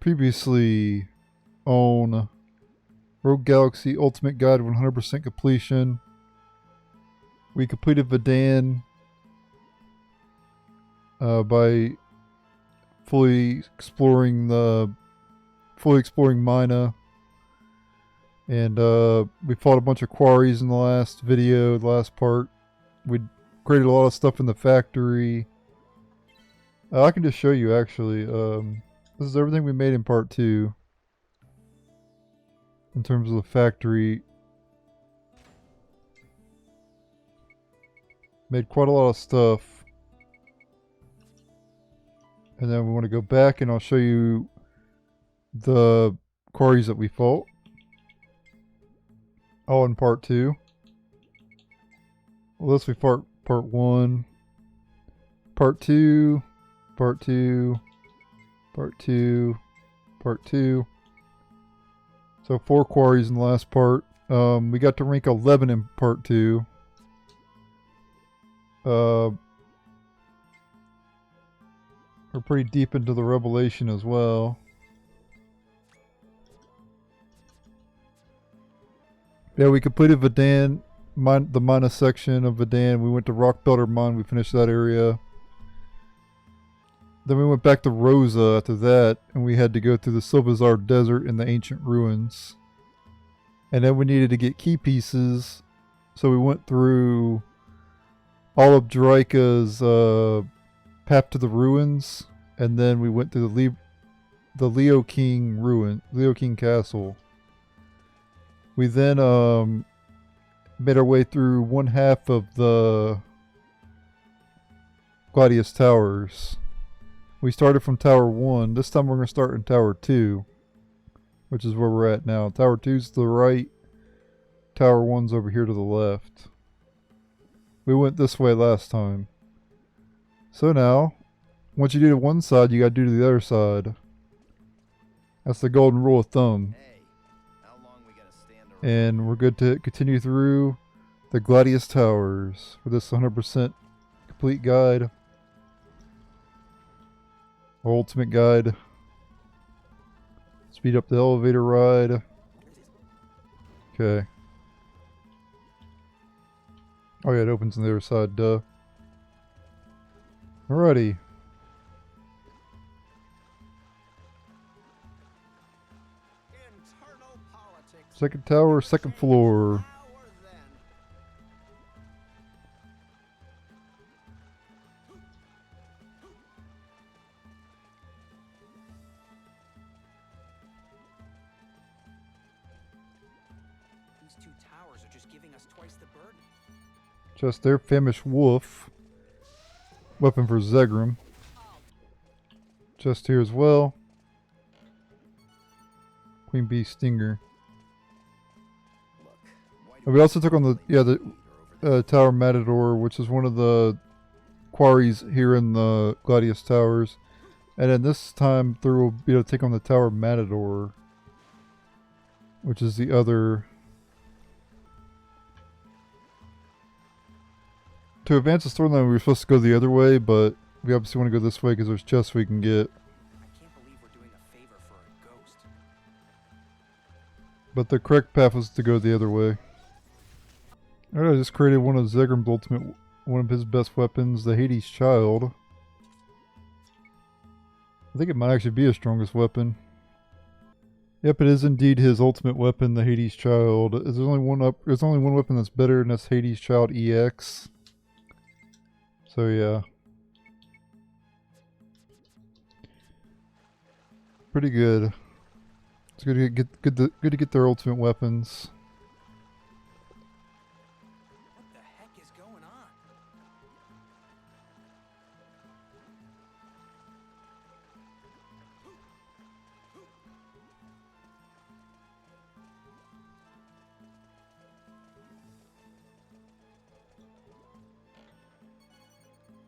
previously on Rogue Galaxy Ultimate Guide 100% completion. We completed Verdan by fully exploring Mina, and we fought a bunch of quarries in the last video, the last part. We created a lot of stuff in the factory. I can just show you actually. This is everything we made in part 2. In terms of the factory. Made quite a lot of stuff. And then we want to go back and I'll show you the quarries that we fought. All in part 2. Well, this we fought part 1. Part 2. Part 2. Part 2. Part 2. So 4 quarries in the last part. We got to rank 11 in part 2. We're pretty deep into the revelation as well. Yeah, we completed Verdan, the Mina section of Verdan. We went to Rock Belter Mine. We finished that area. Then we went back to Rosa after that, and we had to go through the Silvazar Desert and the ancient ruins. And then we needed to get key pieces, so we went through all of Draika's path to the ruins, and then we went through the Leo King Castle. We then made our way through one half of the Gladius Towers. We started from Tower 1. This time we're going to start in Tower 2, which is where we're at now. Tower 2's to the right. Tower 1's over here to the left. We went this way last time. So now, once you do to one side, you got to do to the other side. That's the golden rule of thumb. And we're good to continue through the Gladius Towers for this 100% complete guide. Our ultimate guide. Speed up the elevator ride. Okay. Oh yeah, it opens on the other side, duh. Alrighty. Second tower, second floor. Just their famished wolf. Weapon for Zegram. Just here as well. Queen Bee Stinger. And we also took on the Tower Matador, which is one of the quarries here in the Gladius Towers. And then this time through we'll be able to take on the Tower Matador, which is the other. To advance the storyline, we were supposed to go the other way, but we obviously want to go this way because there's chests we can get. I can't believe we're doing a favor for a ghost. But the correct path was to go the other way. Alright, I just created one of Zegram's one of his best weapons, the Hades Child. I think it might actually be his strongest weapon. Yep, it is indeed his ultimate weapon, the Hades Child. There's only one weapon that's better, and that's Hades Child EX. So yeah, pretty good. It's good to get their ultimate weapons. What the heck is going on?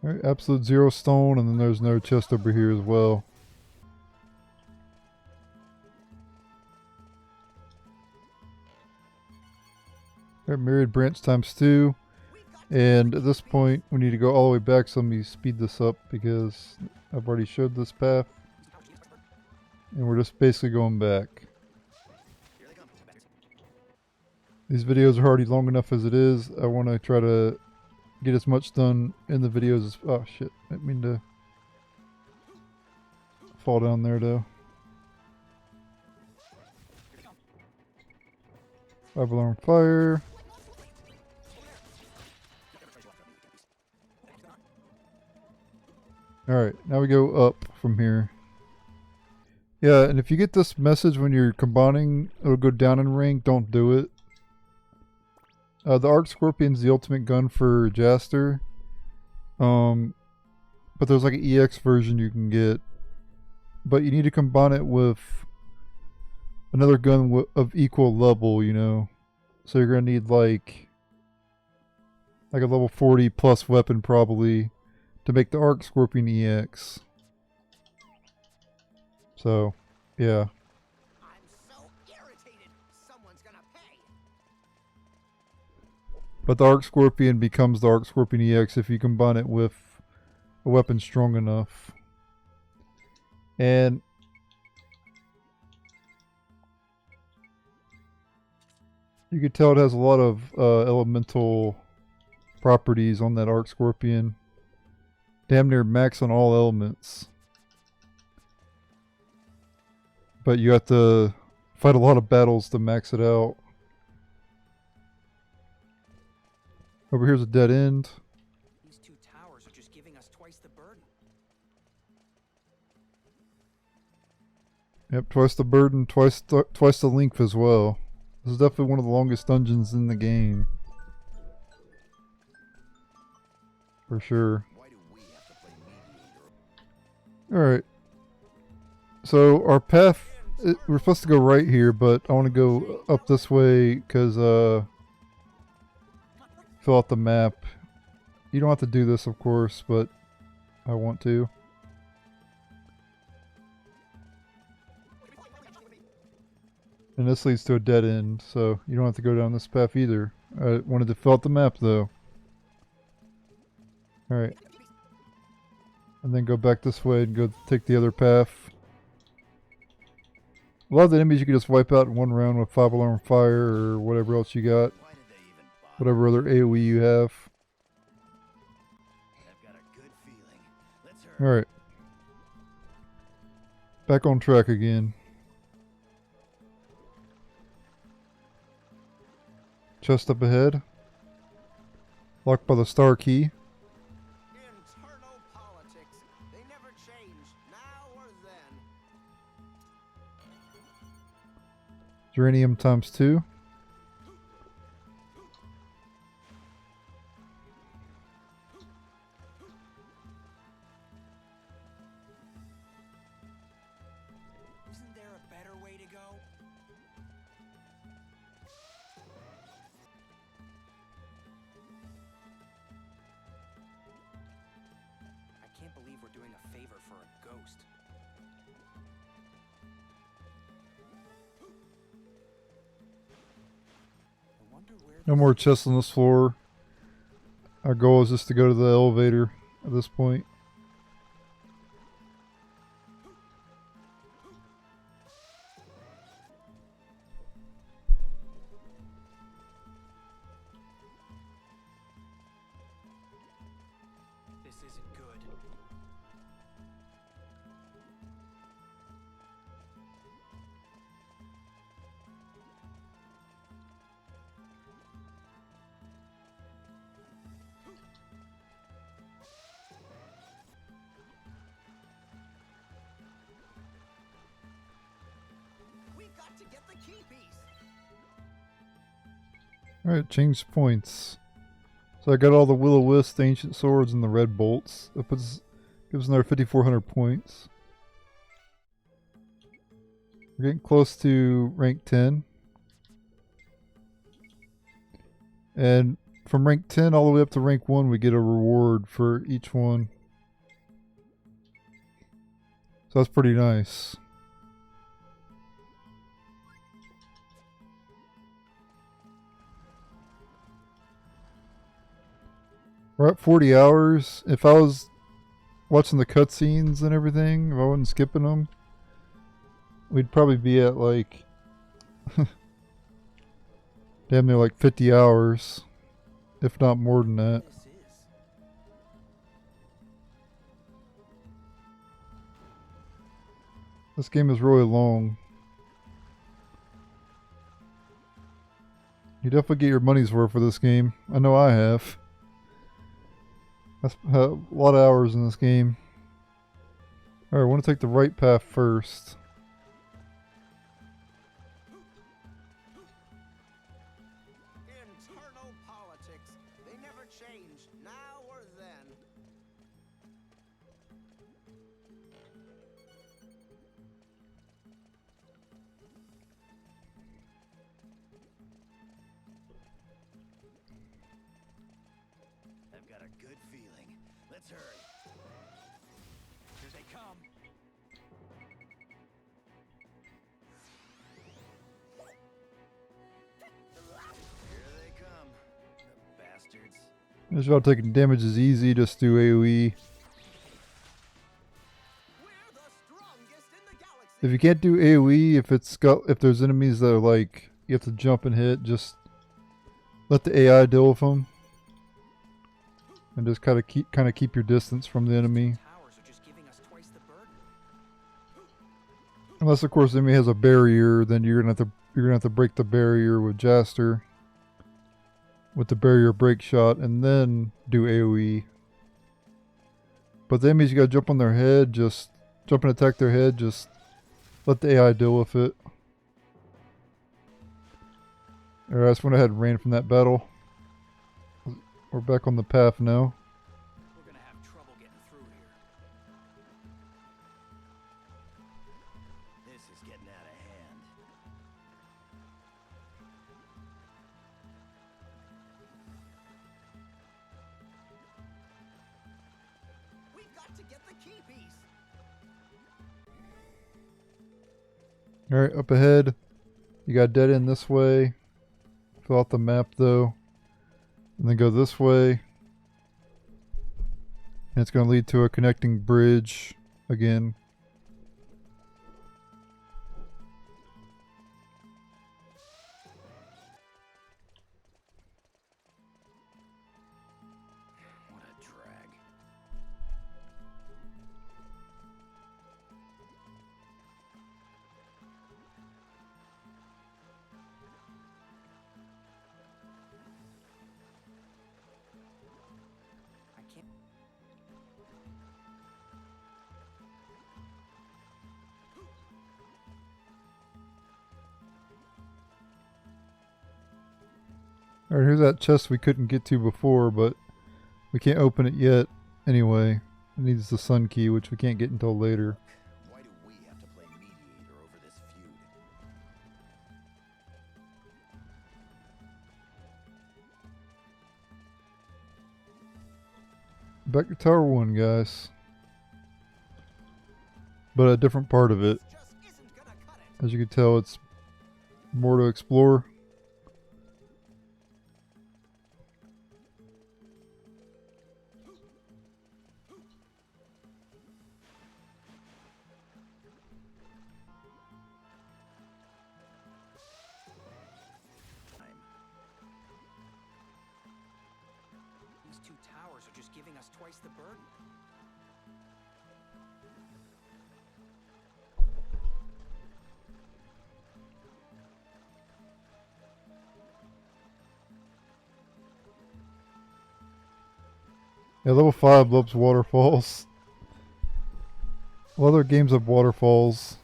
Alright, absolute 0 stone, and then there's no chest over here as well. Alright, Myriad Branch times 2. And at this point, we need to go all the way back, so let me speed this up because I've already showed this path. And we're just basically going back. These videos are already long enough as it is. I want to try to get as much done in the videos as... Oh shit, I didn't mean to fall down there though. 5-alarm fire. Alright, now we go up from here. Yeah, and if you get this message when you're combining, it'll go down in rank, don't do it. The Arc Scorpion's the ultimate gun for Jaster. But there's like an EX version you can get. But you need to combine it with another gun of equal level, you know. So you're going to need like a level 40 plus weapon probably to make the Arc Scorpion EX. So, yeah. I'm so irritated. Someone's gonna pay. But the Arc Scorpion becomes the Arc Scorpion EX if you combine it with a weapon strong enough. And you can tell it has a lot of elemental properties on that Arc Scorpion. Damn near max on all elements. But you have to fight a lot of battles to max it out. Over here's a dead end. These two towers are just giving us twice the burden. Yep, twice the burden, twice the length as well. This is definitely one of the longest dungeons in the game. For sure. Alright. So our path, we're supposed to go right here, but I want to go up this way because fill out the map. You don't have to do this, of course, but I want to. And this leads to a dead end, so you don't have to go down this path either. I wanted to fill out the map though. Alright. And then go back this way and go take the other path. A lot of the enemies you can just wipe out in one round with 5-alarm fire or whatever else you got. Whatever other AoE you have. Alright. Back on track again. Chest up ahead. Locked by the star key. Internal politics. They never change, now or then. Uranium times 2. Isn't there a better way to go? I can't believe we're doing a favor for a ghost. I wonder where No more chests on this floor. Our goal is just to go to the elevator at this point. this isn't good. We've got to get the key piece. Alright, change points. So I got all the Will-O-Wisp, the Ancient Swords, and the Red Bolts. That gives us another 5,400 points. We're getting close to rank 10. And from rank 10 all the way up to rank 1 we get a reward for each one. So that's pretty nice. We're at 40 hours. If I was watching the cutscenes and everything, if I wasn't skipping them, we'd probably be at like damn near like 50 hours, if not more than that. This is. This game is really long. You definitely get your money's worth for this game. I know I have. That's a lot of hours in this game. Alright, I want to take the right path first. Internal politics. They never change, now or then. I've got a good feeling. Let's hurry. Here they come. Here they come. The bastards. This about taking damage is easy, just do AoE. We're the strongest in the galaxy. If you can't do AoE, if there's enemies that are like you have to jump and hit, just let the AI deal with them, and just kind of keep your distance from the enemy. Towers are just giving us twice the burden. Unless of course the enemy has a barrier, then you're gonna have to break the barrier with Jaster, with the barrier break shot, and then do AoE. But the enemies you gotta jump on their head, just jump and attack their head, just let the AI deal with it. Alright, I just went ahead and ran from that battle. We're back on the path now. We're gonna have trouble getting through here. This is getting out of hand. We've got to get the key piece. Alright, up ahead. You got dead end this way. Fill out the map though. And then go this way. And it's going to lead to a connecting bridge again. What a drag. I can't. Alright, here's that chest we couldn't get to before, but we can't open it yet anyway. It needs the sun key, which we can't get until later. Why do we have to play mediator over this feud? Back to Tower 1, guys. But a different part of it. Just isn't gonna cut it. As you can tell, it's more to explore. These two towers are just giving us twice the burden. Yeah, level 5 loves waterfalls. Well, other games have waterfalls.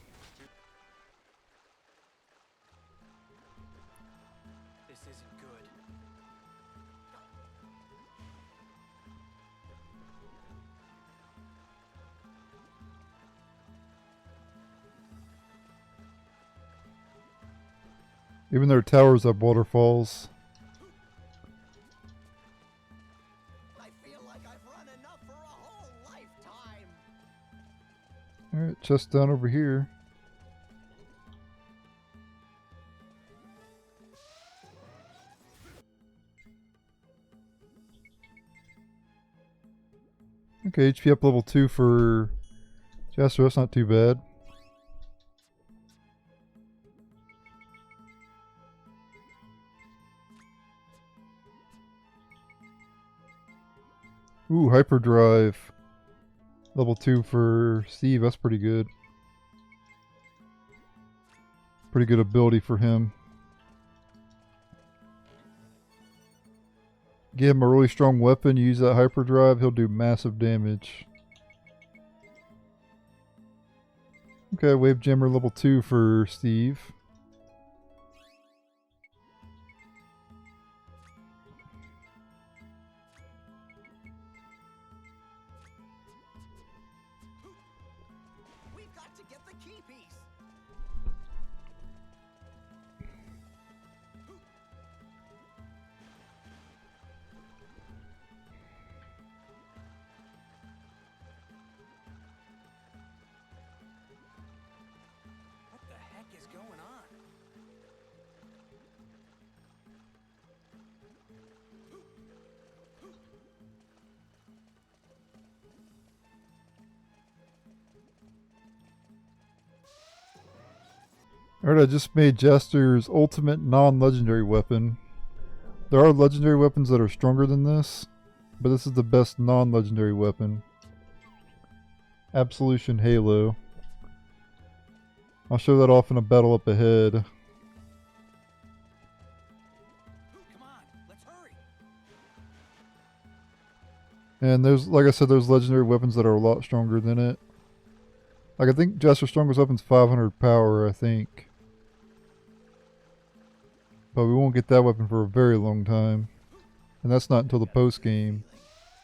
This isn't good. Even their towers have waterfalls. I feel like I've run enough for a whole lifetime. Alright, chest down over here. Okay, HP up level 2 for Jaster, that's not too bad. Ooh, hyperdrive. Level 2 for Steve, that's pretty good. Pretty good ability for him. Give him a really strong weapon, use that hyperdrive, he'll do massive damage. Okay, Wave Jammer level 2 for Steve. We've got to get the key piece. What the heck is going on? Alright, I just made Jaster's ultimate non-legendary weapon. There are legendary weapons that are stronger than this, but this is the best non-legendary weapon. Absolution Halo. I'll show that off in a battle up ahead. Come on, let's hurry. And there's, like I said, there's legendary weapons that are a lot stronger than it. Like, I think Jaster's strongest weapon's 500 power, I think. But we won't get that weapon for a very long time. And that's not until the post game.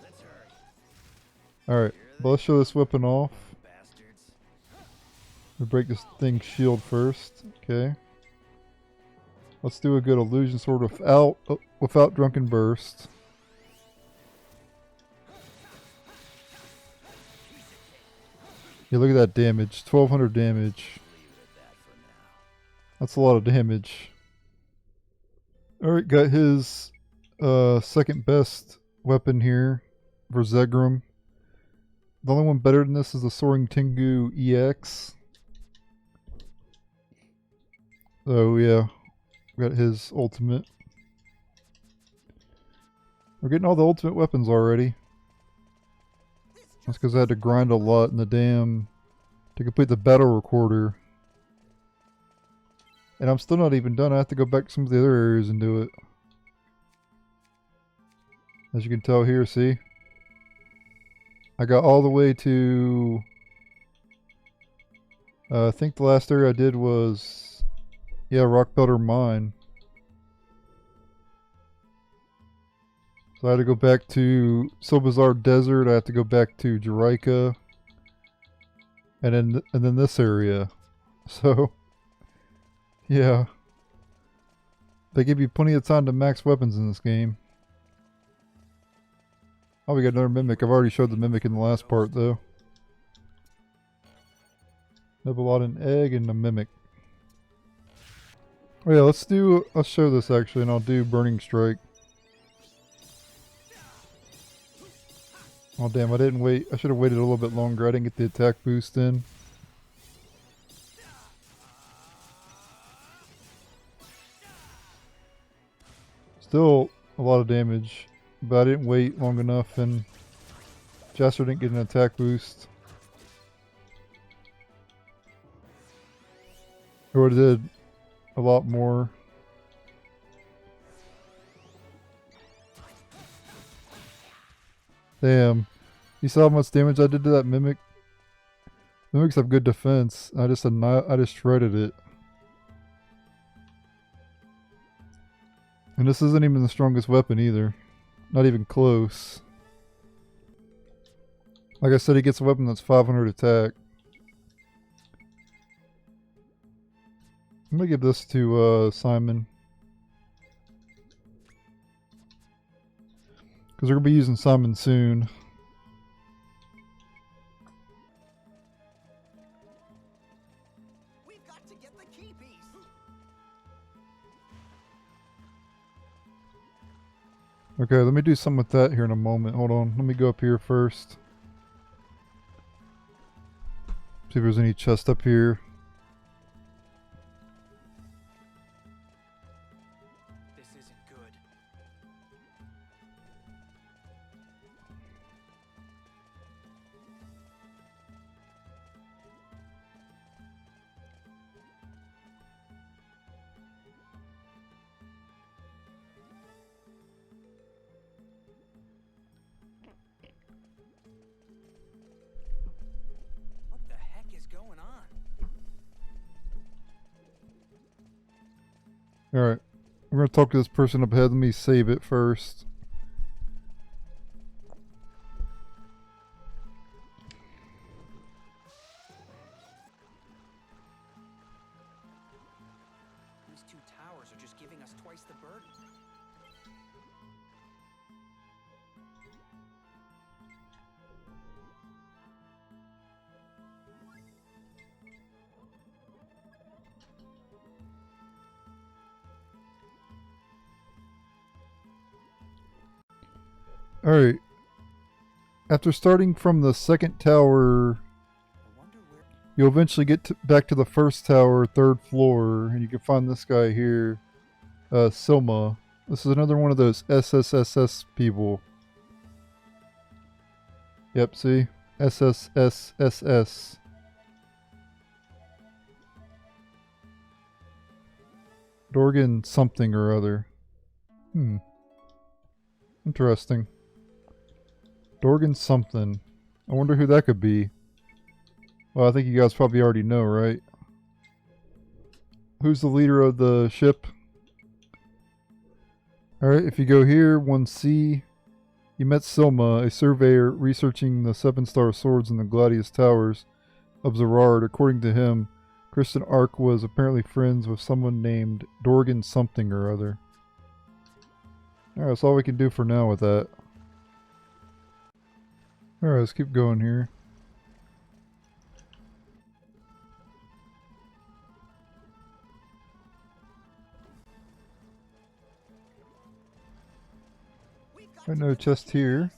Let's hurry. Alright, but let's show this weapon off. Bastards. We break this thing's shield first. Okay. Let's do a good illusion sword without drunken burst. Yeah, look at that damage. 1200 damage. Leave it at that for now. That's a lot of damage. Alright, got his second best weapon here for Zegram. The only one better than this is the Soaring Tengu EX. So yeah, got his ultimate. We're getting all the ultimate weapons already. That's because I had to grind a lot in the to complete the battle recorder. And I'm still not even done. I have to go back to some of the other areas and do it. As you can tell here, see? I got all the way to... I think the last area I did was... Yeah, Rockbelter Mine. So I had to go back to Silbazar Desert. I have to go back to Jerica. And then this area. So... Yeah. They give you plenty of time to max weapons in this game. Oh, we got another Mimic. I've already showed the Mimic in the last part, though. Nebulot Egg and a Mimic. Oh yeah, let's show this actually, and I'll do Burning Strike. Oh damn, I didn't wait. I should have waited a little bit longer. I didn't get the attack boost in. Still a lot of damage, but I didn't wait long enough, and Jaster didn't get an attack boost. I would have did a lot more. Damn. You saw how much damage I did to that Mimic? Mimics have good defense. I just shredded it. And this isn't even the strongest weapon either. Not even close. Like I said, he gets a weapon that's 500 attack. I'm gonna give this to Simon. Because we're gonna be using Simon soon. We've got to get the key piece. Okay, let me do something with that here in a moment. Hold on, let me go up here first. See if there's any chest up here. This isn't good. Alright. We're gonna talk to this person up ahead. Let me save it first. These two towers are just giving us twice the burden. Alright. After starting from the second tower, I wonder where. you'll eventually get back to the first tower, third floor, and you can find this guy here, Silma. This is another one of those SSSS people. Yep, see? SSSSS. Dorgan something or other. Interesting. Dorgan something. I wonder who that could be. Well, I think you guys probably already know, right? Who's the leader of the ship? Alright, if you go here, 1C, you met Silma, a surveyor researching the 7-star swords in the Gladius Towers of Zerard. According to him, Kristen Ark was apparently friends with someone named Dorgan something or other. Alright, that's all we can do for now with that. Alright, let's keep going here. Right, no chest here.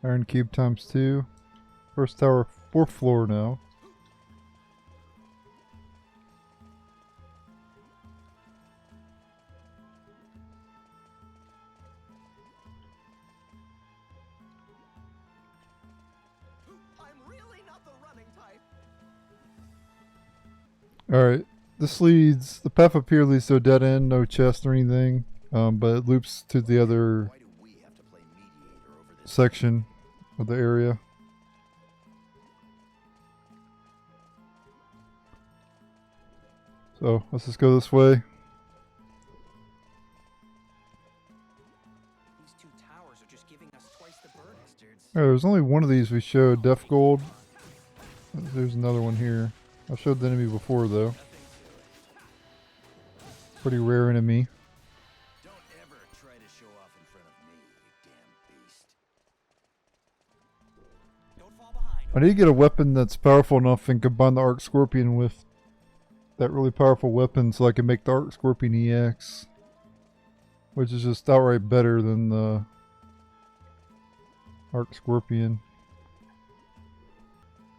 Iron cube times 2. First tower, 4th floor now. I'm really not the running type. Alright, this leads, the path up here leads to a dead end, no chest or anything, but it loops to the other Why do we have to play mediator over this? section of the area. So, let's just go this way. These two towers are just giving us twice the burden. Alright, there's only one of these we showed, Death Gold. There's another one here. I showed the enemy before though. Pretty rare enemy. Don't ever try to show off in front of me, you damn beast. Don't fall behind. I need to get a weapon that's powerful enough and combine the Arc Scorpion with that really powerful weapon so I can make the Arc Scorpion EX. Which is just outright better than the Arc Scorpion.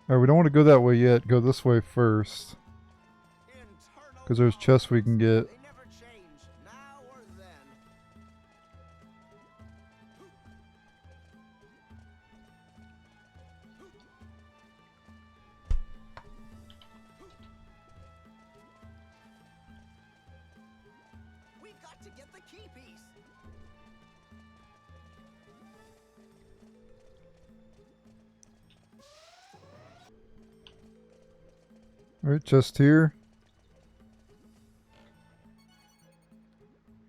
Alright, we don't want to go that way yet. Go this way first. Because there's chests we can get. They never change, now or then. We've got to get the key piece. Alright, chest here.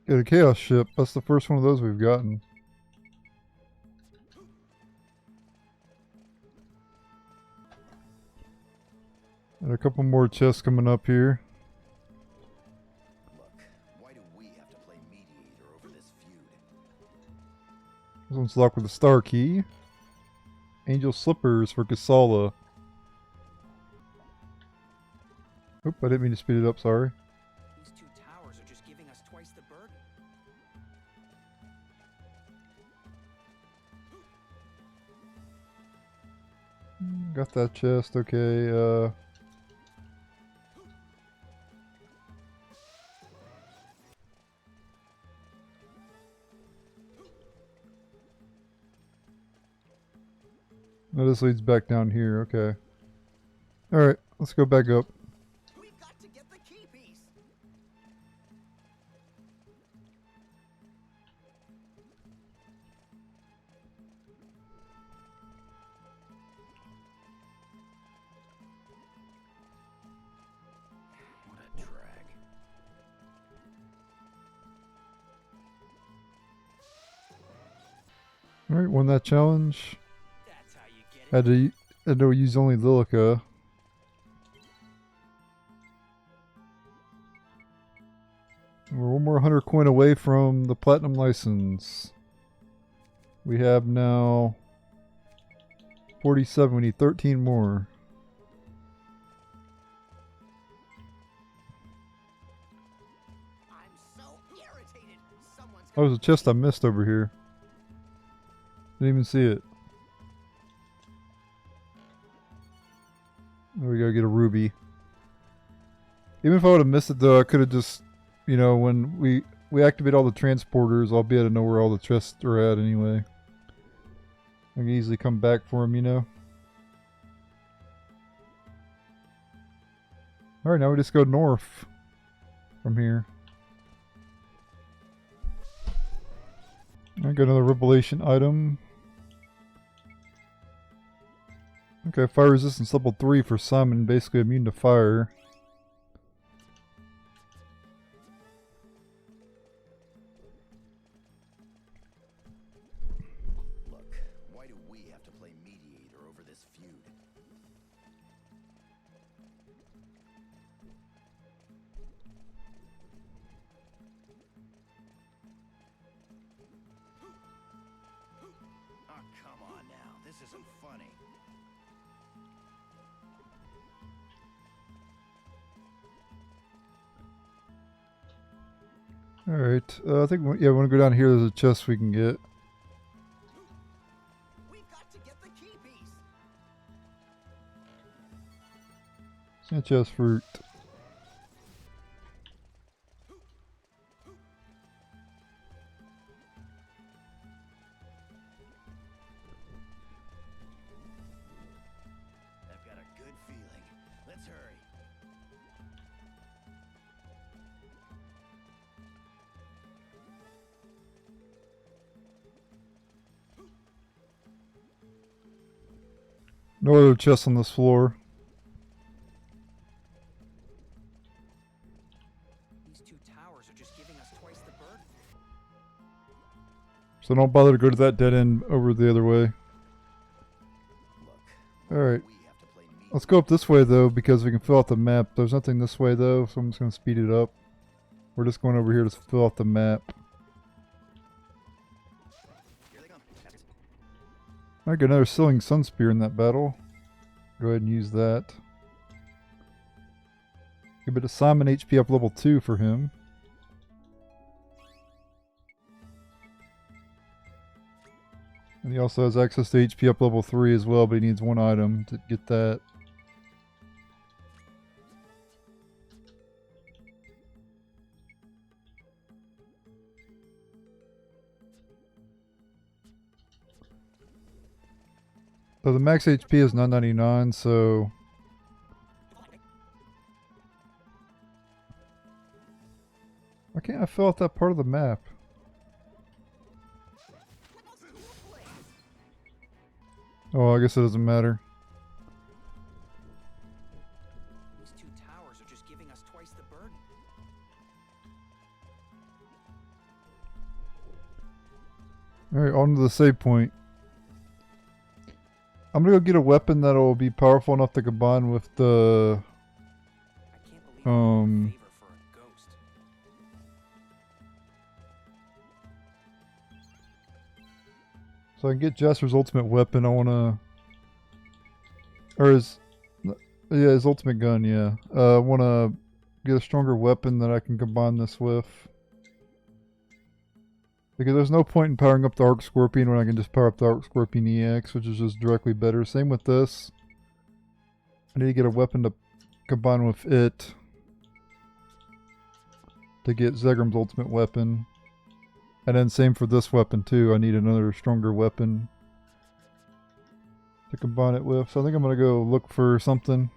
Get a Chaos Ship. That's the first one of those we've gotten. And a couple more chests coming up here. Look, why do we have to play mediator over this feud? This one's locked with a star key. Angel Slippers for Kasala. Oop, I didn't mean to speed it up, sorry. These two towers are just giving us twice the burden. Got that chest, okay, Now this leads back down here, okay. Alright, let's go back up. We've got to get the key piece. What a drag. Alright, won that challenge. That's how you get it. Had to use only Lilica. We're one more 100 coin away from the platinum license. We have now 47. We need 13 more. I'm so irritated. Someone's Oh, there's a chest I missed over here. Didn't even see it. There we go, get a ruby. Even if I would have missed it though, I could have just, you know, when we activate all the transporters, I'll be able to know where all the chests are at anyway. I can easily come back for them, you know. Alright, now we just go north from here. I got another revelation item. Okay, fire resistance level 3 for Simon, basically immune to fire. Look, why do we have to play mediator over this feud? Oh, come on now. This isn't funny. Alright, I think, yeah, we want to go down here. There's a chest we can get. We've got to get the key piece. Sanchez fruit. I've got a good feeling. Let's hurry. No other chests on this floor. These two towers are just giving us twice the burden. So don't bother to go to that dead end over the other way. Look, Alright. we have to play mediator. Let's go up this way though, because we can fill out the map. There's nothing this way though, so I'm just going to speed it up. We're just going over here to fill out the map. Here they come. I got another Sealing Sun Spear in that battle. Go ahead and use that. Give a bit of Simon HP up level 2 for him. And he also has access to HP up level 3 as well, but he needs one item to get that. So the max HP is 999, so why can't I fill out that part of the map? Oh, I guess it doesn't matter. These two towers are just giving us twice the burden. Alright, on to the save point. I'm gonna go get a weapon that'll be powerful enough to combine with the I can't believe I'm favor for a ghost. so I can get Jaster's ultimate weapon. I wanna, or his, yeah, his ultimate gun. Yeah, I wanna get a stronger weapon that I can combine this with. Because there's no point in powering up the Arc Scorpion when I can just power up the Arc Scorpion EX, which is just directly better. Same with this. I need to get a weapon to combine with it to get Zegram's ultimate weapon. And then same for this weapon too. I need another stronger weapon to combine it with. So I think I'm going to go look for something.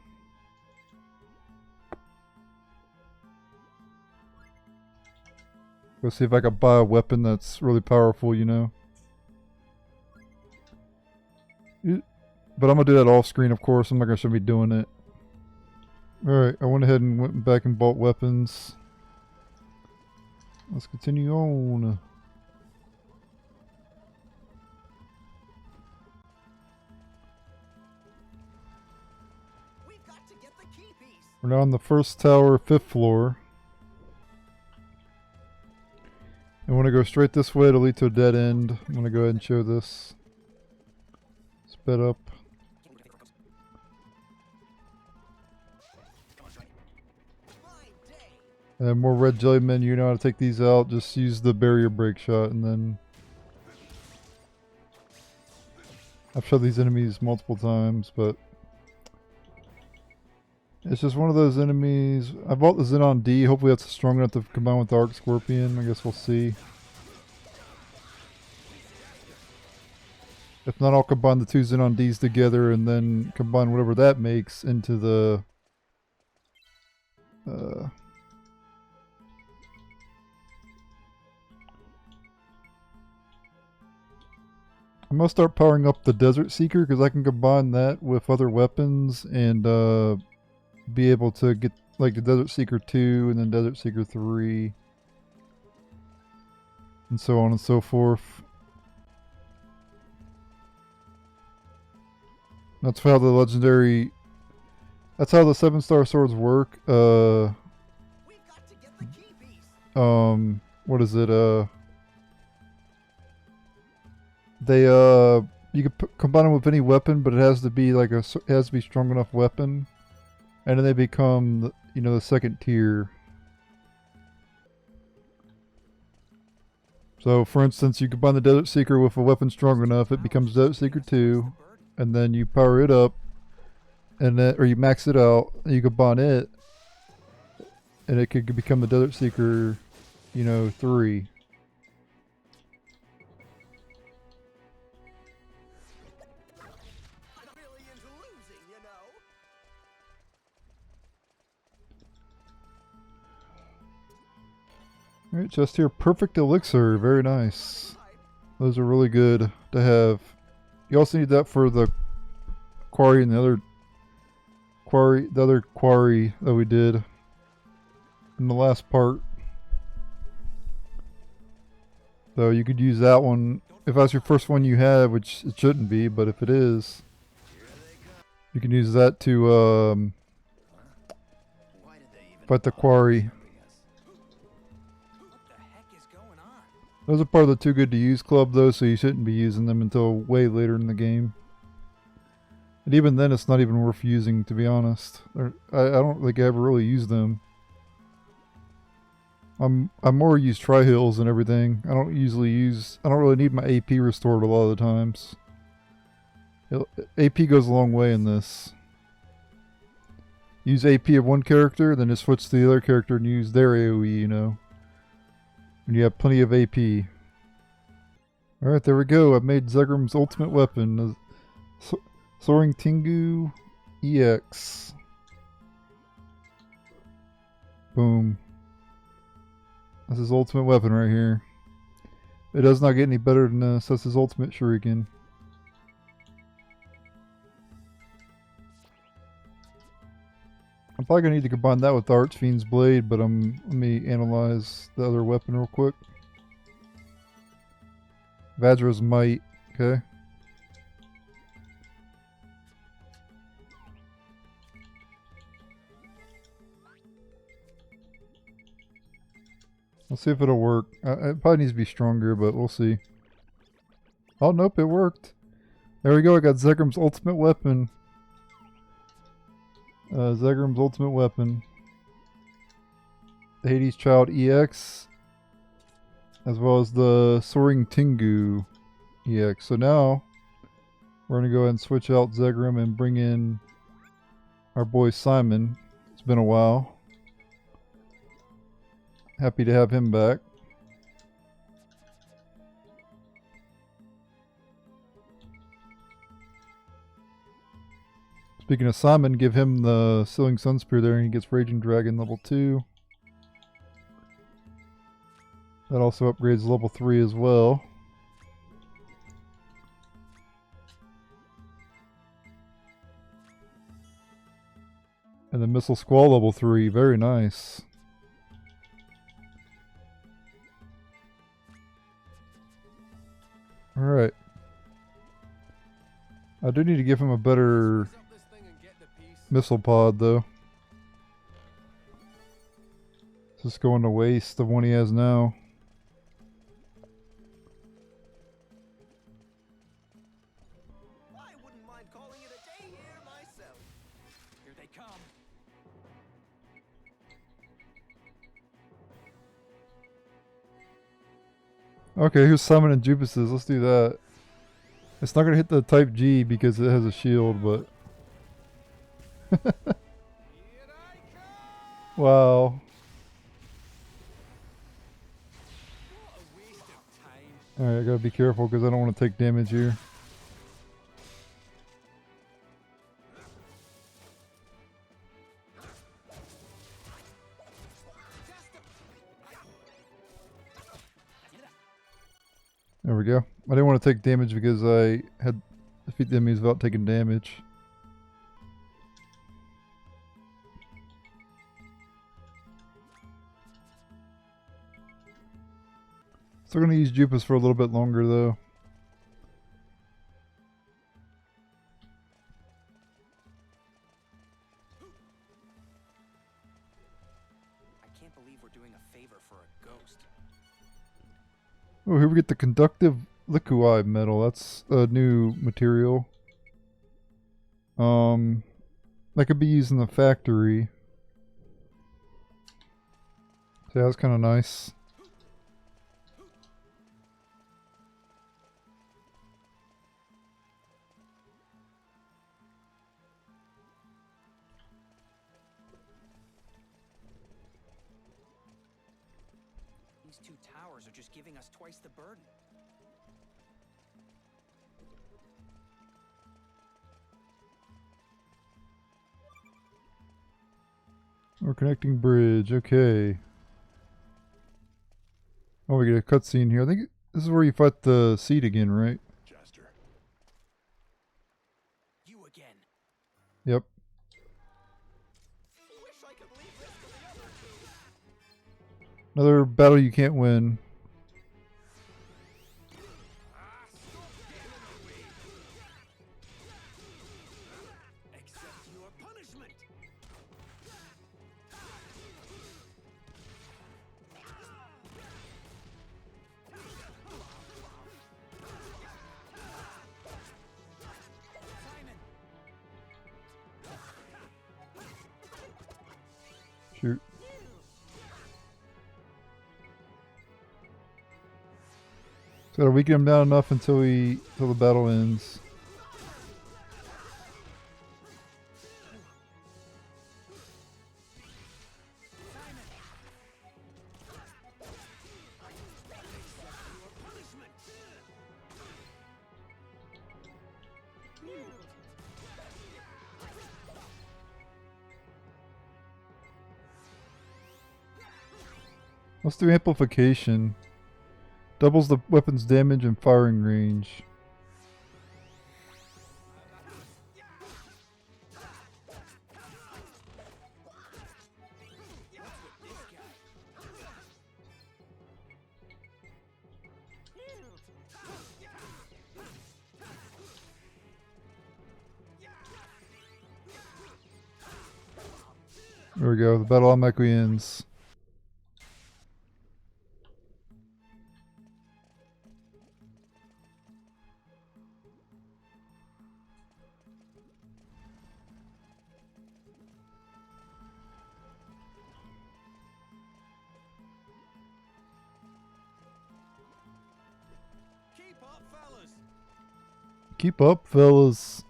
Go see if I can buy a weapon that's really powerful, you know. But I'm going to do that off screen, of course. I'm not going to show me doing it. Alright, I went ahead and went back and bought weapons. Let's continue on. to get the key piece. We're now on the first tower, 5th floor. I want to go straight this way to lead to a dead end. I'm going to go ahead and show this. Sped up. Fine day. And then more red jellymen, you know how to take these out. Just use the barrier break shot and then... I've shot these enemies multiple times, but... It's just one of those enemies. I bought the Xenon D. Hopefully that's strong enough to combine with the Arc Scorpion. I guess we'll see. If not, I'll combine the two Xenon Ds together and then combine whatever that makes into the... I'm gonna start powering up the Desert Seeker because I can combine that with other weapons and be able to get like the Desert Seeker 2 and then Desert Seeker 3 and so on and so forth. That's how the legendary, that's how the 7-star swords work. We've got to get the key piece. What is it? They you can combine them with any weapon, but it has to be like it has to be strong enough weapon. And then they become, you know, the second tier. So, for instance, you combine the Desert Seeker with a weapon strong enough, it becomes Desert Seeker 2, and then you power it up, and then, or you max it out, and you combine it, and it could become the Desert Seeker, you know, 3. I'm really into losing, you know. Alright, just here, perfect elixir, very nice. Those are really good to have. You also need that for the quarry and the other quarry that we did in the last part. So you could use that one if that's your first one you have, which it shouldn't be, but if it is, you can use that to fight the quarry. Those are part of the Too Good to Use club though, so you shouldn't be using them until way later in the game. And even then it's not even worth using, to be honest. I don't think I ever really used them. I'm more use tri-hills and everything. I don't really need my AP restored a lot of the times. AP goes a long way in this. Use AP of one character, then just switch to the other character and use their AoE, you know. And you have plenty of AP. Alright, there we go. I've made Zegram's ultimate weapon. Soaring Tengu EX. Boom. That's his ultimate weapon right here. It does not get any better than this. That's his ultimate shuriken. I'm probably going to need to combine that with the Archfiend's Blade, but let me analyze the other weapon real quick. Vajra's Might, okay. Let's see if it'll work. It probably needs to be stronger, but we'll see. Oh, nope, it worked. There we go, I got Zegram's ultimate weapon. Zegram's ultimate weapon. The Hades Child EX. As well as the Soaring Tengu EX. So now, we're going to go ahead and switch out Zegram and bring in our boy Simon. It's been a while. Happy to have him back. Speaking of Simon, give him the Sealing Sun Spear there and he gets Raging Dragon level 2. That also upgrades level 3 as well. And the Missile Squall level 3, very nice. Alright. I do need to give him a better... Up this thing and get the piece. missile pod though. It's just going to waste the one he has now. I wouldn't mind calling it a day here myself. Here they come. Okay, here's Summon and Jupices. Let's do that. It's not going to hit the Type G because it has a shield, but... Here I come! Wow. What a waste of time. Alright, I gotta be careful because I don't want to take damage here. There we go. I didn't want to take damage because I had to defeat the enemies without taking damage. Still gonna use Jupus for a little bit longer though. I can't believe we're doing a favor for a ghost. Oh, here we get the conductive liquid metal. That's a new material. That could be used in the factory. So yeah, that's kind of nice. These two towers are just giving us twice the burden. We're connecting bridge. Okay. Oh, we get a cutscene here. I think this is where you fight the seed again, right? Jaster. You again. Yep. Wish I could leave this to the other two. Another battle you can't win. Accept your punishment. Simon. Shoot. So gotta weaken him down enough until the battle ends. Let's do amplification. Doubles the weapon's damage and firing range. There we go, the battle automatically ends. Keep up, fellas. Keep up, fellas.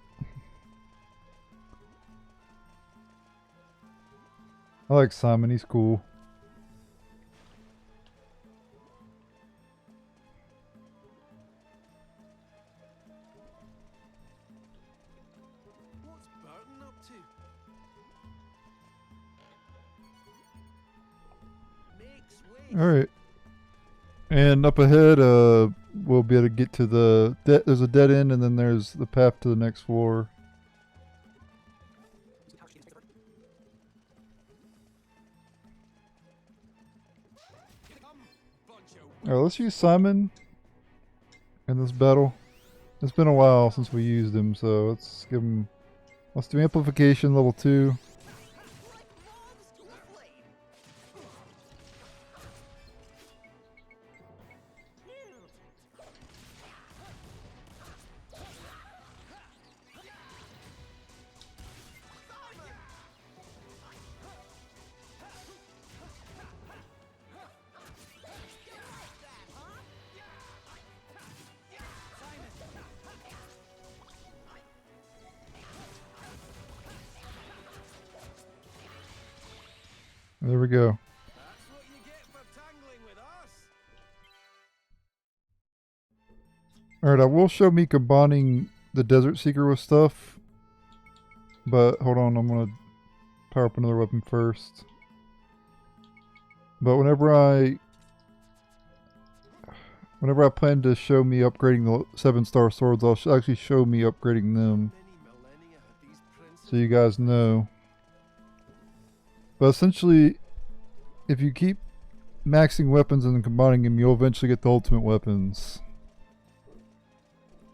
I like Simon, he's cool. What's Burton up to? Makes way. Alright. And up ahead, we'll be able to get to the... there's a dead end and then there's the path to the next floor. Alright, let's use Simon in this battle. It's been a while since we used him, so let's give him Let's do amplification level 2. There we go. That's what you get for tangling with us. Alright, I will show me combining the Desert Seeker with stuff. But hold on, I'm going to power up another weapon first. But whenever I plan to show me upgrading the 7-star swords, I'll actually show me upgrading them. Many millennia have these princes. So you guys know. But essentially, if you keep maxing weapons and then combining them, you'll eventually get the ultimate weapons.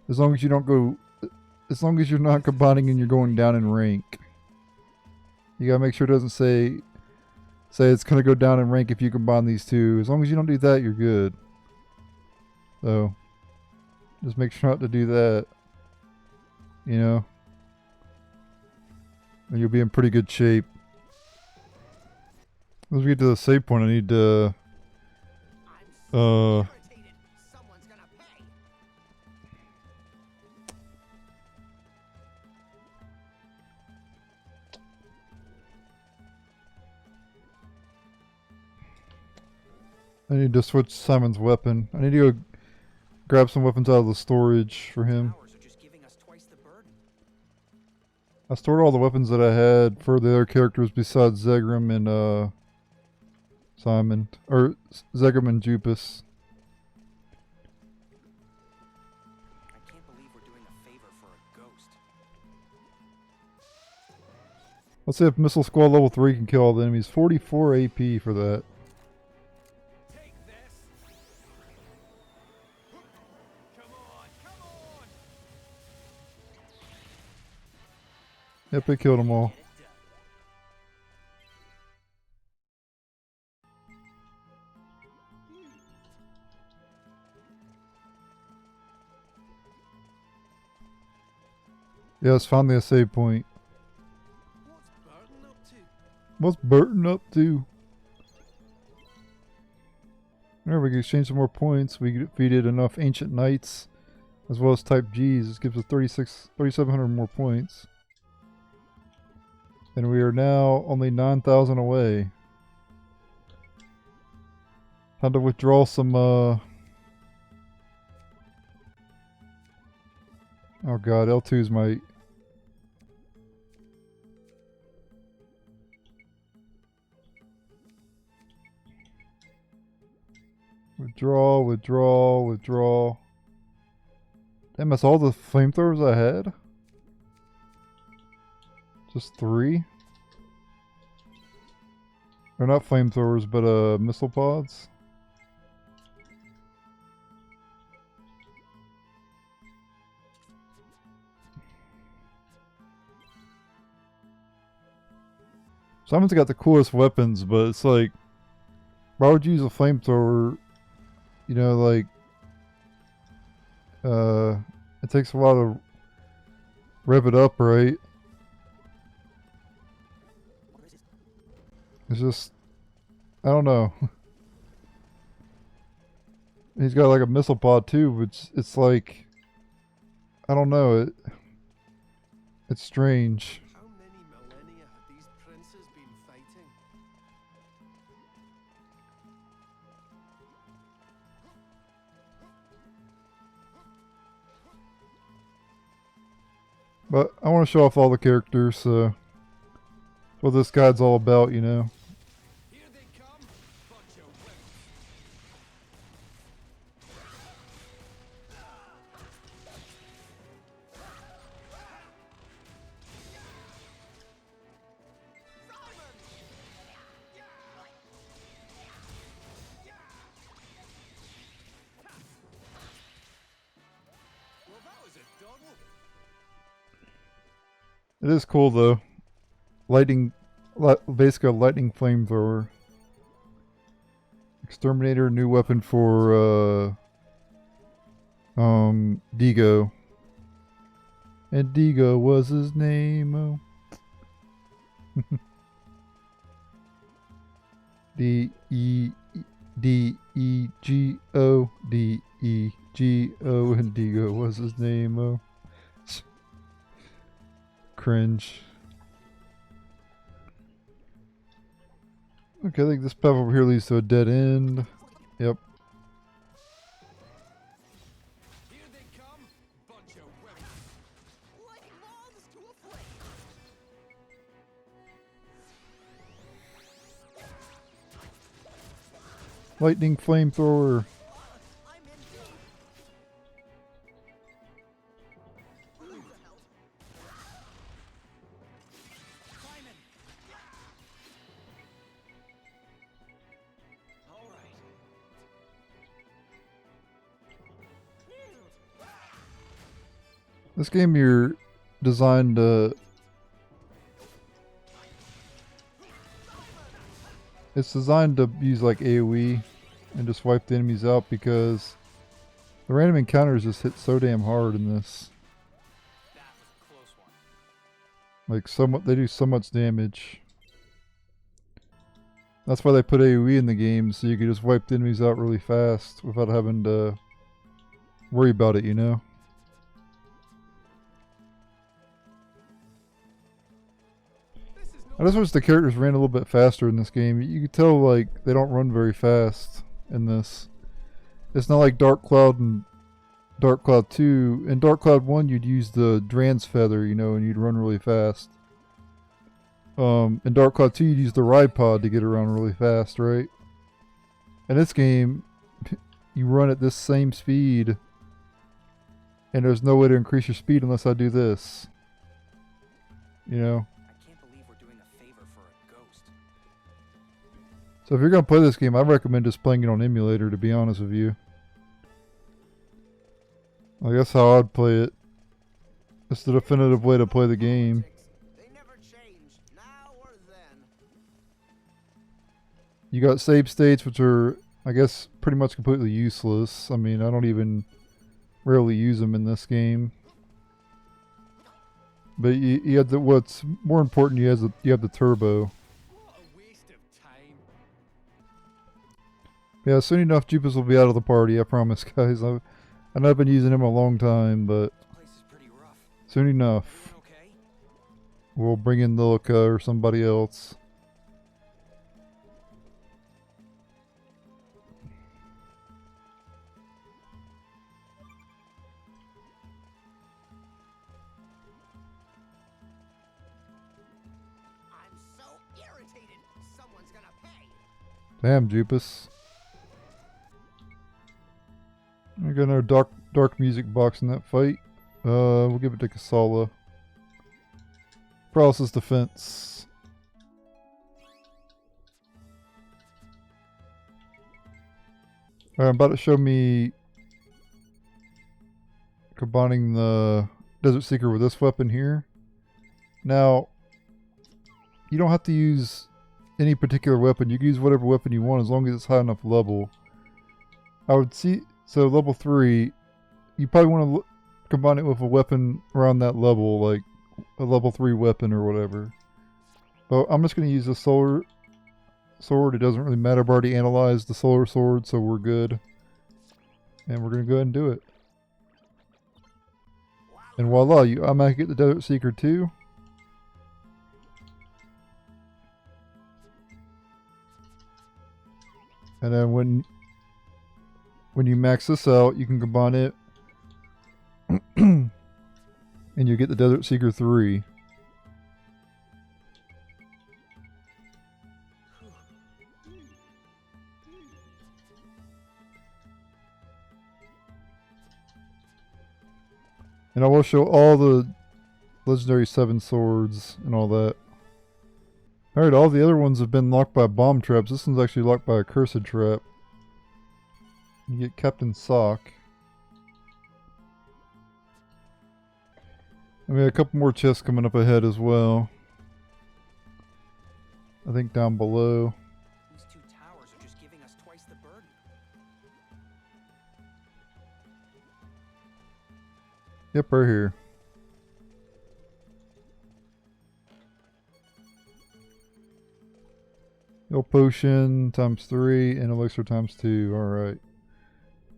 As long as you don't go, as long as you're not combining and you're going down in rank. You gotta make sure it doesn't say it's gonna go down in rank if you combine these two. As long as you don't do that, you're good. So, just make sure not to do that. You know? And you'll be in pretty good shape. As we get to the save point, I need to Irritated. Someone's gonna pay. I need to switch Simon's weapon. I need to go grab some weapons out of the storage for him. Towers are just giving us twice the burden. I stored all the weapons that I had for the other characters besides Zegram and Simon. Or Zegram and Jupus. I can't believe we're doing a favor for a ghost. Let's see if Missile Squad level 3 can kill all the enemies. 44 AP for that. Take this. Come on, come on. Yep, it killed them all. Get it done. Yeah, it's finally a save point. What's Burton up to? What's Burton up to? There, we can exchange some more points. We defeated enough ancient knights as well as type Gs. This gives us 3,700 more points. And we are now only 9,000 away. Time to withdraw some, oh god, L2's my... Withdraw, withdraw, withdraw. Damn, that's all the flamethrowers I had? Just 3? They're not flamethrowers, but missile pods. Simon's got the coolest weapons, but it's like, why would you use a flamethrower? You know, like, it takes a while to rev it up, right? It's just, I don't know. He's got like a missile pod too, which it's like, I don't know, it's strange. How many millennia have these princes been fighting? But I want to show off all the characters, so that's what this guide's all about, you know. Here they come, bunch of wimps. Well, that was a double. It is cool though. Basically a lightning flamethrower. Exterminator, new weapon for Digo. And Digo was his name. Oh. D-E-G-O D-E-G-O and Digo was his name. Oh. Cringe. Okay, I think this path over here leads to a dead end. Yep. Here they come, bunch of women. Like moths to a flame. Lightning flamethrower. I'm in deep. Who the hell? Simon. All right. This game you're designed to... It's designed to use like AoE and just wipe the enemies out because the random encounters just hit so damn hard in this. That was a close one. Like they do so much damage. That's why they put AoE in the game, so you can just wipe the enemies out really fast without having to worry about it, you know? I just wish the characters ran a little bit faster in this game. You could tell like they don't run very fast in this. It's not like Dark Cloud and Dark Cloud 2. In Dark Cloud 1 you'd use the Dran's Feather, you know, and you'd run really fast. In Dark Cloud 2 you'd use the Ride Pod to get around really fast, right? In this game, you run at this same speed and there's no way to increase your speed unless I do this. You know? So if you're going to play this game, I recommend just playing it on emulator, to be honest with you. I guess how I'd play it. It's the definitive way to play the game. They never change, now or then. You got save states, which are, I guess, pretty much completely useless. I mean, I don't even rarely use them in this game. But you have what's more important, you have the turbo. Yeah, soon enough, Jupus will be out of the party, I promise, guys. I know I've been using him a long time, but soon enough, we'll bring in Lilica or somebody else. I'm so irritated. Someone's gonna pay. Damn, Jupus. I got another dark music box in that fight. We'll give it to Kasala. Paralysis defense. Alright, about to show me combining the Desert Seeker with this weapon here. Now, you don't have to use any particular weapon. You can use whatever weapon you want as long as it's high enough level. I would see... So level 3, you probably want to combine it with a weapon around that level, like a level 3 weapon or whatever. But I'm just going to use the solar sword. It doesn't really matter. I've already analyzed the solar sword, so we're good. And we're going to go ahead and do it. And voila, I might get the Desert Seeker too. And then when you max this out, you can combine it and you get the Desert Seeker 3. And I will show all the legendary 7 swords and all that. Alright, all the other ones have been locked by bomb traps. This one's actually locked by a cursed trap. You get Captain Sock. I mean, a couple more chests coming up ahead as well. I think down below. These two towers are just giving us twice the burden. Yep, right here. Heal potion times 3 and elixir times 2. Alright.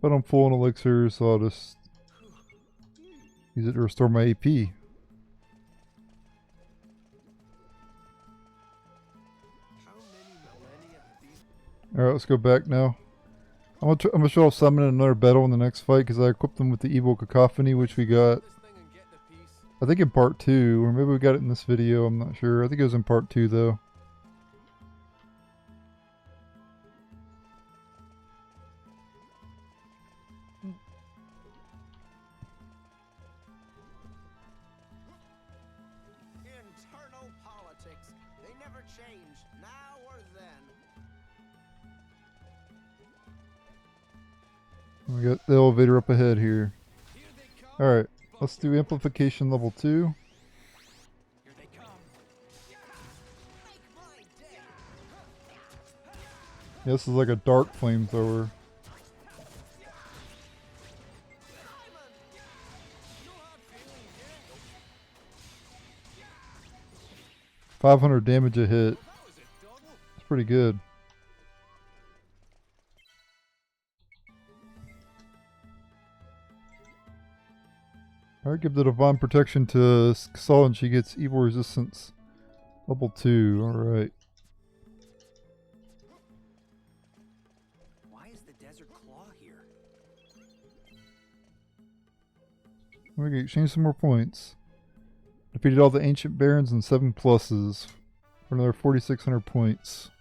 But I'm full on elixir, so I'll just use it to restore my AP. Alright, let's go back now. I'm gonna show off summoning another battle in the next fight because I equipped them with the evil cacophony, which we got, I think, in part 2, or maybe we got it in this video, I'm not sure. I think it was in part 2 though. Internal politics. They never change, now or then. We got the elevator up ahead here. Alright, let's do amplification level 2. Here they come. Yeah, this is like a dark flamethrower. 500 damage a hit. It's pretty good. Alright, give the divine protection to Saul and she gets evil resistance level 2. Alright. Why is the desert claw here? We can exchange some more points. Defeated all the ancient barons and 7 pluses for another 4,600 points.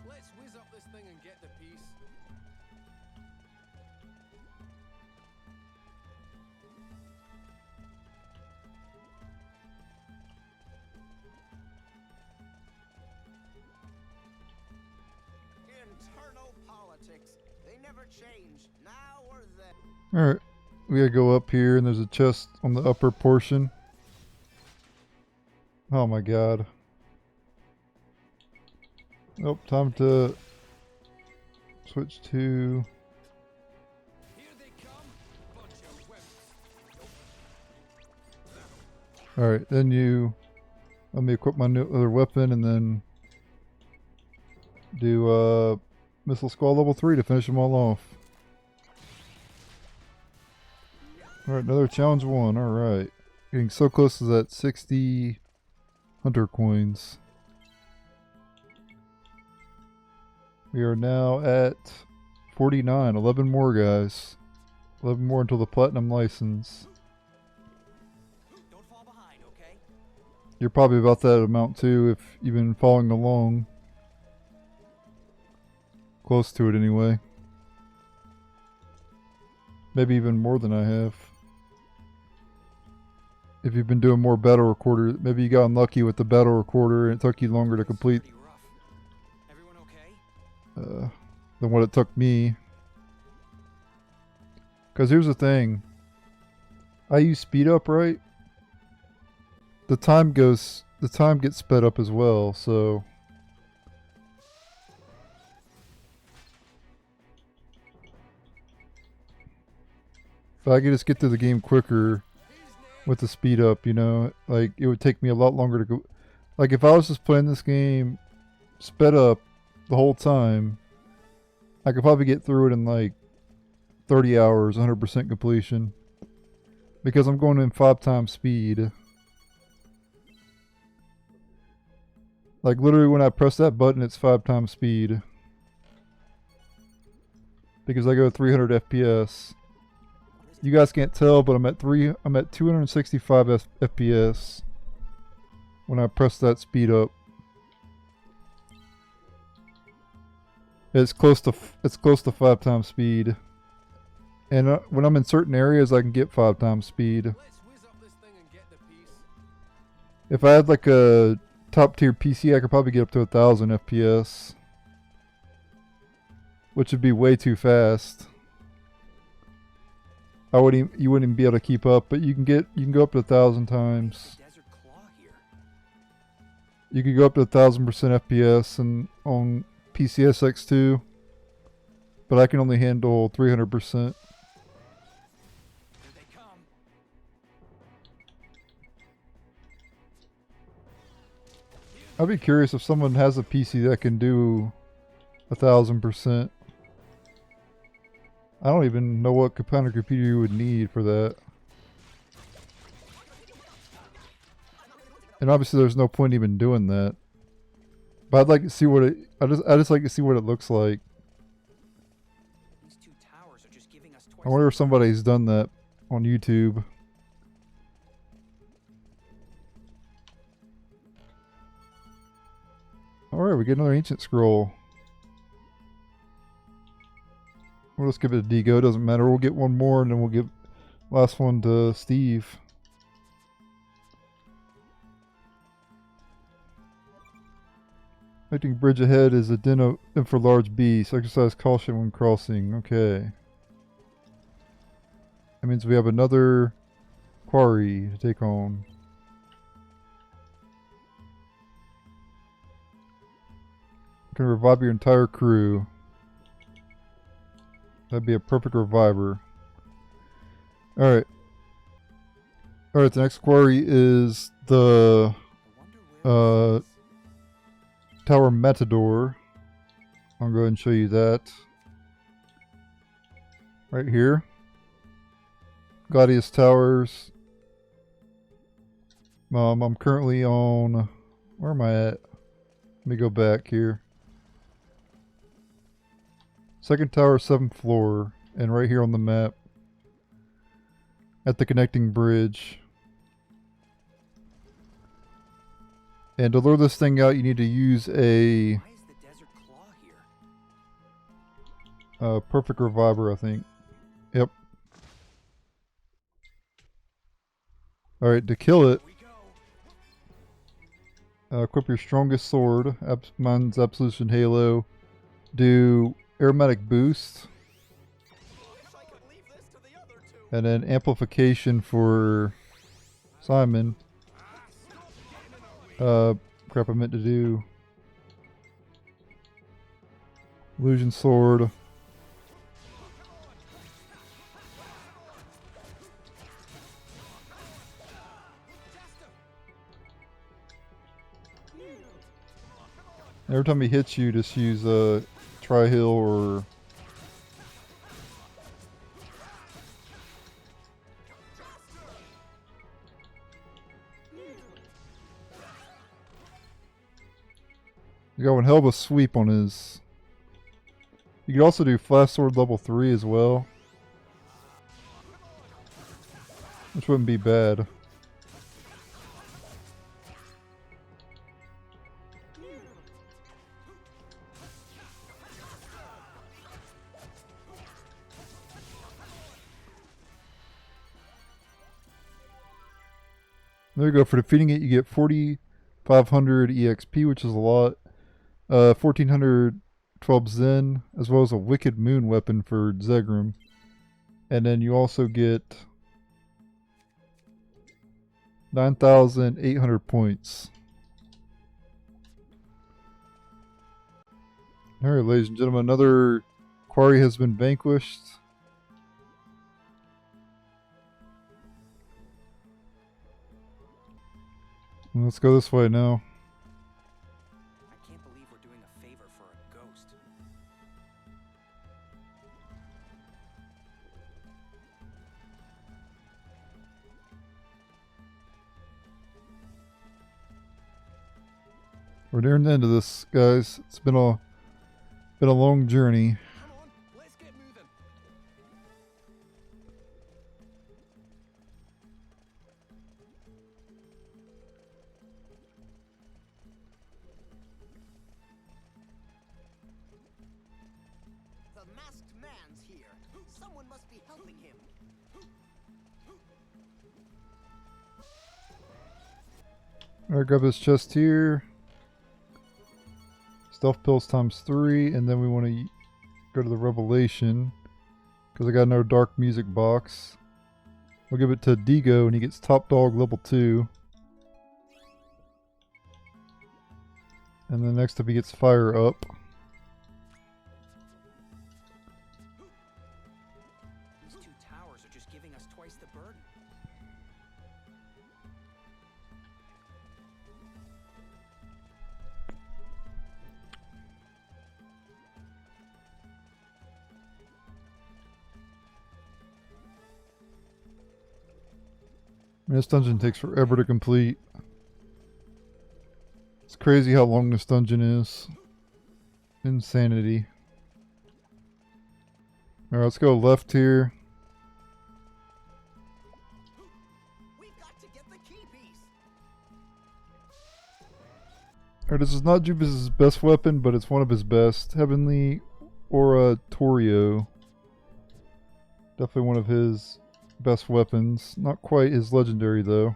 Let's whiz up this thing and get the piece. Internal politics. They never change, now or then. Alright, we gotta go up here and there's a chest on the upper portion. Oh my god. Nope, time to switch to... Here they come. Bunch of weapons. Alright, then you... Let me equip my new other weapon and then do Missile Squall level 3 to finish them all off. Alright, another challenge 1, alright. Getting so close to that 60 hunter coins. We are now at 49, 11 more guys. 11 more until the platinum license. Don't fall behind, okay? You're probably about that amount too if you've been following along. Close to it anyway. Maybe even more than I have. If you've been doing more battle recorder, maybe you got unlucky with the battle recorder and it took you longer to complete Pretty rough. Everyone okay? than what it took me. Because here's the thing. I use speed up, right? The time gets sped up as well, so... If I could just get through the game quicker with the speed up, you know, like it would take me a lot longer to go. Like if I was just playing this game sped up the whole time, I could probably get through it in like 30 hours, 100% completion. Because I'm going in 5 times speed. Like literally when I press that button, it's 5 times speed. Because I go 300 FPS. You guys can't tell, but I'm at 265 FPS when I press that speed up. It's close to 5 times speed. And when I'm in certain areas, I can get 5 times speed. Let's whiz up this thing and get the piece. If I had like a top tier PC, I could probably get up to 1,000 FPS, which would be way too fast. You wouldn't even be able to keep up, but you can go up to 1,000 times. Desert claw here. You could go up to 1,000% FPS and on PCSX2, but I can only handle 300%. Here they come. I'd be curious if someone has a PC that can do 1,000%. I don't even know what kind of computer you would need for that. And obviously there's no point even doing that. But I'd like to see what it I just like to see what it looks like. These two towers are just giving us twice. I wonder if somebody's done that on YouTube. Alright, we get another ancient scroll. We'll just give it a D-Go, doesn't matter. We'll get one more and then we'll give last one to Steve. Connecting bridge ahead is a den for large beasts. Exercise caution when crossing. Okay. That means we have another quarry to take on. Can revive your entire crew. That'd be a perfect reviver. Alright. Alright, the next quarry is the Tower Matador. I'll go ahead and show you that. Right here. Gladius Towers. I'm currently on... Where am I at? Let me go back here. Second tower, 7th floor, and right here on the map. At the connecting bridge. And to lure this thing out, you need to use a Why is the desert claw here? perfect reviver, I think. Yep. Alright, to kill it, Here we go. equip your strongest sword. Mine's Absolution Halo. Do aromatic boost. Looks like I could leave this to the other two. And then amplification for Simon. Crap, I meant to do illusion sword. Every time he hits you, just use Tri-Hill or you got one hell of a sweep on his. You could also do Flash Sword level 3 as well, which wouldn't be bad. There you go. For defeating it, you get 4,500 EXP, which is a lot. 1,412 Zen, as well as a Wicked Moon weapon for Zegram. And then you also get 9,800 points. Alright, ladies and gentlemen, another quarry has been vanquished. Let's go this way now. I can't believe we're doing a favor for a ghost. We're nearing the end of this, guys. It's been a long journey. Come on, let's get moving. The masked man's here. Someone must be helping him. Alright, grab this chest here. Stealth pills ×3, and then we want to go to the Revelation. Because I got another dark music box. We'll give it to Digo, and he gets top dog level 2. And then next up he gets fire up. These 2 towers are just giving us twice the burden. This dungeon takes forever to complete. It's crazy how long this dungeon is. Insanity. Alright, let's go left here. We've got to get the key piece. Alright, this is not Jubis' best weapon, but it's one of his best. Heavenly Oratorio. Definitely one of his best weapons. Not quite his legendary though.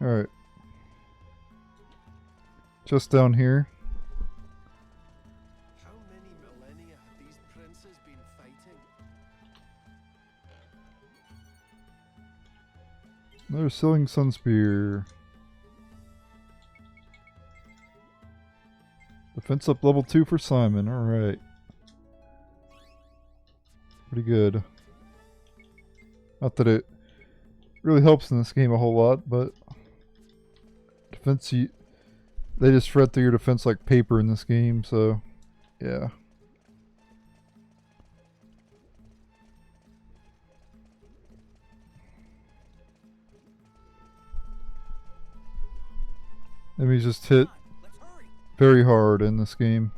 Alright. Just down here. How many millennia have these princes been fighting? Another Sealing Sunspear. Defense up level 2 for Simon. Alright. Pretty good. Not that it really helps in this game a whole lot, but defense, they just shred through your defense like paper in this game, so yeah. Enemies just hit Let's hurry. very hard in this game.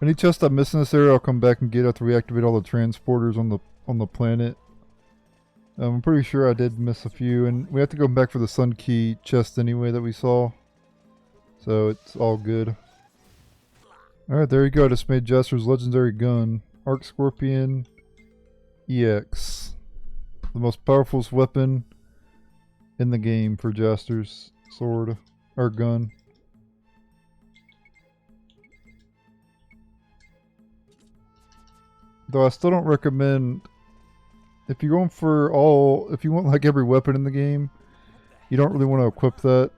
Any chest I miss in this area, I'll come back and get after we activate all the transporters on the planet. I'm pretty sure I did miss a few, and we have to go back for the Sun Key chest anyway that we saw. So it's all good. Alright, there you go. I just made Jaster's legendary gun. Arc Scorpion EX. The most powerful weapon in the game for Jaster's sword, or gun. Though I still don't recommend, if you're going for if you want like every weapon in the game, you don't really want to equip that.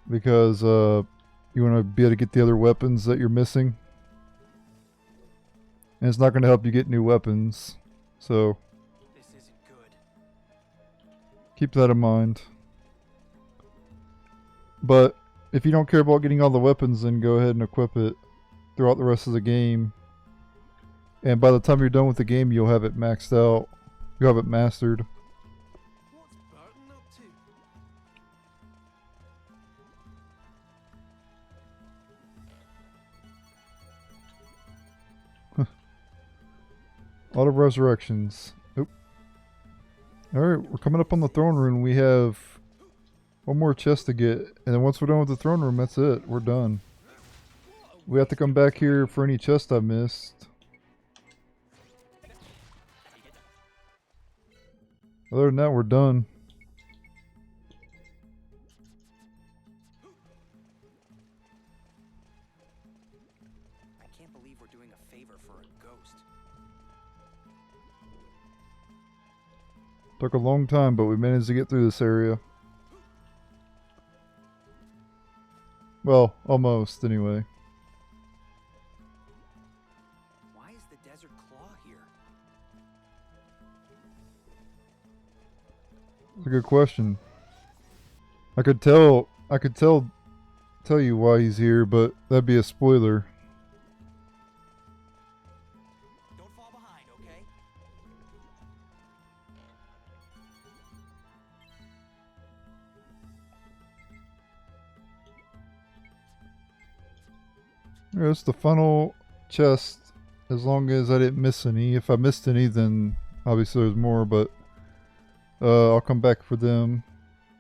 Because you want to be able to get the other weapons that you're missing. And it's not going to help you get new weapons. So This isn't good. keep that in mind. But if you don't care about getting all the weapons, then go ahead and equip it throughout the rest of the game. And by the time you're done with the game, you'll have it maxed out. You'll have it mastered. What's Burton up to? A lot of resurrections. Oop. Alright, we're coming up on the throne room. We have one more chest to get. And then once we're done with the throne room, that's it. We're done. We have to come back here for any chest I missed. Other than that, we're done. I can't believe we're doing a favor for a ghost. Took a long time, but we managed to get through this area. Well, almost, anyway. Why is the desert claw here? That's a good question. I could tell you why he's here, but that'd be a spoiler. Don't fall behind, okay? There's the funnel chest, as long as I didn't miss any. If I missed any, then obviously there's more, but I'll come back for them.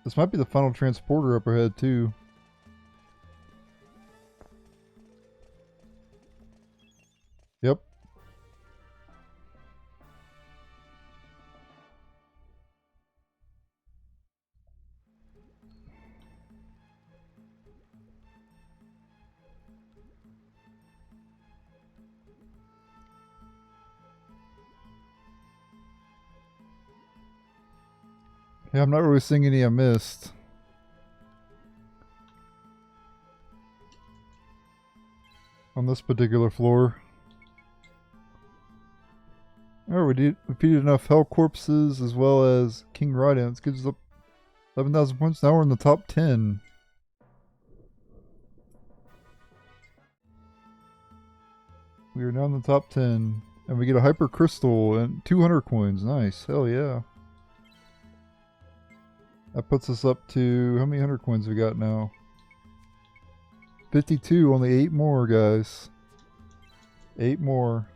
This might be the final transporter up ahead too. Yep. Yeah, I'm not really seeing any I missed. On this particular floor. Oh, we defeated enough hell corpses as well as King Radiance. Gives us up 11,000 points. Now we're in the top 10. We are now in the top 10. And we get a hyper crystal and 200 coins. Nice. Hell yeah. That puts us up to, how many 100 coins we got now? 52, only 8 more, guys. 8 more.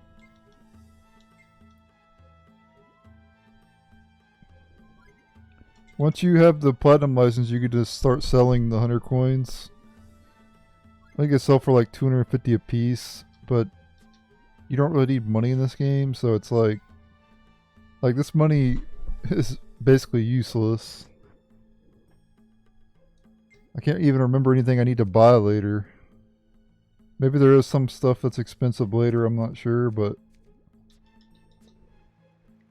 Once you have the platinum license, you could just start selling the 100 coins. I think it's sell for like 250 a piece, but you don't really need money in this game, so it's like this money is basically useless. I can't even remember anything I need to buy later. Maybe there is some stuff that's expensive later, I'm not sure, but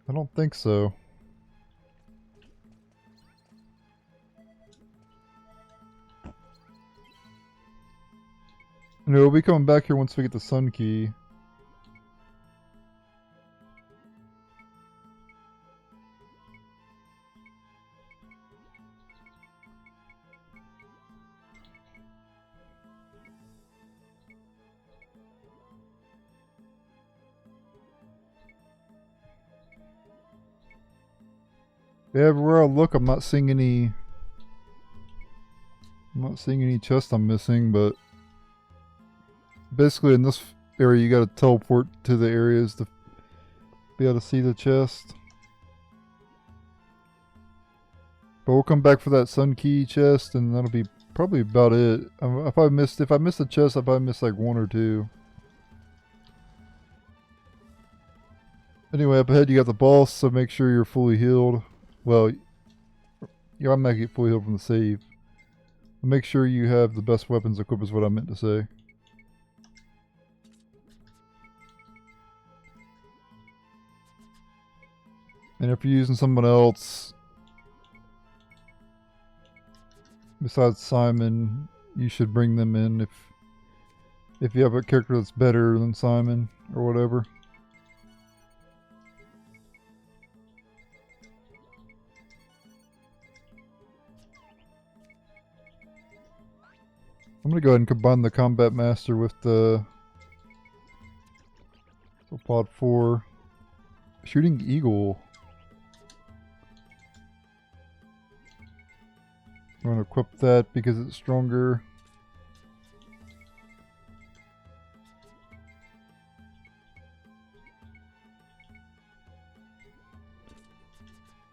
I don't think so. No, we'll be coming back here once we get the sun key. Yeah, everywhere I look, I'm not seeing any chests I'm missing, but basically in this area you gotta teleport to the areas to be able to see the chest. But we'll come back for that sun key chest, and that'll be probably about it. If I missed a chest, I probably missed like 1 or 2. Anyway, up ahead you got the boss, so make sure you're fully healed. Well, I might get fully healed from the save. But make sure you have the best weapons equipped is what I meant to say. And if you're using someone else besides Simon, you should bring them in if you have a character that's better than Simon or whatever. I'm gonna go ahead and combine the Combat Master with the Pod 4. Shooting Eagle. I'm gonna equip that because it's stronger.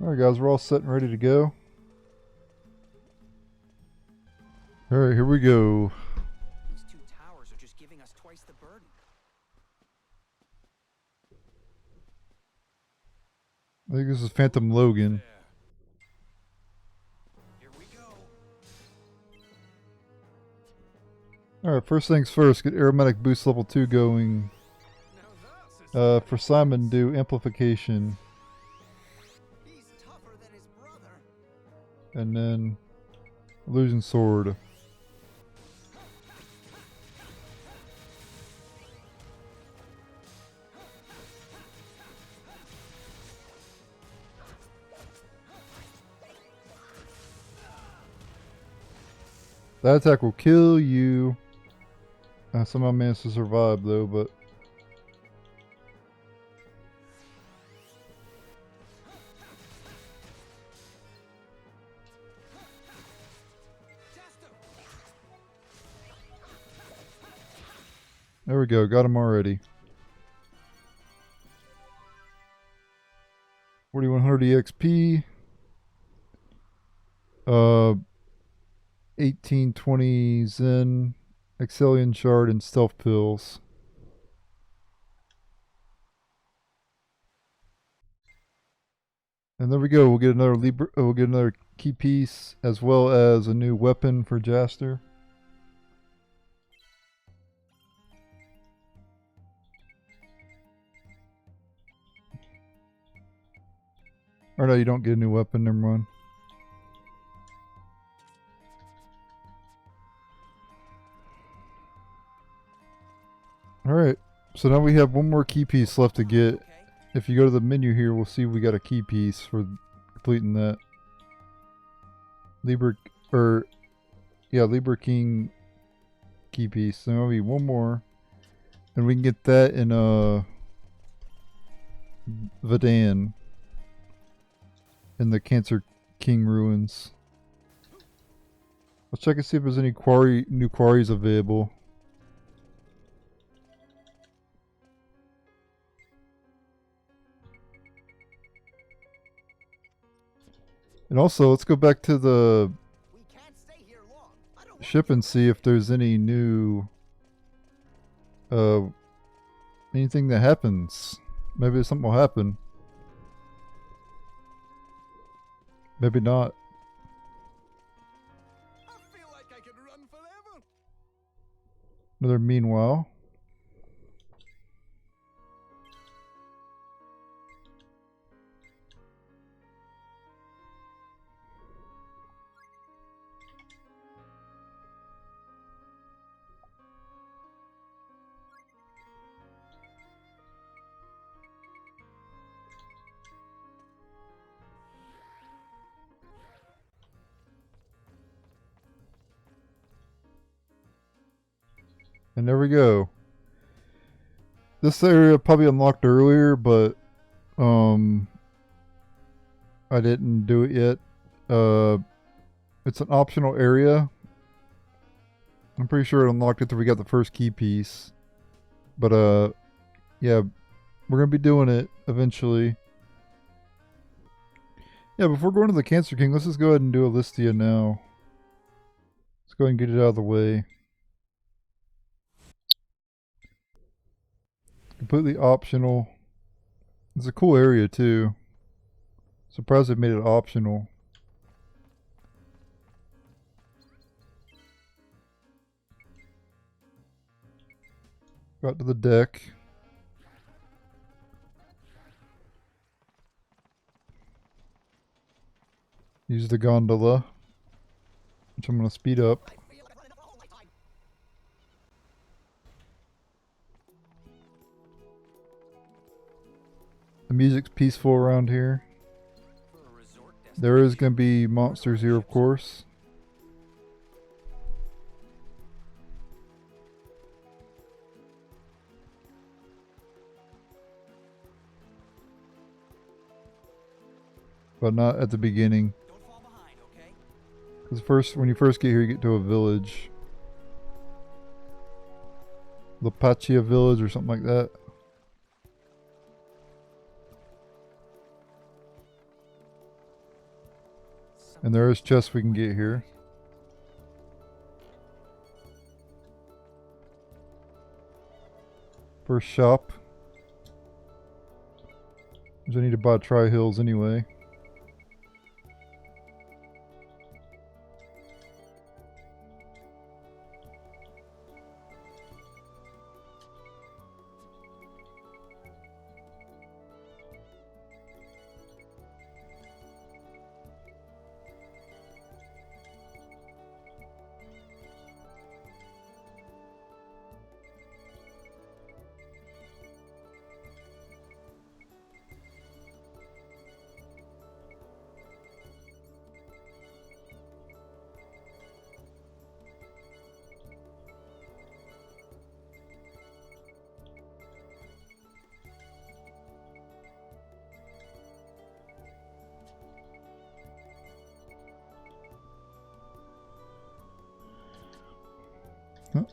Alright guys, we're all set and ready to go. Alright, here we go. These 2 towers are just giving us twice the burden. I think this is Phantom Logan. Here we go. Alright, first things first, get aromatic boost level 2 going. For Simon, do amplification. He's tougher than his brother. And then illusion sword. That attack will kill you. I somehow managed to survive though, but There we go. Got him already. 4100 EXP. 1820 Zen, Excellion Shard, and Stealth Pills. And there we go. We'll get another key piece as well as a new weapon for Jaster. Or no, you don't get a new weapon. Never mind. Alright, so now we have one more key piece left to get. If you go to the menu here, we'll see we got a key piece for completing that. Libra King key piece. So there'll be one more. And we can get that in Vadan. In the Cancer King ruins. Let's check and see if there's any new quarries available. And also, let's go back to the ship and see if there's any new anything that happens. Maybe something will happen. Maybe not. I feel like I could run forever. Another meanwhile. And there we go. This area probably unlocked earlier, but I didn't do it yet. It's an optional area. I'm pretty sure it unlocked it after we got the first key piece. But yeah, we're gonna be doing it eventually. Yeah, before going to the Cancer King, let's just go ahead and do a Listia now. Let's go ahead and get it out of the way. Completely optional. It's a cool area too. Surprised they made it optional. Got to the deck. Use the gondola, which I'm going to speed up. The music's peaceful around here. There is going to be monsters here, of course. But not at the beginning. Because when you first get here, you get to a village. Lapatia Village or something like that. And there is chests we can get here. First shop. Which I need to buy Tri-Hills anyway.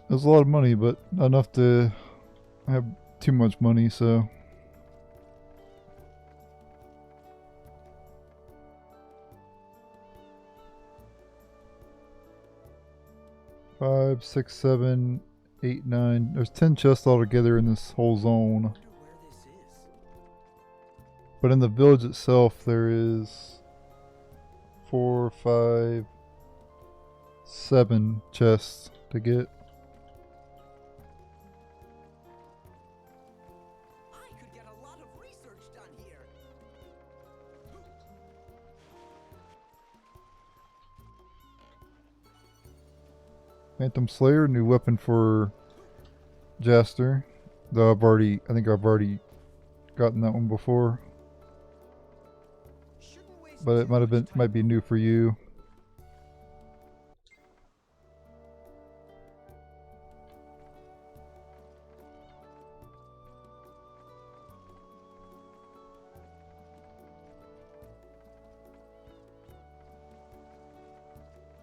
There's a lot of money, but not enough to I have too much money, so. Five, six, seven, 8, 9. There's 10 chests altogether in this whole zone. Wonder where this is. But in the village itself, there is 4, 5, 7 chests to get. I could get a lot of research done here. Phantom Slayer, new weapon for Jaster. Though I think I've already gotten that one before. Shouldn't waste But it might be new for you.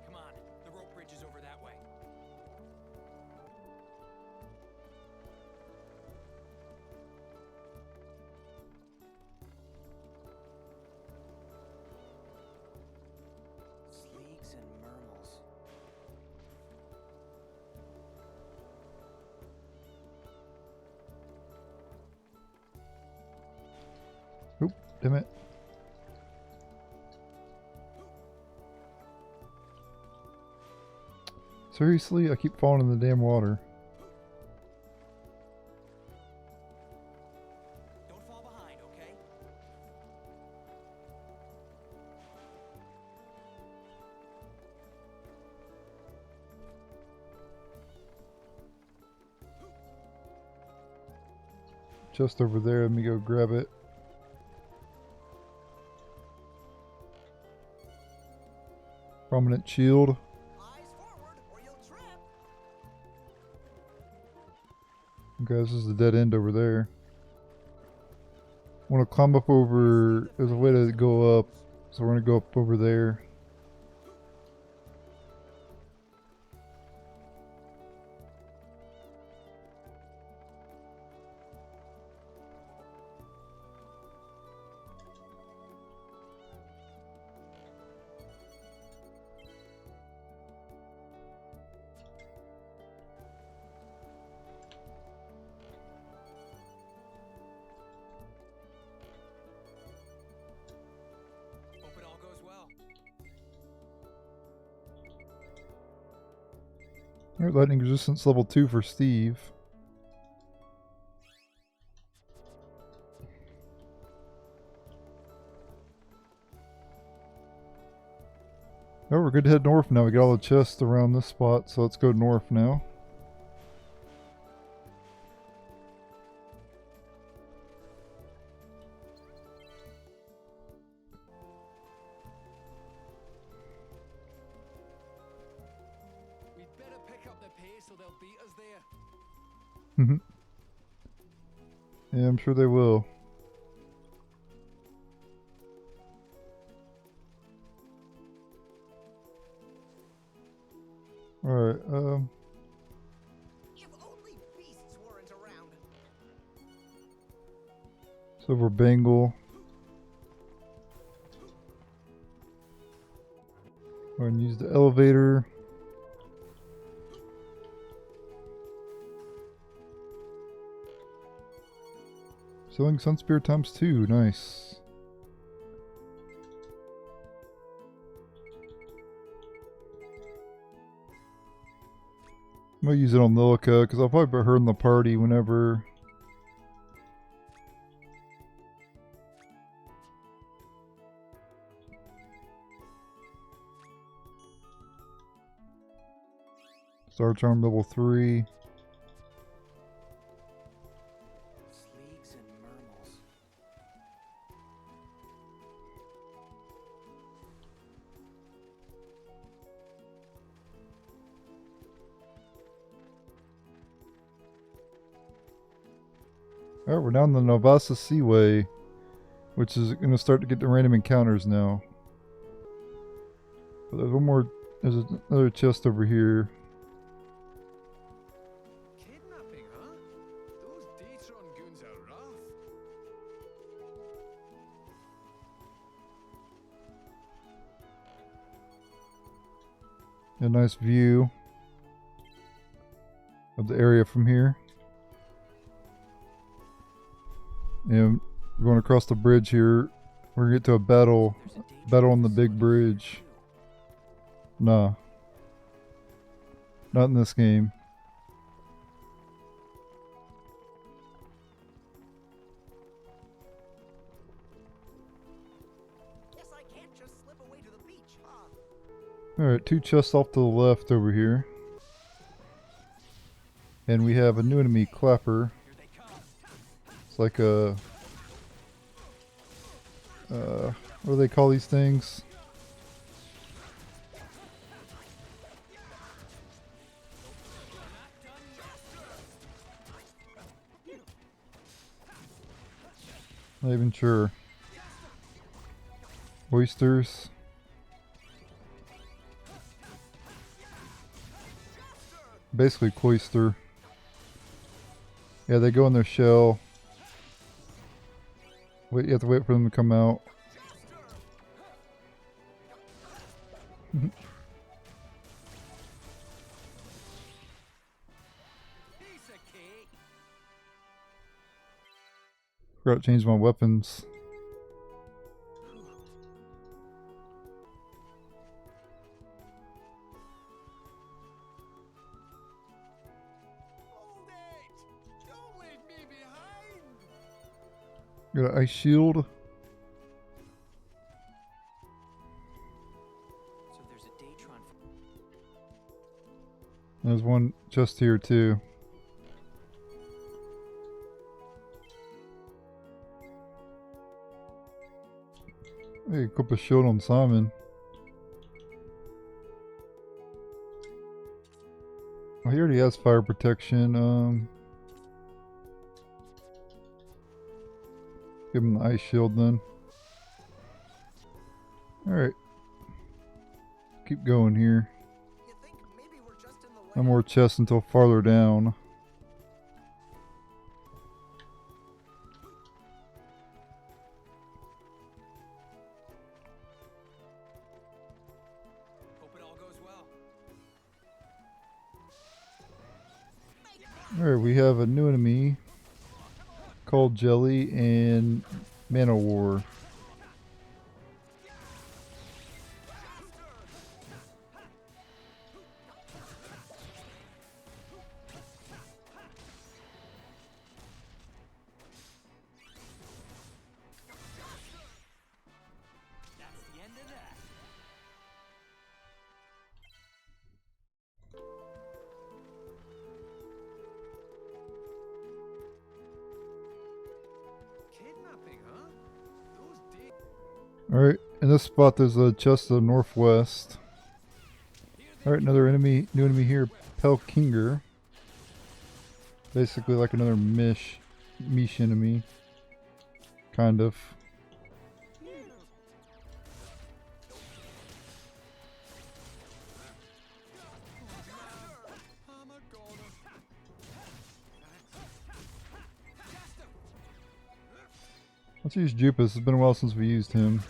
Come on, the rope bridge is over that way. Sleeks and murmels. Oop, damn it. Seriously, I keep falling in the damn water. Don't fall behind, okay? Just over there, let me go grab it. Prominent shield. eyes forward or you'll trip. Okay, this is the dead end over there. Want to climb up over. There's a way to go up, so we're gonna go up over there. Hope it all goes well. Alright, lightning resistance level 2 for Steve. Oh, we're good to head north now. We got all the chests around this spot, so let's go north now. We'd better pick up the pace or they'll beat us there. Yeah, I'm sure they will. Alright, If only beasts weren't around. Silver Bangle. Go ahead and use the elevator. Selling Sunspear times 2, nice. I'm gonna use it on Lilica because I'll probably put her in the party whenever. Star Charm level 3. Sleeks and murmels. Alright, we're down the Nalvasa Seaway, which is going to start to get the random encounters now. But there's one more, there's another chest over here. Kidnapping, huh? Those A nice view of the area from here. And we're going across the bridge here. We're gonna get to a battle on the big bridge. Nah. Not in this game. Guess I can't just slip away to the beach, huh? Alright, 2 chests off to the left over here. And we have a new enemy, Clapper. It's like a... what do they call these things? Not even sure. Oysters. Basically cloister. Yeah, they go in their shell. Wait, you have to wait for them to come out. Forgot to change my weapons. Hold it! Don't leave me behind! Got an ice shield. So there's a Datron. There's one just here too. Hey, equip a shield on Simon. Oh, he already has fire protection. Give him the ice shield then. Alright. Keep going here. You think maybe we're just in the way? No more chests until farther down. Hope it all goes well. Alright, we have a new enemy called Jelly and Manowar. That's the end of that. Kidnapping, huh? Those days. Alright, in this spot there's a chest to the northwest. Alright, another enemy, new enemy here, Pelkinger. Basically like another Mish enemy. Kind of. I'm a goner. Jaster! Let's use Jupus. It's been a while since we used him.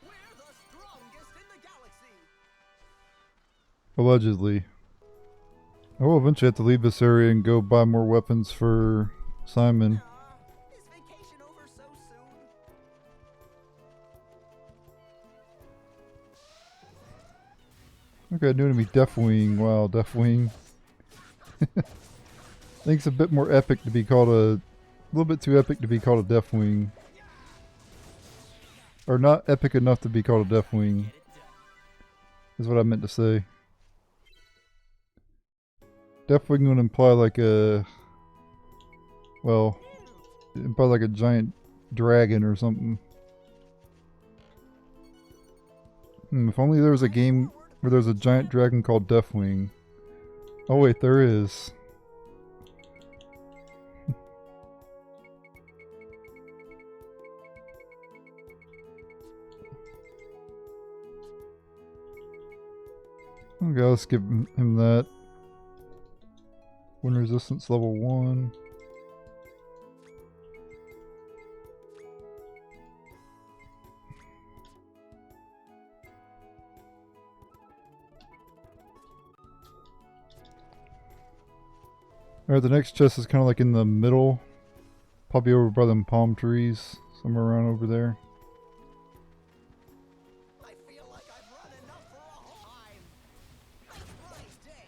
We're the strongest in the galaxy. Allegedly. I will eventually have to leave this area and go buy more weapons for Simon. Is vacation over so soon? Okay, new enemy, Deathwing. Wow, Deathwing. I think it's a bit more epic to be called a little bit too epic to be called a Deathwing. Or not epic enough to be called a Deathwing. Is what I meant to say. Deathwing would imply like a... Well, it implies like a giant dragon or something. If only there was a game where there's a giant dragon called Deathwing. Oh wait, there is. Okay, let's give him that. Wind resistance level 1. Alright, the next chest is kind of like in the middle. Probably over by them palm trees. Somewhere around over there. I feel like I've run enough for a whole time. Right day.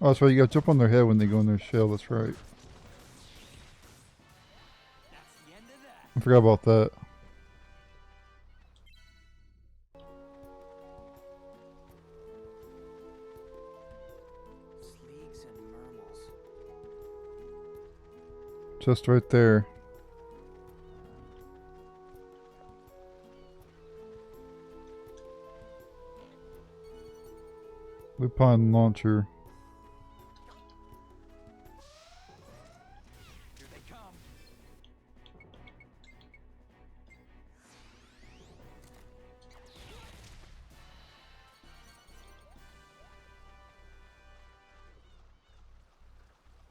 Oh, that's right. You gotta jump on their head when they go in their shell. That's right. That's the end of that. I forgot about that. Sleegs and murmels. Just right there. Lupine launcher. Here they come.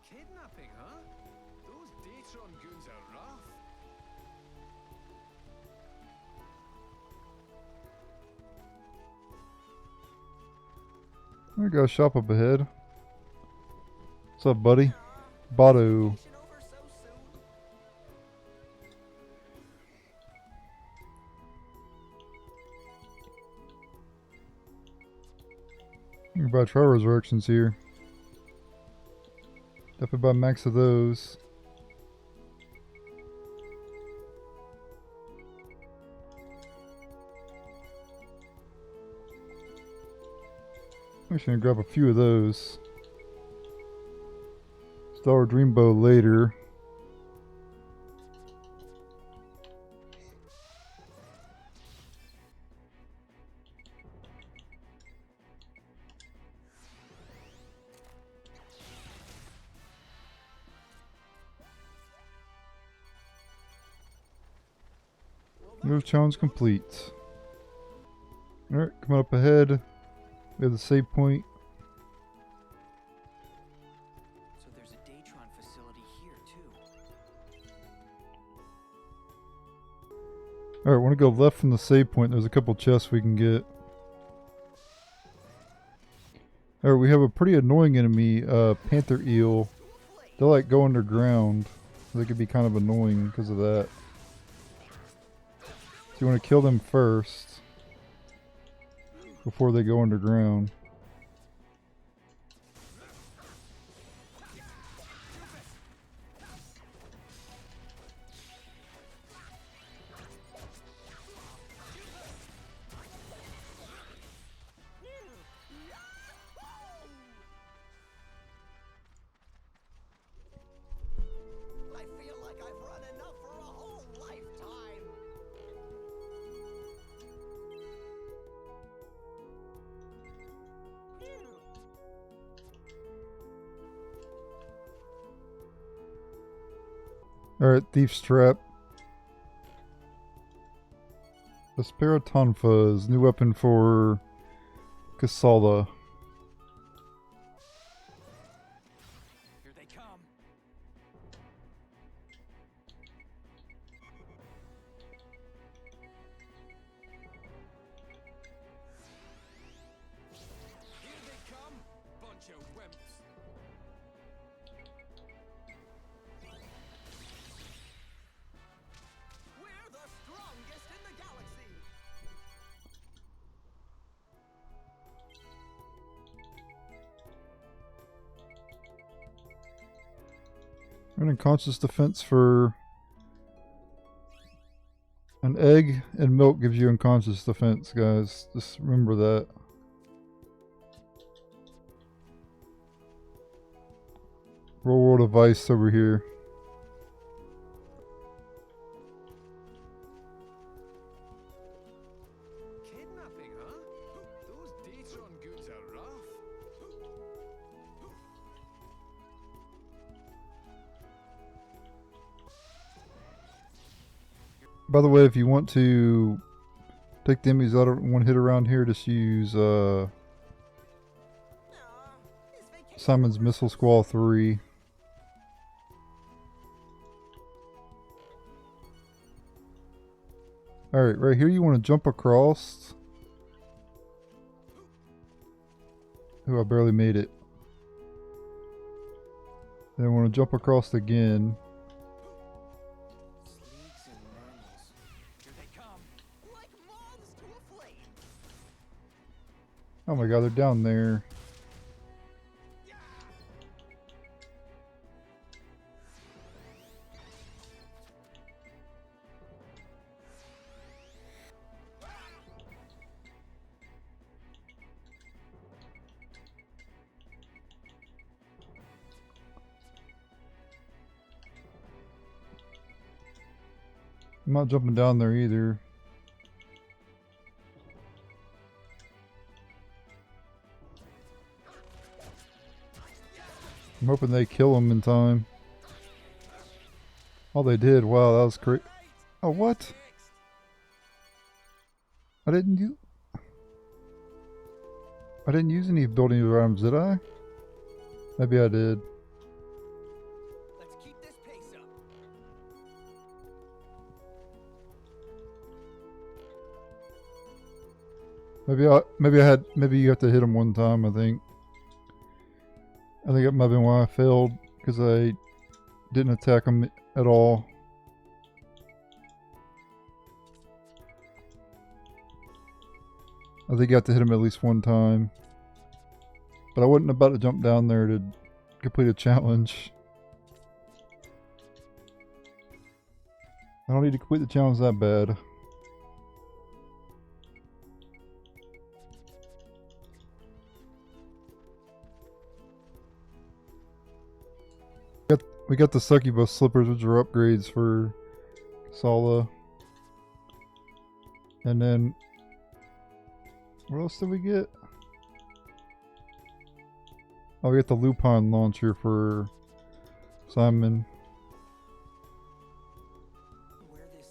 Kidnapping, huh? Those Datron goons are rough. I got a shop up ahead. What's up, buddy? Bado. Vacation over so soon. You can buy trial resurrections here. Definitely buy max of those. I'm just gonna grab a few of those. Star Dreambow later. Move challenge complete. Alright, coming up ahead. We have the save point. So there's a Datron facility here too. Alright, I want to go left from the save point. There's a couple chests we can get. Alright, we have a pretty annoying enemy, Panther Eel. They like go underground. They could be kind of annoying because of that. So you want to kill them first before they go underground. I feel like I've run enough for a whole lifetime. Alright, Thief's Trap. Asperatonfas, new weapon for Kasala. Here they come. Here they come, bunch of wimps. We're the strongest in the galaxy. An unconscious defense for an egg and milk gives you unconscious defense, guys. Just remember that. Roll device over here. Kidnapping, huh? Those Datron goods are rough. By the way, if you want to take the enemies out in one hit around here, just use Aw, his vacation Simon's Missile Squall 3. Alright, right here you want to jump across. Ooh, I barely made it. Then I want to jump across again. Sleeks and mammals. Here they come. like moths to a flame. Oh my god, they're down there. I'm not jumping down there either. I'm hoping they kill him in time. Oh, they did. Wow, that was great. Oh, what? I didn't use any building items, did I? Maybe I did. Let's keep this pace up. Maybe you have to hit him one time, I think. I think it might have been why I failed, because I didn't attack him at all. I think you have to hit him at least one time. But I wasn't about to jump down there to complete a challenge. I don't need to complete the challenge that bad. We got the succubus slippers, which are upgrades for Sala. And then, what else did we get? Oh, we got the Lupin launcher for Simon.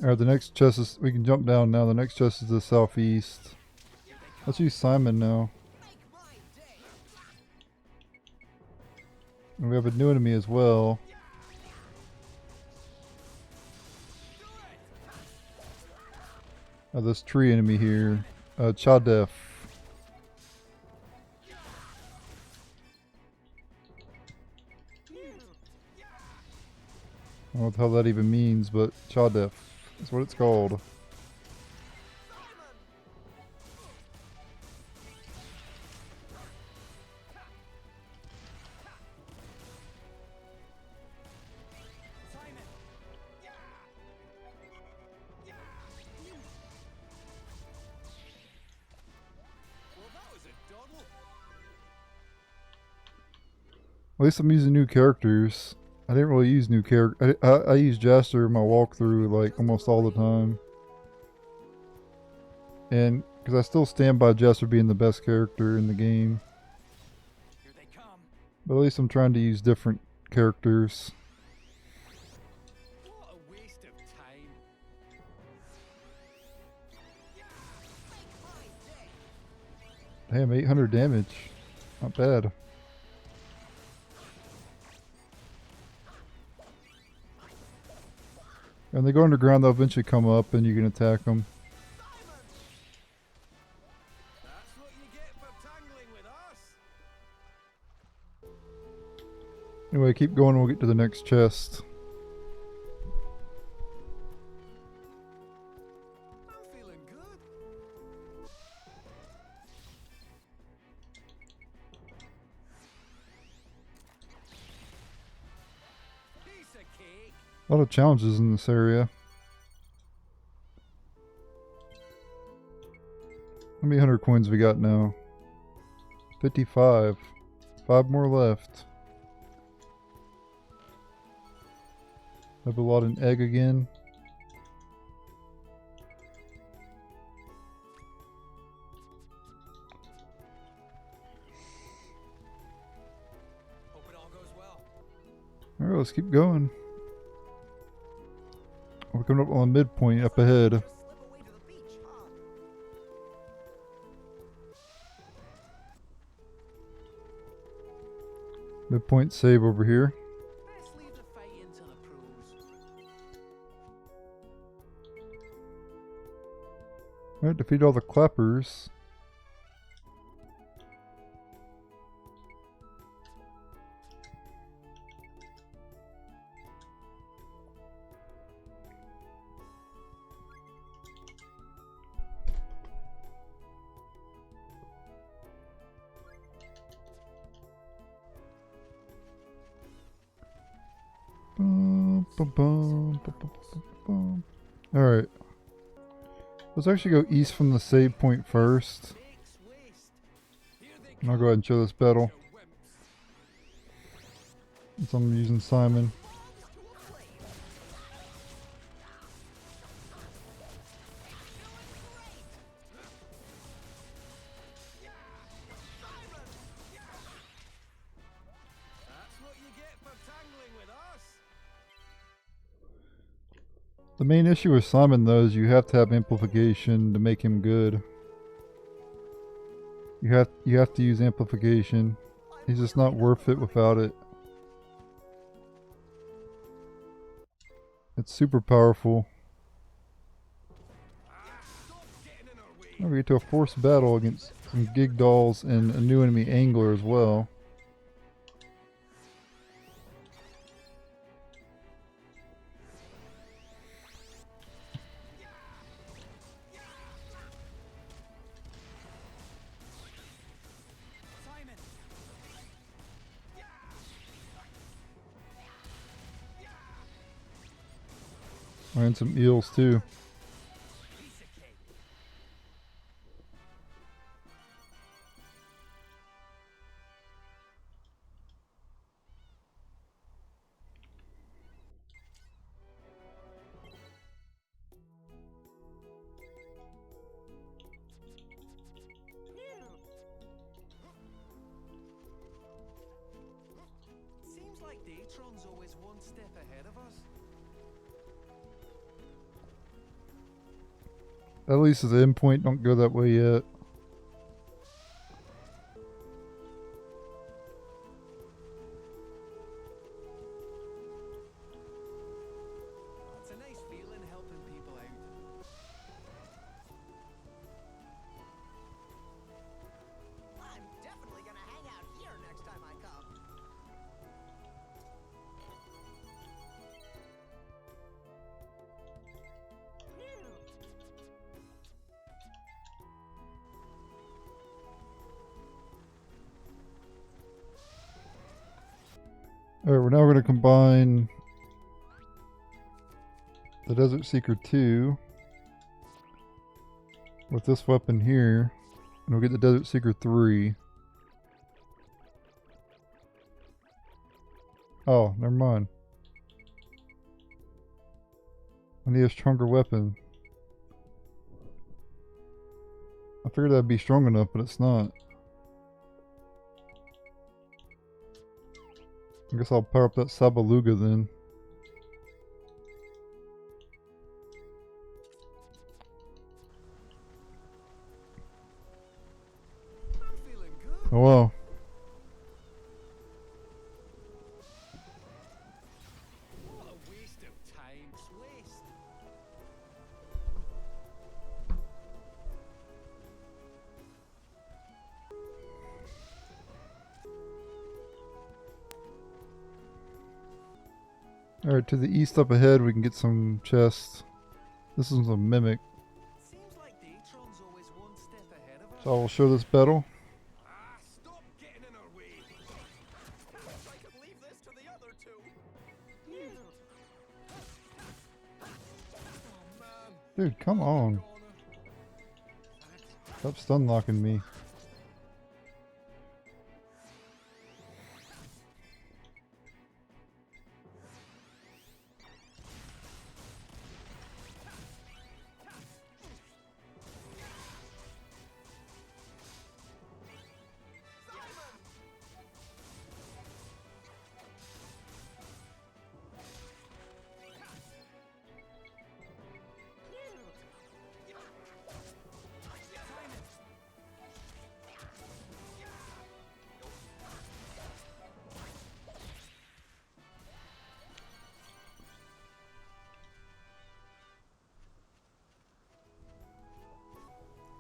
Alright, the next chest is, we can jump down now. The next chest is the southeast. Let's use Simon now. And we have a new enemy as well. This tree enemy here. Chadef. I don't know what the hell that even means, but Chadef is what it's called. At least I'm using new characters. I didn't really use new character. I use Jaster in my walkthrough like almost all the time. And because I still stand by Jaster being the best character in the game. Here they come. But at least I'm trying to use different characters. What a waste of time. Damn, 800 damage. Not bad. And they go underground, they'll eventually come up and you can attack them. That's what you get for tangling with us. Anyway, keep going, we'll get to the next chest. I'm feeling good. Piece of A lot of challenges in this area. How many 100 coins we got now? 55. 5 more left. Have a lot in egg again. Hope it all goes well. Alright, let's keep going. We're coming up on the midpoint up ahead. Just slip away to the beach, huh? Midpoint save over here. Best leave the fighting to the pros. Alright, defeat all the clappers. Alright. Let's actually go east from the save point first. Makes waste. Here they And I'll go ahead and show this battle. Since I'm using Simon. That's what you get for tangling with us. The main issue with Simon though is you have to have amplification to make him good. You have to use amplification. He's just not worth it without it. It's super powerful. Now we get to a forced battle against some gig dolls and a new enemy angler as well. Simon. And some eels too. Piece of cake. Seems like Datron's always one step ahead of us. At least at the endpoint, don't go that way yet. It's a nice feeling helping people out. I'm definitely gonna hang out here next time I come. Alright, we're now going to combine the Desert Seeker 2 with this weapon here, and we'll get the Desert Seeker 3. Oh, never mind. I need a stronger weapon. I figured that'd be strong enough, but it's not. I guess I'll power up that Sabaluga then. I'm feeling good. Oh well. What a waste of time. It's waste. Alright, to the east up ahead we can get some chests. This is a mimic. Seems like Datron's always one step ahead of us. So I will show this battle. Stop getting in our way. Wish I could leave this to the other two. Dude, come on. Stop stun locking me.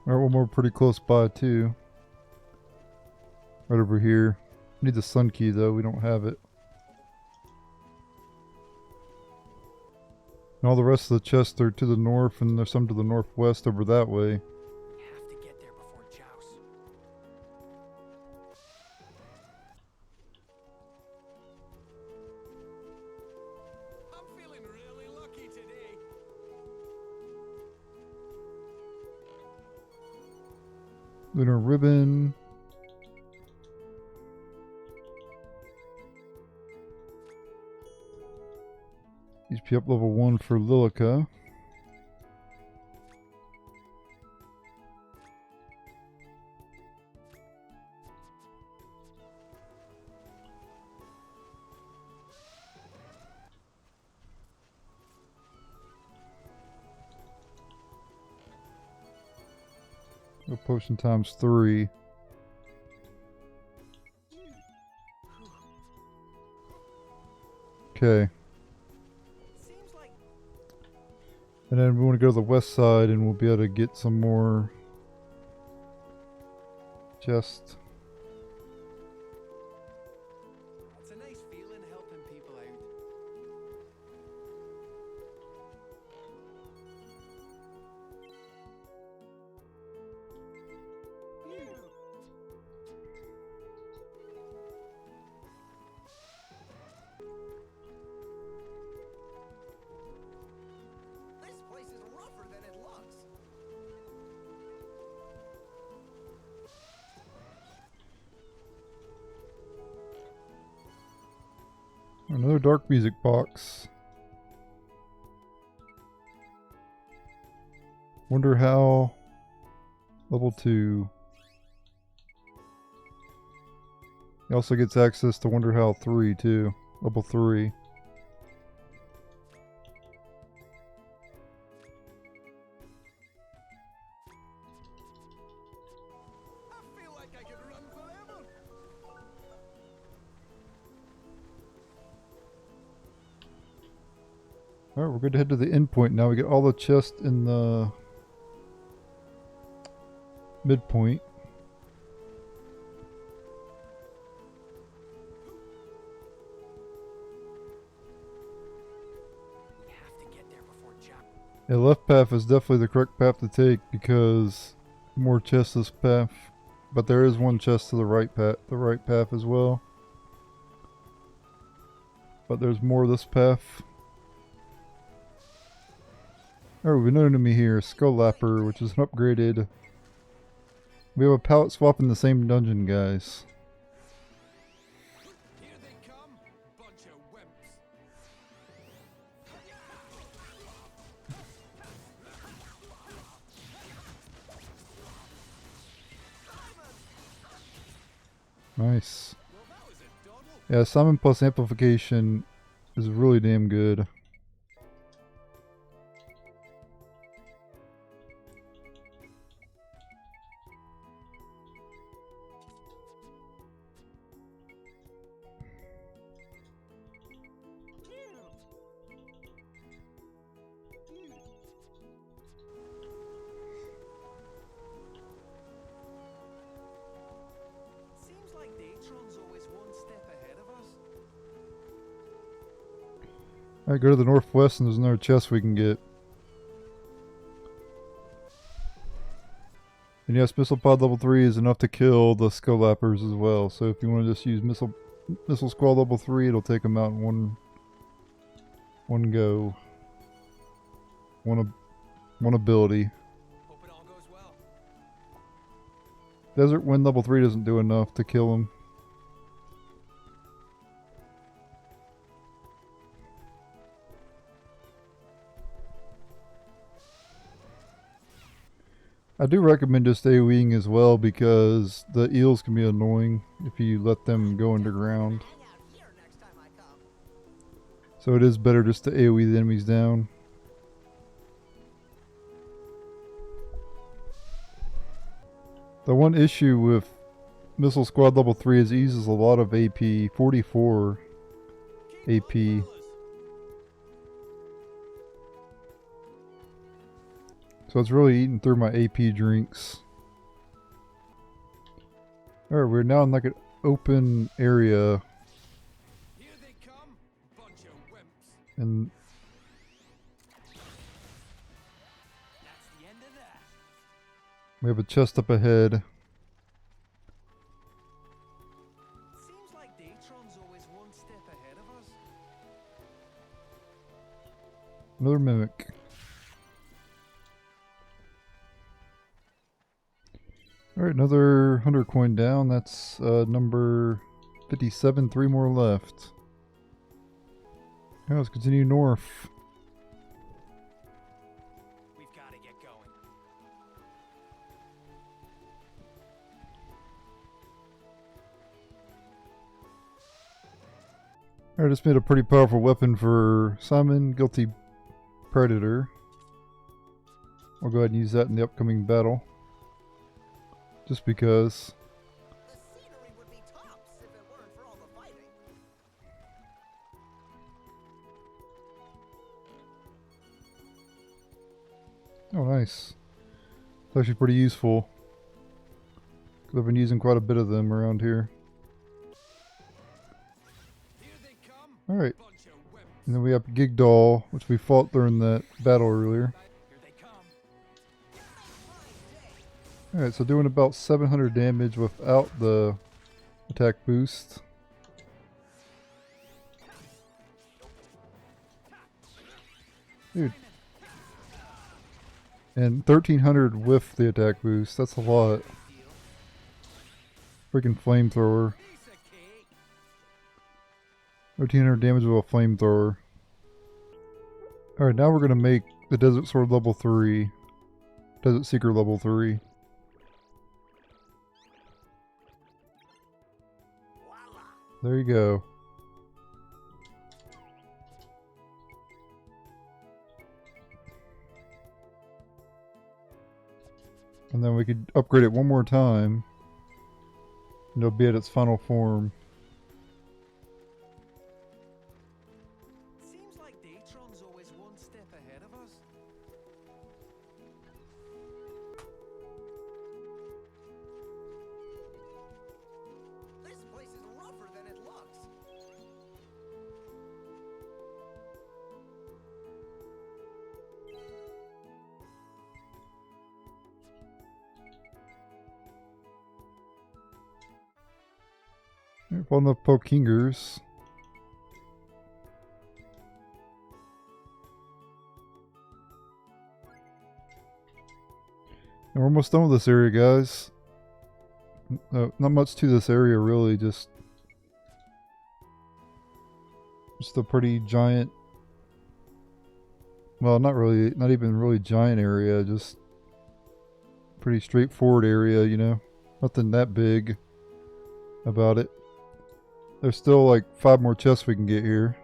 Alright, one more pretty close by too. Right over here. Need the sun key though, we don't have it. And all the rest of the chests are to the north, and there's some to the northwest over that way. We have to get there before Joust. I'm feeling really lucky today. Lunar ribbon. HP up level 1 for Lilica. A potion times 3. Okay. Seems like And then we want to go to the west side and we'll be able to get some more chests. It's a nice feeling helping people out. this place is rougher than it looks. Another dark music box. Wonder how. Level 2. He also gets access to Wonder How 3 too. Level 3. I feel like I could run forever. Alright, we're good to head to the end point now. We get all the chests in the midpoint. We have to get there before Joust. The left path is definitely the correct path to take because more chests this path. But there is one chest to the right path as well. But there's more this path. Oh, we have an enemy here, Skull Lapper, which is an upgraded. We have a pallet swap in the same dungeon, guys. Here they come, bunch of wimps. Nice. Well, that was a doddle. Yeah, Summon plus Amplification is really damn good. Seems like Datron's always one step ahead of us. Alright, go to the northwest and there's another chest we can get. And yes, Missile Pod level 3 is enough to kill the Skull Lappers as well. So if you want to just use Missile Squall level 3, it'll take them out in one go. Want to One ability. Hope it all goes well. Desert Wind level 3 doesn't do enough to kill him. I do recommend just AoEing as well because the eels can be annoying if you let them go underground. Hang out here next time I come. So it is better just to AoE the enemies down. The one issue with Missile Squad level 3 is it uses a lot of AP, 44 AP. So it's really eating through my AP drinks. Alright, we're now in like an open area. Here they come, bunch of wimps. And That's the end of that. we have a chest up ahead. Seems like Datron's always one step ahead of us. Another mimic. Alright, another 100 coin down. That's number 57. 3 more left. Now let's continue north. We've got to get going. Alright, just made a pretty powerful weapon for Simon, Guilty Predator. I'll go ahead and use that in the upcoming battle. Just because. The scenery would be tops if it weren't for all the fighting. Oh, nice. It's actually pretty useful. 'Cause I've been using quite a bit of them around here. Here they come, Alright, bunch of wimps. and then we have Gigdoll, which we fought during that battle earlier. Here they come. Alright, so doing about 700 damage without the attack boost. Dude. And 1300 with the attack boost. That's a lot. Freaking flamethrower. Piece of cake. 1300 damage with a flamethrower. Alright, now we're going to make the Desert Sword level 3. Desert Seeker level 3. There you go. And then we could upgrade it one more time. And it'll be at its final form. Seems like Datron's always one step ahead of us. This place is rougher than it looks. Well, enough Pokingers. And we're almost done with this area, guys. Not much to this area, really. Just a pretty giant. Well, not really. Not even really giant area. Just pretty straightforward area, you know. Nothing that big about it. There's still like 5 more chests we can get here.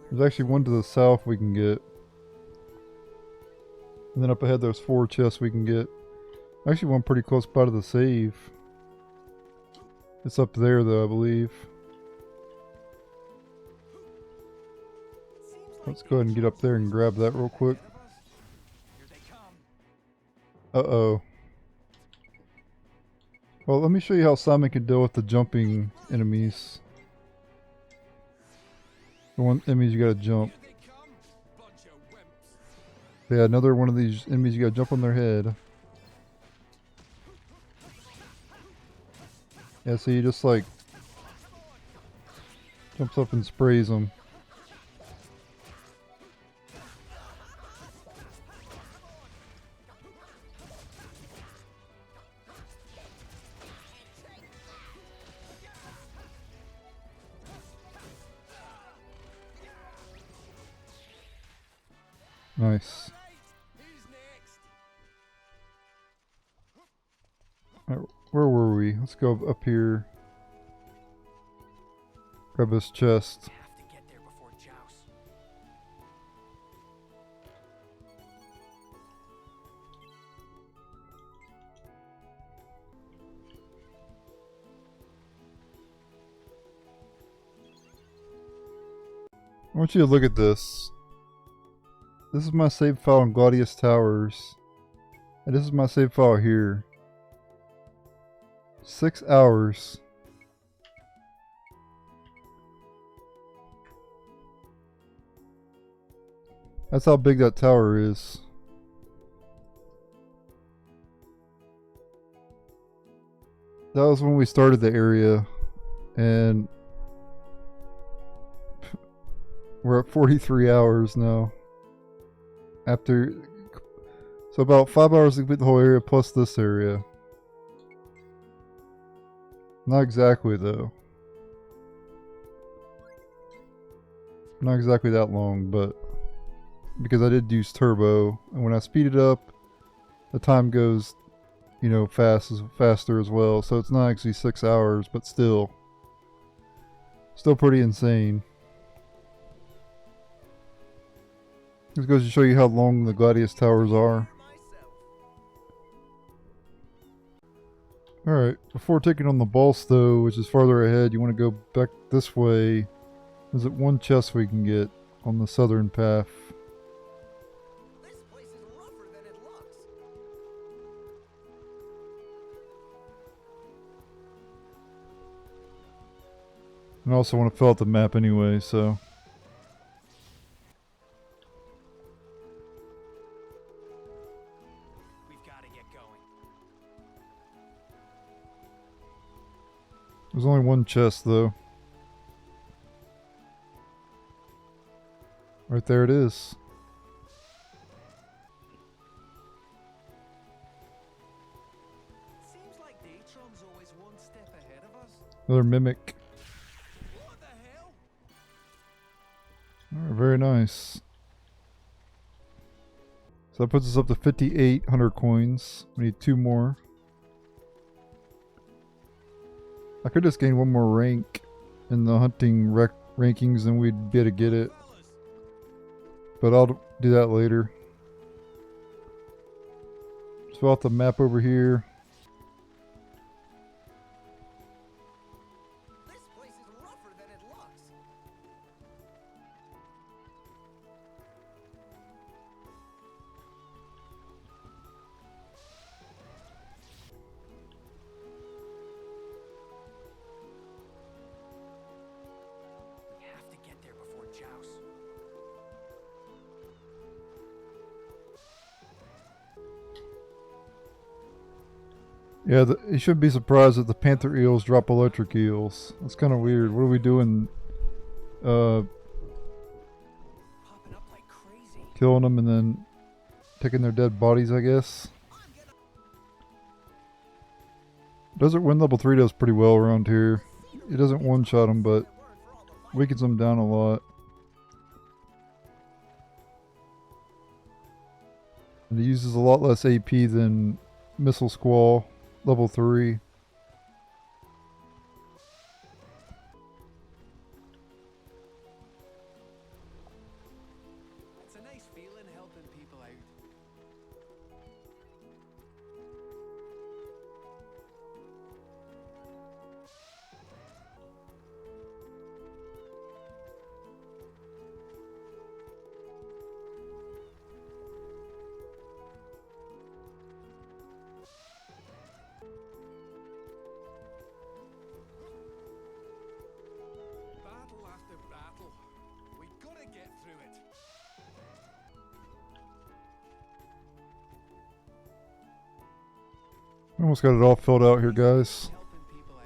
There's actually one to the south we can get. And then up ahead there's 4 chests we can get. Actually one pretty close by to the save. It's up there though, I believe. Let's go ahead and get up there and grab that real quick. Here they come. Uh-oh. Well, let me show you how Simon can deal with the jumping enemies. The one enemies you gotta jump. Here they come, bunch of wimps. Yeah, another one of these enemies you gotta jump on their head. Yeah, so he just like jumps up and sprays them. Nice. Right, who's next? Alright, where were we? Let's go up here. Grab this chest. Have to get there before Joust. I want you to look at this. This is my save file in Gladius Towers. And this is my save file here. 6 hours. That's how big that tower is. That was when we started the area. And we're at 43 hours now. So about 5 hours to complete the whole area plus this area. Not exactly though. Not exactly that long, but because I did use turbo, and when I speed it up, the time goes, you know, faster as well. So it's not actually 6 hours, but still pretty insane. This goes to show you how long the Gladius Towers are. Alright, before taking on the boss though, which is farther ahead, you want to go back this way. There's one chest we can get on the southern path. This place is rougher than it looks. And I also want to fill out the map anyway, so. We've got to get going. There's only one chest though. Right there it is. Seems like Datron's always one step ahead of us. Another mimic. What the hell? Alright, very nice. So that puts us up to 5,800 coins. We need 2 more. I could just gain 1 more rank in the hunting rankings and we'd be able to get it. But I'll do that later. Just fill out the map over here. This place is rougher than it looks. We have to get there before Joust. Yeah, you shouldn't be surprised that the panther eels drop electric eels. That's kind of weird. What are we doing? Popping up like crazy. Killing them and then taking their dead bodies, I guess. Desert Wind level 3 does pretty well around here. It doesn't one-shot them, but weakens them down a lot. And it uses a lot less AP than Missile Squall level 3. It's a nice feeling helping people out. Battle after battle. We gotta get through it. Almost got it all filled out here, guys. Helping people out.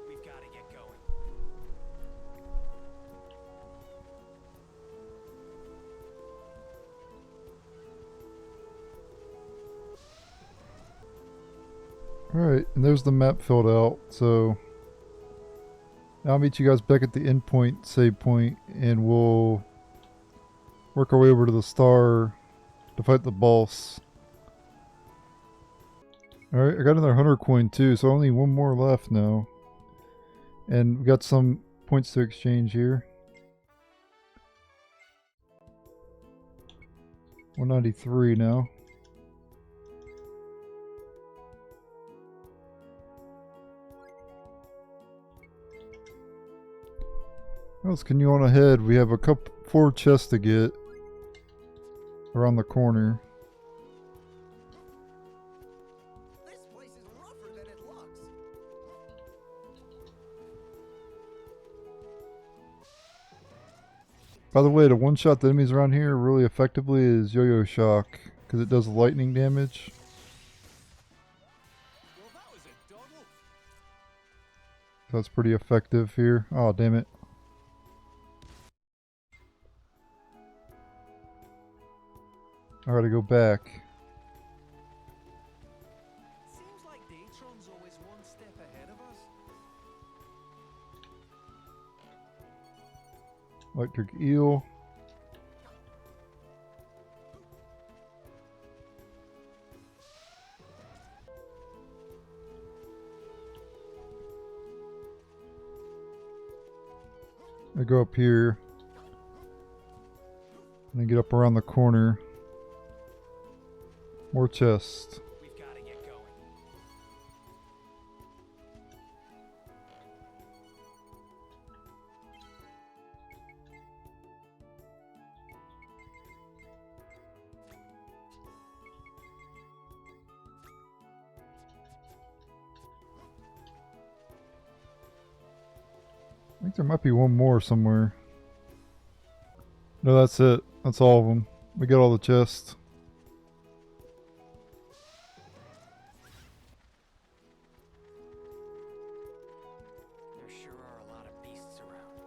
We've got to get going. Alright, and there's the map filled out, so now I'll meet you guys back at the endpoint save point, and we'll work our way over to the star to fight the boss. Alright, I got another hunter coin too, so only one more left now. And we got some points to exchange here. 193 now. Let's continue on ahead. We have four chests to get around the corner. This place is rougher than it looks. By the way, to one-shot the enemies around here really effectively is Yo-Yo Shock, because it does lightning damage. Well, that was a doddle. So that's pretty effective here. Oh, damn it. I gotta go back. Seems like Datron's always one step ahead of us. Electric eel. I go up here and then get up around the corner. More chests. We've got to get going. I think there might be one more somewhere. No, that's it. That's all of them. We got all the chests. There sure are a lot of beasts around.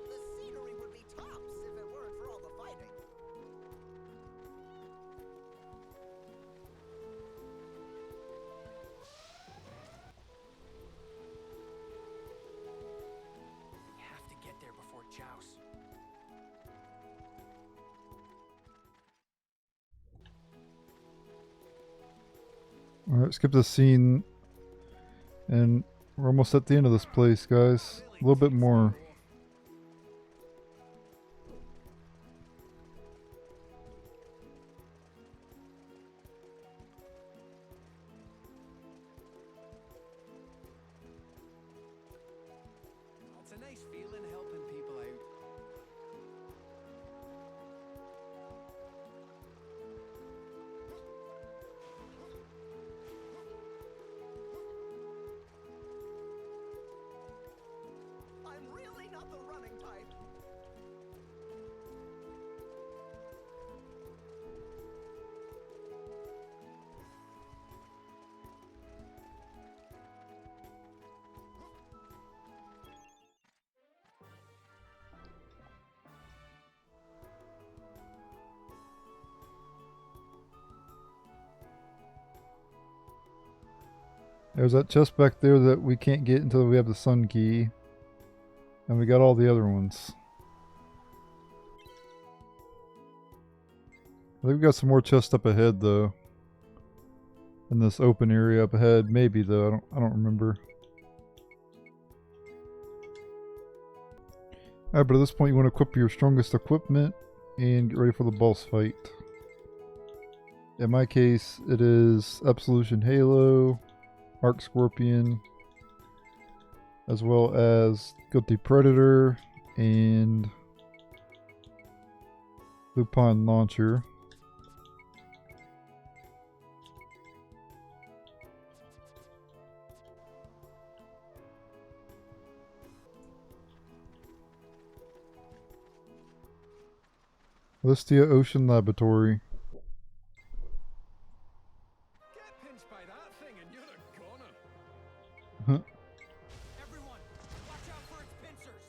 The scenery would be tops if it weren't for all the fighting. We have to get there before joust. Alright, skip this scene. And we're almost at the end of this place, guys. A little bit more. It's a nice feeling helping people out. I'm really not the running type. There's that chest back there that we can't get until we have the sun key. And we got all the other ones. I think we got some more chests up ahead though. In this open area up ahead. Maybe though, I don't remember. Alright, but at this point you want to equip your strongest equipment and get ready for the boss fight. In my case, it is Absolution Halo, Arc Scorpion, as well as Guilty Predator and Lupin Launcher. Listia Ocean Laboratory. Get pinched by that thing and you're a goner. Huh. Everyone, watch out for its pincers.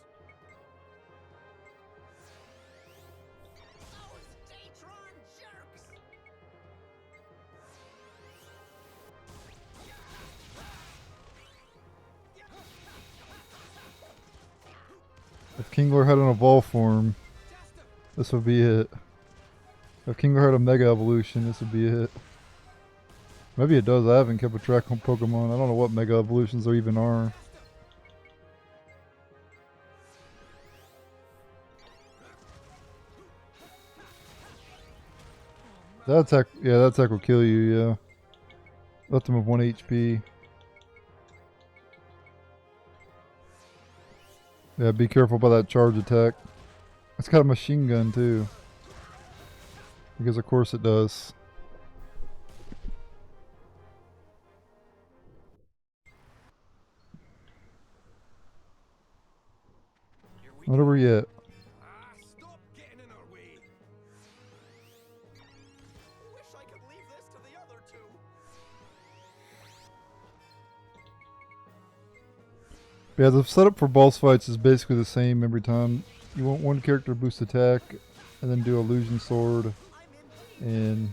If Kingler had an evolve form, this would be it. If Kingler had a Mega Evolution, this would be it. Maybe it does. I haven't kept a track on Pokemon. I don't know what Mega Evolutions there even are. That attack, yeah, that attack will kill you, yeah. Left him with 1 HP. Yeah, be careful about that charge attack. It's got a machine gun too. Because of course it does. Not over yet. Stop getting in our way. Wish I could leave this to the other two. Yeah, the setup for boss fights is basically the same every time. You want one character to boost attack, and then do Illusion Sword, and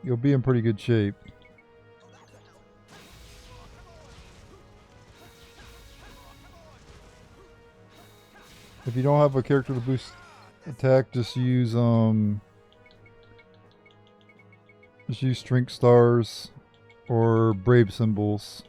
you'll be in pretty good shape. If you don't have a character to boost attack, just use Strength Stars or Brave Symbols.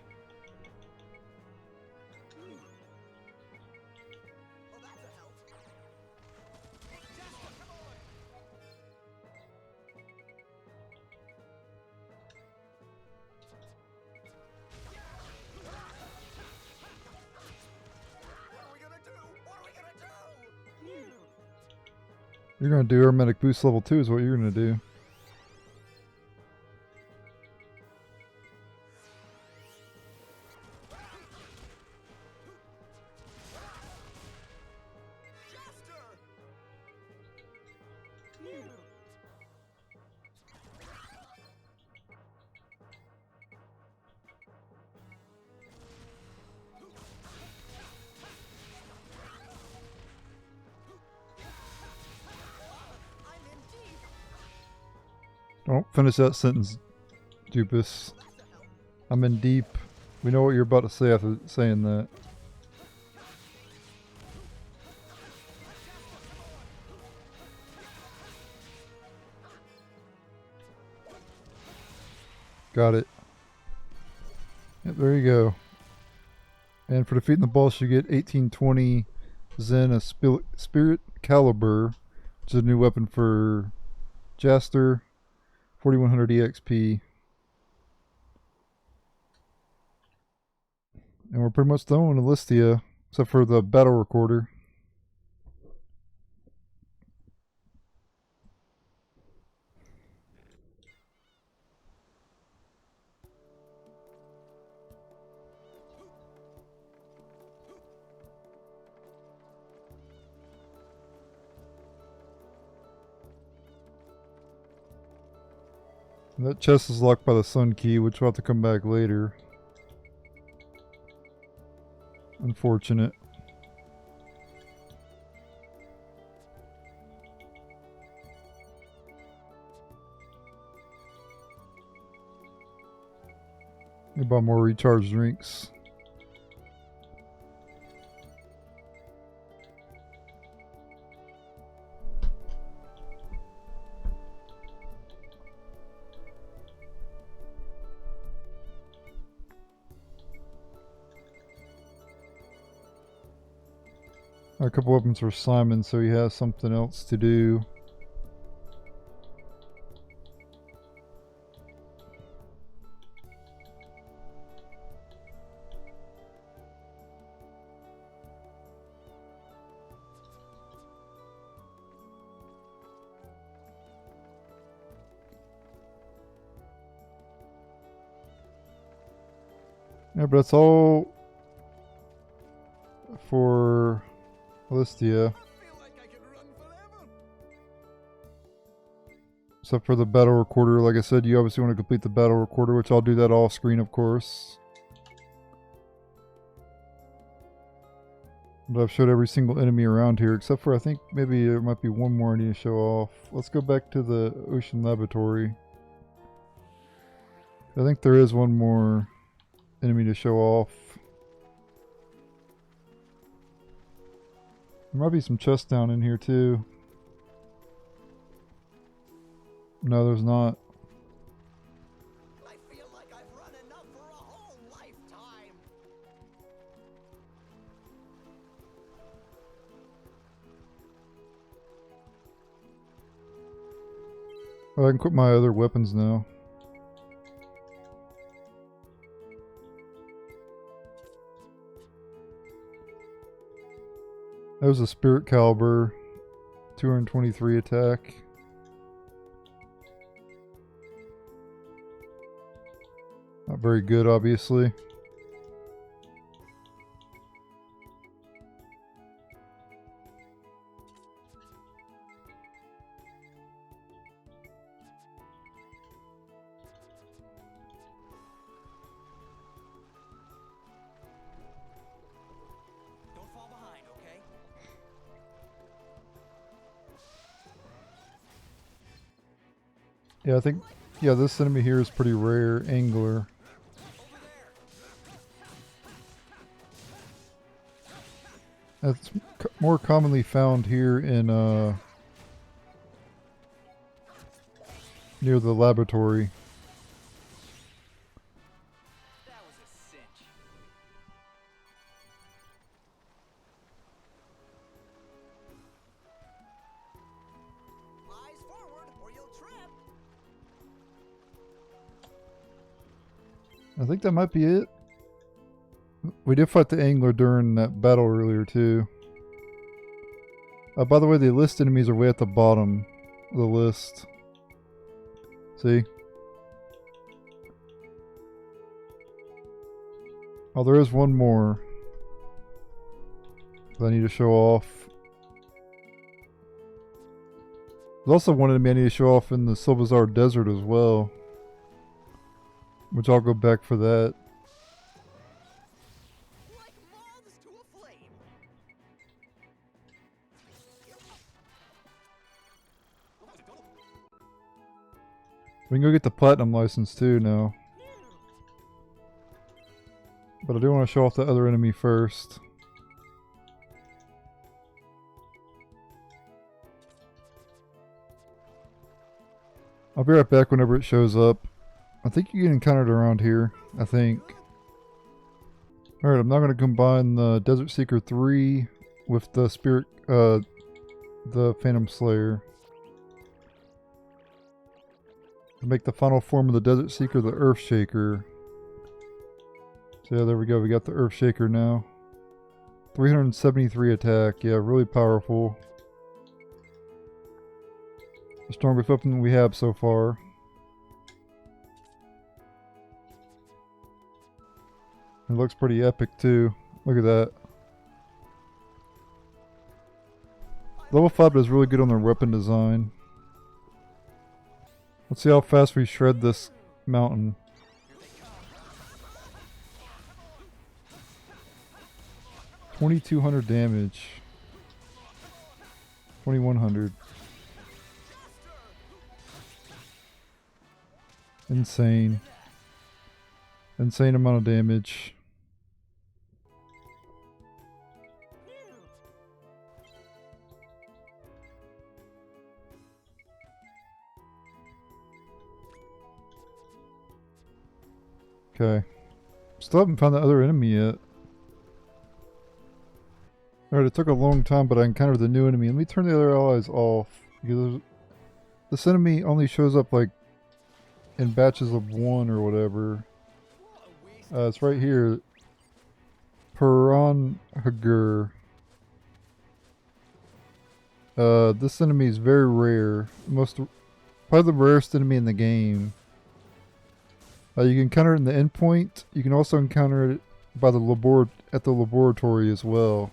You're going to do Hermetic Boost level 2 is what you're going to do. Don't finish that sentence, Dupus. I'm in deep. We know what you're about to say after saying that. Got it. Yep, there you go. And for defeating the boss, you get 1820 Zen, a Spirit Caliber, which is a new weapon for Jaster. 4100 EXP. And we're pretty much done with Alistia, except for the battle recorder. And that chest is locked by the Sun Key, which will have to come back later. Unfortunate. Need to buy more recharge drinks. A couple weapons for Simon, so he has something else to do. Yeah, but that's all for Alistia. Except for the battle recorder. Like I said, you obviously want to complete the battle recorder, which I'll do that off screen, of course. But I've showed every single enemy around here, except for I think maybe there might be one more I need to show off. Let's go back to the Ocean Laboratory. I think there is one more enemy to show off. There might be some chests down in here too. No, there's not. I feel like I've run enough for a whole lifetime. Oh, I can equip my other weapons now. That was a spirit caliber, 223 attack. Not very good, obviously. Don't fall behind, okay? Yeah, I think, yeah, this enemy here is pretty rare, Angler. That's more commonly found here in, near the laboratory. That was a cinch. Eyes forward or you'll trip. I think that might be it. We did fight the Angler during that battle earlier too. By the way, the list enemies are way at the bottom of the list. See? Oh, there is one more that I need to show off. There's also one enemy I need to show off in the Silvazar Desert as well, which I'll go back for that. Like moths to a flame. We can go get the Platinum license too now. But I do want to show off the other enemy first. I'll be right back whenever it shows up. I think you can encounter it around here, I think. Alright, I'm now going to combine the Desert Seeker 3 with the Spirit, the Phantom Slayer. To make the final form of the Desert Seeker the Earth Shaker. So yeah, there we go, we got the Earth Shaker now. 373 attack, yeah, really powerful. The strongest weapon we have so far. It looks pretty epic too. Look at that. Level 5 is really good on their weapon design. Let's see how fast we shred this mountain. $2,200 damage. 2,100. Insane. Insane amount of damage. Okay. Still haven't found the other enemy yet. Alright, it took a long time, but I encountered the new enemy. Let me turn the other allies off. Because this enemy only shows up like in batches of 1 or whatever. It's right here. Piranhagur. This enemy is very rare. Probably the rarest enemy in the game. You can encounter it in the endpoint. You can also encounter it by at the laboratory as well.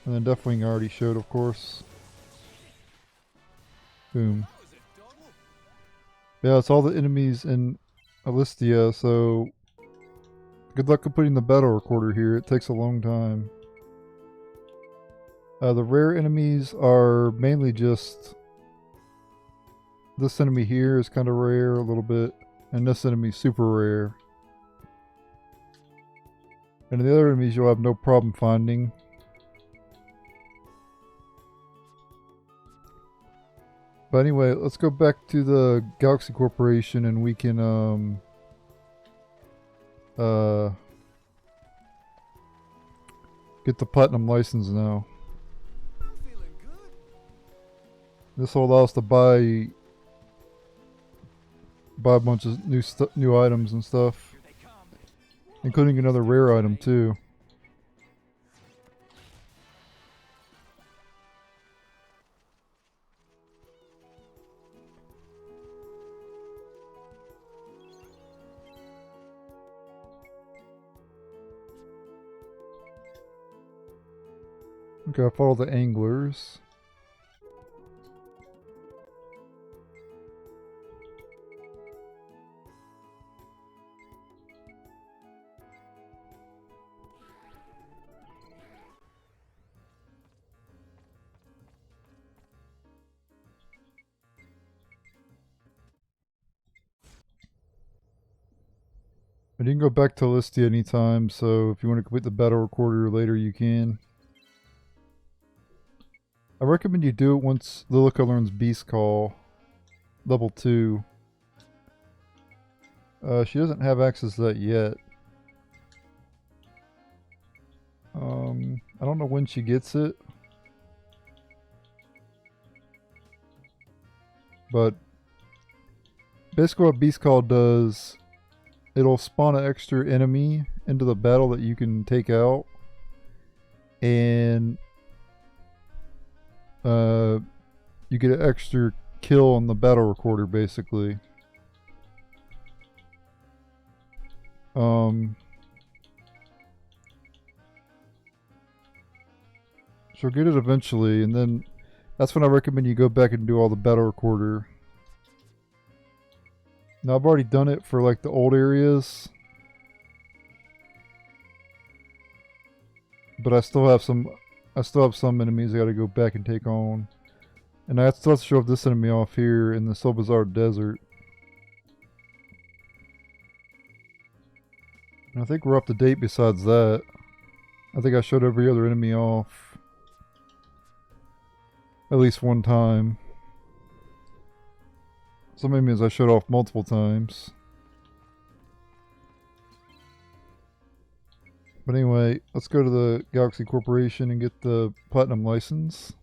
And then Deathwing I already showed, of course. Boom. Yeah, it's all the enemies in Alistia, so good luck completing the battle recorder here. It takes a long time. The rare enemies are mainly just this enemy here is kind of rare a little bit, and this enemy super rare. And the other enemies you'll have no problem finding. But anyway, let's go back to the Galaxy Corporation and we can get the platinum license now. I'm feeling good. This will allow us to buy a bunch of new items and stuff, Here they come. including another rare item too. Okay, I follow the anglers. And you can go back to Listia anytime, so if you want to complete the battle recorder later, you can. I recommend you do it once Lilica learns Beast Call, level 2. She doesn't have access to that yet. I don't know when she gets it. But basically what Beast Call does, it'll spawn an extra enemy into the battle that you can take out. And you get an extra kill on the battle recorder, basically. She'll get it eventually, and then that's when I recommend you go back and do all the battle recorder. Now I've already done it for like the old areas, but I still have some enemies I gotta go back and take on. And I still have to show off this enemy off here in the Lepognon Desert. And I think we're up to date besides that. I think I showed every other enemy off at least one time. Some enemies I showed off multiple times. But anyway, let's go to the Galaxy Corporation and get the platinum license.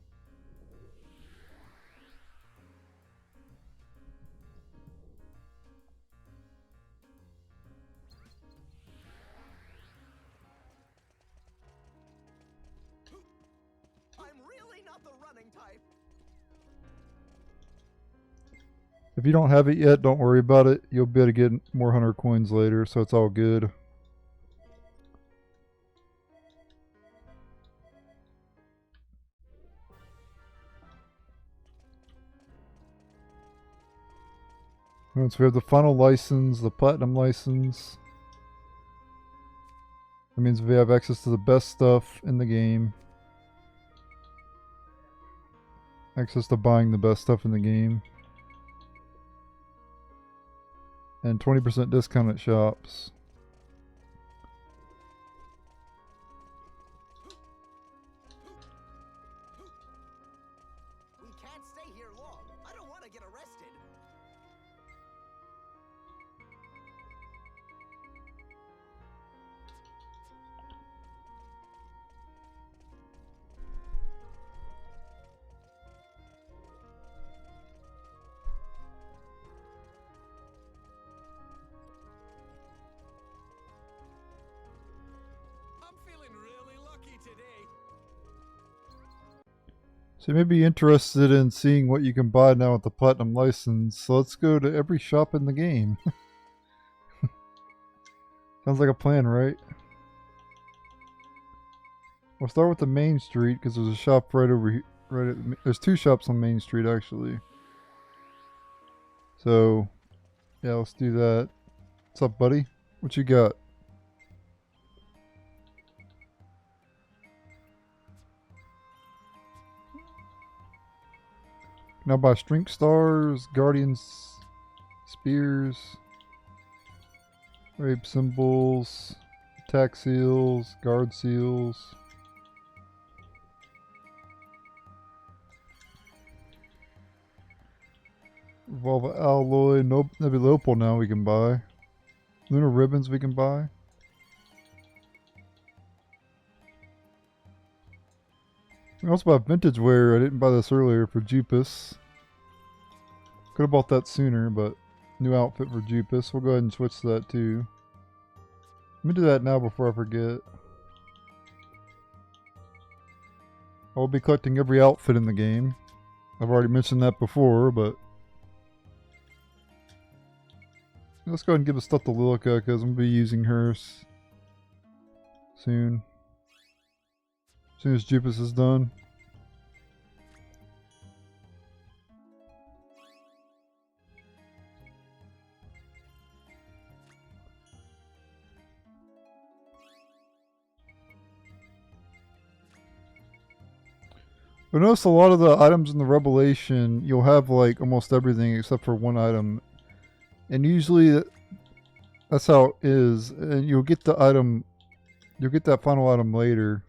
I'm really not the running type. If you don't have it yet, don't worry about it. You'll be able to get more hunter coins later, so it's all good. Once we have the final license, the platinum license, that means we have access to the best stuff in the game. Access to buying the best stuff in the game. And 20% discount at shops. We can't stay here long. I don't want to get arrested. I'm feeling really lucky today. So you may be interested in seeing what you can buy now with the platinum license. So let's go to every shop in the game. Sounds like a plan, right? We'll start with the main street because there's a shop right over here. There's two shops on Main Street actually. So yeah, let's do that. What's up, buddy? What you got? Now buy Strength Stars, Guardians Spears, Rape Symbols, attack seals, guard seals. Revolver alloy, nope, Nebula Opal now we can buy. Lunar ribbons we can buy. We also bought vintage wear. I didn't buy this earlier for Jupus. Could have bought that sooner, but new outfit for Jupus. We'll go ahead and switch to that too. Let me do that now before I forget. I'll be collecting every outfit in the game. I've already mentioned that before, but let's go ahead and give a stuff to Lilica because I'm going to be using hers soon. As soon as Jupus is done. But notice a lot of the items in the Revelation, you'll have like almost everything except for one item. And usually that's how it is. And you'll get the item, you'll get that final item later.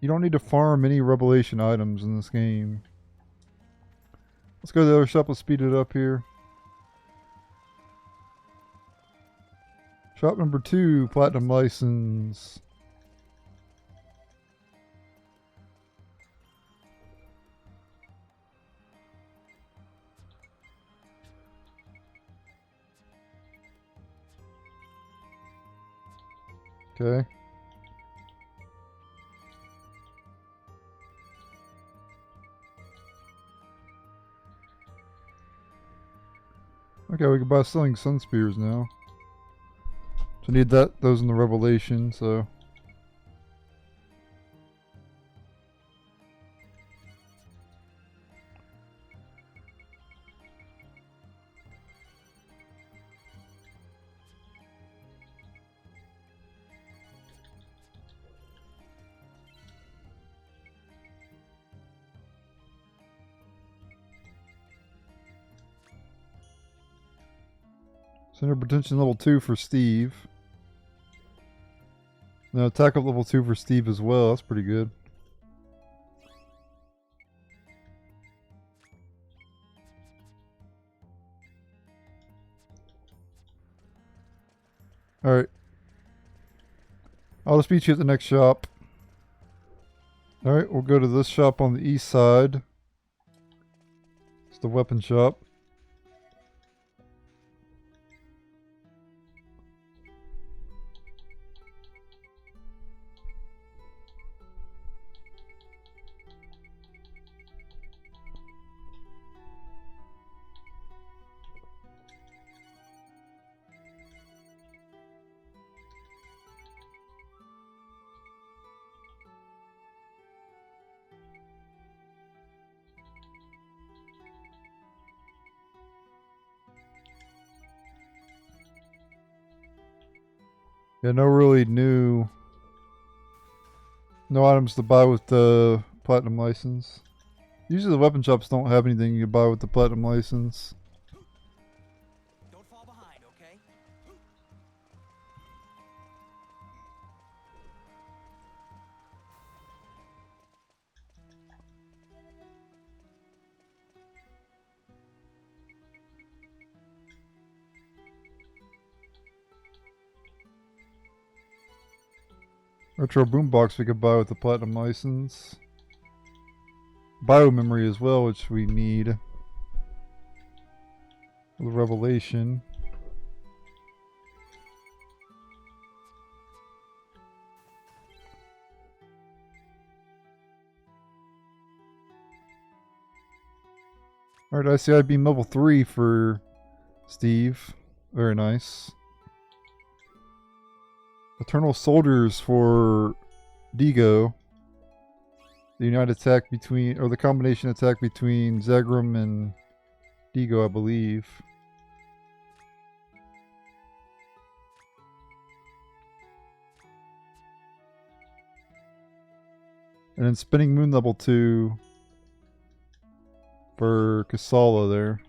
You don't need to farm any Revelation items in this game. Let's go to the other shop, let's speed it up here. Shop number 2, Platinum License. Okay. Okay, we can buy selling sun spears now. So need those in the Revelation, so. Center Pretension level 2 for Steve. Now attack up level 2 for Steve as well. That's pretty good. Alright. I'll just meet you at the next shop. Alright, we'll go to this shop on the east side. It's the weapon shop. Yeah, no items to buy with the Platinum License. Usually the weapon shops don't have anything you buy with the Platinum License. Don't fall behind, okay? Retro boombox we could buy with the Platinum License. Bio memory as well, which we need. The Revelation. Alright, ICI beam level 3 for Steve. Very nice. Eternal Soldiers for Digo. The united attack between, or the combination attack between Zegram and Digo, I believe. And then Spinning Moon level 2 for Kasala there.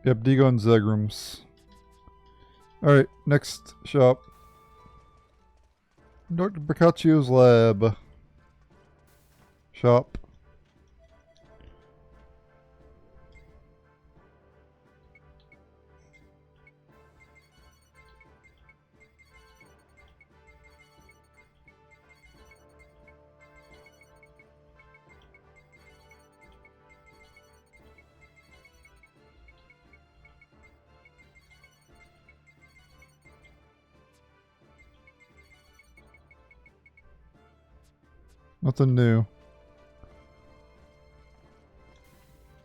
Yep, Digo and Zegrams. Alright, next shop. Dr. Boccaccio's lab. Shop. Nothing new.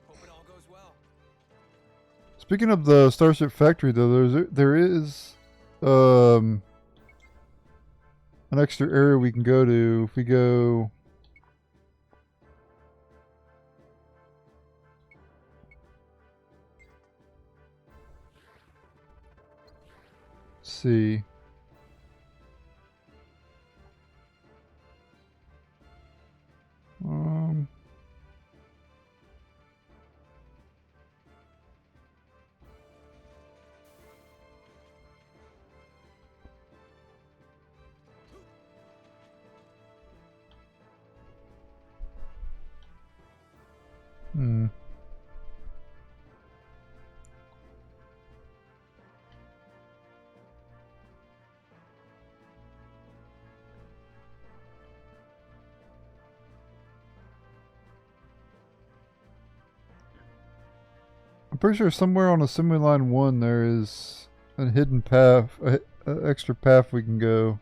Hope it all goes well. Speaking of the Starship Factory, though, there is an extra area we can go to if we go. Let's see. Um. Hmm. I'm pretty sure somewhere on Assembly Line 1 there is a hidden path, an extra path we can go.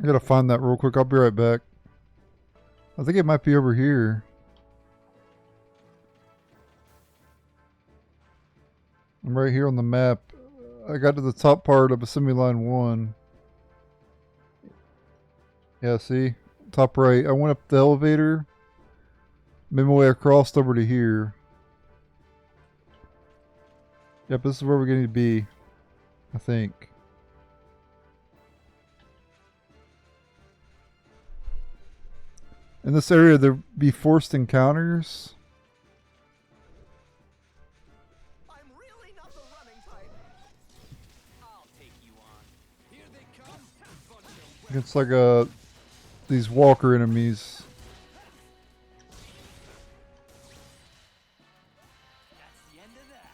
I gotta find that real quick. I'll be right back. I think it might be over here. I'm right here on the map. I got to the top part of Assembly Line 1. Yeah, see? Top right. I went up the elevator. Made my way across over to here. Yep, this is where we're going to be. I think. In this area, there'll be forced encounters. I'm really not the running type. I'll take you on. Here they come. Bunch of It's like these walker enemies. That's the end of that.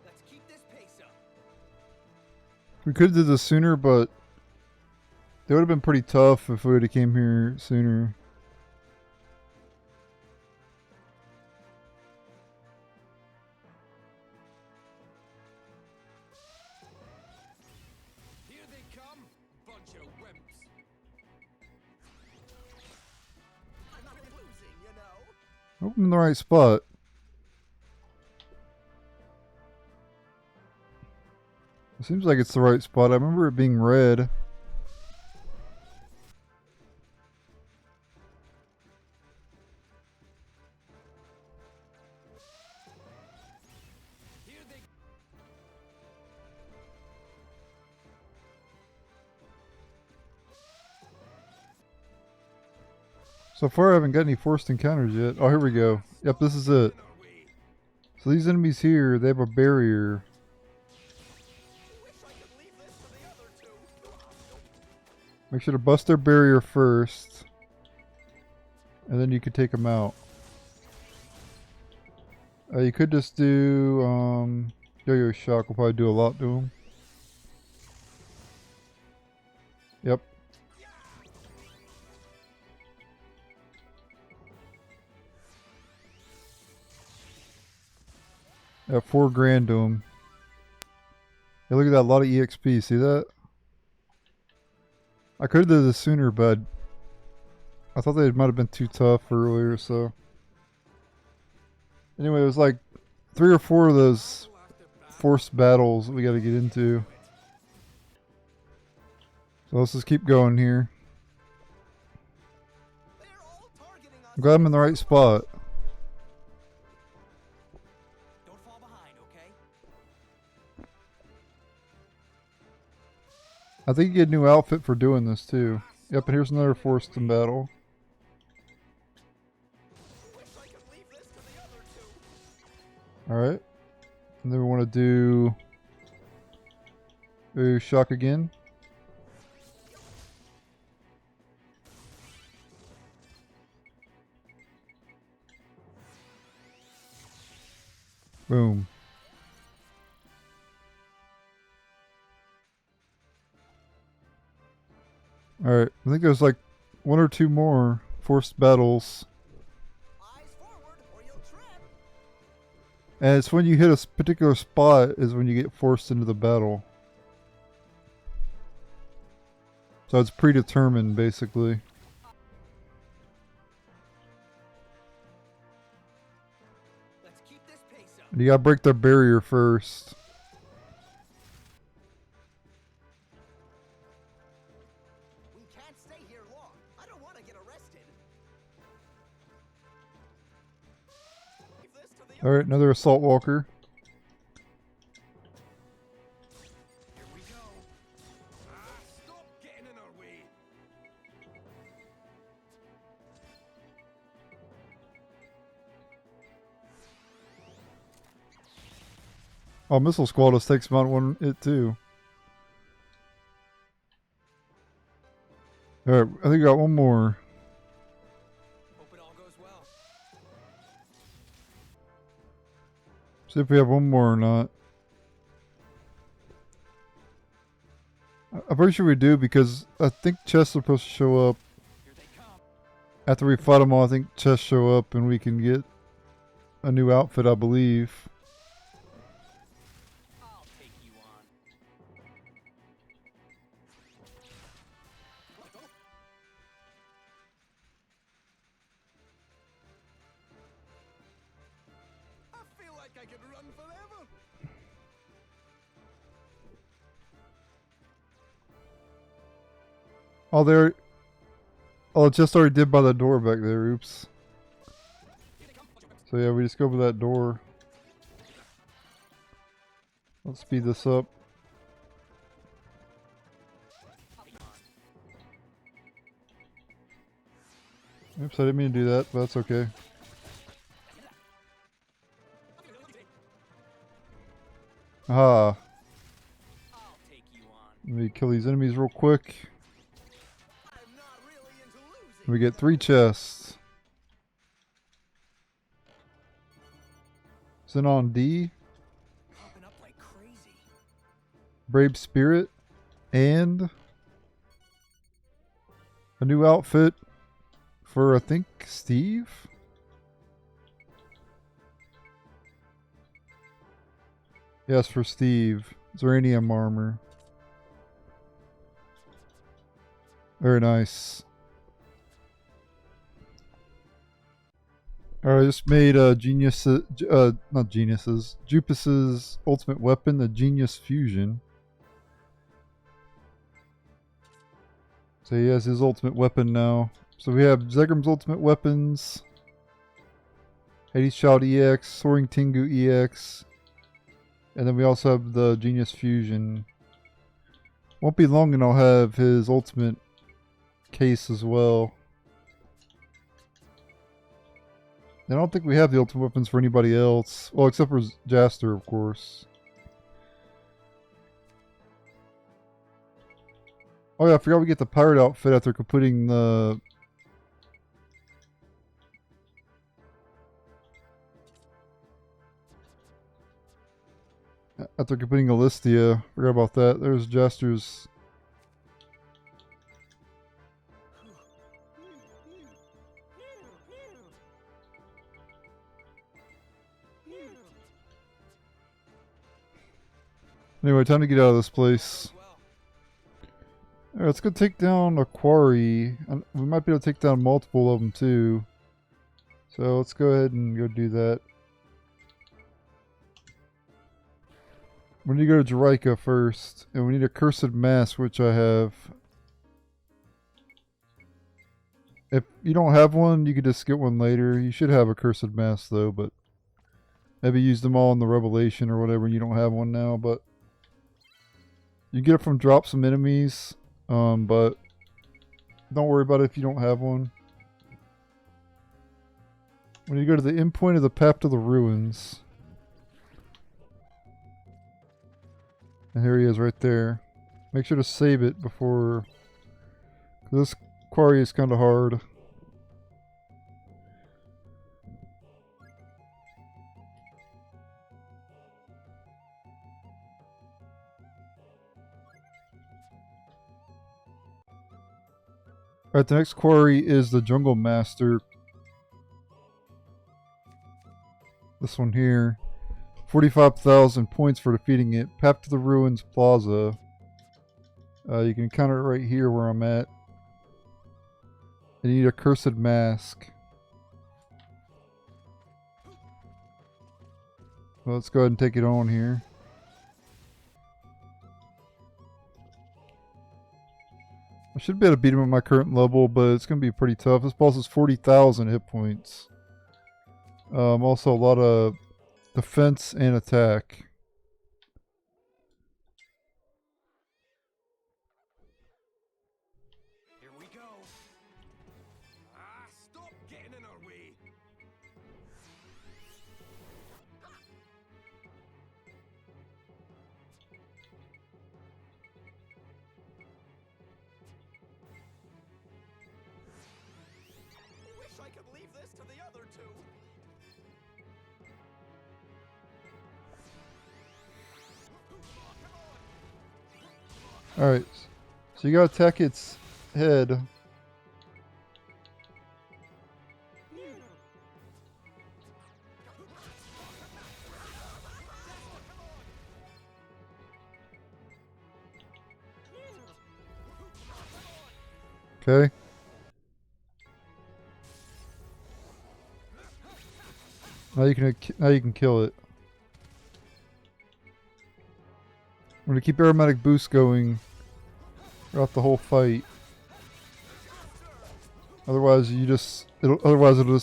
Let's keep this pace up. We could do this sooner, but they would have been pretty tough if we would have came here sooner. Here they come. Bunch of wimps. I'm not losing, you know. Hope I'm in the right spot. It seems like it's the right spot. I remember it being red. Here they So far I haven't got any forced encounters yet. Oh, here we go. Yep, this is it. are we. So these enemies here, they have a barrier. Wish I could leave this to the other two. Make sure to bust their barrier first. And then you could take them out. You could just do Yo-Yo Shock will probably do a lot to them. Yep. At 4 grand to him. Hey, look at that, a lot of EXP. See that? I could have did this sooner, but I thought they might have been too tough earlier, so. Anyway, it was like 3 or 4 of those forced battles that we got to get into. So let's just keep going here. They're all targeting us. I'm glad I'm in the right spot. Don't fall behind, okay? I think you get a new outfit for doing this too. Yep, and here's another forced in battle. Wish I could leave this to the other two. Alright. And then we want to do shock again. Boom. Alright, I think there's like one or two more forced battles. Eyes forward or you'll trip. And it's when you hit a particular spot is when you get forced into the battle. So it's predetermined basically. Let's keep this pace up. And you gotta break the barrier first. We can't stay here long. I don't want to get arrested. Leave this to the Alright, another assault walker. Here we go. Stop getting in our way. Oh, Missile Squad just takes him out one it too. Alright, I think I got one more. Hope it all goes well. See if we have one more or not. I'm pretty sure we do because I think chests are supposed to show up. Here they come. After we fight them all, I think chests show up and we can get a new outfit, I believe. I'll take you on. I feel like I could run forever. Oh, there. Oh, it just already did by the door back there. Oops. So yeah, we just go over that door. Let's speed this up. Oops, I didn't mean to do that, but that's okay. Aha. I'll take you on. Let me kill these enemies real quick. I'm not really into losing. We get 3 chests. Then on D, Popping up like crazy. Brave Spirit, and a new outfit for, I think, Steve? Yes, for Steve. Zeranium armor. Very nice. Alright, I just made Genius, not Geniuses, Jupus's ultimate weapon, the Genius Fusion. So he has his ultimate weapon now. So we have Zegram's ultimate weapons, Hades Child EX, Soaring Tengu EX, and then we also have the Genius Fusion. Won't be long and I'll have his ultimate case as well. I don't think we have the ultimate weapons for anybody else. Well, except for Jaster, of course. Oh yeah, I forgot we get the pirate outfit after completing the... After completing Alistia. Forgot about that. There's Jaster's... Anyway, time to get out of this place. Alright, let's go take down a quarry. We might be able to take down multiple of them too. So let's go ahead and go do that. We need to go to Jerica first. And we need a Cursed Mask, which I have. If you don't have one, you could just get one later. You should have a Cursed Mask though, but maybe use them all in the Revelation or whatever and you don't have one now, but You get it from drops from enemies, but don't worry about it if you don't have one. When you go to the endpoint of the path to the ruins. And here he is right there. Make sure to save it before... This quarry is kind of hard. Alright, the next quarry is the Jungle Master. This one here. 45,000 points for defeating it. Path to the Ruins Plaza. You can encounter it right here where I'm at. And you need a Cursed Mask. Well, let's go ahead and take it on here. I should be able to beat him at my current level, but it's going to be pretty tough. This boss has 40,000 hit points. Also a lot of defense and attack. Here we go. Stop getting in our way. Wish I could leave this to the other two. Alright, so you gotta attack its head. Okay. Now you can kill it. I'm gonna keep aromatic boost going throughout the whole fight. Otherwise it'll just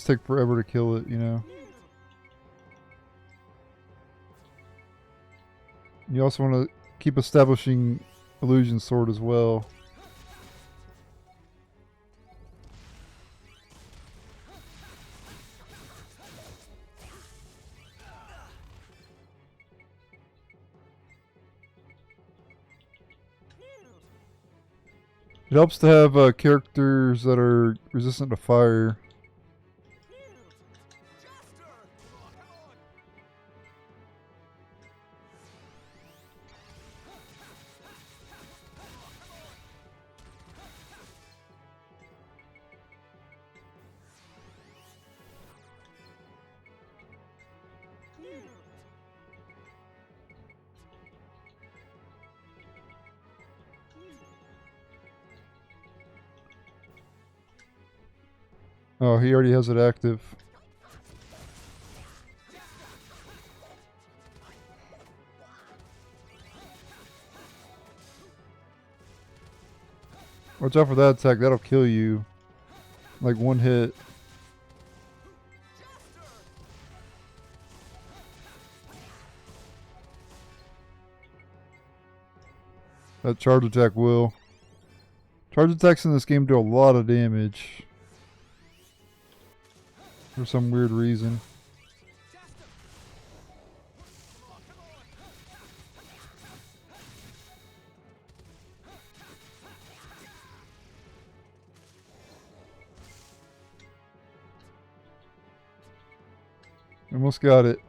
take forever to kill it, you know. You also want to keep establishing Illusion Sword as well. It helps to have characters that are resistant to fire. Oh, he already has it active. Watch out for that attack, that'll kill you. Like one hit. That charge attack will. Charge attacks in this game do a lot of damage. For some weird reason. Almost got it.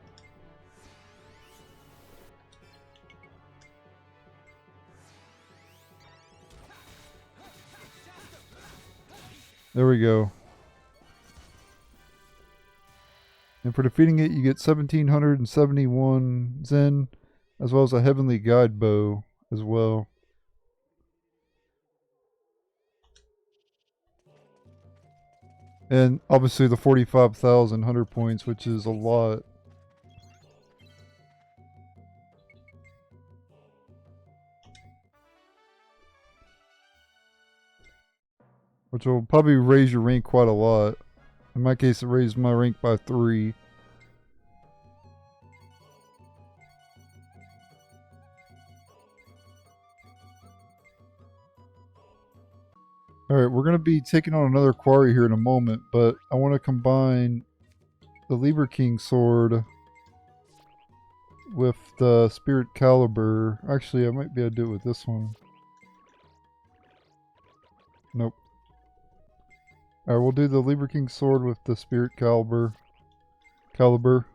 There we go. And for defeating it, you get 1,771 Zen, as well as a Heavenly Guide Bow as well. And obviously the 45,000 hunter points, which is a lot. Which will probably raise your rank quite a lot. In my case, it raised my rank by 3. Alright, we're going to be taking on another quarry here in a moment, but I want to combine the Lieber King sword with the Spirit Caliber. Actually, I might be able to do it with this one. Nope. Alright, we'll do the Lieber King sword with the Spirit Caliber. To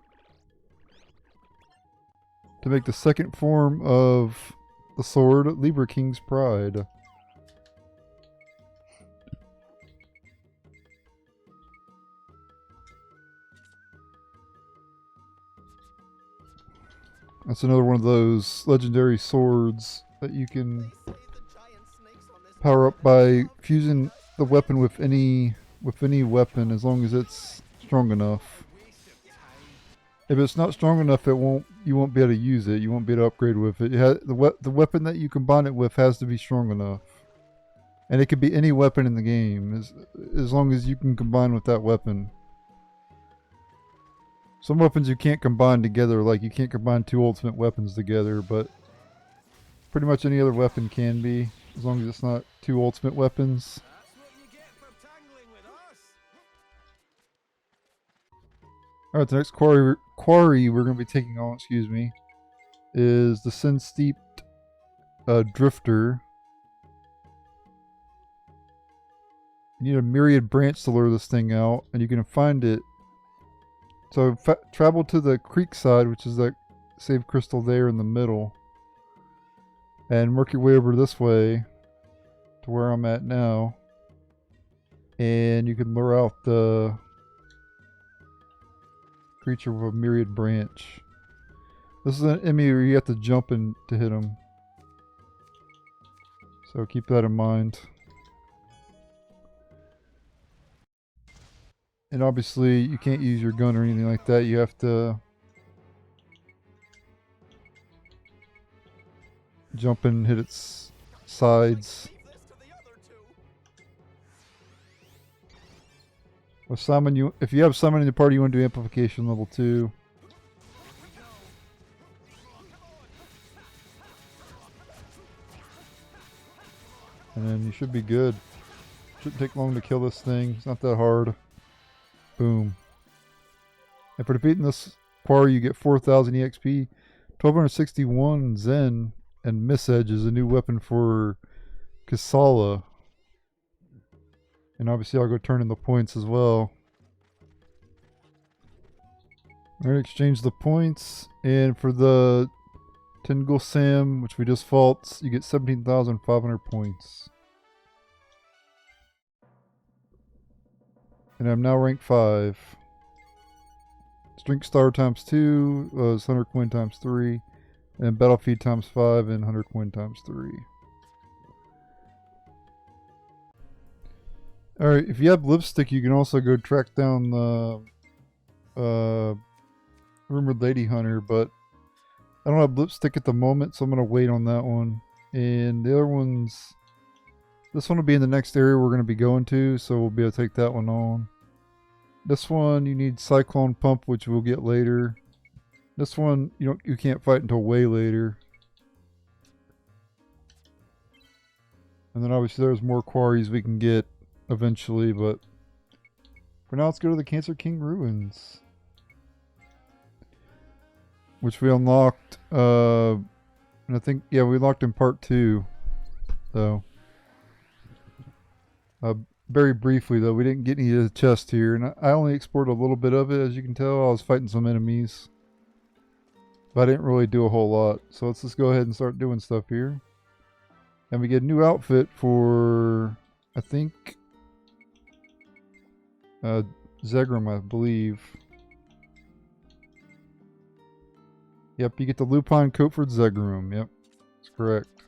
make the second form of the sword, Lieber King's Pride. That's another one of those legendary swords that you can power up by fusing the weapon with any weapon, as long as it's strong enough. If it's not strong enough, you won't be able to use it. You won't be able to upgrade with it. The weapon that you combine it with has to be strong enough, and it could be any weapon in the game, as long as you can combine with that weapon. Some weapons you can't combine together, like you can't combine two ultimate weapons together, but pretty much any other weapon can be, as long as it's not two ultimate weapons. That's what you get for tangling with us. Alright, the next quarry we're going to be taking on, is the Sin Steeped Drifter. You need a myriad branch to lure this thing out, and you can find it. So travel to the creek side, which is that save crystal there in the middle, and work your way over this way to where I'm at now, and you can lure out the creature with a myriad branch. This is an enemy where you have to jump in to hit him, so keep that in mind. And obviously you can't use your gun or anything like that. You have to jump in and hit its sides. With summon, if you have summon in the party, you want to do amplification level 2. And then you should be good. Shouldn't take long to kill this thing. It's not that hard. Boom. And for defeating this quarry, you get 4,000 EXP, 1261 Zen, and Miss Edge is a new weapon for Kasala. And obviously I'll go turn in the points as well. Alright, exchange the points, and for the Tingle Sam, which we just fought, you get 17,500 points. And I'm now rank 5. Strength Star times 2 is 100 coin times 3. And Battle Feed times 5 and 100 coin times 3. Alright, if you have Lipstick, you can also go track down the Rumored Lady Hunter, but I don't have Lipstick at the moment, so I'm going to wait on that one. And the other ones... This one will be in the next area we're going to be going to, so we'll be able to take that one on. This one, you need Cyclone Pump, which we'll get later. This one, you can't fight until way later. And then obviously there's more quarries we can get eventually, but for now let's go to the Cancer King Ruins, which we unlocked, and I think, yeah, we locked in part 2, though. Very briefly, though, we didn't get any of the chest here, and I only explored a little bit of it. As you can tell, I was fighting some enemies, but I didn't really do a whole lot. So let's just go ahead and start doing stuff here. And we get a new outfit for, I think, Zegram, I believe. Yep, you get the Lupine coat for Zegram. Yep, that's correct.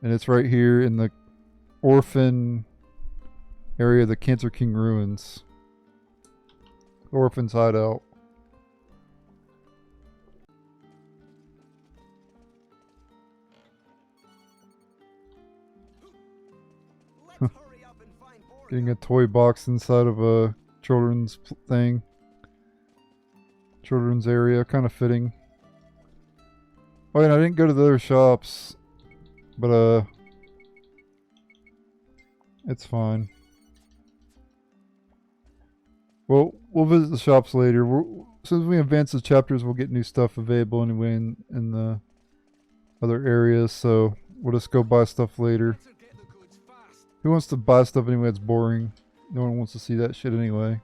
And it's right here in the orphan area of the Cancer King Ruins. Orphan's hideout. Getting a toy box inside of a children's thing. Children's area, kind of fitting. Oh, and I didn't go to the other shops, but It's fine. Well, we'll visit the shops later. As soon as we advance the chapters, we'll get new stuff available anyway in the other areas, so we'll just go buy stuff later. Better get the goods fast. Who wants to buy stuff anyway? It's boring. No one wants to see that shit anyway.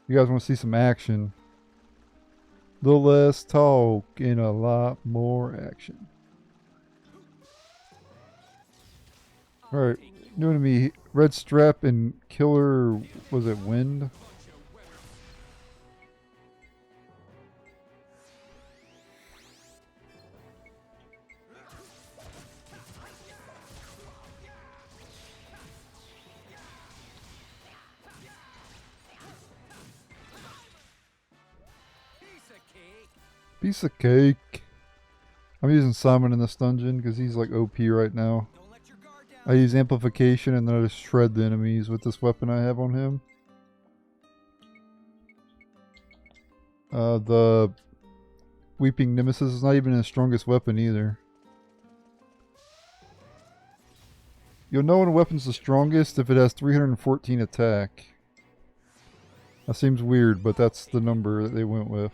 You guys want to see some action. A little less talk and a lot more action. Alright, new enemy, Red Strap and Killer, was it Wind? Piece of cake. I'm using Simon in this dungeon because he's like OP right now. Don't let your guard down. I use amplification and then I just shred the enemies with this weapon I have on him. The Weeping Nemesis is not even his strongest weapon either. You'll know when a weapon's the strongest if it has 314 attack. That seems weird, but that's the number that they went with.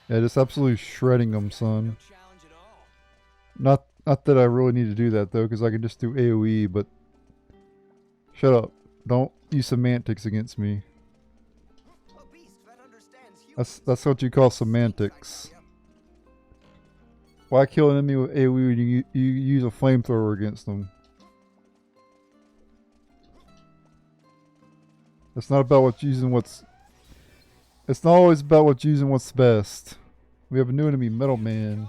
Yeah, just absolutely shredding them, son. No challenge at all. Not that I really need to do that though, because I can just do AoE, but shut up. Don't use semantics against me. A beast that understands humans. That's what you call semantics. Why kill an enemy with AoE when you use a flamethrower against them? It's not about what's using what's... It's not always about what's using what's best. We have a new enemy, Metal Man.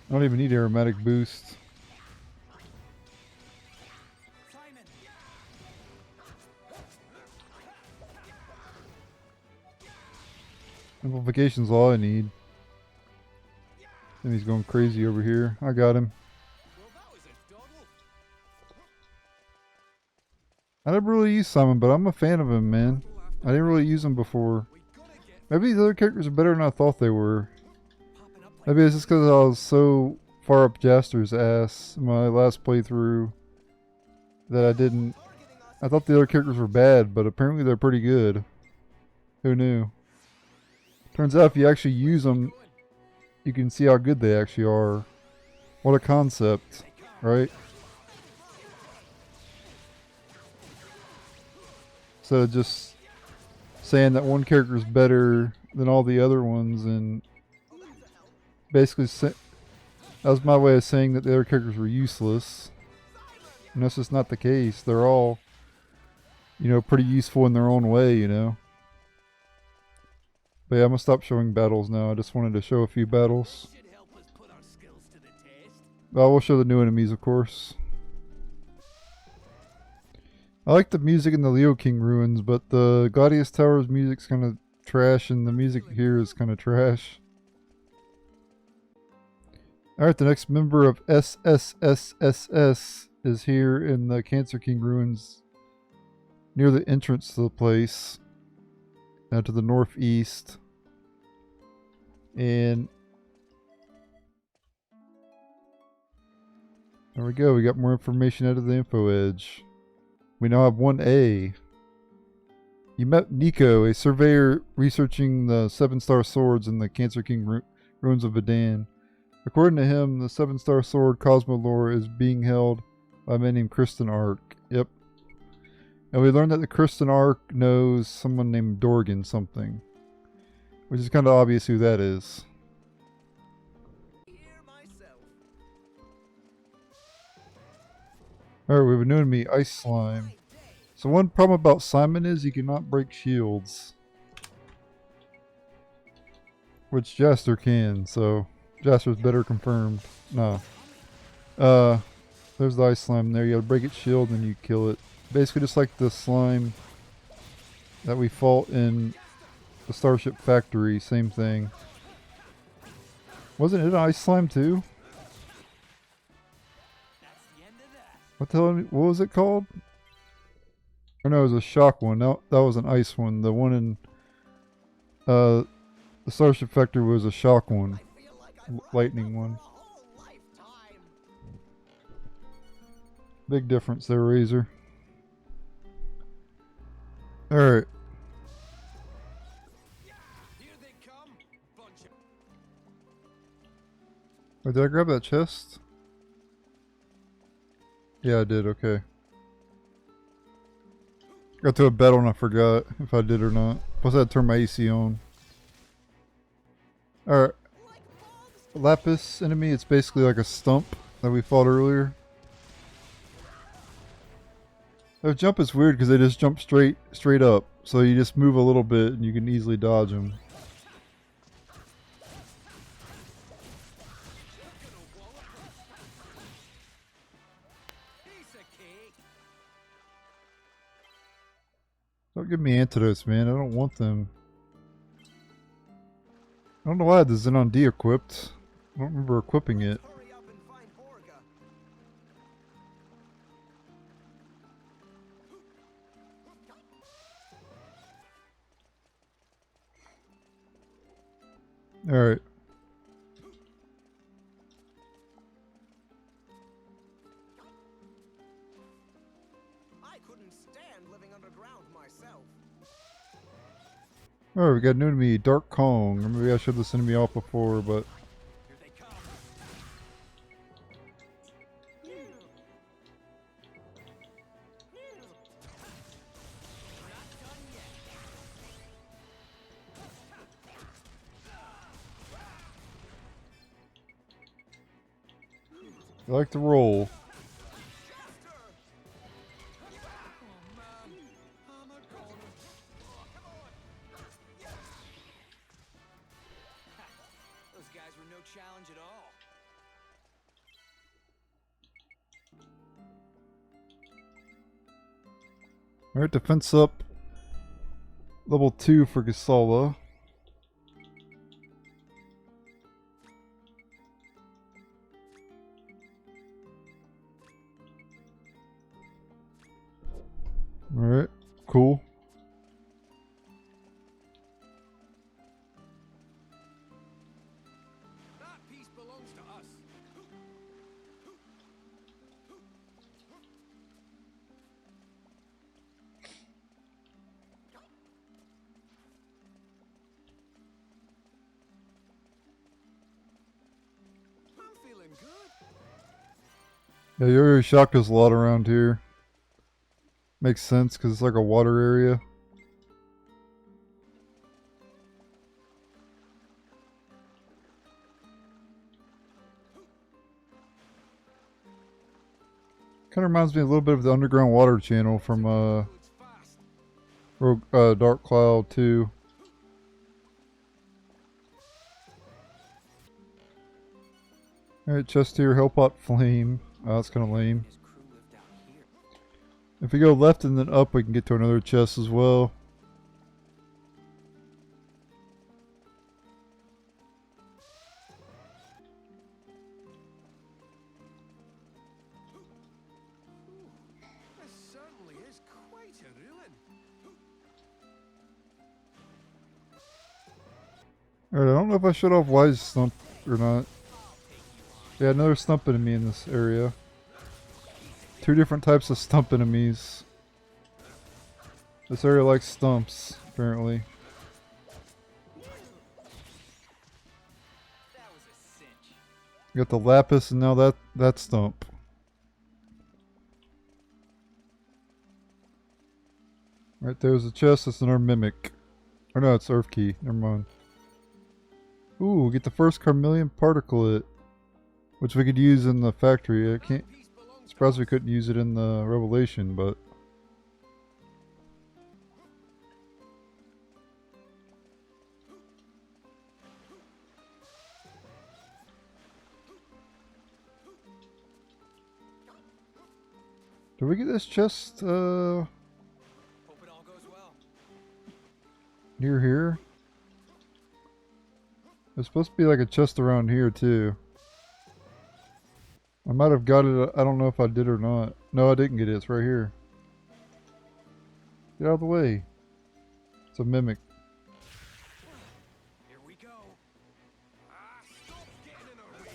I don't even need aromatic boost. Amplification's all I need. And he's going crazy over here. I got him. Well, that was a doddle. I never really used Simon, but I'm a fan of him, man. I didn't really use him before. We gotta get Maybe the other characters are better than I thought they were. Popping up like Maybe it's just because I was so far up Jaster's ass in my last playthrough that I didn't... I thought the other characters were bad, but apparently they're pretty good. Who knew? Turns out if you actually use them, you can see how good they actually are. What a concept, right? Instead of just saying that one character is better than all the other ones, and basically that was my way of saying that the other characters were useless. And that's just not the case. They're all, you know, pretty useful in their own way, you know. But yeah, I'm gonna stop showing battles now. I just wanted to show a few battles. should help us put our skills to the test. Well, we'll show the new enemies, of course. I like the music in the Leo King ruins, but the Gladius Towers music's kind of trash, and the music here is kind of trash. Alright, the next member of SSSSS is here in the Cancer King ruins near the entrance to the place, to the northeast. And there we go, we got more information out of the info edge. We now have 1A. You met Nico, a surveyor researching the 7-star swords in the Cancer King ruins of Vidan. According to him, the 7-star sword Cosmolore is being held by a man named Kristen Ark. Yep. And we learned that the Kristen Ark knows someone named Dorgan something. Which is kind of obvious who that is. Here myself. Alright, we have a new enemy, Ice Slime. So one problem about Simon is he cannot break shields. Which Jaster can, so Jaster's better confirmed. No. There's the ice slime there. You gotta break its shield and you kill it. Basically just like the slime that we fought in the Starship Factory. Same thing. Wasn't it an ice slime too? What the hell? What was it called? Or no, it was a shock one. No, that was an ice one. The one in the Starship Factory was a shock one. Lightning one. Big difference there, Razor. Alright. Wait, did I grab that chest? Yeah, I did, okay. Got to a battle and I forgot if I did or not. Plus I had to turn my AC on. Alright. Lapis enemy, it's basically like a stump that we fought earlier. Their jump is weird because they just jump straight up. So you just move a little bit and you can easily dodge them. Don't give me antidotes, man. I don't want them. I don't know why I had the Xenon D equipped. I don't remember equipping it. Alright. I couldn't stand living underground myself. Alright, we got a new enemy, Dark Kong. Or maybe I showed this enemy off before, but... Here they come. I like to roll. Those guys were no challenge at all. Alright, defense up. Level 2 for Gisala. Alright, cool. That piece belongs to us. I'm feeling good. Yeah, you already shocked us a lot around here. Makes sense because it's like a water area. Kind of reminds me a little bit of the underground water channel from Dark Cloud 2. Alright, chest here, Hellpot Flame. Oh, that's kind of lame. His crew lived out here. If we go left and then up, we can get to another chest as well. This certainly is quite a ruin. Alright, I don't know if I shut off Wise Stump or not. Yeah, another stump enemy in this area. 2 different types of stump enemies. This area likes stumps, apparently. That was a cinch. You got the Lapis and now that stump. Right there's a chest, that's another Mimic. Or no, it's Earth Key, never mind. Ooh, get the first Carmelian Particulate. Which we could use in the factory. I can't... Surprised we couldn't use it in the Revelation, but... Did we get this chest Hope it all goes well. near here? There's supposed to be like a chest around here too. I might have got it. I don't know if I did or not. No, I didn't get it. It's right here. Get out of the way. It's a mimic. Here we go. Stop getting in our way.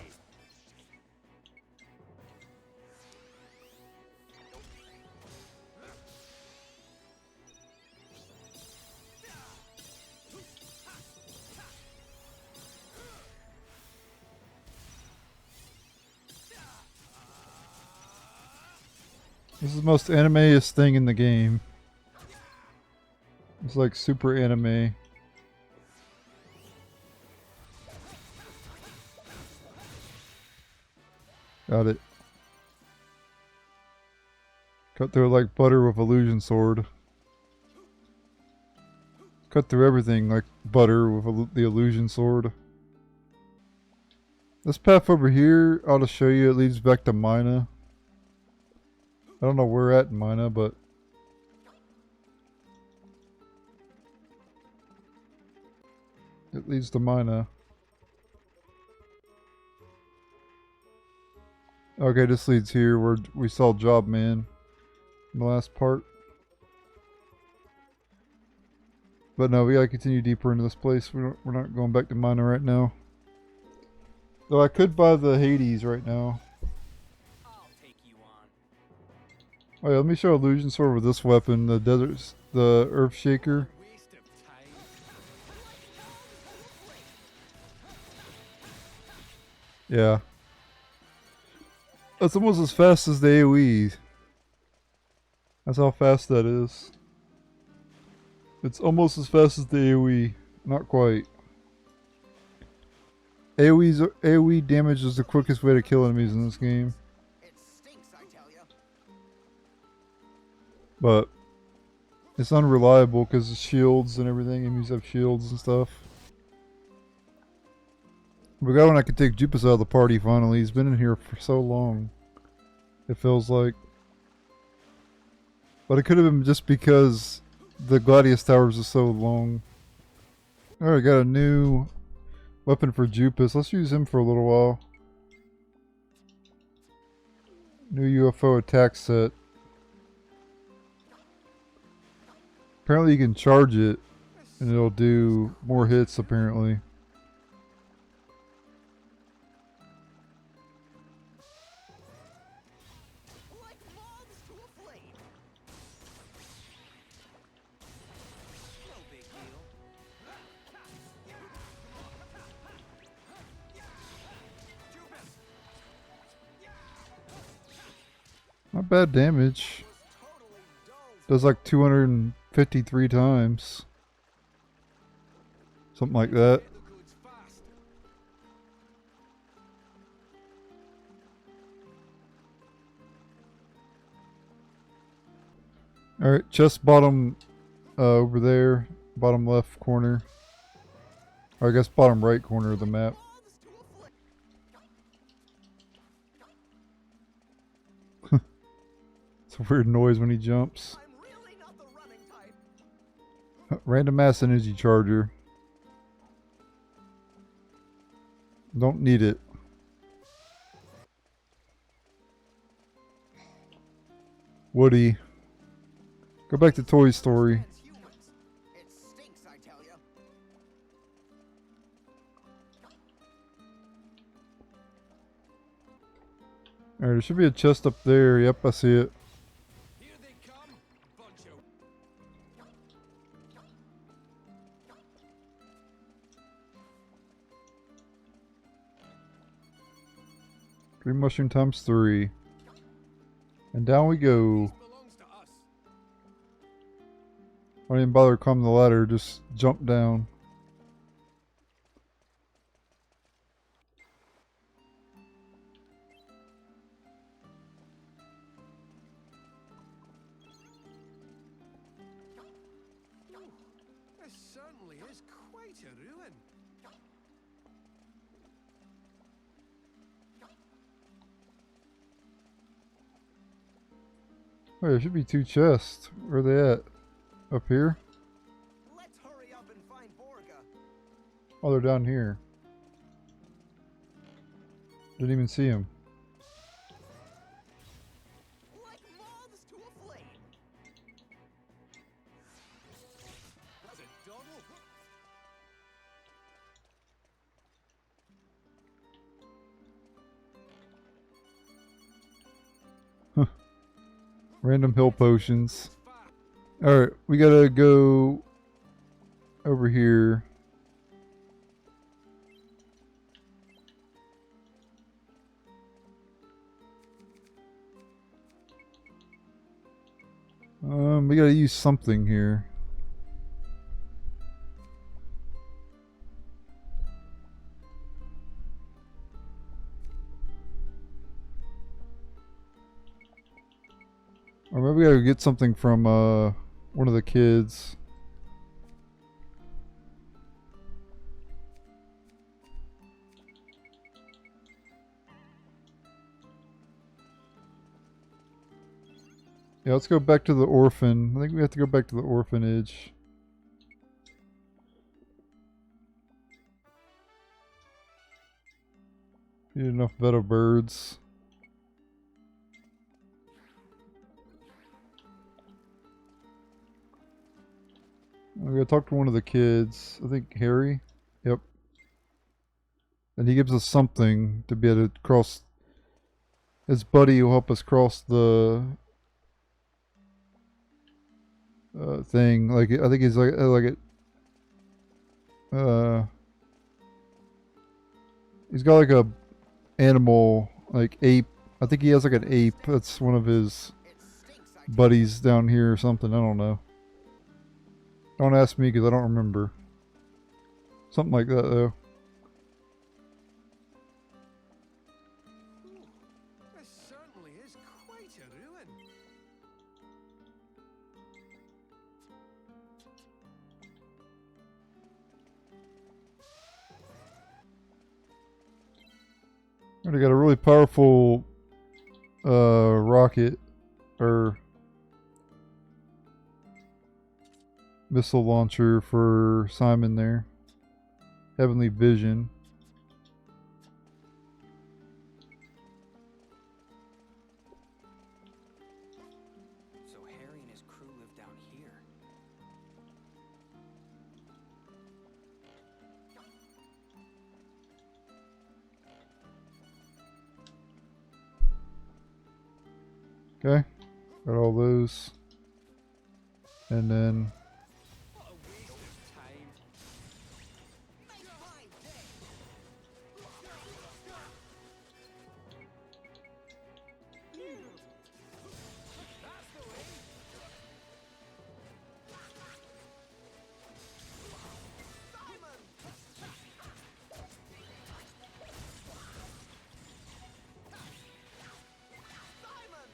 This is the most anime-est thing in the game. It's like super anime. Got it. Cut through like butter with illusion sword. Cut through everything like butter with the illusion sword. This path over here, I'll just show you, it leads back to Mina. I don't know where we're at in Mina, but it leads to Mina. Okay, this leads here where we saw Job Man in the last part. But no, we gotta continue deeper into this place. We're not going back to Mina right now. Though I could buy the Hades right now. I'll take you on. Oh yeah, let me show illusion sword with this weapon, the Earth Shaker. Waste of time. Yeah. That's almost as fast as the AoE. That's how fast that is. It's almost as fast as the AoE. Not quite. AoE damage is the quickest way to kill enemies in this game. It stinks, I tell you. But it's unreliable because of shields and everything. Enemies have shields and stuff. We got when I could take Jupus out of the party finally. He's been in here for so long. It feels like. But it could have been just because the Gladius Towers is so long. Alright, got a new weapon for Jupus. Let's use him for a little while. New UFO attack set. Apparently you can charge it and it'll do more hits apparently. Like moths to a flame. No big deal. Not bad damage. Totally dull. Does like 253 times. Something like that. Get the goods fast. Alright, chest bottom over there. Bottom left corner. Or I guess bottom right corner of the map. Moths to a flame. It's a weird noise when he jumps. I'm really not the running type. Random mass energy charger. Don't need it. Woody. Go back to Toy Story. Humans. It stinks, I tell you. Alright, there should be a chest up there. Yep, I see it. Here they come. Bunch of Green mushroom times 3. And down we go. belongs to us. I didn't bother climbing the ladder, just jump down. This certainly is quite a ruin. Oh, there should be 2 chests. Where are they at? Up here? Let's hurry up and find Borga. Oh, they're down here. Didn't even see him. Like moths to a flame. That's it, Donald. Random hill potions. Alright, we gotta go over here. We gotta use something here. Or maybe we gotta get something from one of the kids. Yeah, let's go back to the orphan. I think we have to go back to the orphanage. Need enough Veta birds. I'm gonna talk to one of the kids. I think Harry. Yep. And he gives us something to be able to cross. His buddy will help us cross the thing. Like I think he's like he's got like a animal like ape. I think he has like an ape. That's one of his It stinks, I buddies down here or something. I don't know. Don't ask me because I don't remember. Something like that though. This certainly is quite a ruin. Already got a really powerful rocket or missile launcher for Simon there. Heavenly Vision. So Harry and his crew live down here. Okay. Got all those. And then What a waste of time. Make my day. That's the way. Simon! Simon!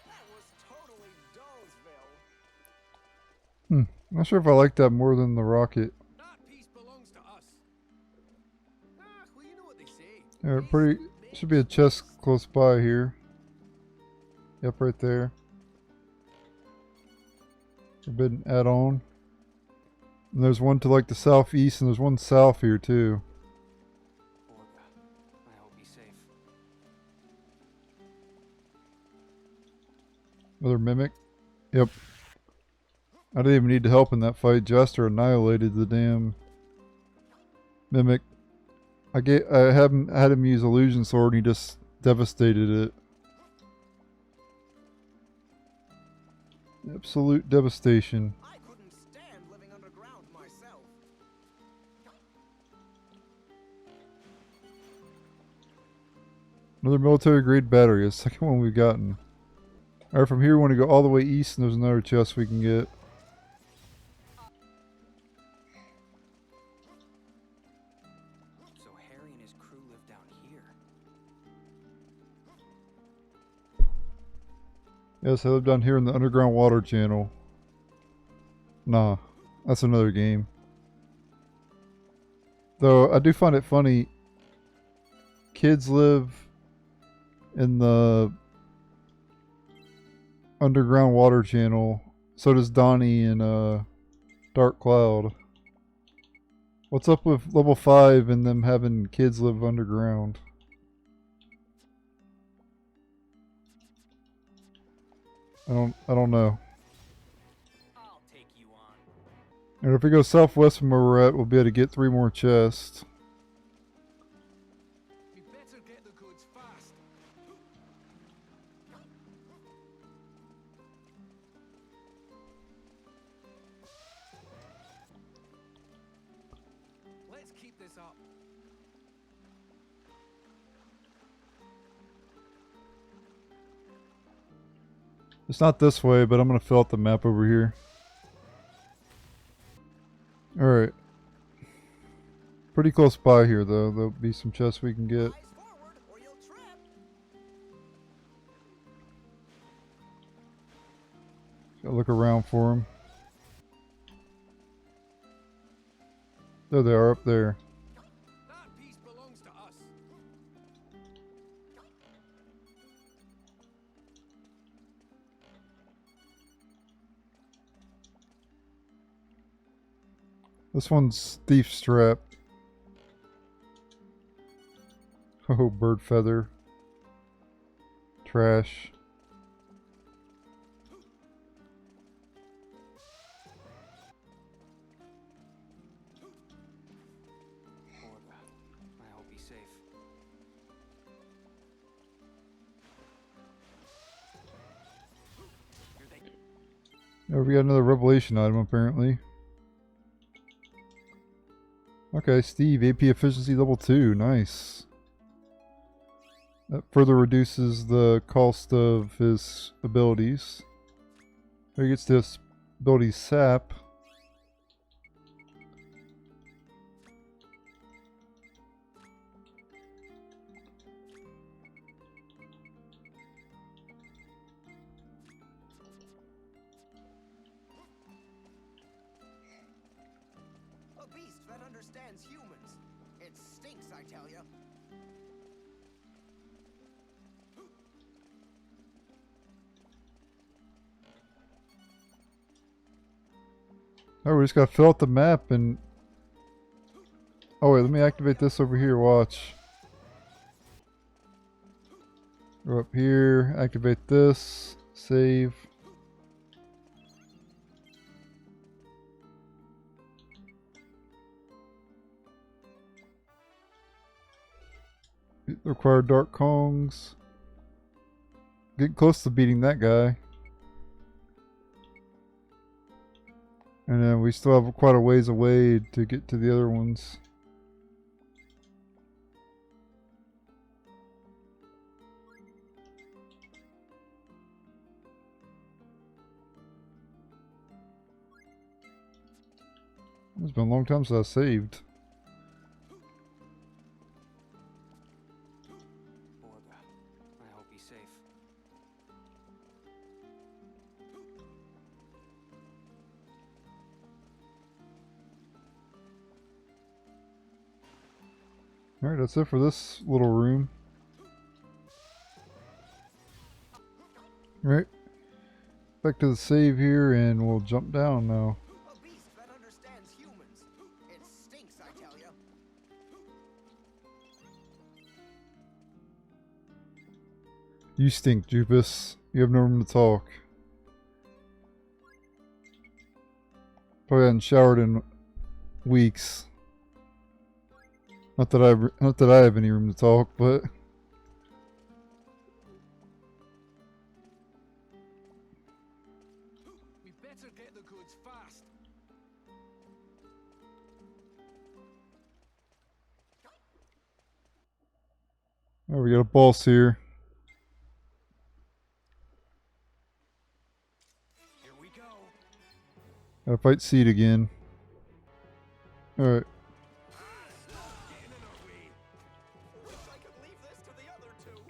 That was totally Dullsville. not sure if I like that more than the rocket. That piece belongs to us. Ah, well, you know what they say. Alright, pretty should be a chest close by here. Yep, right there. Forbidden add-on. And there's one to like the southeast, and there's one south here too. Borga, I hope he's safe. Another mimic. Yep. I didn't even need to help in that fight. Jaster annihilated the damn mimic. I had him use illusion sword, and he just devastated it. Absolute devastation. I couldn't stand living underground myself. Another military grade battery. The second one we've gotten. Alright, from here we want to go all the way east, and there's another chest we can get. So Harry and his crew live down here. Yes, I live down here in the underground water channel. Nah, that's another game. Though I do find it funny. Kids live in the underground water channel. So does Donnie in Dark Cloud. What's up with level 5 and them having kids live underground? I don't know. I'll take you on. And if we go southwest from where we're at, we'll be able to get 3 more chests. We better get the goods fast. Let's keep this up. It's not this way, but I'm going to fill out the map over here. Alright. Pretty close by here, though. There'll be some chests we can get. Eyes forward, or you'll trip. Gotta look around for them. There they are, up there. That piece belongs to us. This one's Thief Strap. Oh, bird feather. Trash. I hope he's safe. Here they Oh, we got another revelation item apparently. Okay, Steve, AP efficiency level 2, nice. That further reduces the cost of his abilities. There he gets this ability sap. A beast that understands humans. It stinks, I tell ya. Oh, we just gotta fill out the map and... Oh wait, let me activate this over here, watch. Go up here, activate this, save. Require Dark Kongs. Getting close to beating that guy. And then we still have quite a ways away to get to the other ones. It's been a long time since I saved. I hope he's safe. Alright, that's it for this little room. Alright. Back to the save here and we'll jump down now. A beast that understands humans. It stinks, I tell ya. You stink, Jupus. You have no room to talk. Probably hadn't showered in weeks. Not that I have any room to talk, but We better get the goods fast. oh, we got a boss here. Here we go. Gotta fight Seed again. Alright. Getting in our way. Wish I could leave this to the other two.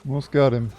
Almost got him.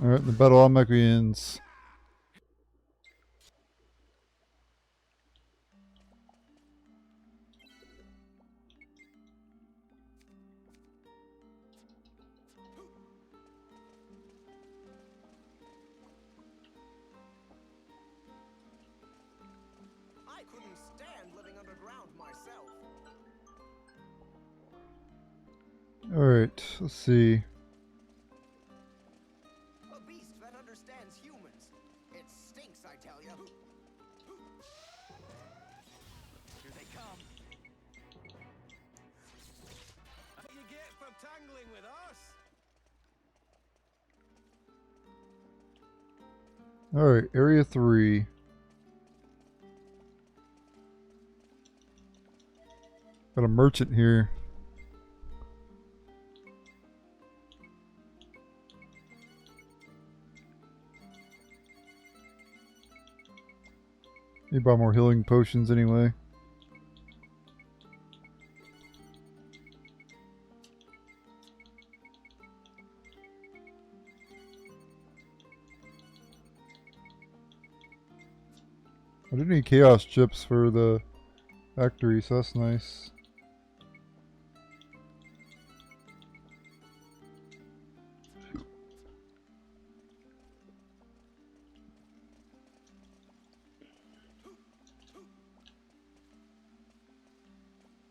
Alright, the battle automatically ends. I couldn't stand living underground myself. Alright, let's see. A beast that understands humans. It stinks, I tell you. Here they come. What you get from tangling with us? Alright, Area 3. Got a merchant here. You buy more healing potions anyway. I do need chaos chips for the factory, so that's nice.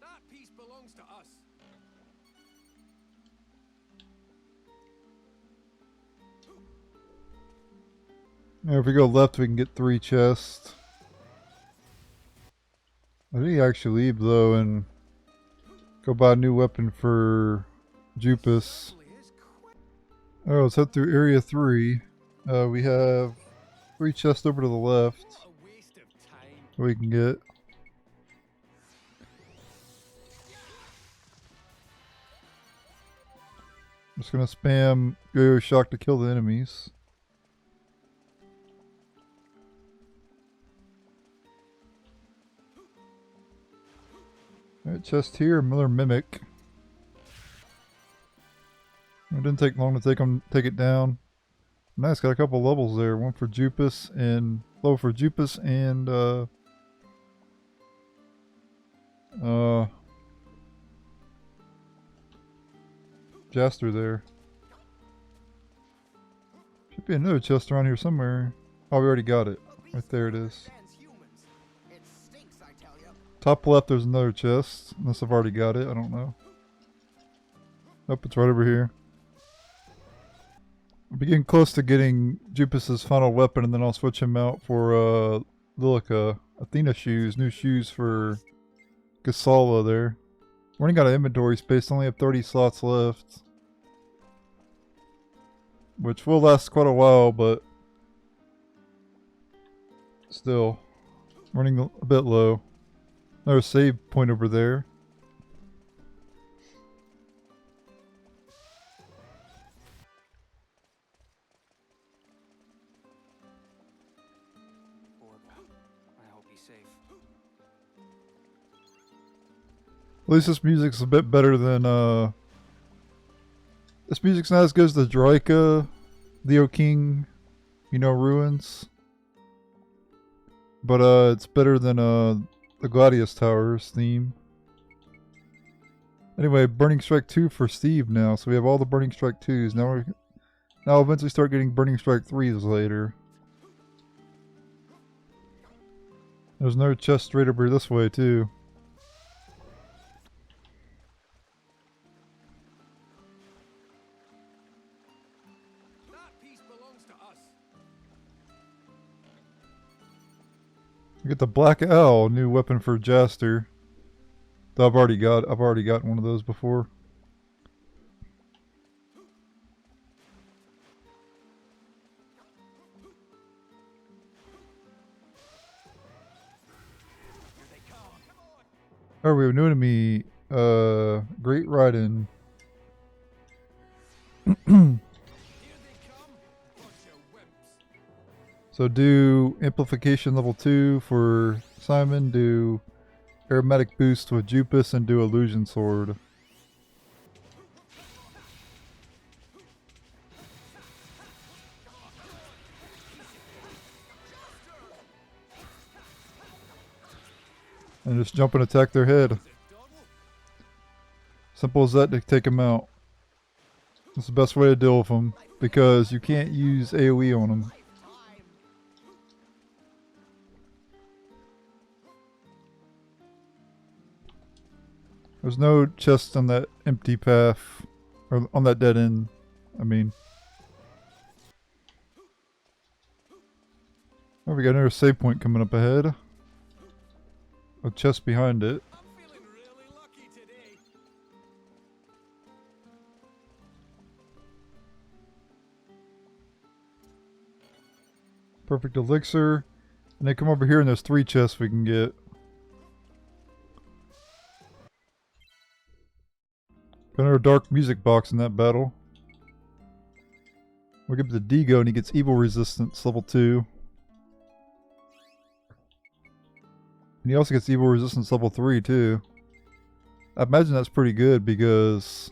That piece belongs to us. Now if we go left we can get 3 chests. I think you actually leave though and go buy a new weapon for Jupus. Alright, let's head through Area 3. We have 3 chests over to the left What a waste of time. we can get. I'm just gonna spam Yo-Yo Shock to kill the enemies. Alright, chest here, another mimic. It didn't take long to take it down. Nice, got a couple levels there. One for Jupus and level for Jupus and Jaster there. Should be another chest around here somewhere. Oh, we already got it. A beast Right there it that is. understands humans. It stinks, I tell you. Top left, there's another chest. Unless I've already got it, I don't know. Nope, it's right over here. I'll be getting close to getting Jupus's final weapon, and then I'll switch him out for Lilica. Athena shoes, new shoes for Gasala there. We only got an inventory space, only have 30 slots left. Which will last quite a while, but still. Running a bit low. Another save point over there. I hope he's safe. At least this music's a bit better than this music's not as good as the Droika, Leo King, ruins. But it's better than the Gladius Towers theme. Anyway, Burning Strike 2 for Steve now, so we have all the Burning Strike 2s. Now I'll eventually start getting Burning Strike 3s later. There's another chest straight over this way too. That piece belongs to us. We get the Black Owl, new weapon for Jaster. Though I've already gotten one of those before. Oh, we have a new enemy. Great Riding. So do amplification level 2 for Simon, do aromatic boost with Jupus, and do illusion sword. And just jump and attack their head. Simple as that to take them out. That's the best way to deal with them, because you can't use AoE on them. There's no chest on that empty path, or on that dead end, I mean. Oh, we got another save point coming up ahead. A chest behind it. I'm feeling really lucky today. Perfect elixir. And then come over here and there's 3 chests we can get. Got another dark music box in that battle. We'll give it to Digo and he gets evil resistance level 2. And he also gets evil resistance level 3 too. I imagine that's pretty good because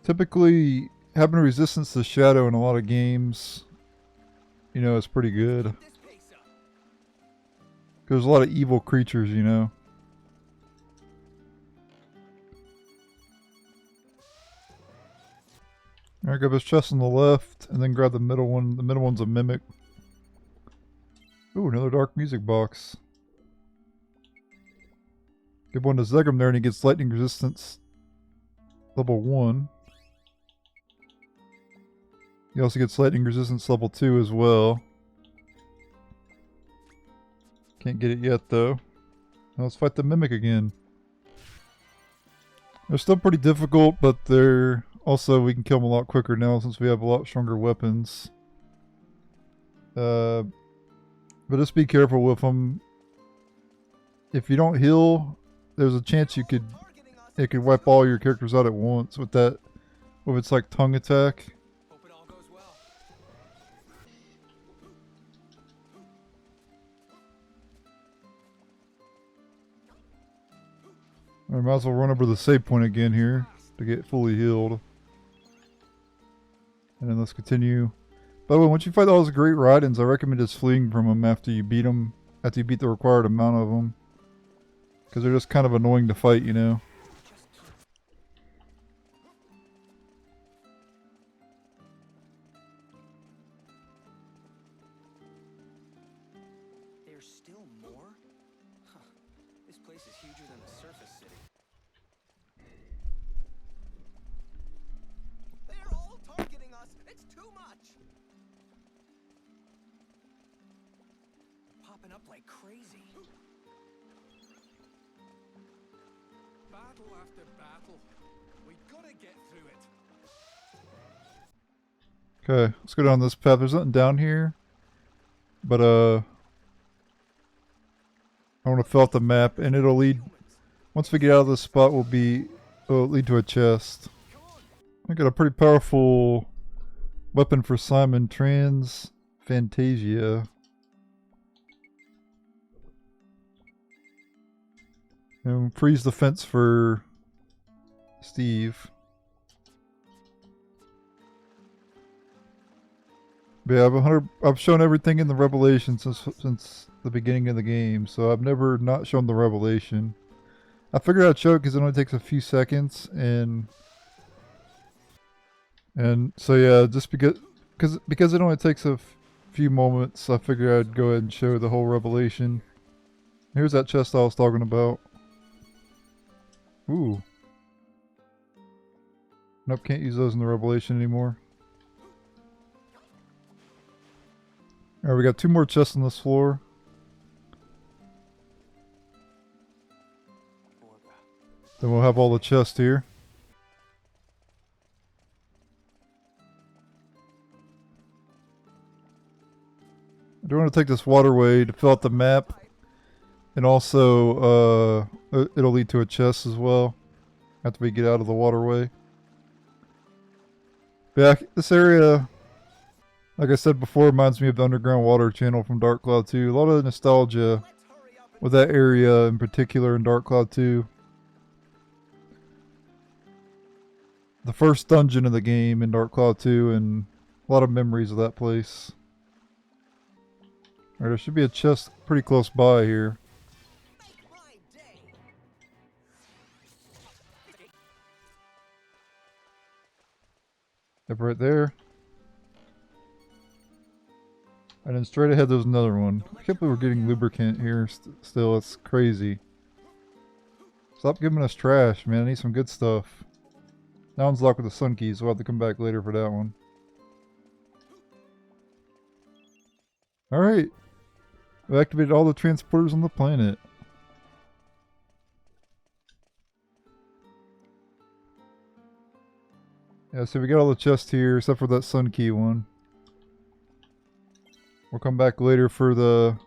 typically having resistance to shadow in a lot of games, you know, is pretty good. This pace up. There's a lot of evil creatures, you know. Alright, grab this chest on the left, and then grab the middle one. The middle one's a mimic. Ooh, another dark music box. Give one to Zegram there, and he gets lightning resistance level 1. He also gets lightning resistance level 2 as well. Can't get it yet though. Now let's fight the mimic again. They're still pretty difficult, but they're also, we can kill them a lot quicker now since we have a lot stronger weapons. But just be careful with them. If you don't heal, there's a chance it could wipe all your characters out at once with that, with its like tongue attack. Hope it all goes well. I might as well run over the save point again here to get fully healed. And then let's continue. By the way, once you fight all those great Rydens, I recommend just fleeing from them after you beat them. After you beat the required amount of them. Because they're just kind of annoying to fight, you know. There's still more? Huh. This place is huger than the surface city. They're all targeting us. It's too much. Popping up like crazy. Battle after battle. We gotta get through it. Okay, let's go down this path. There's nothing down here. But I want to fill out the map and it'll lead, once we get out of this spot, it'll lead to a chest. I got a pretty powerful weapon for Simon, Trans Fantasia. And freeze the fence for Steve. But yeah, I've shown everything in the Revelation since the beginning of the game, so I've never not shown the Revelation. I figured I'd show it because it only takes a few seconds, and so yeah, just because it only takes a few moments, I figured I'd go ahead and show the whole Revelation. Here's that chest I was talking about. Ooh. Nope, can't use those in the Revelation anymore. Alright, we got 2 more chests on this floor. Then we'll have all the chests here. I do want to take this waterway to fill out the map. And also, it'll lead to a chest as well. After we get out of the waterway. But yeah, this area, like I said before, reminds me of the underground water channel from Dark Cloud 2. A lot of nostalgia with that area in particular in Dark Cloud 2. The first dungeon of the game in Dark Cloud 2, and a lot of memories of that place. Alright, there should be a chest pretty close by here. Yep, right there. And then straight ahead there's another one. I can't believe we're getting lubricant here still. It's crazy. Stop giving us trash, man. I need some good stuff. That one's locked with the sun keys, so we'll have to come back later for that one. Alright. We activated all the transporters on the planet. Yeah, so we got all the chests here, except for that sun key one. We'll come back later for that.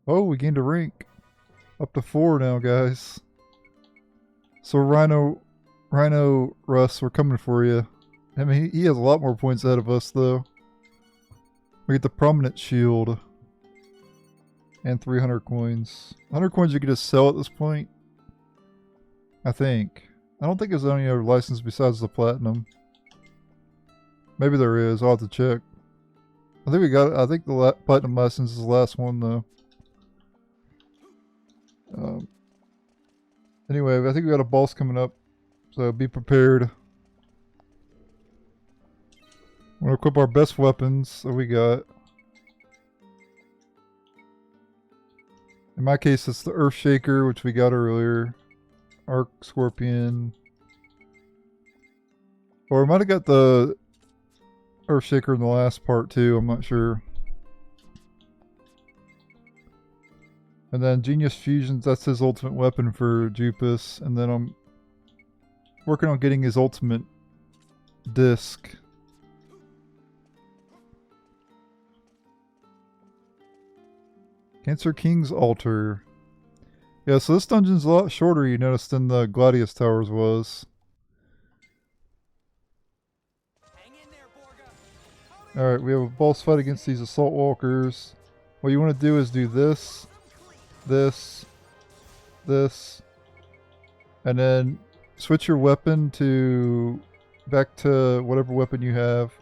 Oh, we gained a rank. Up to 4 now, guys. So Rhino Russ, we're coming for you. I mean, he has a lot more points ahead of us, though. We get the prominent shield. And 300 coins. 100 coins you can just sell at this point. I think. I don't think there's any other license besides the platinum. Maybe there is. I'll have to check. I think we got it. I think the platinum license is the last one, though. Anyway, I think we got a boss coming up. So be prepared. We'll equip our best weapons that we got. In my case, it's the Earth Shaker, which we got earlier. Arc Scorpion. Or we might have got the Earth Shaker in the last part too, I'm not sure. And then Genius Fusions, that's his ultimate weapon for Jupus. And then I'm working on getting his ultimate disc. Cancer King's Altar. Yeah, so this dungeon's a lot shorter, you noticed, than the Gladius Towers was. Alright, we have a boss fight against these Assault Walkers. What you want to do is do this, this, this, and then switch your weapon to back to whatever weapon you have,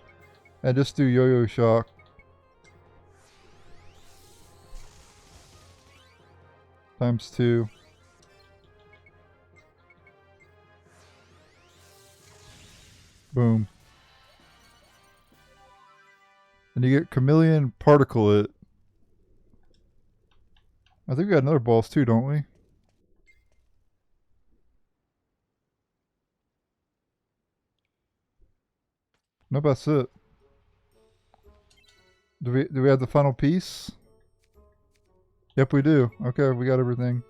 and just do Yo-Yo Shock. Times 2. Boom. And you get Chameleon Particulate. I think we got another boss too, don't we? Nope, that's it. Do we have the final piece? Yep, we do. Okay, we got everything.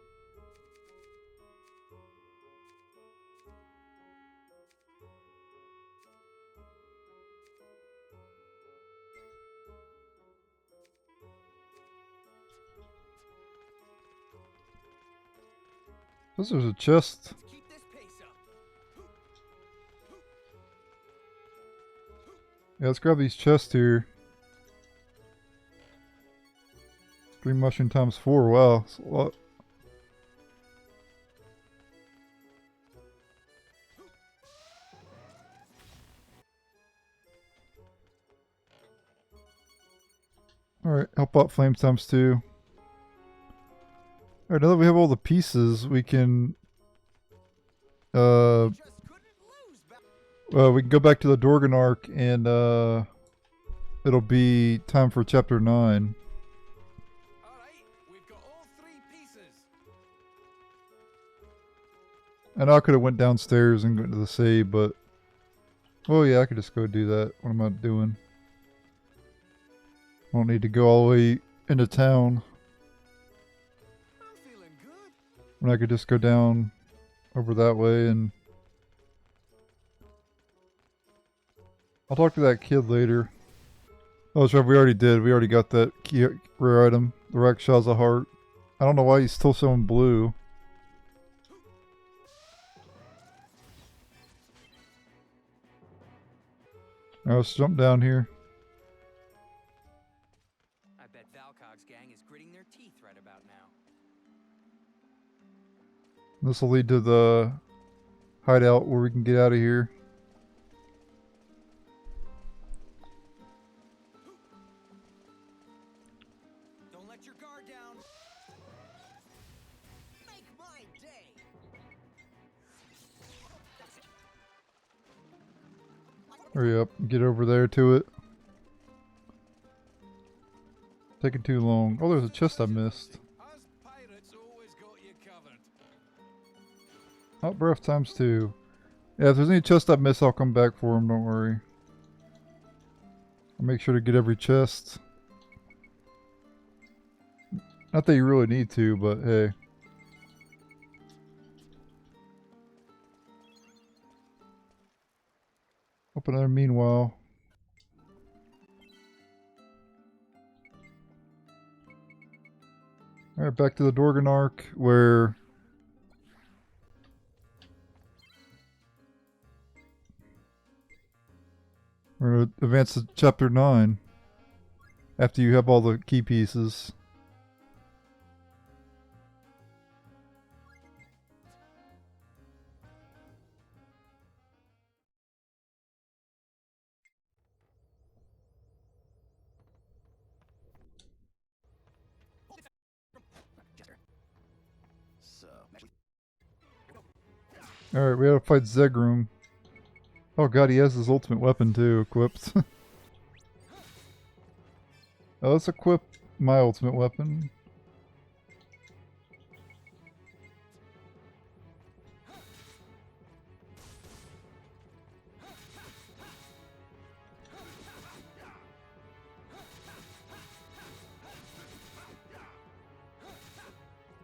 This is a chest. Yeah, let's grab these chests here. 3 mushroom times 4. Wow, that's a lot. Alright, help out flames times 2. Alright, now that we have all the pieces, we can we can go back to the Dorgan Arc and it'll be time for chapter 9. I know I could have went downstairs and went to the save, but Oh yeah, I could just go do that. What am I doing? I don't need to go all the way into town. I'm feeling good. When I could just go down over that way and... I'll talk to that kid later. Oh, that's right, we already did. We already got that key rare item. The Rakshasa heart. I don't know why he's still showing blue. Alright, let's jump down here. I bet Valcog's gang is gritting their teeth right about now. This will lead to the hideout where we can get out of here. Don't let your guard down. Make my day. Hurry up, get over there to it. Taking too long. Oh, there's a chest I missed. Us pirates always got you covered. Hot breath ×2. Yeah, if there's any chest I miss, I'll come back for them, don't worry. I'll make sure to get every chest. Not that you really need to, but hey. Open there meanwhile. Alright, back to the Dorganark, where... we're going to advance to Chapter 9. After you have all the key pieces. Jaster. So, actually, Alright, we gotta fight Zegram. Oh god, he has his ultimate weapon too, equipped. Oh, let's equip my ultimate weapon.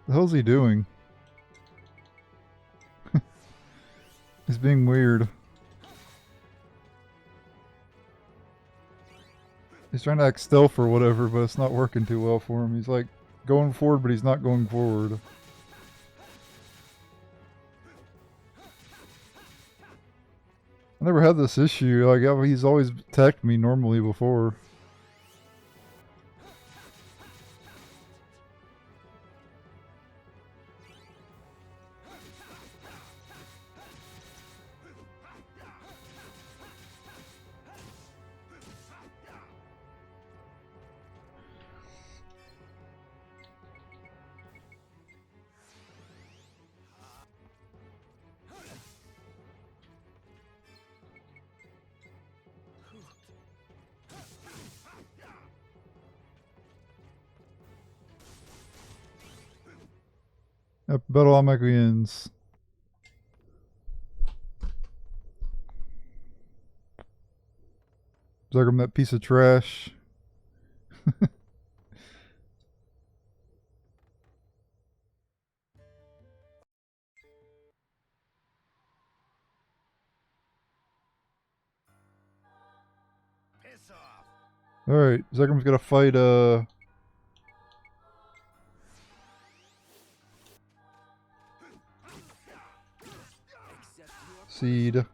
The hell's he doing? He's being weird. He's trying to act stealth or whatever, but it's not working too well for him. He's like going forward, but he's not going forward. I never had this issue. Like, he's always attacked me normally before. Yep, battle automatically ends. Zegram, that piece of trash. piss off. Alright, Zegram's gotta fight, Seed.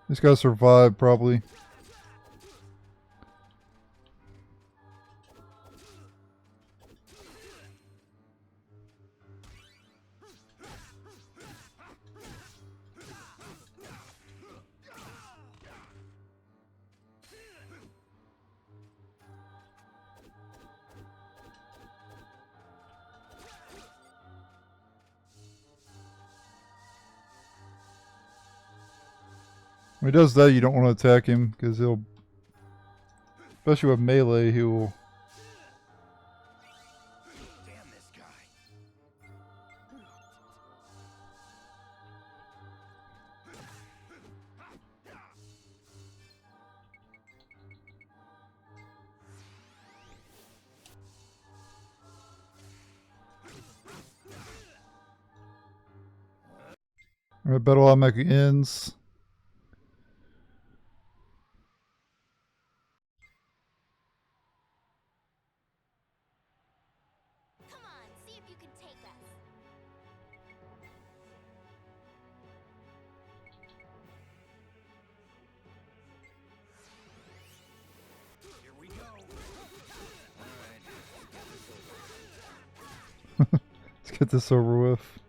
He's gotta survive, probably. When he does that, you don't want to attack him, because he'll... especially with melee, he will... Damn this guy. Alright, battle automatically ends. Come on, see if you can take us. Here we go. Alright. Let's get this over with.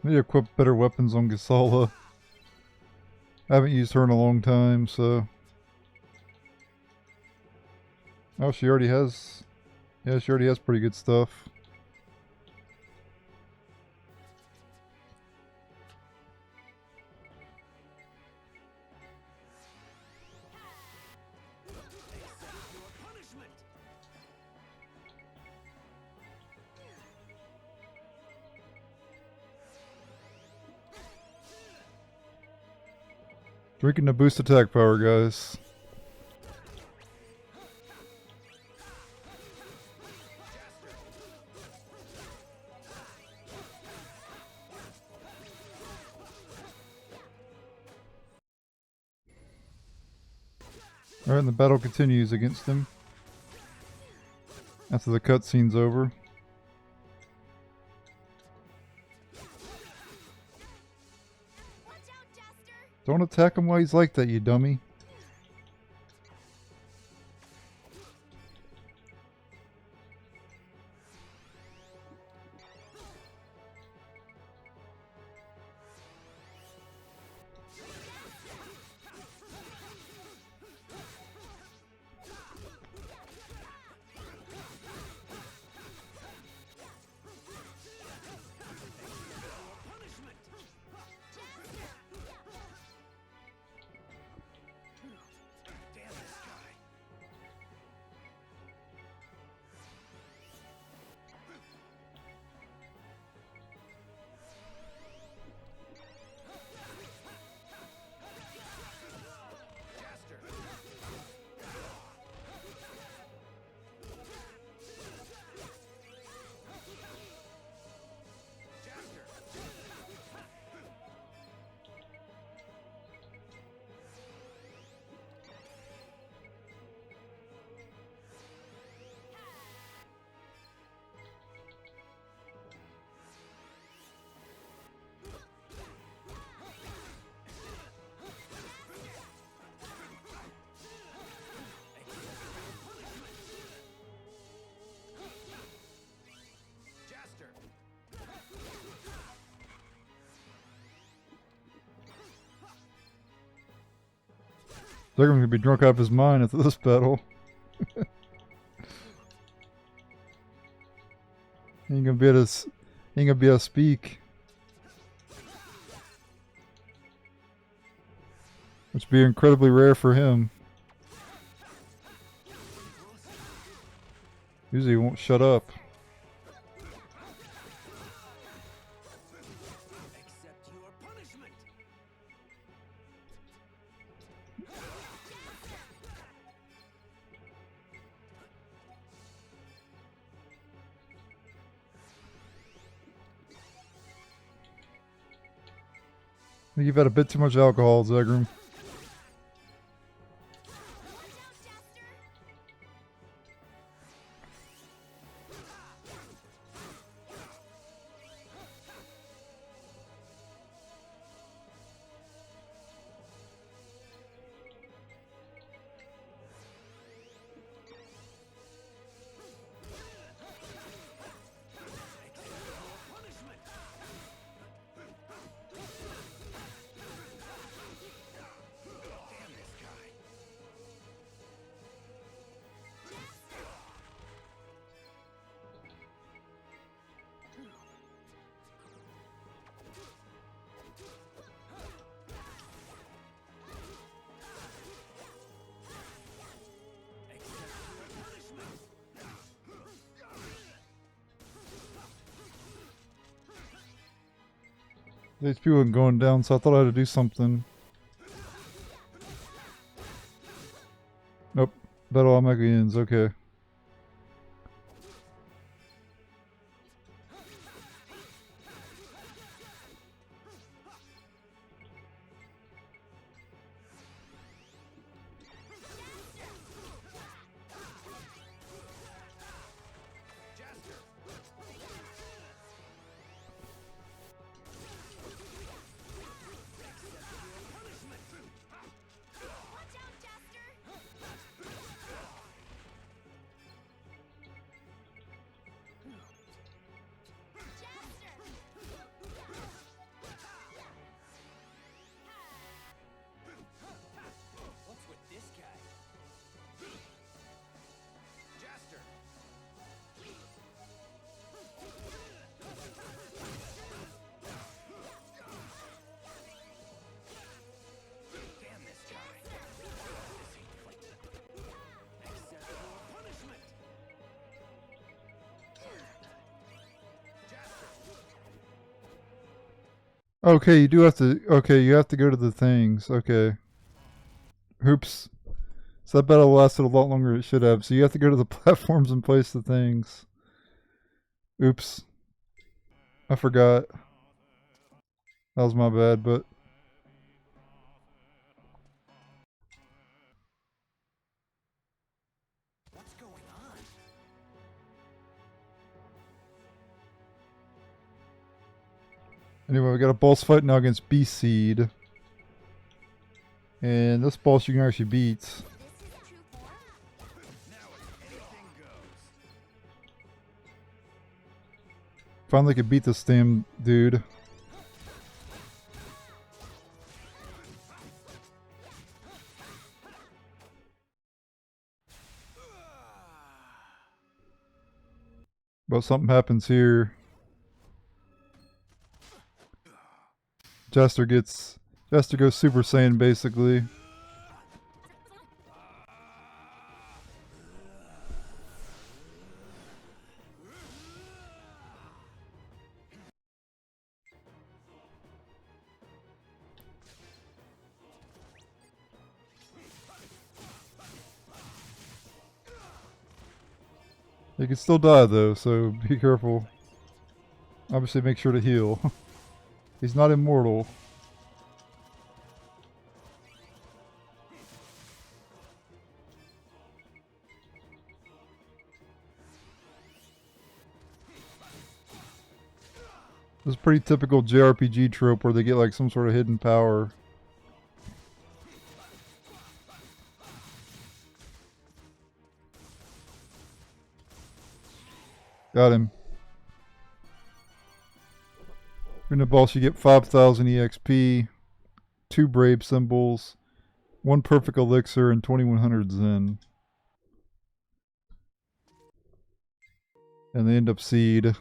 I need to equip better weapons on Gisala. I haven't used her in a long time, so... Oh, she already has... Yeah, she already has pretty good stuff. Drinking to boost attack power, guys. Alright, and the battle continues against him. After the cutscene's over. Watch out, Jaster! Don't attack him while he's like that, you dummy. Damn this guy. Jaster. Jaster. Jaster. Zegram's gonna be drunk out of his mind after this battle. He ain't gonna be able to speak. Which would be incredibly rare for him. Usually he won't shut up. Accept your punishment. I think you've had a bit too much alcohol, Zegram. These people are going down, so I thought I had to do something. Nope. Battle automatically ends, okay. Okay, you do have to. Okay, you have to go to the things. Okay. Oops. So that battle lasted a lot longer than it should have. So you have to go to the platforms and place the things. Oops. I forgot. That was my bad, but. What's going on? Anyway, we got a boss fight now against B-Seed. And this boss you can actually beat. This is true form? Now anything goes. Finally could beat this damn dude. But something happens here. Jaster goes Super Saiyan basically. You can still die though, so be careful. Obviously make sure to heal. He's not immortal. This is pretty typical JRPG trope where they get like some sort of hidden power. Got him. In the boss you get 5,000 EXP, 2 brave symbols, 1 perfect elixir, and 2100 Zen. And they end up seed.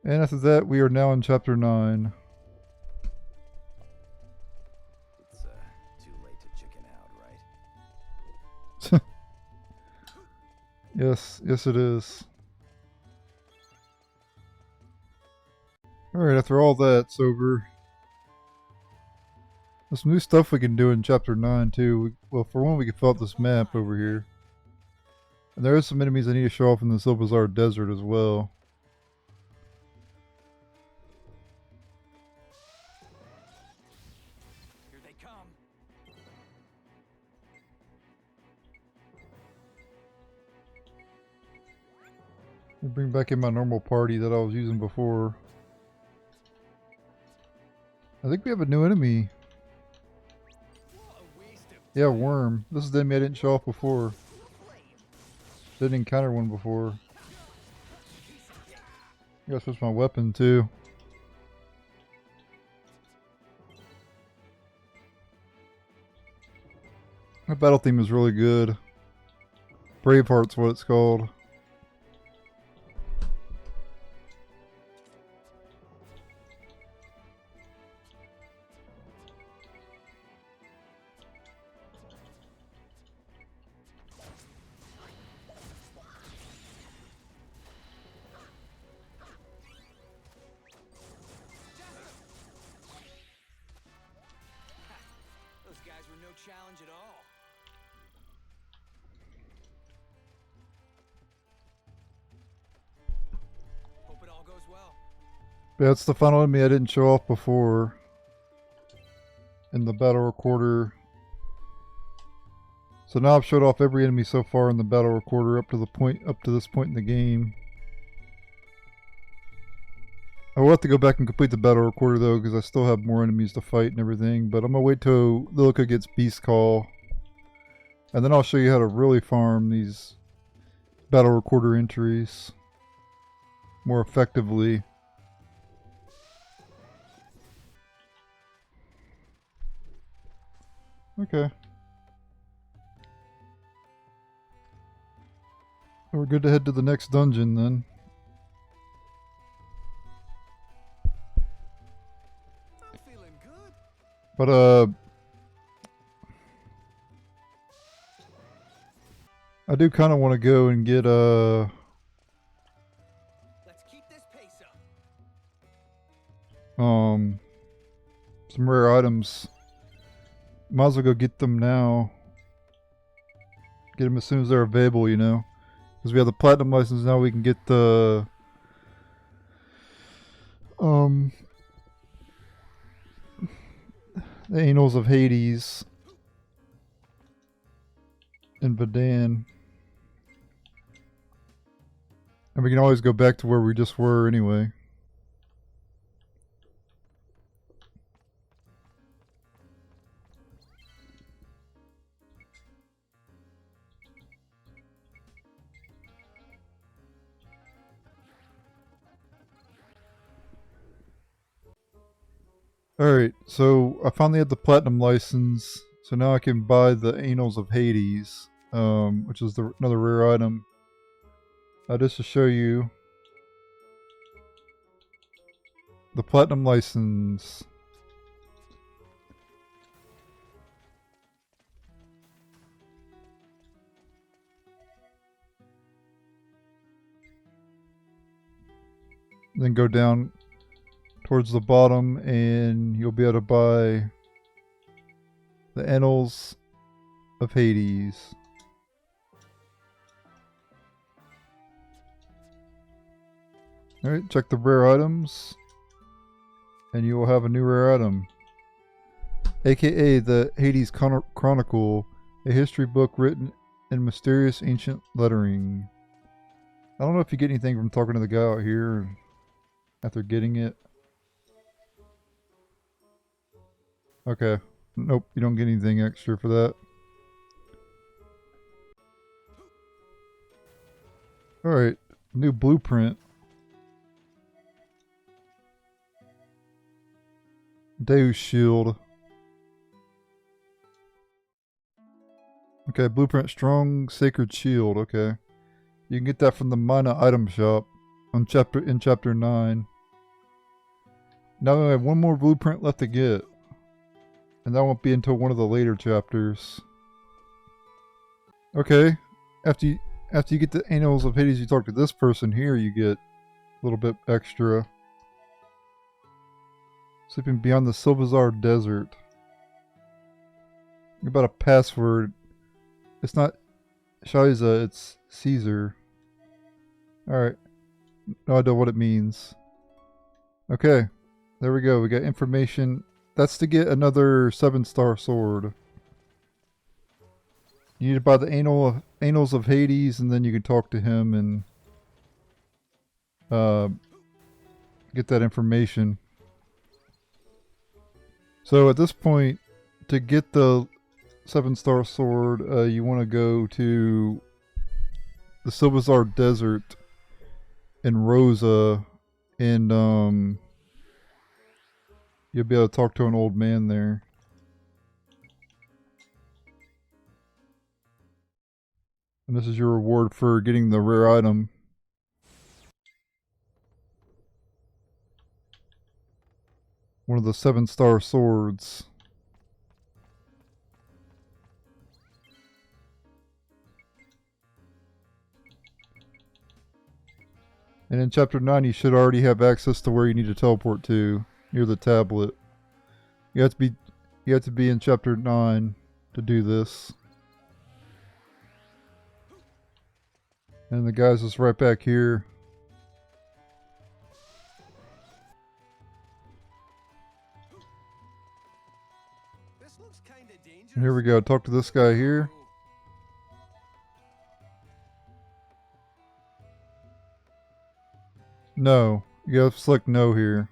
And after that, we are now in chapter 9. It's too late to chicken out, right? Yes it is. Alright, after all that's over. There's some new stuff we can do in chapter 9 too. Well, for one, we can fill out this map over here. And there are some enemies I need to show off in the Lapatia Desert as well. Here they come. I'll bring back in my normal party that I was using before. I think we have a new enemy. What a waste of Yeah, Worm. This is the enemy I didn't show off before. Didn't encounter one before. I gotta switch my weapon too. That battle theme is really good. Braveheart's what it's called. Those guys were no challenge at all. Hope it all goes well. That's the final enemy I didn't show off before. In the battle recorder. So now I've showed off every enemy so far in the battle recorder up to this point in the game. I will have to go back and complete the battle recorder though, because I still have more enemies to fight and everything. But I'm gonna wait till Lilica gets Beast Call, and then I'll show you how to really farm these battle recorder entries more effectively. Okay. We're good to head to the next dungeon then. I'm feeling good. But, I do kind of want to go and get Let's keep this pace up. some rare items. Might as well go get them now. Get them as soon as they're available, you know. Because we have the platinum license now, we can get the Annals of Hades in Vadan. And we can always go back to where we just were anyway. Alright, so I finally had the platinum license, so now I can buy the Annals of Hades, which is another rare item. Just to show you the platinum license. Then go down towards the bottom and you'll be able to buy the Annals of Hades. Alright, check the rare items and you will have a new rare item, aka the Hades Chronicle, a history book written in mysterious ancient lettering. I don't know if you get anything from talking to the guy out here after getting it. Okay. Nope, you don't get anything extra for that. Alright, new blueprint. Deus Shield. Okay, blueprint strong sacred shield. Okay. You can get that from the Mina item shop in chapter 9. Now we have one more blueprint left to get. And that won't be until one of the later chapters. Okay. After you get the Annals of Hades, you talk to this person here, you get a little bit extra. Sleeping beyond the Silvazar Desert. About a password. It's not Shiza, it's Caesar. Alright. No idea what it means. Okay. There we go. We got information. That's to get another 7-star sword. You need to buy the Annals of Hades, and then you can talk to him and get that information. So at this point, to get the 7-star sword, you want to go to the Silvazar Desert in Rosa, and you'll be able to talk to an old man there. And this is your reward for getting the rare item. One of the 7-star swords. And in chapter 9 you should already have access to where you need to teleport to, near the tablet. You have to be in chapter 9 to do this. And the guy's just right back here. This looks kinda dangerous. And here we go. Talk to this guy here. No. You gotta select no here.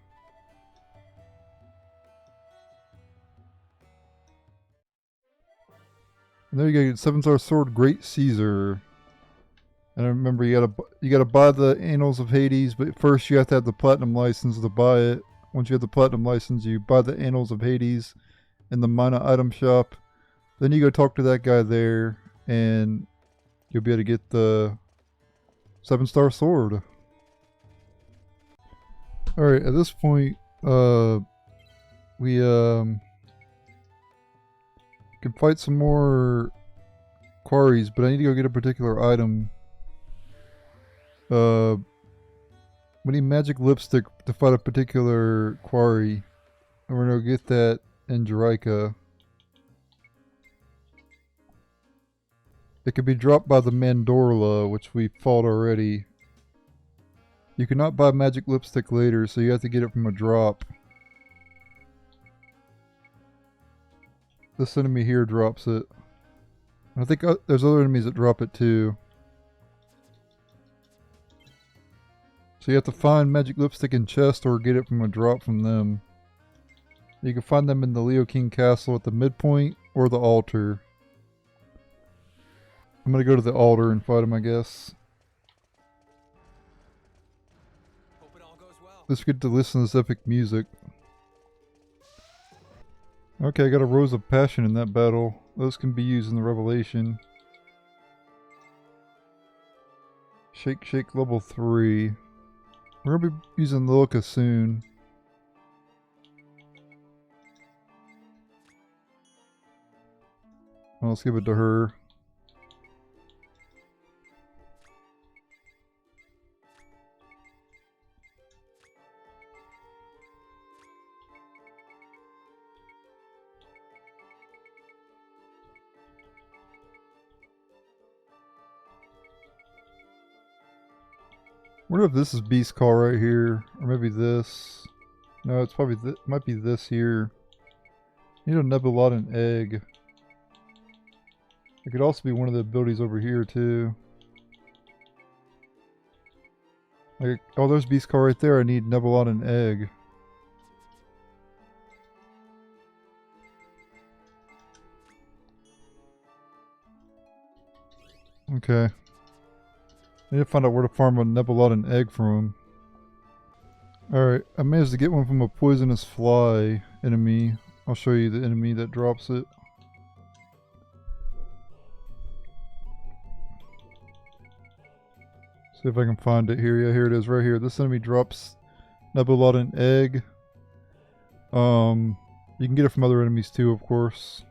And there you go. Get 7-star sword, Great Caesar. And remember, you gotta buy the Annals of Hades, but first you have to have the platinum license to buy it. Once you have the platinum license, you buy the Annals of Hades in the Mina item shop. Then you go talk to that guy there, and you'll be able to get the 7-star sword. Alright, at this point, we can fight some more Quarries, but I need to go get a particular item. We need magic lipstick to fight a particular quarry. And we're gonna get that in Jerica. It can be dropped by the Mandorla, which we fought already. You cannot buy magic lipstick later, so you have to get it from a drop. This enemy here drops it. I think there's other enemies that drop it too. So you have to find magic lipstick in chest or get it from a drop from them. You can find them in the Leo King Castle at the midpoint or the altar. I'm gonna go to the altar and fight him, I guess. Hope it all goes well. Let's get to listen to this epic music. Okay, I got a Rose of Passion in that battle. Those can be used in the Revelation. Shake Shake level 3. We're gonna be using Lilica soon. Well, let's give it to her. I wonder if this is Beast Call right here, or maybe this. No, it's probably might be this here. Need a Nebulodon egg. It could also be one of the abilities over here too. Like, oh, there's Beast Call right there. I need Nebulodon egg. Okay. I need to find out where to farm a Nebulodon egg from. Alright, I managed to get one from a poisonous fly enemy. I'll show you the enemy that drops it. See if I can find it here. Yeah, here it is right here. This enemy drops Nebulodon egg. You can get it from other enemies too, of course.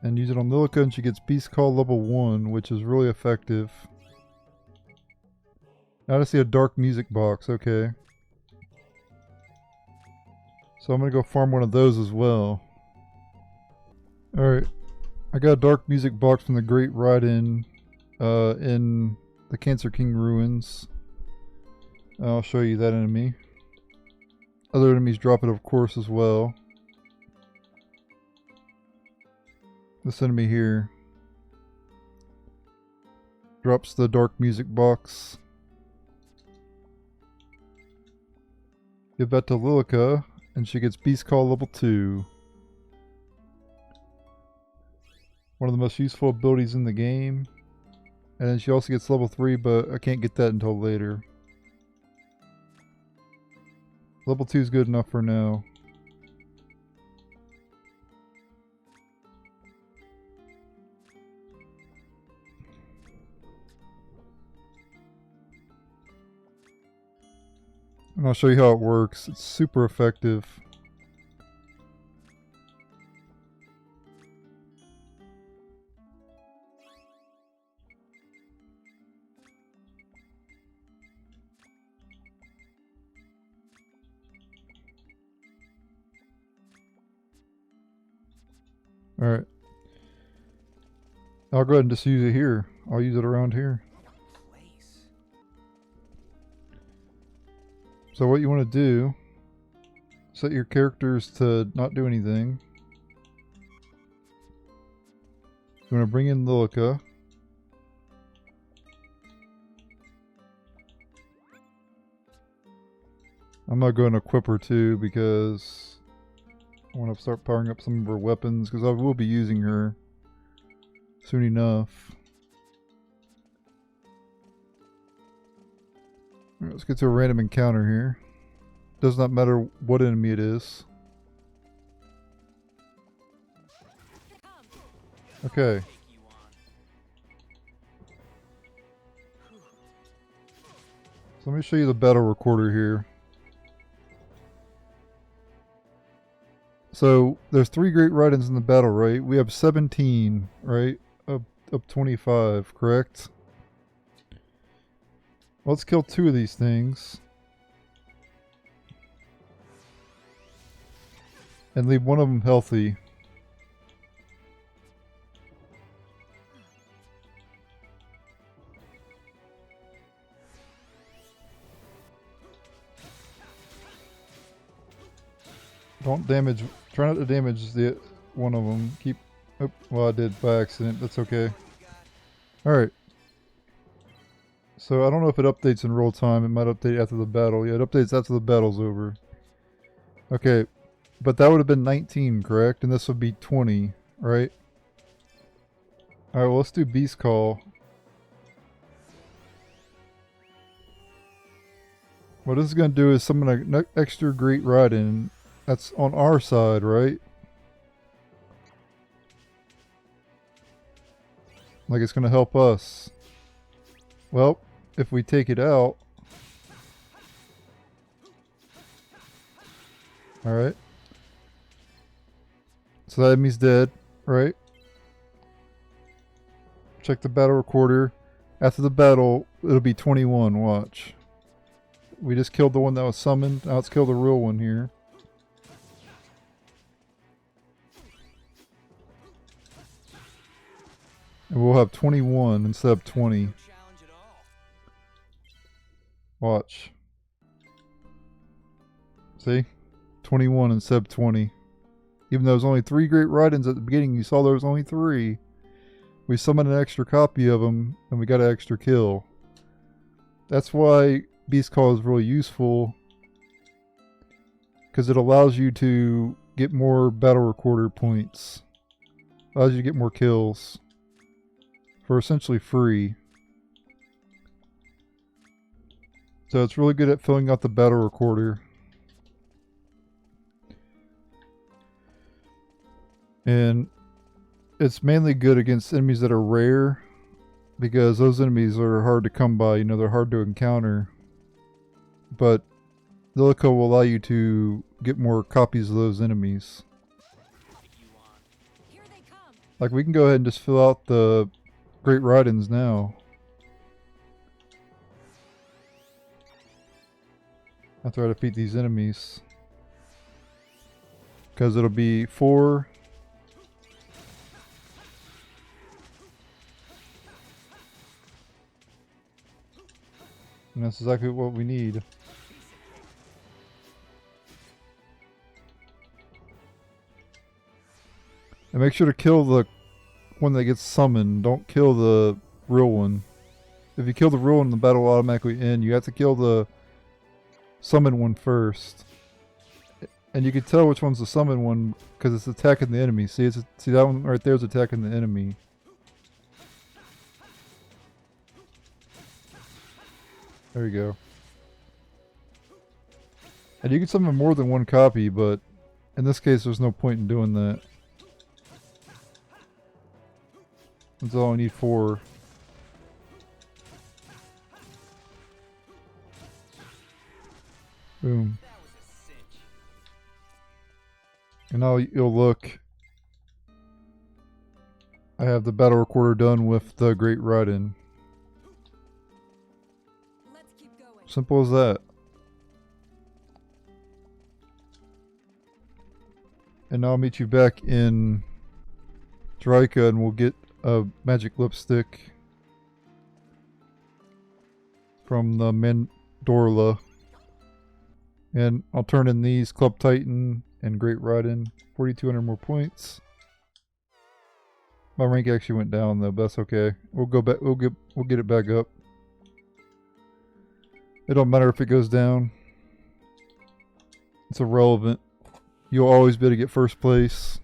And use it on Lilica and she gets Beast Call level 1, which is really effective. Now I see a dark music box, okay. So I'm gonna go farm one of those as well. Alright. I got a dark music box from the Great Ride-In in the Cancer King Ruins. I'll show you that enemy. Other enemies drop it of course as well. This enemy here drops the dark music box. Give that to Lilica, and she gets Beast Call level 2. One of the most useful abilities in the game. And then she also gets level 3, but I can't get that until later. Level 2 is good enough for now. And I'll show you how it works. It's super effective. Alright. I'll go ahead and just use it here. I'll use it around here. So what you want to do, set your characters to not do anything. You want to bring in Lilica. I'm not going to equip her too because I want to start powering up some of her weapons because I will be using her soon enough. Alright, let's get to a random encounter here. Does not matter what enemy it is. Okay. So let me show you the battle recorder here. So there's 3 great ride-ins in the battle, right? We have 17, right? Up 25, correct? Let's kill 2 of these things. And leave one of them healthy. Don't damage. Try not to damage the one of them. Keep. Oh, well, I did by accident. That's okay. Alright. So I don't know if it updates in real time. It might update after the battle. Yeah, it updates after the battle's over. Okay. But that would have been 19, correct? And this would be 20, right? Alright, well, let's do Beast Call. What this is going to do is summon an extra great ride-in. That's on our side, right? Like it's going to help us. Well, if we take it out... Alright. So that enemy's dead, right? Check the battle recorder. After the battle, it'll be 21, watch. We just killed the one that was summoned. Now let's kill the real one here. And we'll have 21 instead of 20. Watch. See? 21 instead of 20. Even though there's only 3 great ride-ins at the beginning, you saw there was only 3. We summoned an extra copy of them, and we got an extra kill. That's why Beast Call is really useful. Because it allows you to get more battle recorder points. Allows you to get more kills. For essentially free. So it's really good at filling out the battle recorder. And it's mainly good against enemies that are rare, because those enemies are hard to come by, you know, they're hard to encounter. But the Illico will allow you to get more copies of those enemies. Here they come. Like, we can go ahead and just fill out the great ride-ins now. After I defeat these enemies. Because it'll be 4... And that's exactly what we need. And make sure to kill the one that gets summoned. Don't kill the real one. If you kill the real one, the battle will automatically end. You have to kill the summoned one first. And you can tell which one's the summoned one because it's attacking the enemy. See, see that one right there is attacking the enemy. There you go. And you can summon more than one copy, but in this case there's no point in doing that. That's all I need 4. Boom. And now you'll look. I have the battle recorder done with the great ride-in. Let's keep going. Simple as that. And now I'll meet you back in Drika and we'll get a magic lipstick from the Mandorla. And I'll turn in these Club Titan and Great Ride-In. 4,200 more points. My rank actually went down though, but that's okay. We'll go back. We'll get it back up. It don't matter if it goes down. It's irrelevant. You'll always be able to get first place.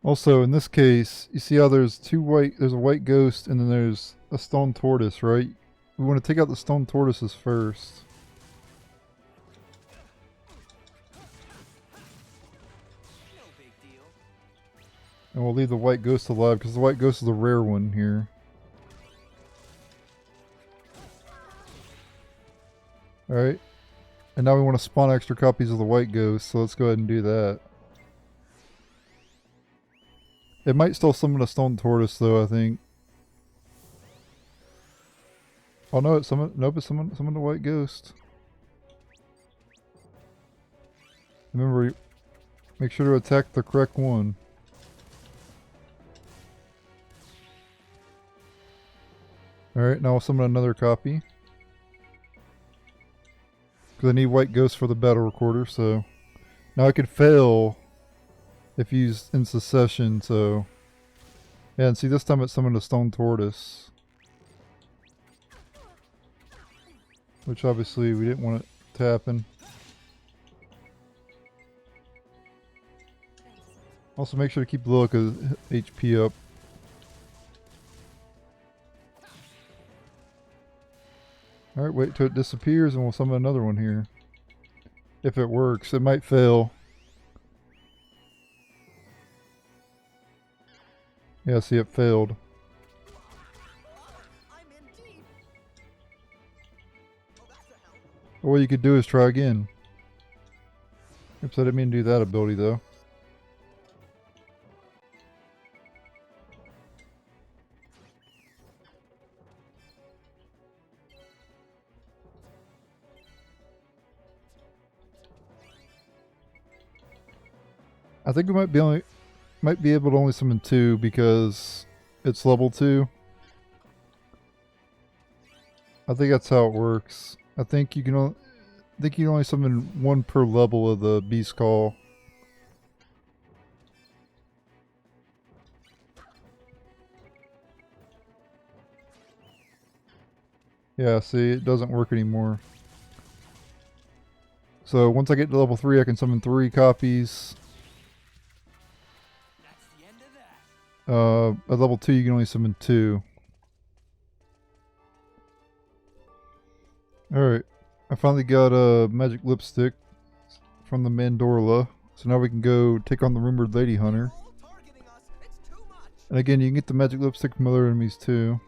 Also, in this case, you see how there's there's a white ghost and then there's a stone tortoise, right? We want to take out the stone tortoises first. No big deal. And we'll leave the white ghost alive because the white ghost is the rare one here. Alright. And now we want to spawn extra copies of the White Ghost, so let's go ahead and do that. It might still summon a Stone Tortoise though, I think. Oh no, it summoned, nope, it summoned the White Ghost. Remember, make sure to attack the correct one. Alright, now I'll summon another copy. Because I need White Ghost for the battle recorder, so... Now I could fail if used in succession, so... Yeah, and see this time it summoned a Stone Tortoise. Which obviously we didn't want it to happen. Also make sure to keep Lilica's HP up. Alright, wait till it disappears and we'll summon another one here. If it works. It might fail. Yeah, see it failed. I'm in deep. Oh, that's a help. What you could do is try again. Oops, I didn't mean to do that ability though. I think we might be able to only summon 2 because it's level 2. I think that's how it works. I think you can only summon 1 per level of the Beast Call. Yeah, see, it doesn't work anymore. So once I get to level 3, I can summon 3 copies. At level 2 you can only summon 2. Alright, I finally got a magic lipstick from the Mandorla. So now we can go take on the rumored lady hunter. All targeting us. It's too much. And again, you can get the magic lipstick from other enemies too.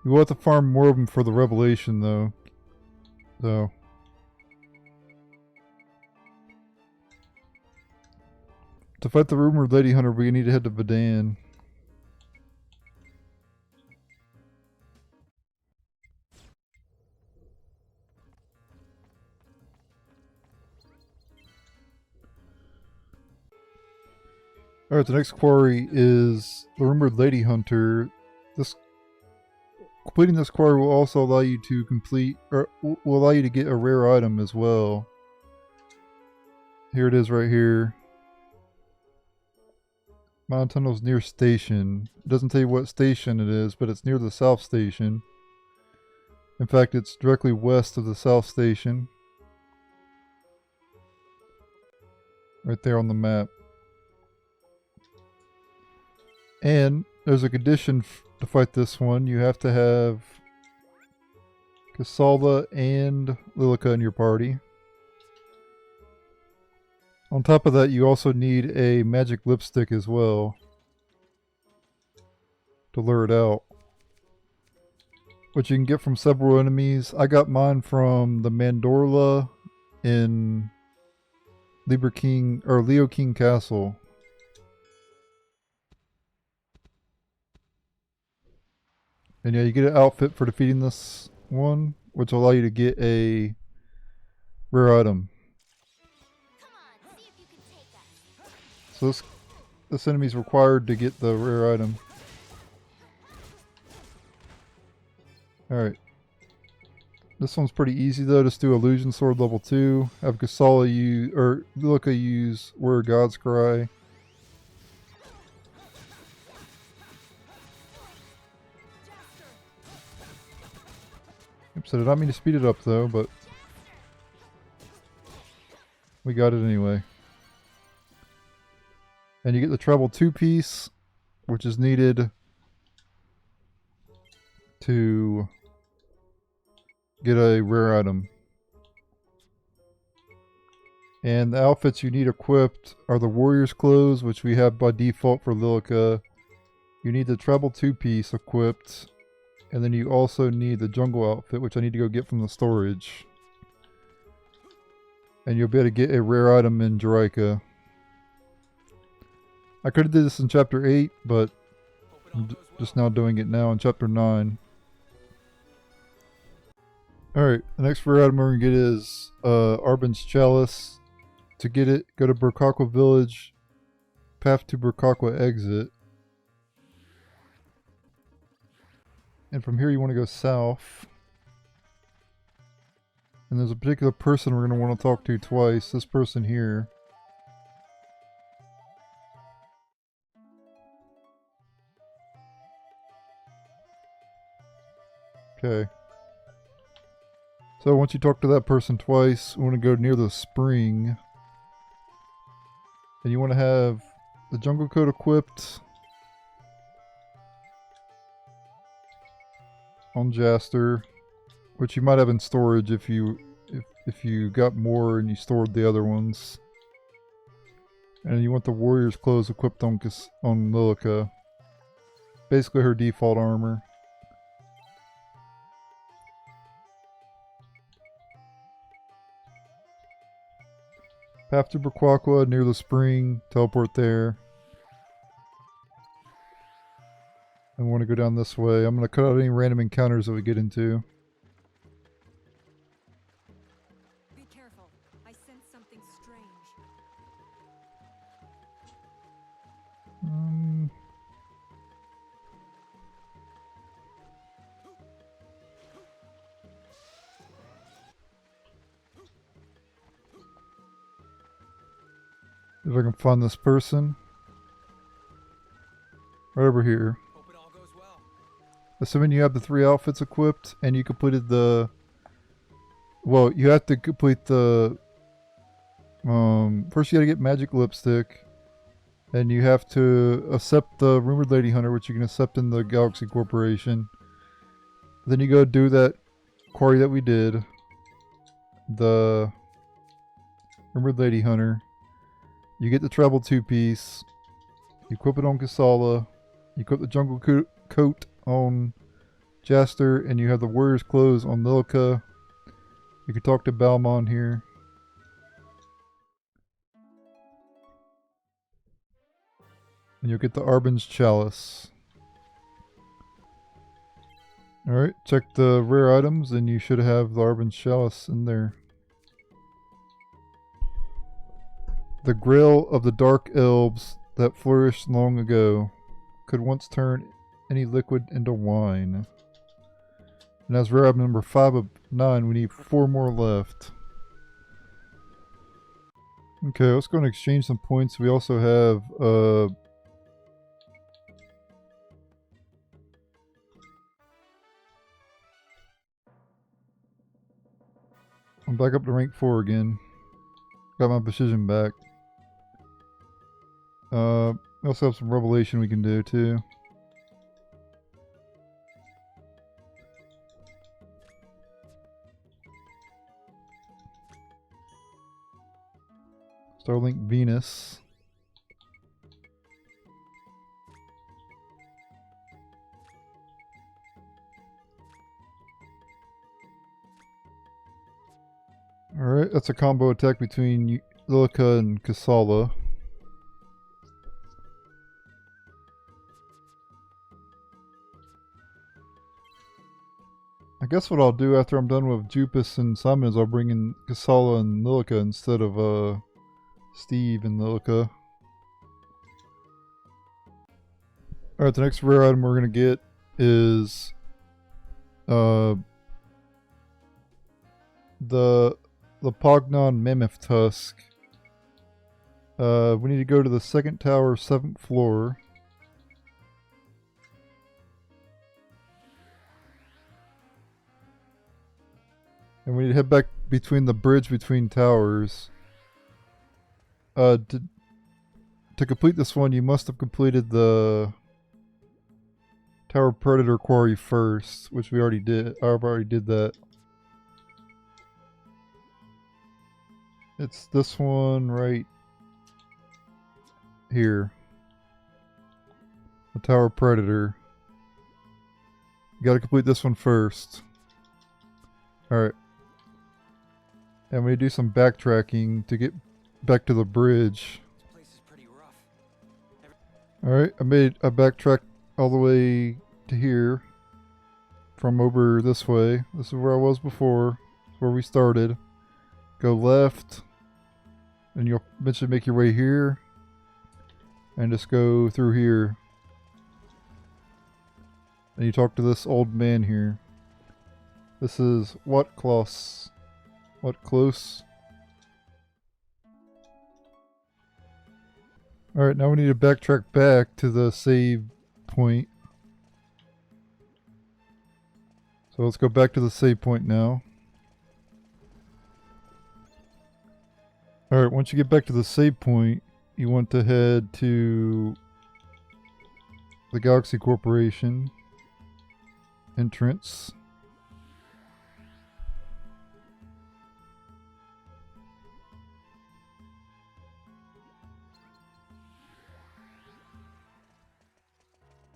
You will have to farm more of them for the revelation though. So... to fight the rumored lady hunter, we need to head to Verdan. Alright, the next quarry is the rumored lady hunter. Completing this quarry will also allow you to will allow you to get a rare item as well. Here it is right here. Mountain Tunnel's near station. It doesn't tell you what station it is, but it's near the south station. In fact, it's directly west of the south station. Right there on the map. And there's a condition to fight this one. You have to have Cassala and Lilica in your party. On top of that, you also need a magic lipstick as well to lure it out, which you can get from several enemies. I got mine from the Mandorla in Leo King Castle. And yeah, you get an outfit for defeating this one, which will allow you to get a rare item. So this enemy's required to get the rare item. Alright. This one's pretty easy though. Just do Illusion Sword level 2. Have Cassala Lilica use Warrior God's Cry. Oops, I did not mean to speed it up though, but we got it anyway. And you get the treble 2-piece, which is needed to get a rare item. And the outfits you need equipped are the Warrior's Clothes, which we have by default for Lilica. You need the treble 2-piece equipped. And then you also need the jungle outfit, which I need to go get from the storage. And you'll be able to get a rare item in Jerica. I could have did this in chapter 8, but I'm just now doing it now in chapter 9. Alright, the next rare item we're going to get is Arbin's Chalice. To get it, go to Burkakwa Village, path to Burkakwa exit. And from here you want to go south. And there's a particular person we're going to want to talk to twice. This person here. Okay. So once you talk to that person twice, we want to go near the spring. And you want to have the jungle coat equipped on Jaster, which you might have in storage if you got more and you stored the other ones. And you want the warrior's clothes equipped on Lilica. Basically her default armor. Path to Burkakwa near the spring, teleport there. I want to go down this way. I'm going to cut out any random encounters that we get into. Be careful. I sense something strange. If I can find this person. Right over here. Hope it all goes well. Assuming you have the 3 outfits equipped and you completed the... Well, you have to complete the... First you gotta get magic lipstick. And you have to accept the Rumored Lady Hunter, which you can accept in the Galaxy Corporation. Then you go do that quarry that we did. The Rumored Lady Hunter. You get the travel 2-piece. You equip it on Kasala. You equip the jungle coat on Jaster. And you have the warrior's clothes on Lilica. You can talk to Balmon here. And you'll get the Arbin's Chalice. Alright, check the rare items and you should have the Arbin's Chalice in there. The Grail of the Dark Elves that flourished long ago could once turn any liquid into wine. And as rare item number 5 of 9, we need 4 more left. Okay, let's go and exchange some points. We also have I'm back up to rank 4 again. Got my precision back. We also have some revelation we can do too. Starlink Venus. Alright, that's a combo attack between Lilica and Kasala. I guess what I'll do after I'm done with Jupus and Simon is I'll bring in Kasala and Lilica instead of Steve and Lilica. Alright, the next rare item we're going to get is the Lepognon Mammoth Tusk. We need to go to the 2nd tower, 7th floor. And we need to head back between the bridge between towers. To complete this one, you must have completed the Tower Predator Quarry first, which we already did. I already did that. It's this one right here. The Tower Predator. Gotta complete this one first. Alright. And we do some backtracking to get back to the bridge. This place is pretty rough. Alright, I backtracked all the way to here. From over this way. This is where I was before. That's where we started. Go left. And you'll eventually make your way here. And just go through here. And you talk to this old man here. This is what close? What close? Alright, now we need to backtrack back to the save point. So let's go back to the save point now. Alright, once you get back to the save point, you want to head to the Galaxy Corporation entrance.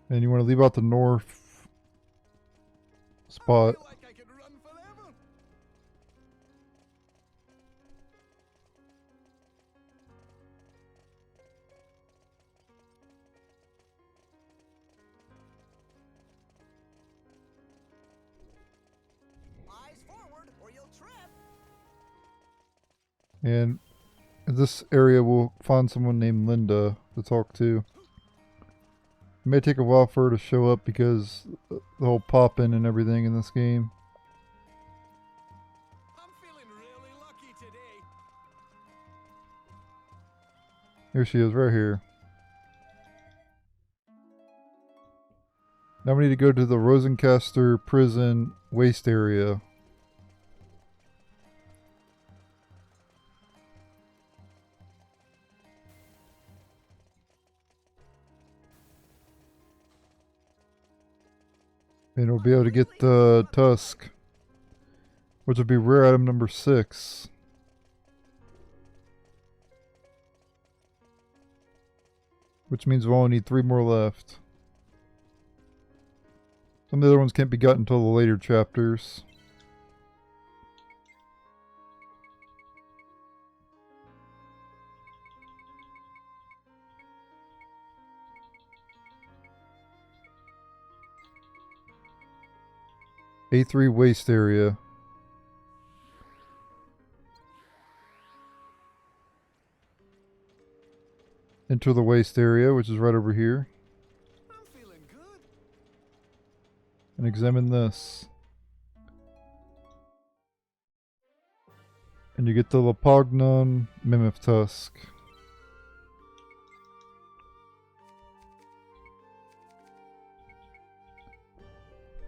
And you want to leave out the north spot. I feel like I could run forever. Eyes forward, or you'll trip. And in this area we'll find someone named Linda to talk to. It may take a while for her to show up because the whole pop-in and everything in this game. I'm feeling really lucky today. Here she is, right here. Now we need to go to the Rosencaster prison waste area. And we'll be able to get the Tusk, which will be rare item number 6. Which means we'll only need 3 more left. Some of the other ones can't be gotten until the later chapters. A3 waste area. Enter the waste area, which is right over here. I'm feeling good. And examine this. And you get the Lepognon Mammoth Tusk.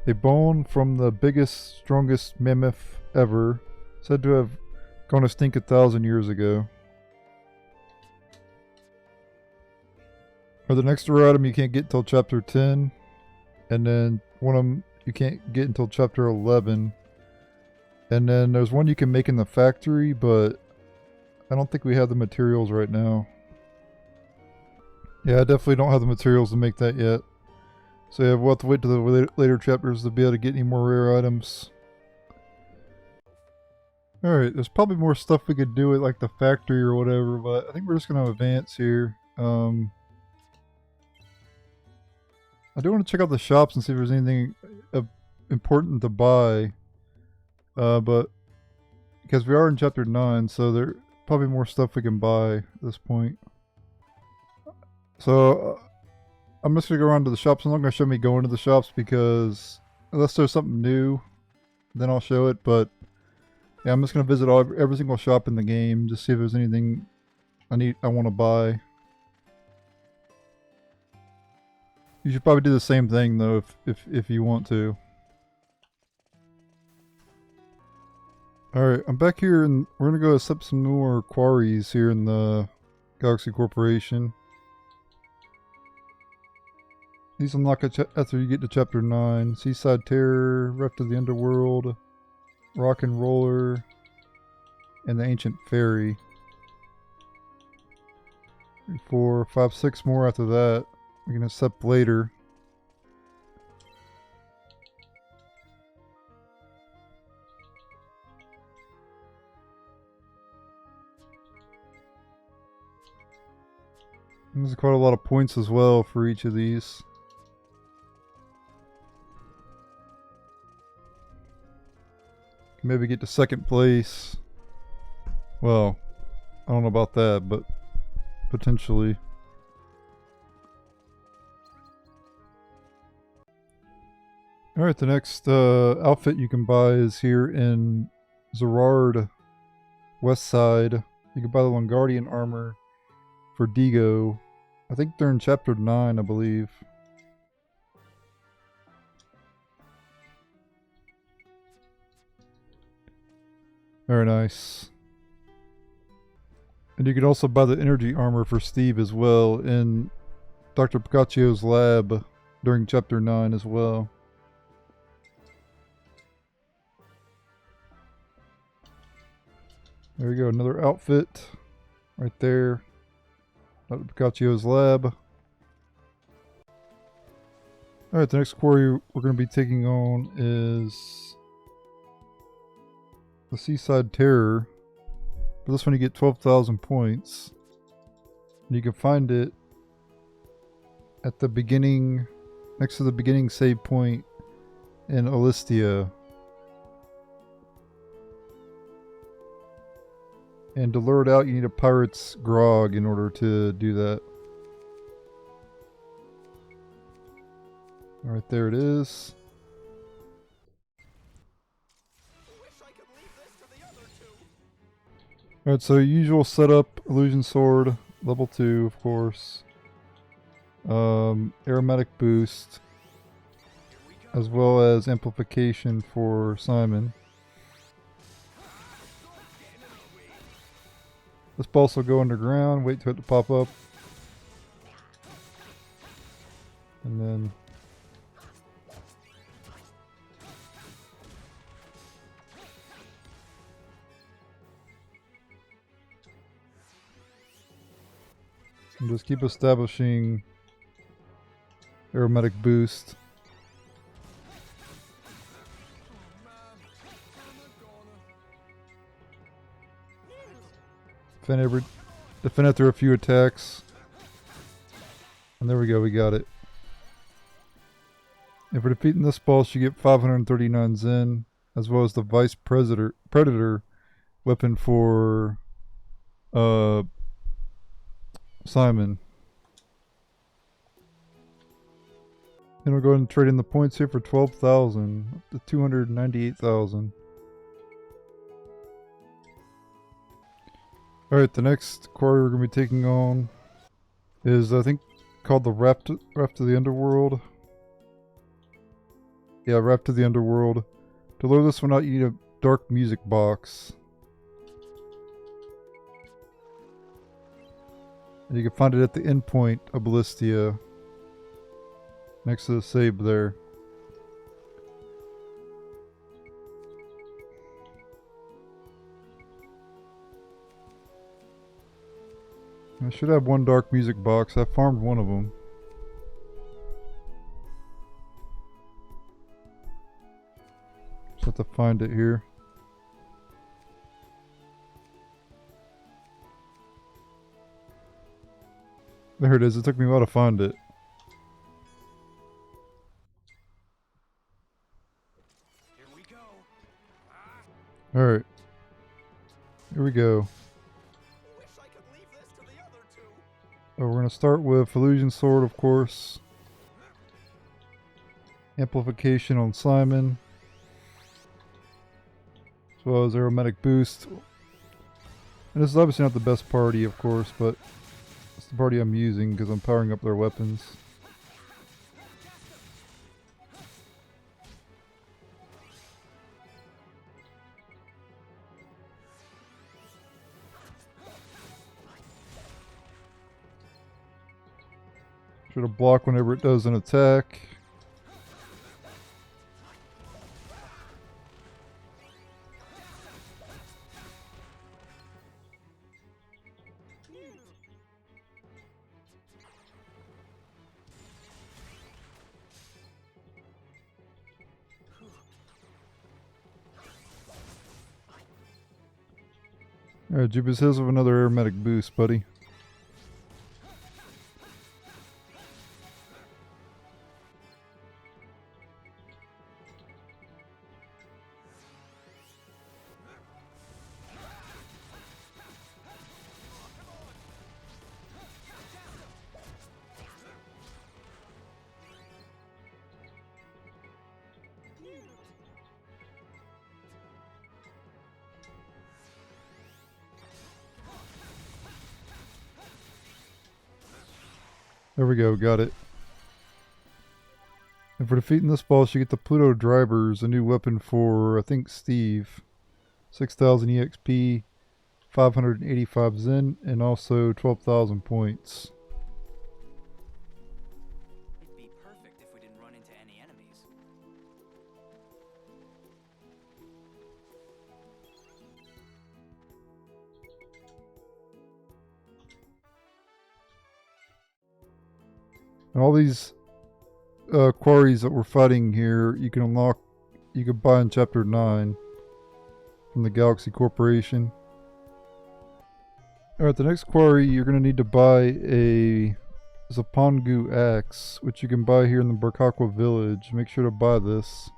A bone from the biggest, strongest mammoth ever, said to have gone extinct 1,000 years ago. Or the next rare item you can't get until chapter 10, and then one of them you can't get until chapter 11. And then there's one you can make in the factory, but I don't think we have the materials right now. Yeah, I definitely don't have the materials to make that yet. So yeah, we'll have to wait to the later chapters to be able to get any more rare items. Alright, there's probably more stuff we could do at like the factory or whatever, but I think we're just going to advance here. I do want to check out the shops and see if there's anything important to buy. But because we are in chapter 9, so there's probably more stuff we can buy at this point. So I'm just going to go around to the shops. I'm not going to show me going to the shops because unless there's something new, then I'll show it. But yeah, I'm just going to visit every single shop in the game, just see if there's anything I want to buy. You should probably do the same thing though if you want to. Alright, I'm back here and we're going to go accept some more quarries here in the Galaxy Corporation. These unlock after you get to chapter 9. Seaside Terror, Raft of the Underworld, Rock and Roller, and the Ancient Ferry. 3, 4, 5, 6 more after that. We can accept later. There's quite a lot of points as well for each of these. Maybe get to second place. Well, I don't know about that, but potentially. Alright, the next outfit you can buy is here in Zerard, West Side. You can buy the Longardian armor for Digo. I think they're in chapter 9, I believe. Very nice. And you can also buy the energy armor for Steve as well in Dr. Picacchio's lab during chapter 9 as well. There you go, another outfit right there. Dr. Picacchio's lab. Alright, the next quarry we're going to be taking on is the Seaside Terror. For this one you get 12,000 points. And you can find it at the beginning, next to the beginning save point in Olistia. And to lure it out, you need a pirate's grog in order to do that. Alright, there it is. Alright, so usual setup, illusion sword, level 2 of course. Aromatic boost, as well as amplification for Simon. This boss will go underground, wait for it to pop up. And then and just keep establishing aromatic boost. Defend after a few attacks. And there we go, we got it. And for defeating this boss, you get 539 Zen, as well as the Vice Predator weapon for Simon. Then we'll go ahead and trade in the points here for 12,000 up to 298,000. Alright, the next quarry we're going to be taking on is, I think, called the Raft to the Underworld. Yeah, Raft to the Underworld. To load this one out, you need a dark music box. And you can find it at the endpoint of Ballistia, next to the save there. I should have one dark music box. I farmed one of them. Just have to find it here. There it is. It took me a while to find it. Here we go. Alright. Here we go. So we're going to start with Illusion Sword, of course. Amplification on Simon. As well as Aromatic Boost. And this is obviously not the best party, of course, but it's the party I'm using because I'm powering up their weapons. Try to block whenever it does an attack. Alright, Jubas Hills with another aromatic boost, buddy. There we go, got it. And for defeating this boss, you get the Pluto Drivers, a new weapon for, I think, Steve. 6,000 EXP, 585 Zen, and also 12,000 points. It'd be perfect if we didn't run into any enemies. And all these quarries that we're fighting here, you can unlock, you can buy in Chapter 9 from the Galaxy Corporation. Alright, the next quarry, you're going to need to buy a Zapongu axe, which you can buy here in the Burkakwa Village. Make sure to buy this.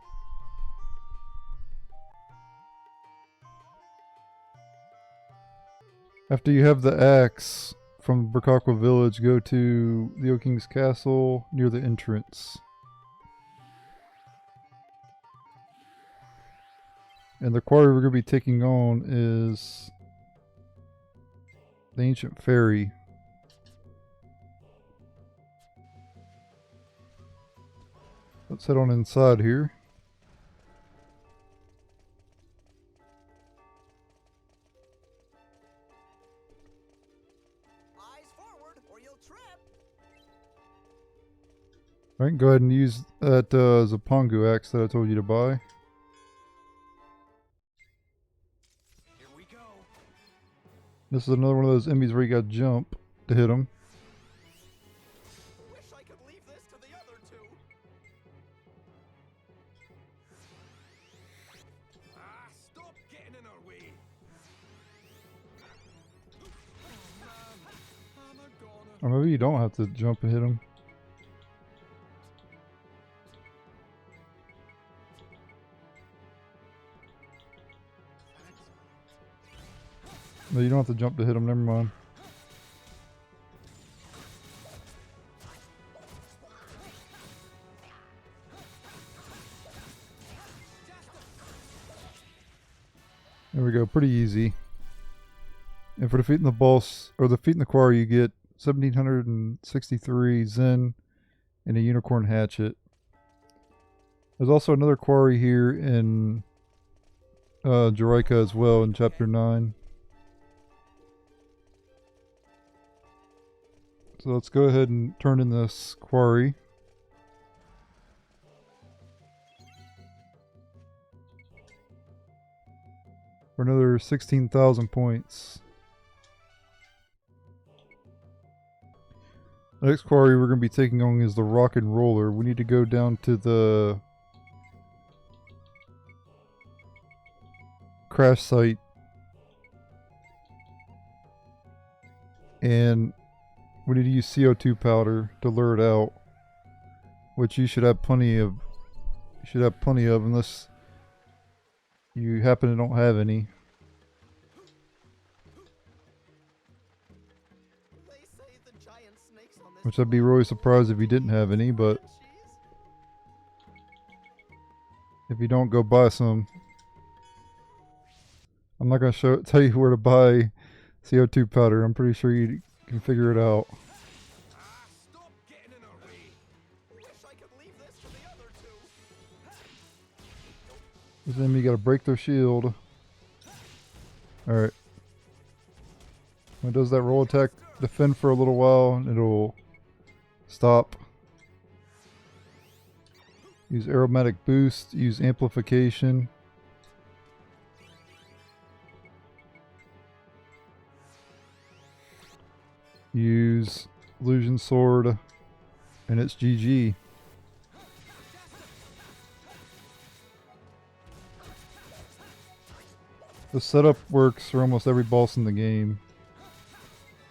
After you have the axe from Burkakwa Village, go to the King's Castle near the entrance. And the quarry we're going to be taking on is the Ancient Ferry. Let's head on inside here. Eyes forward, or you'll trip. Alright, go ahead and use that Zapongu axe that I told you to buy. Here we go. This is another one of those enemies where you got to jump to hit them. Wish I could leave this to the other two. Ah, stop getting in our way. I'm a goner. Or maybe you don't have to jump and hit them. No, you don't have to jump to hit them, never mind. There we go, pretty easy. And for defeating the boss, or defeating the quarry, you get 1763 Zen and a unicorn hatchet. There's also another quarry here in Jaraika as well in Chapter 9. So let's go ahead and turn in this quarry. For another 16,000 points. The next quarry we're going to be taking on is the Rock and Roller. We need to go down to the crash site and we need to use CO2 powder to lure it out, which you should have plenty of. You should have plenty of, unless you happen to don't have any. They say the giant snakes on this Which I'd be really surprised if you didn't have any, but if you don't, go buy some. I'm not going to tell you where to buy CO2 powder. I'm pretty sure you can figure it out. Ah, stop getting in our way. Wish I could leave this to the other two. This enemy got to break their shield. Alright. When it does that roll attack, defend for a little while and it'll stop. Use aromatic boost, use amplification. Use illusion sword, and it's GG. The setup works for almost every boss in the game.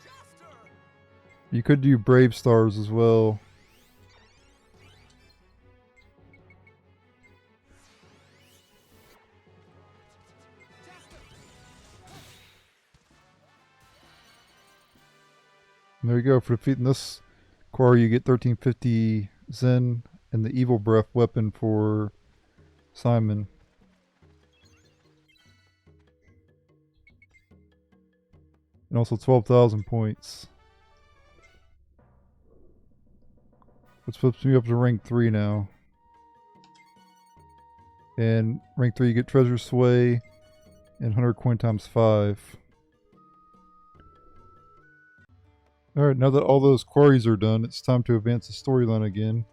Jaster! You could do Brave Stars as well. And there you go. For defeating this quarry, you get 1350 Zen and the Evil Breath weapon for Simon. And also 12,000 points. Which flips me up to rank 3 now. And rank 3 you get Treasure Sway and 100 coin times 5. Alright, now that all those quarries are done, it's time to advance the storyline again.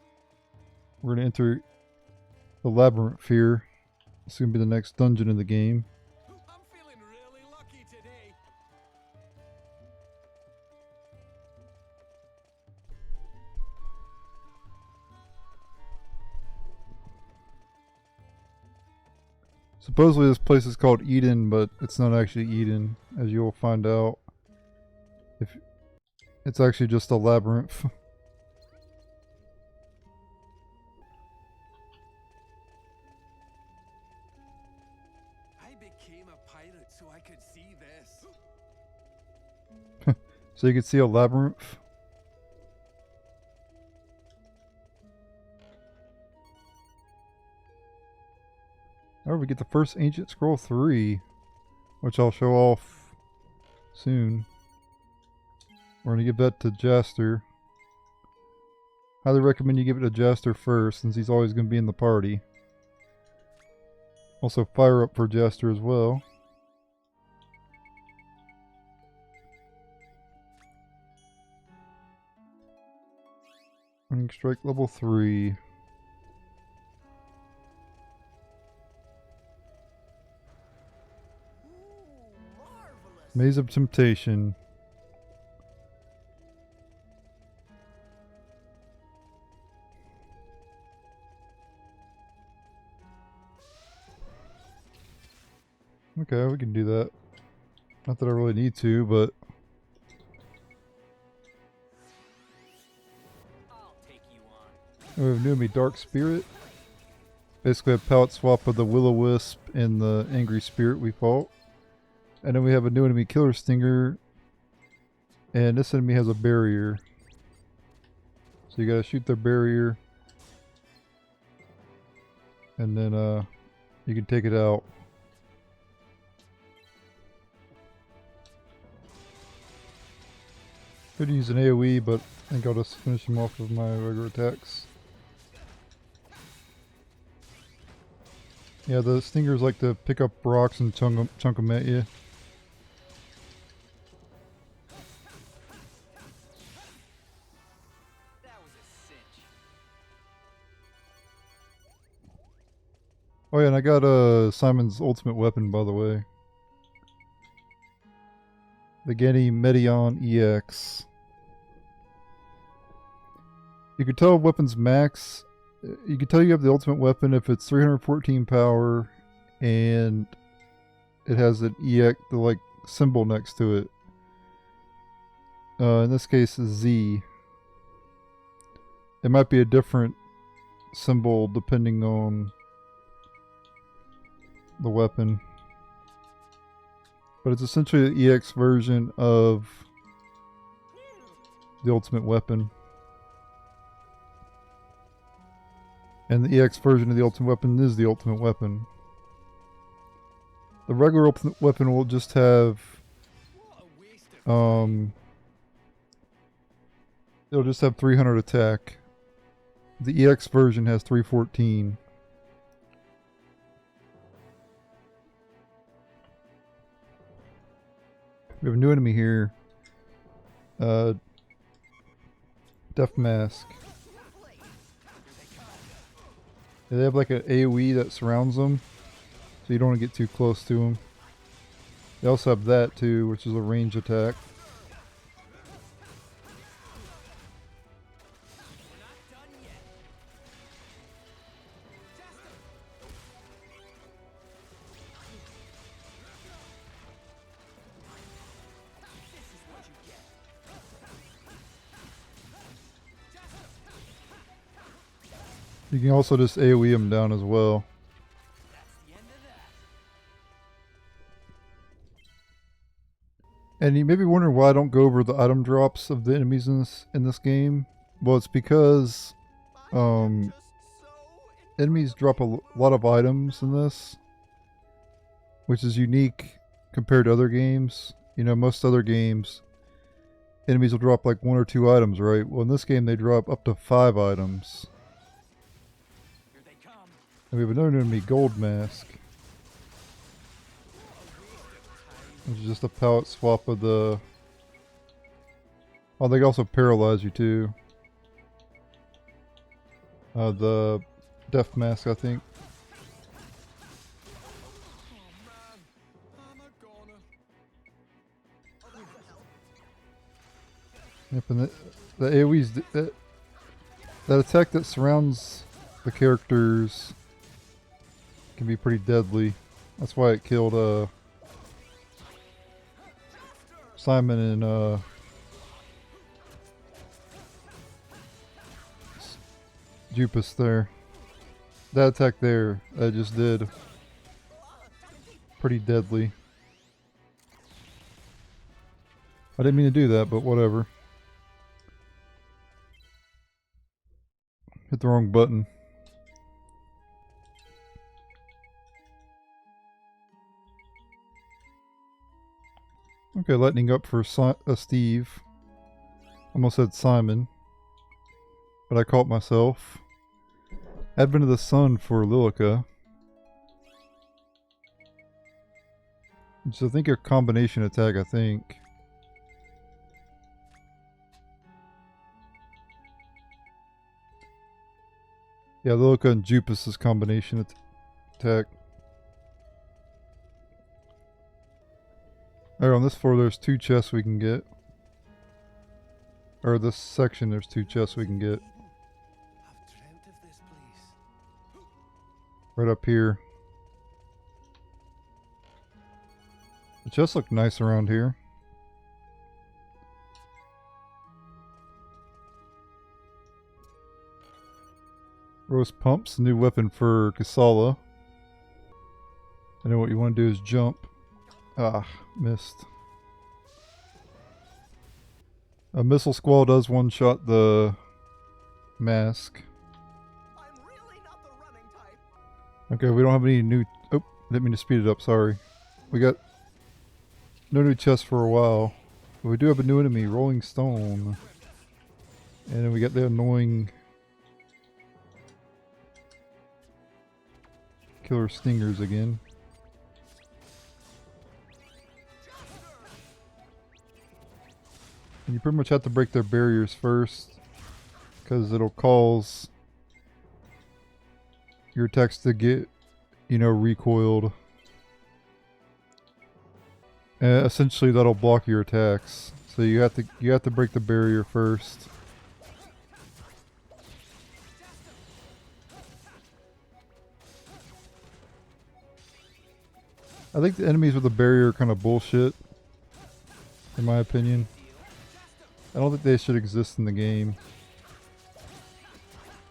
We're going to enter the Labyrinth here. It's going to be the next dungeon in the game. I'm feeling really lucky today. Supposedly this place is called Eden, but it's not actually Eden, as you'll find out. If it's actually just a labyrinth. I became a pirate so I could see this. So you can see a labyrinth. Alright, we get the first Ancient Scroll 3, which I'll show off soon. We're going to give that to Jaster. Highly recommend you give it to Jaster first, since he's always going to be in the party. Also fire up for Jaster as well. Running strike level 3. Maze of Temptation. Okay, we can do that. Not that I really need to, but I'll take you on. we have new enemy Dark Spirit. Basically a palette swap of the Will-O-Wisp and the Angry Spirit we fought. And then we have a new enemy Killer Stinger. And this enemy has a barrier. So you gotta shoot their barrier. And then you can take it out. Could use an AoE, but I think I'll just finish him off with my regular attacks. Yeah, the stingers like to pick up rocks and chunk them at you. That was a cinch. Oh yeah, and I got Simon's ultimate weapon, by the way. The Ganymedis EX. You can tell weapons max. You can tell you have the ultimate weapon if it's 314 power and it has an EX, the like symbol next to it. In this case, is Z. It might be a different symbol depending on the weapon. But it's essentially the EX version of the ultimate weapon. And the EX version of the ultimate weapon is the ultimate weapon. The regular ultimate weapon will just have it'll just have 300 attack. The EX version has 314. We have a new enemy here. Death Mask. They have like an AoE that surrounds them, so you don't want to get too close to them. They also have that too, which is a range attack. We're not done yet. This is what you get. You can also just AoE them down as well. That's the end of that. And you may be wondering why I don't go over the item drops of the enemies in this game. Well, it's because enemies drop a lot of items in this, which is unique compared to other games. You know, most other games, enemies will drop like 1 or 2 items, right? Well, in this game they drop up to 5 items. Here they come. And we have another enemy, Gold Mask. Which is just a palette swap of the... Oh, they can also paralyze you too. The Death Mask, I think. I'm a goner. Yep, and the AoE's... That attack that surrounds the characters can be pretty deadly. That's why it killed Simon and Jupus there. That attack there, that just did pretty deadly. I didn't mean to do that, but whatever. Hit the wrong button. Okay, lightning up for Steve. Almost said Simon, but I caught myself. Advent of the Sun for Lilica. Which I think a combination attack, I think. Yeah, Lilica and Jupus' combination attack. Alright, on this floor there's 2 chests we can get. Or this section there's 2 chests we can get. I've dreamt of this place. Right up here. The chests look nice around here. Roast Pumps, new weapon for Kasala. I know what you want to do is jump. Ah, missed. A missile squall does one-shot the mask. I'm really not the running type. Okay, we don't have any new... Oh, didn't mean to speed it up, sorry. We got no new chests for a while. But we do have a new enemy, Rolling Stone. And then we got the annoying... Killer Stingers again. And you pretty much have to break their barriers first, because it'll cause your attacks to get, you know, recoiled. And essentially that'll block your attacks. So you have to break the barrier first. I think the enemies with the barrier are kind of bullshit, in my opinion. I don't think they should exist in the game.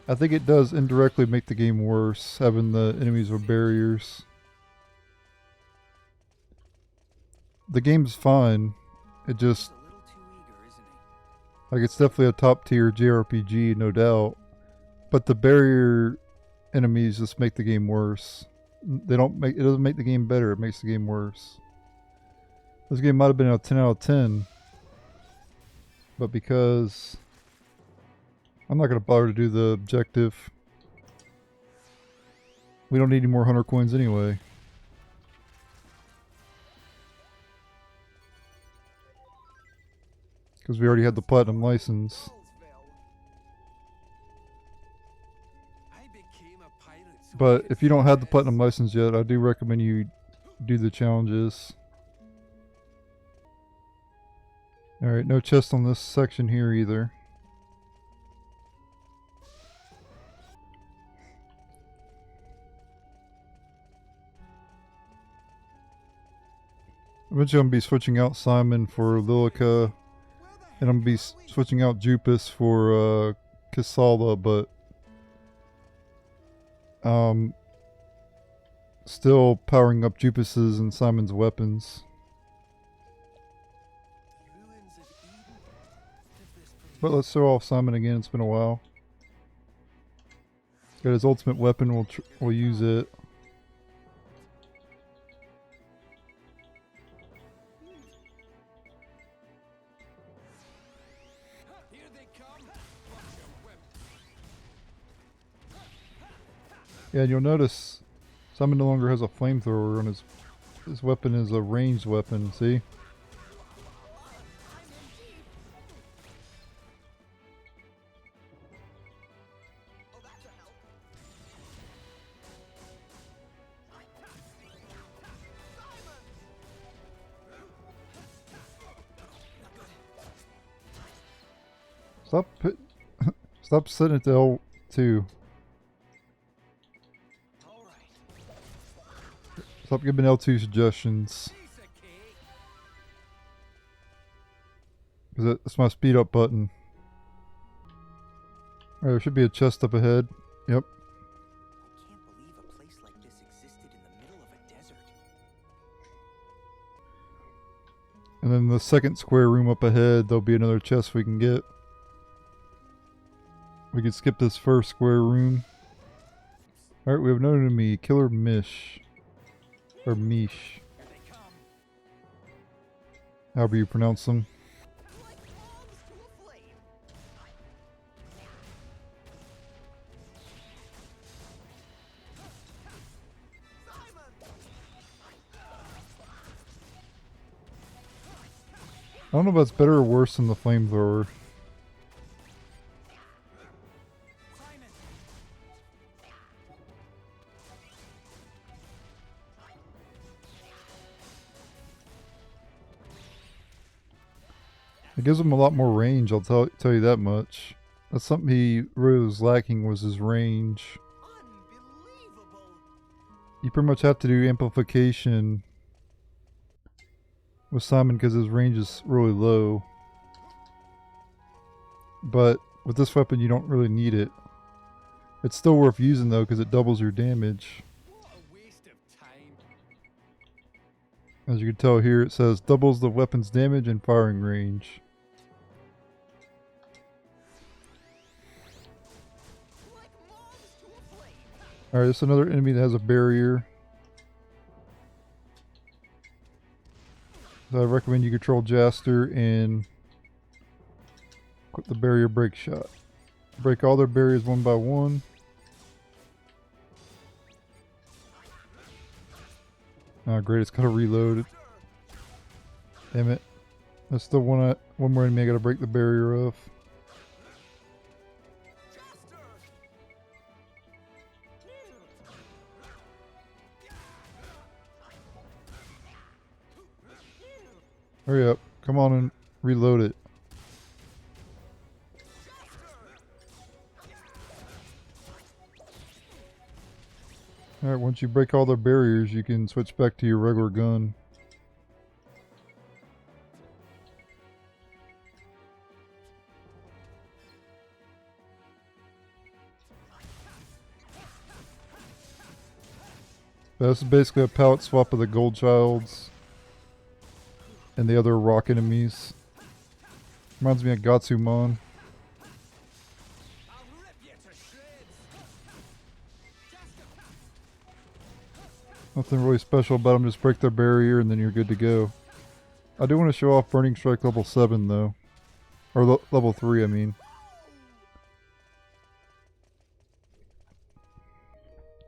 I think it does indirectly make the game worse, having the enemies with barriers. The game's fine. It just... A little too eager, isn't he? Like, it's definitely a top tier JRPG, no doubt. But the barrier enemies just make the game worse. It doesn't make the game better, it makes the game worse. This game might have been a 10 out of 10. But because I'm not going to bother to do the objective. We don't need any more hunter coins anyway. Because we already had the platinum license. I became a pirate so I But could if you don't have the see platinum license yet, I do recommend you do the challenges. Alright, no chest on this section here either. Eventually I'm going to be switching out Simon for Lilica. And I'm going to be switching out Jupus for Kasala, but still powering up Jupus's and Simon's weapons. Ruins of Eden? If this But let's throw off Simon again, it's been a while. Got his ultimate weapon, we'll use it. Yeah, and you'll notice Simon no longer has a flamethrower on his weapon is a ranged weapon, see? Oh, that's a help. Stop sitting at the L2. All right. Stop giving L2 suggestions. Piece of cake. Because it's my speed up button. Alright, there should be a chest up ahead. Yep. I can't believe a place like this existed in the middle of a desert. And then the second square room up ahead, there'll be another chest we can get. We can skip this first square room. Alright, we have another enemy, Killer Mish. Or Mish. Here they come. However you pronounce them. Like moths to a flame. Simon! I don't know if that's better or worse than the flamethrower. Simon. It gives him a lot more range, I'll tell you that much. That's something he really was lacking, was his range. Unbelievable! You pretty much have to do amplification with Simon because his range is really low. But with this weapon you don't really need it. It's still worth using though because it doubles your damage. What a waste of time. As you can tell here it says doubles the weapon's damage and firing range. Like moths to a flame. Alright, this is another enemy that has a barrier. So I recommend you control Jaster and equip the barrier break shot. Break all their barriers one by one. Oh great, it's gotta reload it. Damn it. That's still one more enemy I gotta break the barrier of. Hurry up. Come on and reload it. Alright, once you break all the barriers, you can switch back to your regular gun. This is basically a palette swap of the gold childs and the other rock enemies. Reminds me of Gatsumon. I'll rip you to shreds. Nothing really special about them, just break their barrier and then you're good to go. I do want to show off Burning Strike level 7 though. Or level 3 I mean.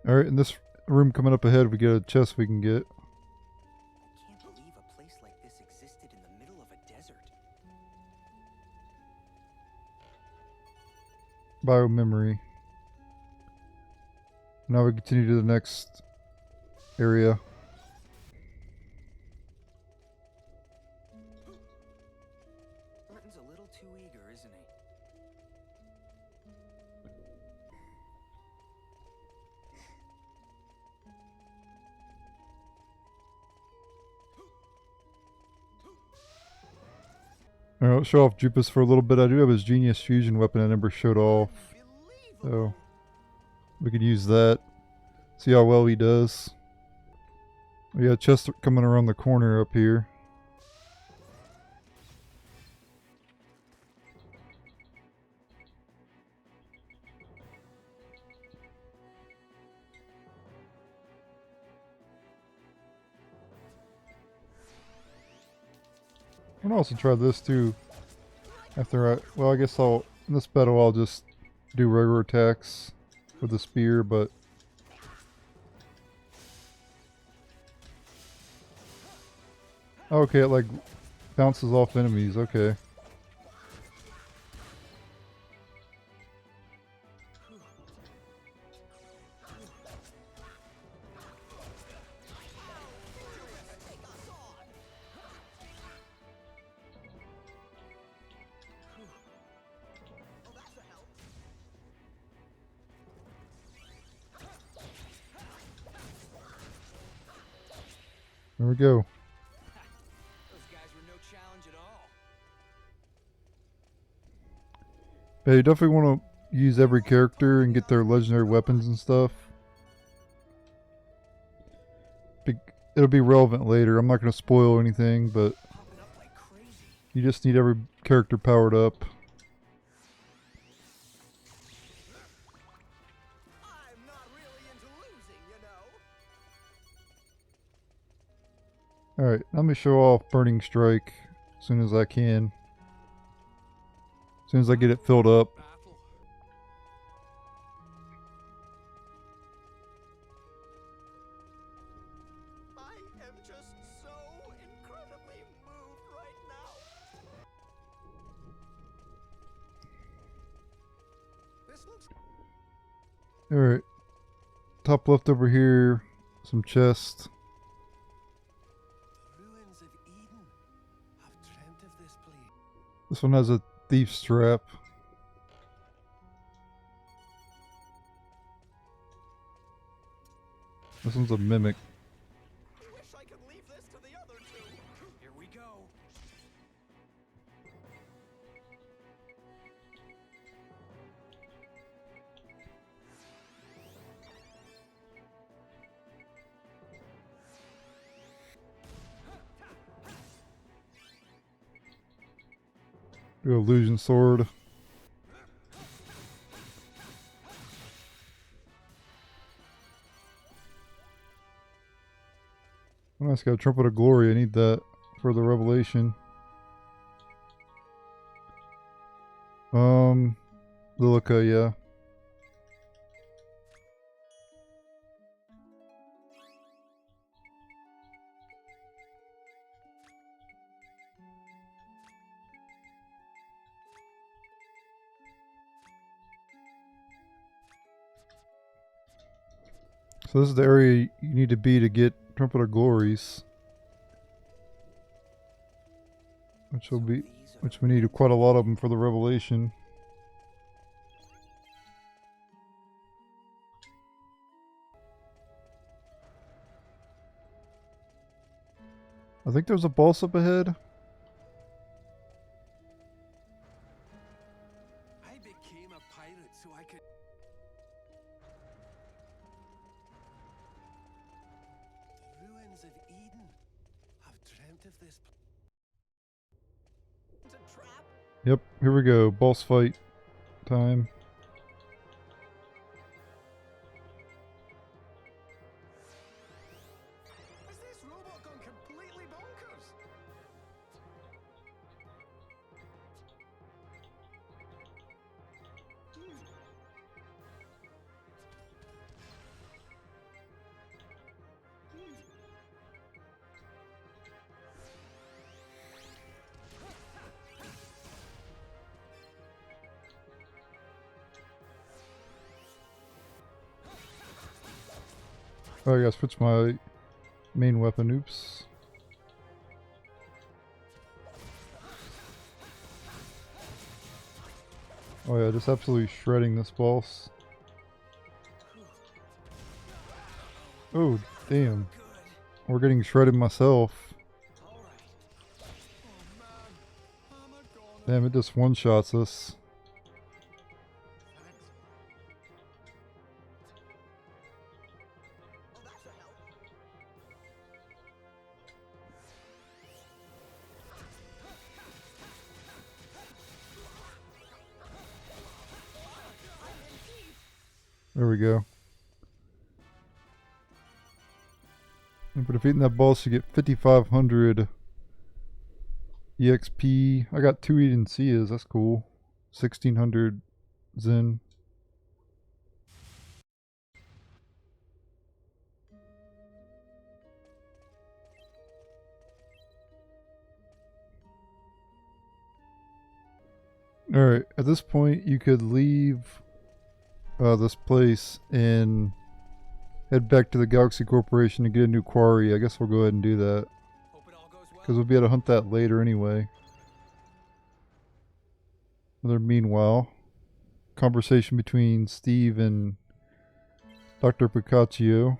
Alright, in this room coming up ahead we get a chest we can get. I can't believe a place like this existed in the middle of a desert. Bio memory. Now we continue to the next area. Burton's a little too eager, isn't he? Alright, let's show off Jupus for a little bit. I do have his Genius Fusion weapon I never showed off. So we could use that. See how well he does. We got a chest coming around the corner up here. I can also try this too. Well, I guess in this battle I'll just do regular attacks with the spear, but Okay, it like bounces off enemies. Okay. There we go. Those guys were no challenge at all. Yeah, you definitely want to use every character and get their legendary weapons and stuff. It'll be relevant later. I'm not going to spoil anything, but Popping up like crazy. you just need every character powered up. I'm not really into losing, you know. Alright, let me show off Burning Strike as soon as I can. As soon as I get it filled up. Battle. I am just so incredibly moved right now. This looks Alright. Top left over here, some chests. The ruins of Eden. I've dreamt of this place. This one has a thief's strap. This one's a mimic. Wish I could leave this to the other two. Here we go. Do illusion sword. Oh, nice, got a trumpet of glory. I need that for the revelation. Lilica, yeah. So this is the area you need to be to get Trumpet of Glories. Which will be, which we need quite a lot of them for the revelation. I think there's a boss up ahead. I became a pirate so I could. The ruins of Eden. I've dreamt of this. It's a trap. Yep, here we go. Boss fight time. Has this robot gone completely bonkers? Oh, I gotta switch my main weapon. Oops. Oh yeah, just absolutely shredding this boss. Oh, damn. We're getting shredded myself. Damn, it just one-shots us. There we go. And for defeating that boss, you get 5,500 EXP. I got 2 Eden Seas. That's cool. 1,600 Zen. Alright, at this point you could leave this place and head back to the Galaxy Corporation to get a new quarry. I guess we'll go ahead and do that. Hope it all goes well. Because we'll be able to hunt that later anyway. Meanwhile, conversation between Steve and Dr. Piccaccio.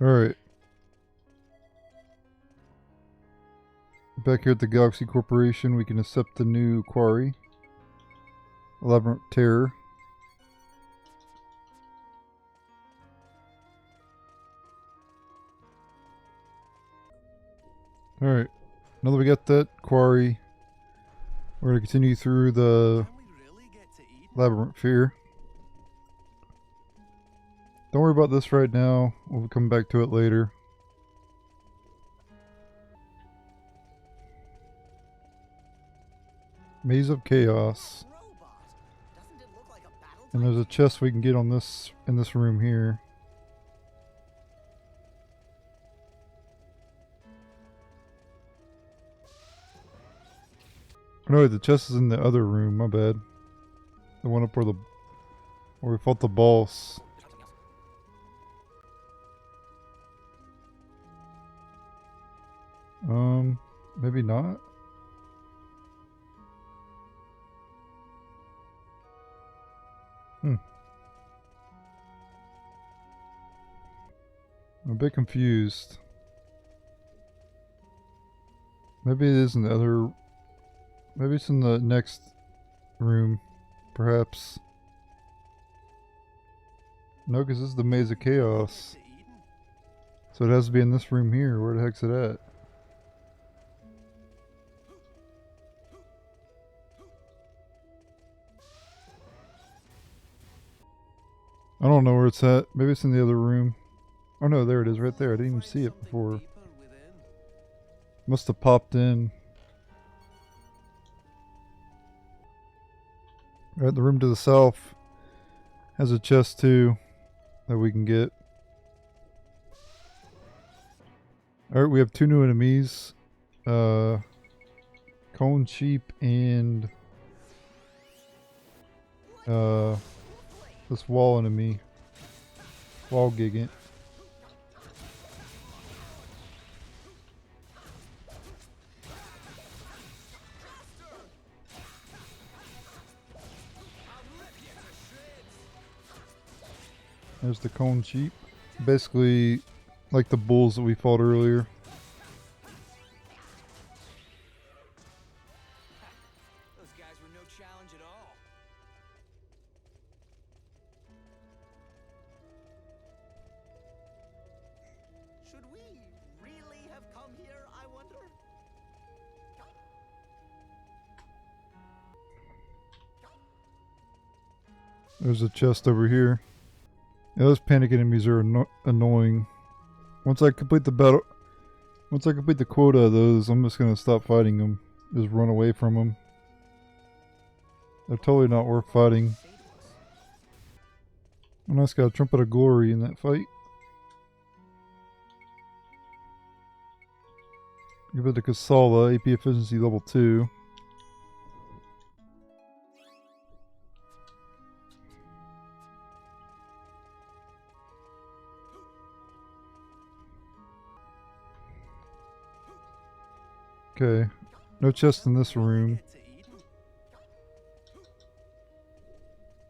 Alright. Back here at the Galaxy Corporation, we can accept the new quarry. Labyrinth Terror. Alright. Now that we got that quarry, we're going to continue through the Can we really get to Eden? Labyrinth here. Don't worry about this right now. We'll come back to it later. Maze of Chaos. Robot. Doesn't it look like a battle And there's a chest we can get on this in this room here. No, wait, the chest is in the other room, my bad. The one up where we fought the boss. Maybe not. I'm a bit confused. Maybe it is in the other... Maybe it's in the next room, perhaps. No, because this is the Maze of Chaos. To Eden? So it has to be in this room here. Where the heck's it at? I don't know where it's at. Maybe it's in the other room. Oh no, there it is right there. I didn't even see it before. Deeper within. Must have popped in. Alright, the room to the south has a chest too that we can get. Alright, we have two new enemies. Cone Sheep and this wall enemy. Wall gigant. There's the Cone Sheep. Basically like the bulls that we fought earlier. Those guys were no challenge at all. Should we really have come here, I wonder? There's a chest over here. Yeah, those panic enemies are annoying. Once I complete the quota of those, I'm just gonna stop fighting them. Just run away from them. They're totally not worth fighting. A nice got a trumpet of glory in that fight. Give it to Kasala, AP efficiency level 2. Okay, no chest in this room, Get to Eden?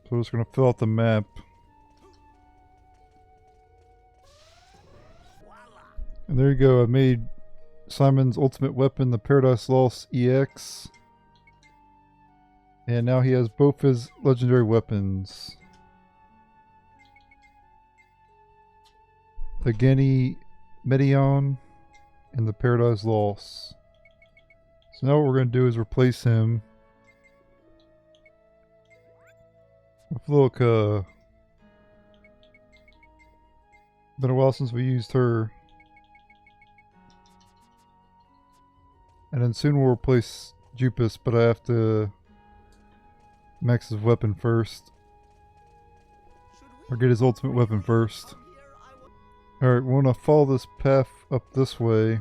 so we're just gonna fill out the map. And there you go, I made Simon's ultimate weapon, the Paradise Lost EX. And now he has both his legendary weapons. The Ganymedis and the Paradise Lost. So now what we're going to do is replace him with Loka. Been a while since we used her. And then soon we'll replace Jupus, but I have to max his weapon first. Or get his ultimate weapon first. Alright, we want to follow this path up this way.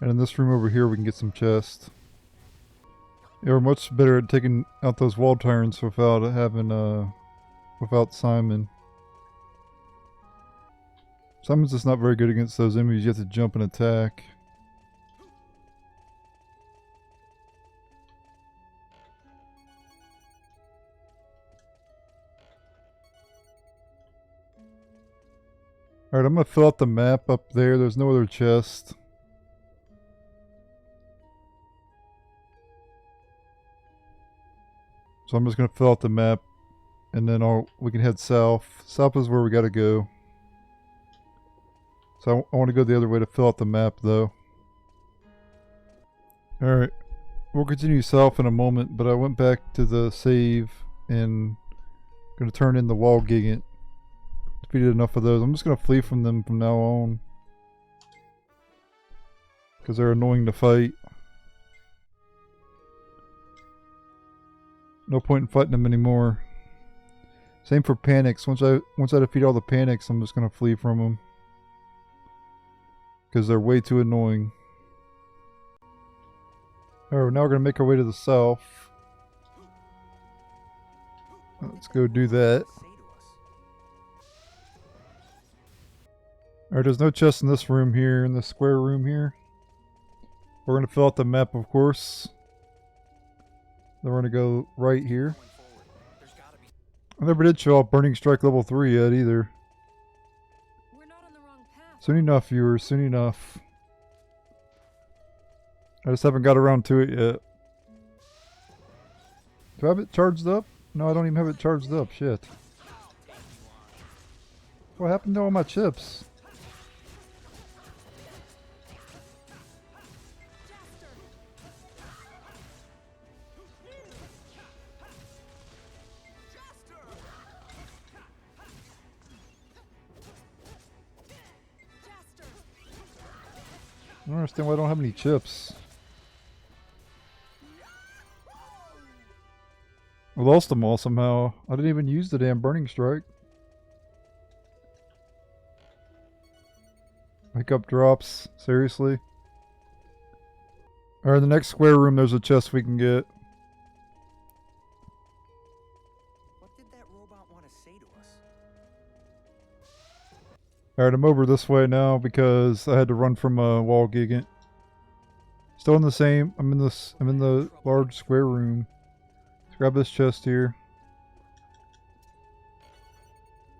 And in this room over here we can get some chests. Yeah, we're much better at taking out those wall tyrants without having without Simon. Simon's just not very good against those enemies. You have to jump and attack. Alright, I'm gonna fill out the map up there. There's no other chest. So I'm just gonna fill out the map and then we can head south. South is where we gotta go. So I want to go the other way to fill out the map though. Alright, we'll continue south in a moment, but I went back to the save and gonna turn in the wall gigant. Defeated enough of those. I'm just gonna flee from them from now on. Because they're annoying to fight. No point in fighting them anymore. Same for panics. Once I defeat all the panics, I'm just gonna flee from them. Because they're way too annoying. Alright, now we're gonna make our way to the south. Let's go do that. Alright, there's no chest in this room here, in the square room here. We're gonna fill out the map, of course. Then we're gonna go right here. I never did show off Burning Strike level 3 yet either. We're not on the wrong path. Soon enough, viewers, soon enough. I just haven't got around to it yet. Do I have it charged up? No, I don't even have it charged up, shit. What happened to all my chips? I don't understand why I don't have any chips. I lost them all somehow. I didn't even use the damn Burning Strike. Makeup drops. Seriously? Alright, in the next square room there's a chest we can get. What did that robot want to say to us? Alright, I'm over this way now because I had to run from a wall gigant. Still in the same. I'm in the large square room. Let's grab this chest here.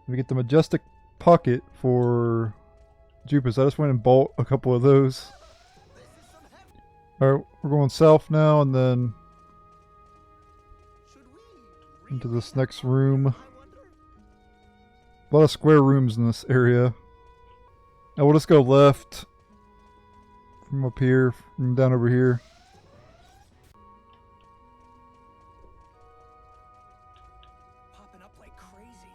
We get the majestic pocket for Jupus. I just went and bought a couple of those. Alright, we're going south now and then into this next room. A lot of square rooms in this area. Now we'll just go left from up here, from down over here. Popping up like crazy.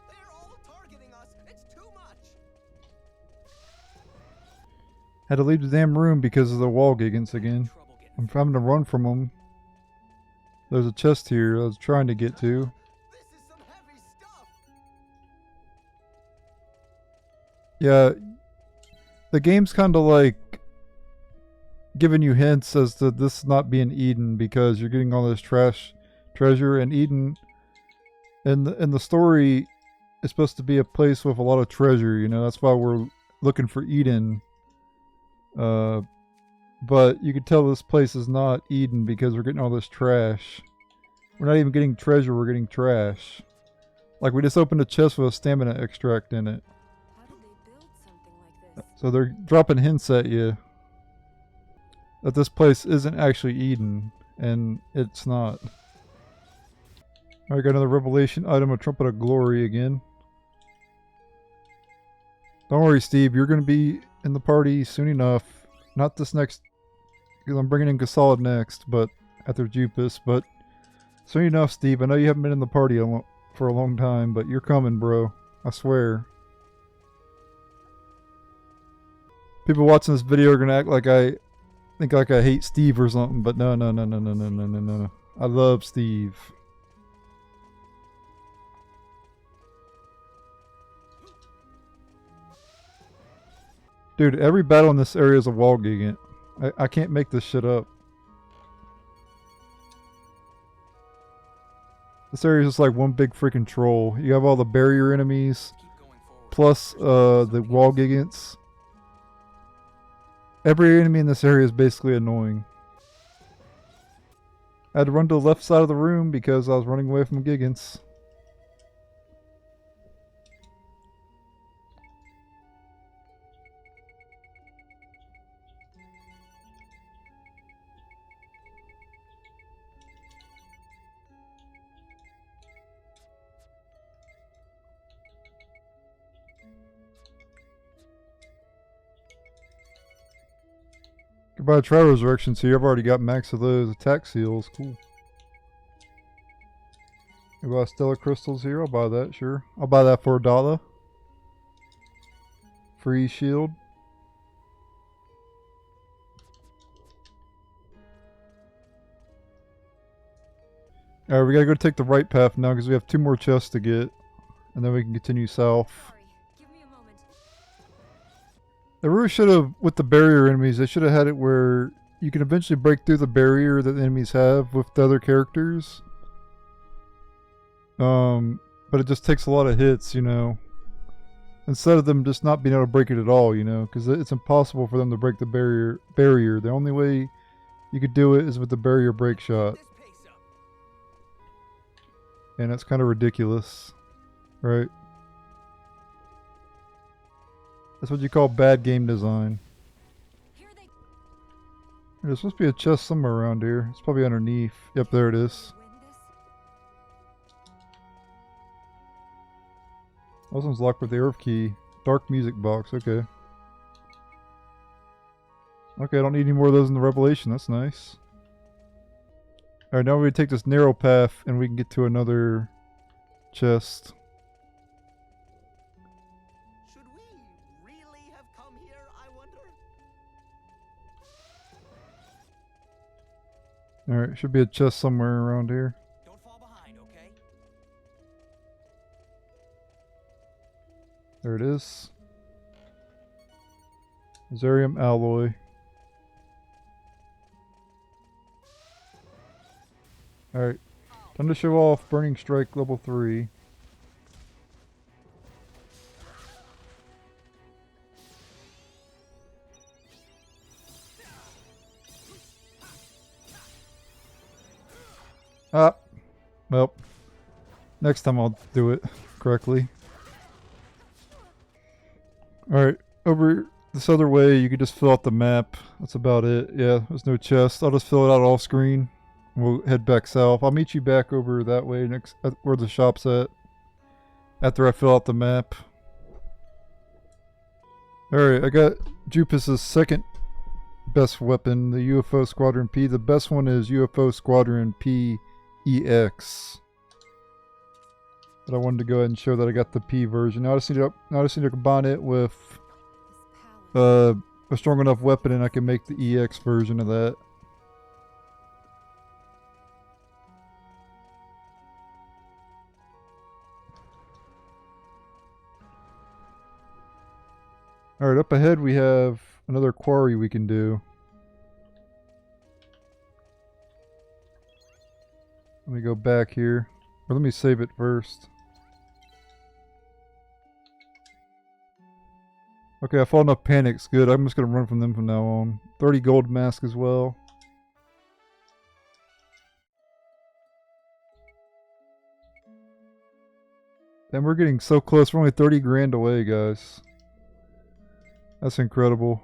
They're all targeting us. It's too much. Had to leave the damn room because of the wall gigants again. I'm having to run from them. There's a chest here I was trying to get to. This is some heavy stuff. Yeah, the game's kind of like giving you hints as to this not being Eden because you're getting all this treasure, and Eden in the story is supposed to be a place with a lot of treasure. You know, that's why we're looking for Eden. But you can tell this place is not Eden because we're getting all this trash. We're not even getting treasure, we're getting trash. Like we just opened a chest with a stamina extract in it. How did they build something like this? So they're dropping hints at you that this place isn't actually Eden, and it's not. Alright, got another revelation item, a trumpet of glory again. Don't worry, Steve, you're going to be in the party soon enough. Not this next, because I'm bringing in Gasolid next, but after Jupus, but soon enough, Steve. I know you haven't been in the party for a long time, but you're coming, bro. I swear. People watching this video are going to act like I hate Steve or something, but no. I love Steve. Dude, every battle in this area is a wall gigant. I can't make this shit up. This area is just like one big freaking troll. You have all the barrier enemies, plus the wall gigants. Every enemy in this area is basically annoying. I had to run to the left side of the room because I was running away from gigants. Goodbye, Trial Resurrections here. I've already got max of those attack seals. Cool. You buy Stellar Crystals here? I'll buy that, sure. I'll buy that for $1. Free shield. Alright, we gotta go take the right path now because we have 2 more chests to get. And then we can continue south. Sorry, give me a moment. They really should have, with the barrier enemies, they should have had it where you can eventually break through the barrier that the enemies have with the other characters. But it just takes a lot of hits, you know. Instead of them just not being able to break it at all, you know, because it's impossible for them to break the barrier. The only way you could do it is with the barrier break shot. This pace up. And that's kind of ridiculous, right? That's what you call bad game design. Here they There's supposed to be a chest somewhere around here. It's probably underneath. Yep, there it is. win this. This one's locked with the earth key. Dark music box, okay. Okay, I don't need any more of those in the Revelation. That's nice. Alright, now we take this narrow path and we can get to another chest. Should we really have come here, I wonder? Alright, should be a chest somewhere around here. Don't fall behind, okay? There it is. Zegram alloy. Alright, time to show off Burning Strike level 3. Ah, well, next time I'll do it correctly. Alright, over this other way you can just fill out the map. That's about it. Yeah, there's no chest. I'll just fill it out off screen. We'll head back south. I'll meet you back over that way next where the shop's at. After I fill out the map. Alright, I got Jupus's second best weapon, the UFO Squadron P. The best one is UFO Squadron P EX. But I wanted to go ahead and show that I got the P version. Now I just need to combine it with This palace. a strong enough weapon and I can make the EX version of that. Alright, up ahead we have another quarry we can do. Let me go back here. Or let me save it first. Okay, I fought enough panics. Good. I'm just going to run from them from now on. 30 gold mask as well. And we're getting so close. We're only 30 grand away, guys. That's incredible.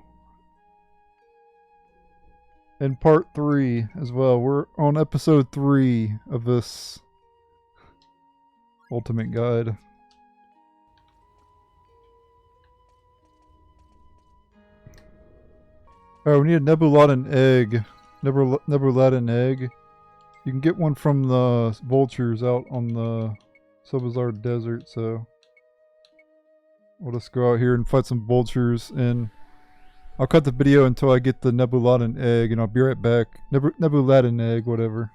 And part 3 as well. We're on episode 3 of this ultimate guide. Alright, we need a Nebuladan egg. Nebuladan egg. You can get one from the vultures out on the Silvazar Desert, so we'll just go out here and fight some vultures, and I'll cut the video until I get the Nebuladan egg, and I'll be right back. Nebuladan egg, whatever.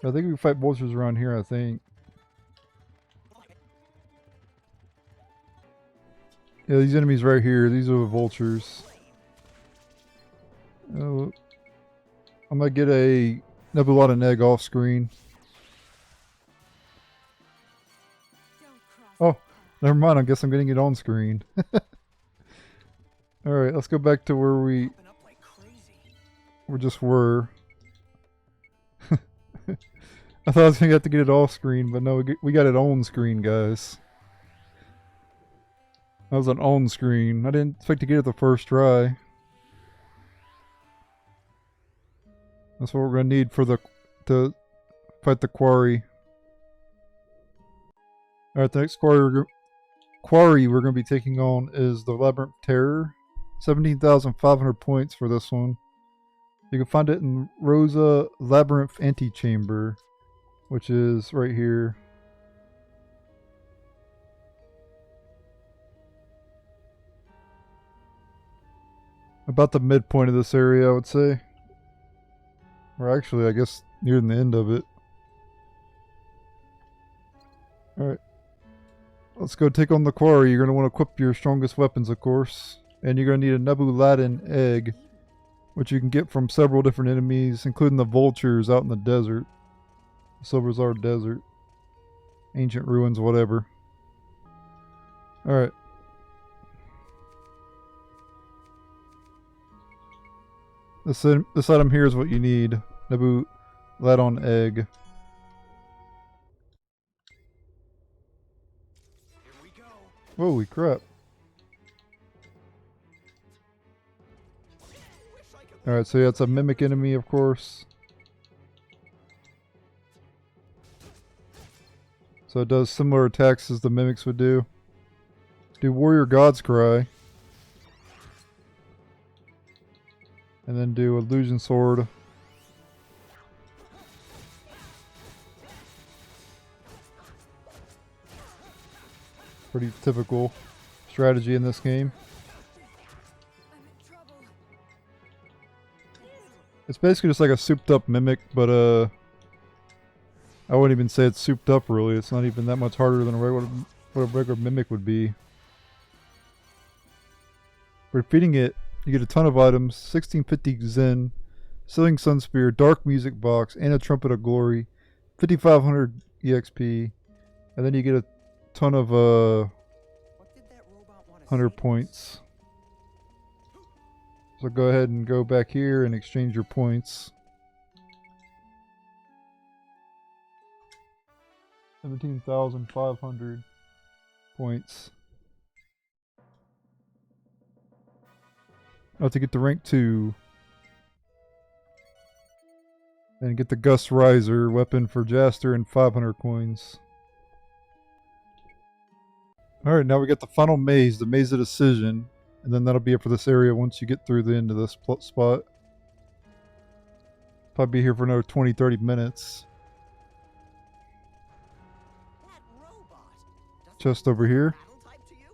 I think we can fight vultures around here, I think. Yeah, these enemies right here, these are the vultures. I'm gonna get a Nebulata and egg off screen. Don't cross Oh, the path. never mind, I guess I'm getting it on screen. Alright, let's go back to where we Popping up like crazy. just were. I thought I was gonna have to get it off screen, but no, we got it on screen, guys. That was an on screen. I didn't expect to get it the first try. That's what we're gonna need for to fight the quarry. Alright, the next quarry we're gonna be taking on is the Labyrinth Terror. 17,500 points for this one. You can find it in Rosa Labyrinth Antechamber, which is right here. About the midpoint of this area, I would say. Or actually, I guess near the end of it. Alright. Let's go take on the quarry. You're going to want to equip your strongest weapons, of course. And you're going to need a Nebulatin egg, which you can get from several different enemies, including the vultures out in the desert. Silverzar Desert. Ancient ruins, whatever. Alright. This item here is what you need. Nebulatin egg. Here we go. Holy crap. Alright, so yeah, it's a mimic enemy, of course. So it does similar attacks as the mimics would do. Do Warrior God's Cry. And then do Illusion Sword. Pretty typical strategy in this game. I'm in trouble. It's basically just like a souped up mimic, but I wouldn't even say it's souped up really. It's not even that much harder than what a regular mimic would be. For defeating it, you get a ton of items, 1650 Zen, Sealing Sun Spear, Dark Music Box, and a Trumpet of Glory, 5500 EXP, and then you get a ton of What did that robot want to 100 say? points. So go ahead and go back here and exchange your points. 17,500 points. Now to get to rank 2. And get the Gust Riser weapon for Jaster and 500 coins. Alright, now we got the final maze, the Maze of Decision. And then that'll be it for this area once you get through the end of this spot. Probably be here for another 20-30 minutes. That robot. Doesn't Just over here. battle type to you?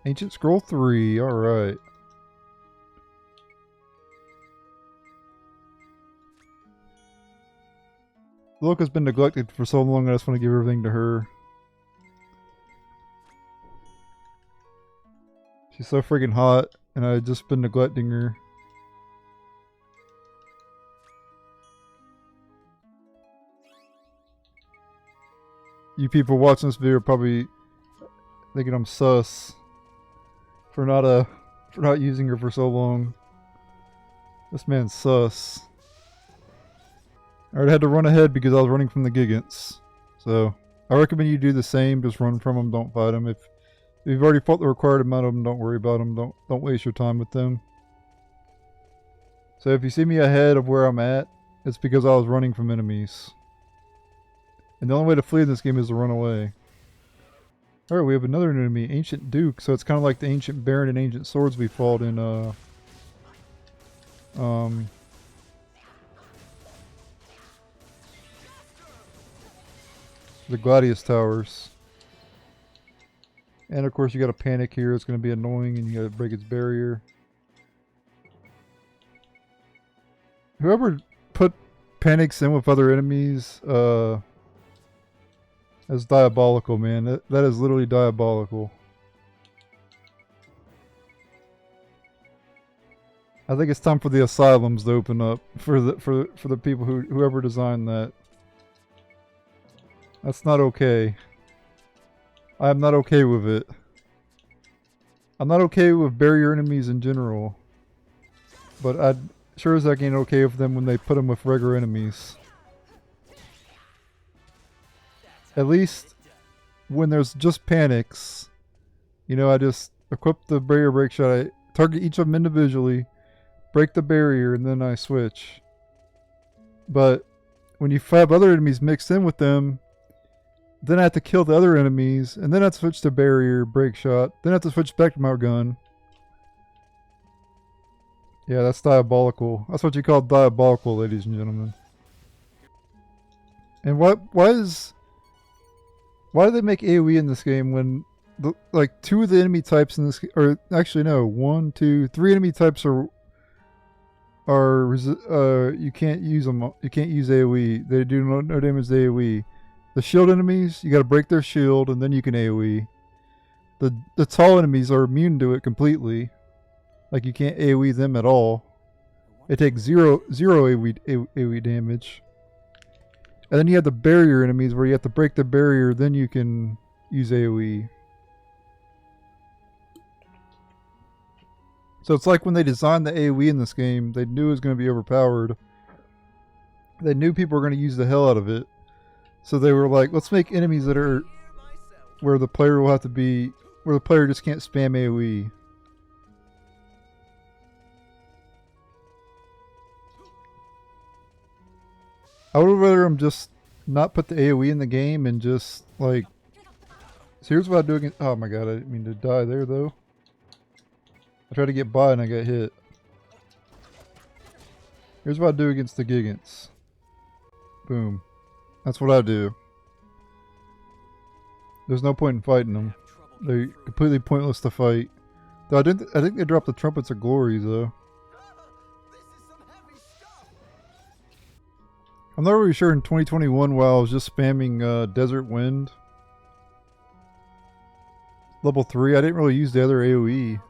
Ancient Scroll 3, alright. Look has been neglected for so long, I just want to give everything to her. She's so freaking hot, and I've just been neglecting her. You people watching this video are probably thinking I'm sus for not using her for so long. This man's sus. Alright, I had to run ahead because I was running from the Gigants. So, I recommend you do the same. Just run from them, don't fight them. If you've already fought the required amount of them, don't worry about them. Don't waste your time with them. So if you see me ahead of where I'm at, it's because I was running from enemies. And the only way to flee in this game is to run away. Alright, we have another enemy, Ancient Duke. So it's kind of like the Ancient Baron and Ancient Swords we fought in, the Gladius Towers. And of course you gotta panic here, it's gonna be annoying and you gotta break its barrier. Whoever put panics in with other enemies, that's diabolical, man. That is literally diabolical. I think it's time for the asylums to open up for the people whoever designed that. That's not okay. I am not okay with it. I'm not okay with barrier enemies in general, but I sure as heck ain't okay with them when they put them with regular enemies. At least when there's just panics, you know, I just equip the barrier break shot. I target each of them individually, break the barrier, and then I switch. But when you have other enemies mixed in with them, then I have to kill the other enemies, and then I have to switch to barrier, break shot, then I have to switch back to my gun. Yeah, that's diabolical. That's what you call diabolical, ladies and gentlemen. And why do they make AoE in this game when like 2 of the enemy types in this, or actually no, 1, 2, 3 enemy types are you can't use them. You can't use AoE. They do no damage to AoE. The shield enemies, you got to break their shield and then you can AoE. The tall enemies are immune to it completely. Like you can't AoE them at all. It takes zero AoE damage. And then you have the barrier enemies where you have to break the barrier, then you can use AoE. So it's like when they designed the AoE in this game, they knew it was going to be overpowered. They knew people were going to use the hell out of it. So they were like, let's make enemies that are where the player will have to be, where the player just can't spam AoE. I would rather them just not put the AoE in the game and just like. So here's what I do against. Oh my god, I didn't mean to die there though. I tried to get by and I got hit. Here's what I do against the Gigants. Boom. That's what I do. There's no point in fighting them. They're completely pointless to fight. Though I think they dropped the Trumpets of Glory though. I'm not really sure in 2021 while I was just spamming Desert Wind. Level 3, I didn't really use the other AoE. It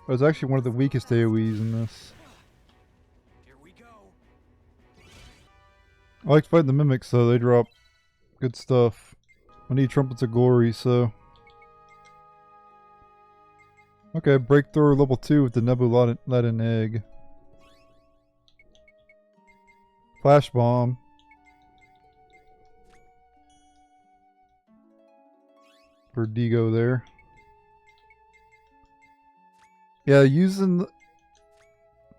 was actually one of the weakest AoEs in this. Here we go. I like fighting the Mimics though, they drop good stuff. I need Trumpets of Glory, so. Okay, breakthrough level 2 with the Nebulatin Egg. Flash Bomb. For Digo there. Yeah, using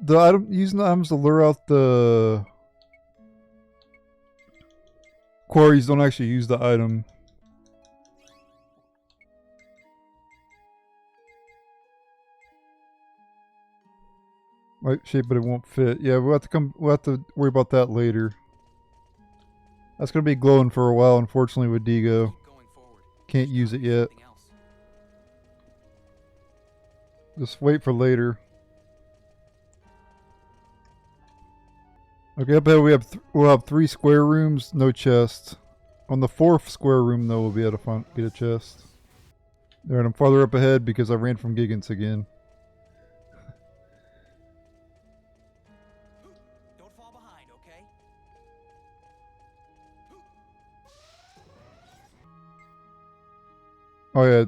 the items to lure out the quarries don't actually use the item. Right shape, but it won't fit. Yeah, we'll have to worry about that later. That's gonna be glowing for a while, unfortunately, with Digo. Can't use it yet. Just wait for later. Okay, up ahead we'll have 3 square rooms, no chest. On the 4th square room though, we'll be able to get a chest. Alright, I'm farther up ahead because I ran from Gigants again. Don't fall behind, okay? Oh yeah,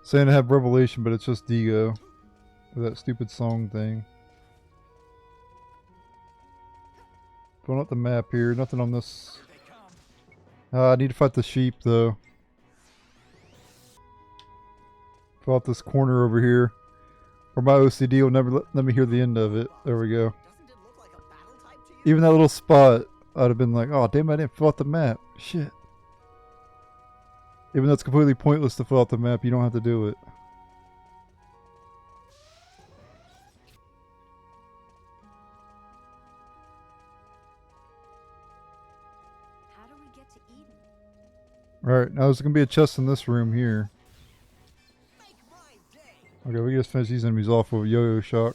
saying I have Revelation, but it's just Digo. With that stupid song thing. Pulling up the map here, nothing on this. I need to fight the sheep though. Fill out this corner over here. Or my OCD will never let me hear the end of it. There we go. Even that little spot, I'd have been like, oh damn, I didn't fill out the map. Shit. Even though it's completely pointless to fill out the map, you don't have to do it. How do we get to Eden? Alright, now there's going to be a chest in this room here. Okay, we just finish these enemies off with Yo-Yo Shock.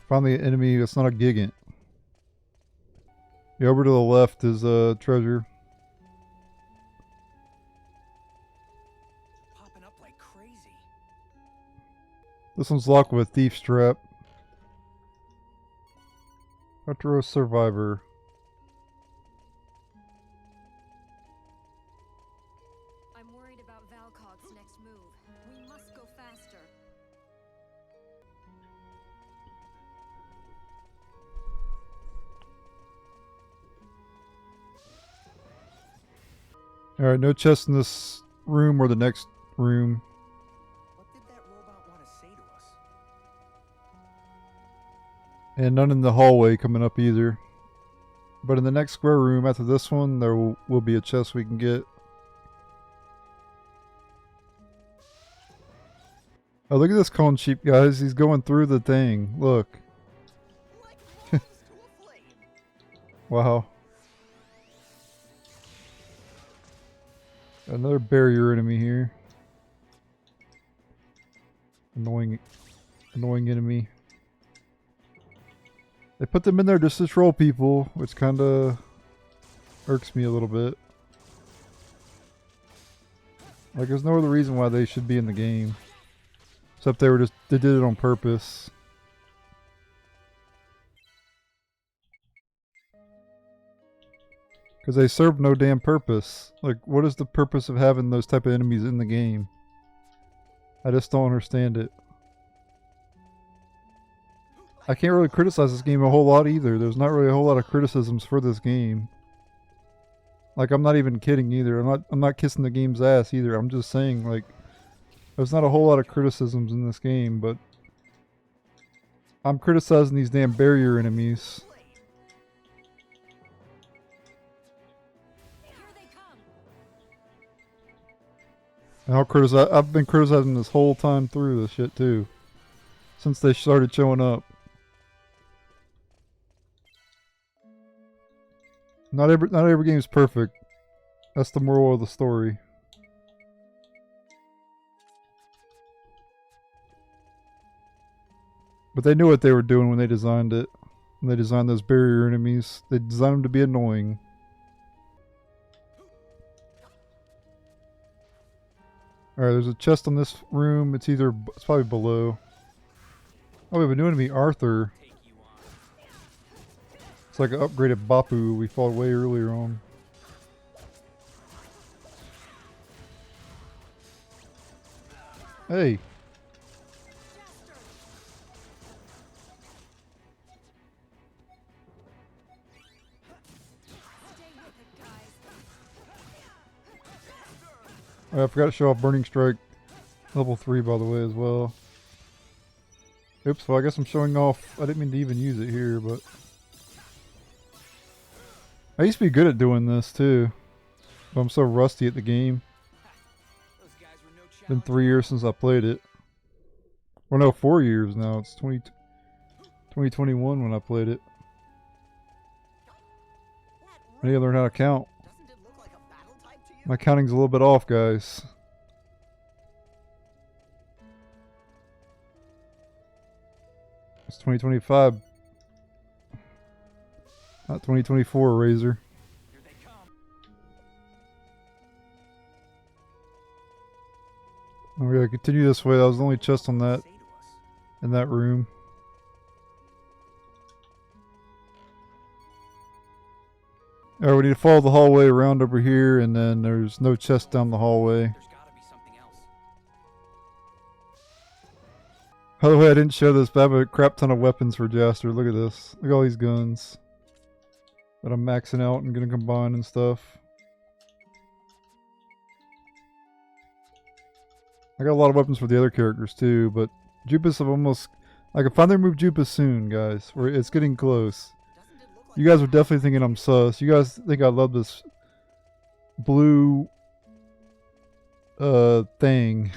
Finally an enemy that's not a gigant. Yeah, over to the left is treasure. Popping up like crazy. This one's locked with thief strap. Retro survivor. I'm worried about Valcog's next move. We must go faster. Alright, no chest in this room or the next room. What did that robot want to say to us? And none in the hallway coming up either. But in the next square room after this one, there will be a chest we can get. Oh, look at this cone sheep, guys. He's going through the thing. Look. Like balls to a flame. Wow. Another barrier enemy here. Annoying enemy. They put them in there just to troll people, which kind of irks me a little bit. Like, there's no other reason why they should be in the game. Except they did it on purpose. Because they serve no damn purpose. Like, what is the purpose of having those type of enemies in the game? I just don't understand it. I can't really criticize this game a whole lot either. There's not really a whole lot of criticisms for this game. Like, I'm not even kidding either. I'm not kissing the game's ass either. I'm just saying, like, there's not a whole lot of criticisms in this game, but I'm criticizing these damn barrier enemies. Here they come. And I've been criticizing this whole time through this shit too. Since they started showing up. Not every game is perfect. That's the moral of the story. But they knew what they were doing when they designed it. When they designed those barrier enemies. They designed them to be annoying. Alright, there's a chest on this room. It's probably below. Oh, we have a new enemy, Arthur. It's like an upgraded Bapu we fought way earlier on. Hey. I forgot to show off Burning Strike level 3 by the way as well. Oops, well I guess I'm showing off. I didn't mean to even use it here, but I used to be good at doing this too. But I'm so rusty at the game. Those guys were no challenge. Been 3 years since I played it. Well no, 4 years now. It's 2021 when I played it. I need to learn how to count. Doesn't it look like a battle type to you? My counting's a little bit off, guys. It's 2025. Not 2024, Razor. Here they come. Oh, we gotta continue this way. That was the only chest on that, Say to us. in that room. Alright, we need to follow the hallway around over here, and then there's no chest down the hallway. There's gotta be something else. By the way, I didn't show this, but I have a crap ton of weapons for Jaster. Look at this. Look at all these guns that I'm maxing out and gonna combine and stuff. I got a lot of weapons for the other characters too, but Jupus have almost... I can finally remove Jupus soon, guys. It's getting close. Doesn't it look like You guys were definitely thinking I'm sus. You guys think I love this blue thing.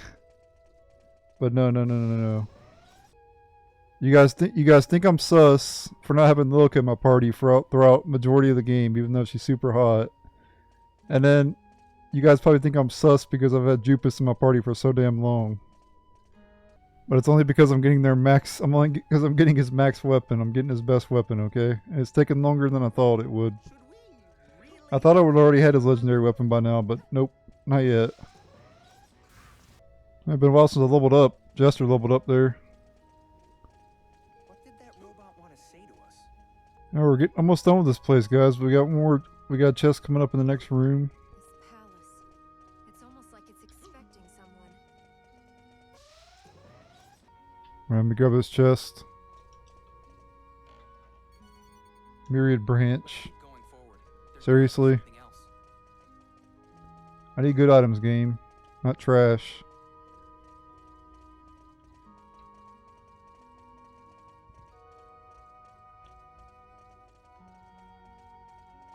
But no. You guys think I'm sus for not having Lilith in my party throughout majority of the game, even though she's super hot. And then you guys probably think I'm sus because I've had Jupus in my party for so damn long. But it's only because I'm getting their max. I'm only because I'm getting his max weapon. I'm getting his best weapon. Okay, and it's taking longer than I thought it would. Should we really? I thought I would already had his legendary weapon by now, but nope, not yet. It's been a while since I leveled up. Jaster leveled up there. What did that robot want to say to us? Now we're getting almost done with this place, guys. We got more. We got chests coming up in the next room. This palace. It's almost like it's expecting someone. Let me grab this chest. Myriad branch. Keep going forward. There's Seriously? something else. I need good items, game, not trash.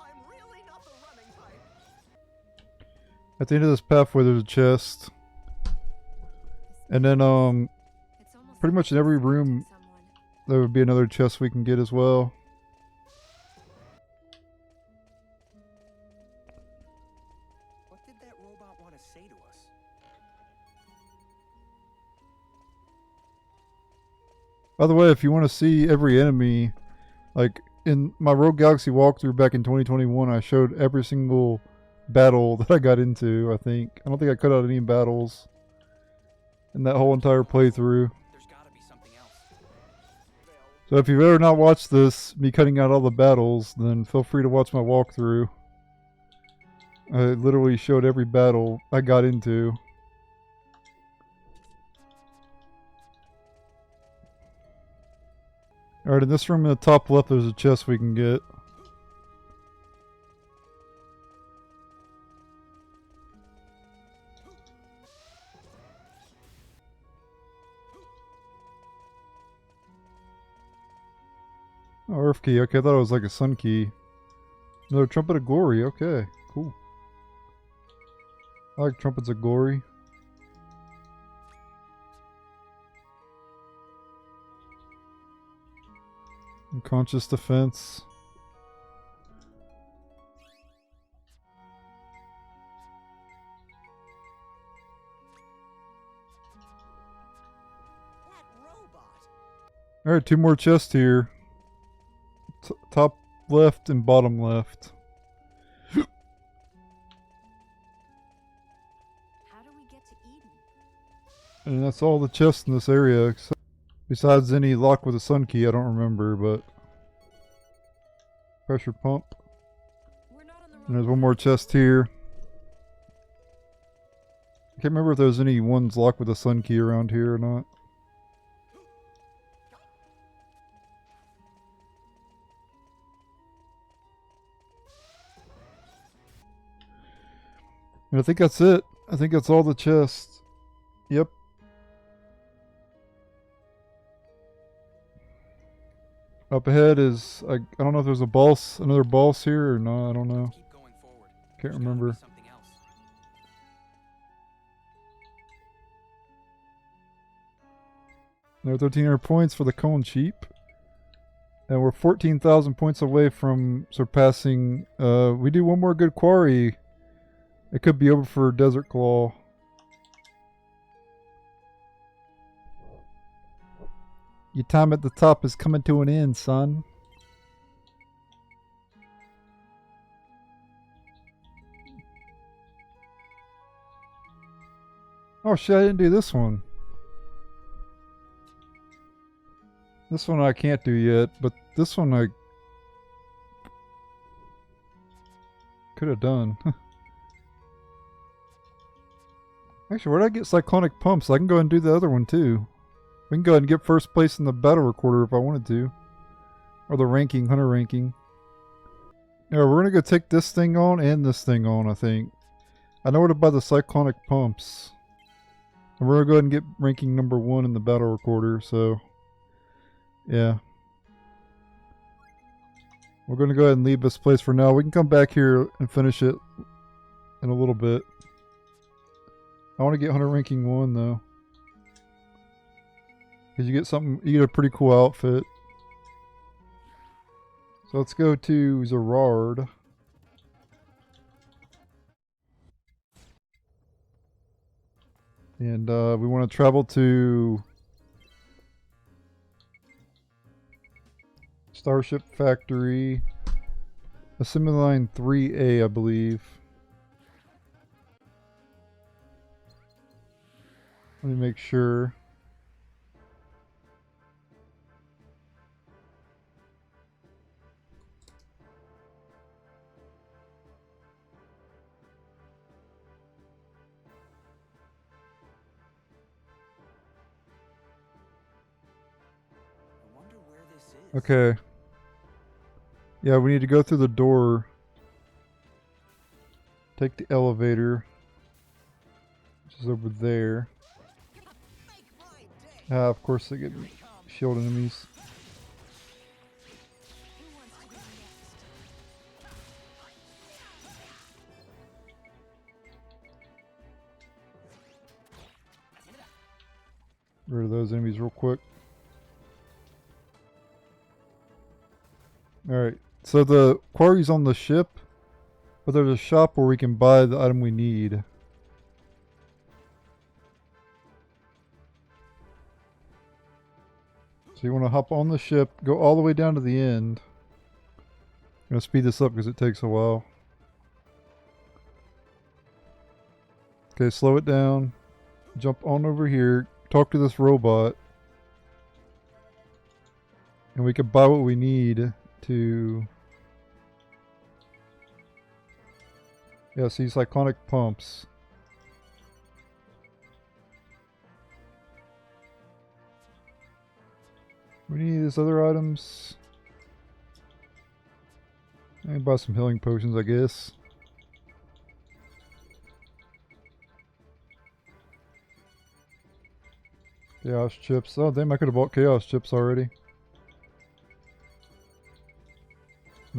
I'm really not the running type. At the end of this pathway, there's a chest, and then It's almost pretty like much in it's every expecting room someone. there would be another chest we can get as well. What did that robot want to say to us? By the way, if you want to see every enemy, like in my Rogue Galaxy walkthrough back in 2021, I showed every single battle that I got into, I think. I don't think I cut out any battles in that whole entire playthrough. There's got to be something else. So if you've ever not watched this, me cutting out all the battles, then feel free to watch my walkthrough. I literally showed every battle I got into. Alright, in this room in the top left there's a chest we can get. Oh, Earth key. Okay, I thought it was like a sun key. Another Trumpet of Glory. Okay, cool. I like Trumpets of Glory. Unconscious defense. That robot. Alright, 2 more chests here. Top left and bottom left. How do we get to Eden? And that's all the chests in this area, besides any lock with a sun key, I don't remember, but... Pressure pump. We're not on the And there's one more chest here. I can't remember if there's any ones locked with a sun key around here or not. And I think that's it. I think that's all the chests. Yep. Up ahead is, I don't know if there's a boss, another boss here or not, I don't know. Keep going forward. Can't There's gotta be remember. something else. There are 1,300 points for the cone sheep. And we're 14,000 points away from surpassing, we do one more good quarry. It could be over for Desert Claw. Your time at the top is coming to an end, son. Oh shit, I didn't do this one. This one I can't do yet, but this one I could have done. Actually, where did I get cyclonic pumps? I can go ahead and do the other one too. We can go ahead and get first place in the battle recorder if I wanted to. Or the ranking, hunter ranking. Yeah, we're gonna go take this thing on and this thing on, I think. I know where to buy the cyclonic pumps. And we're gonna go ahead and get ranking number 1 in the battle recorder, so yeah. We're gonna go ahead and leave this place for now. We can come back here and finish it in a little bit. I want to get hunter ranking 1 though. Because you get something, you get a pretty cool outfit. So let's go to Zerard. And we want to travel to Starship Factory. Assembly line 3A, I believe. Let me make sure. I wonder where this is. Okay. Yeah, we need to go through the door. Take the elevator, which is over there. Make my day. Ah, of course they get shield enemies. Who wants to go next? Rid of those enemies real quick. Alright, so the quarry's on the ship, but there's a shop where we can buy the item we need. So you want to hop on the ship, go all the way down to the end. I'm going to speed this up because it takes a while. Okay, slow it down. Jump on over here, talk to this robot. And we can buy what we need to... Yeah, see cyclonic pumps. We need these other items. I can buy some healing potions, I guess. Chaos chips. Oh, damn, I could have bought chaos chips already.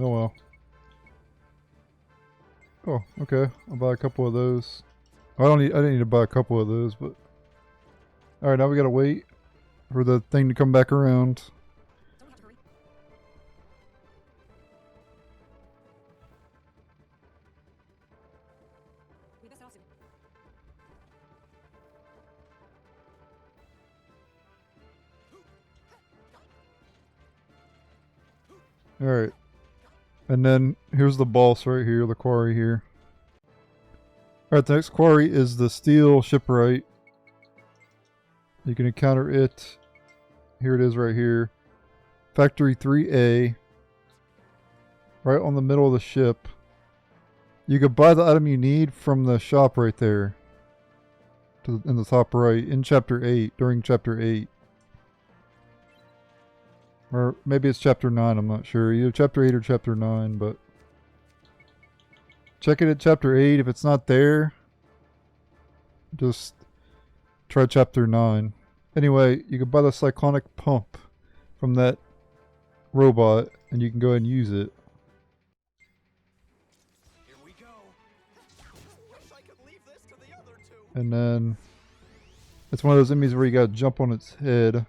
Oh well. Oh, okay. I'll buy a couple of those. I didn't need to buy a couple of those, but... Alright, now we gotta wait for the thing to come back around. Don't have to hurry. We best also. Alright. And then here's the boss right here, the quarry here. Alright, the next quarry is the steel shipwright. You can encounter it. Here it is right here. Factory 3A. Right on the middle of the ship. You could buy the item you need from the shop right there. In the top right. In Chapter 8. During Chapter 8. Or maybe it's Chapter 9, I'm not sure. Either Chapter 8 or Chapter 9, but... Check it at Chapter 8. If it's not there, just try Chapter 9. Anyway, you can buy the cyclonic pump from that robot, and you can go ahead and use it. Here we go. Wish I could leave this to the other two. And then... It's one of those enemies where you gotta jump on its head.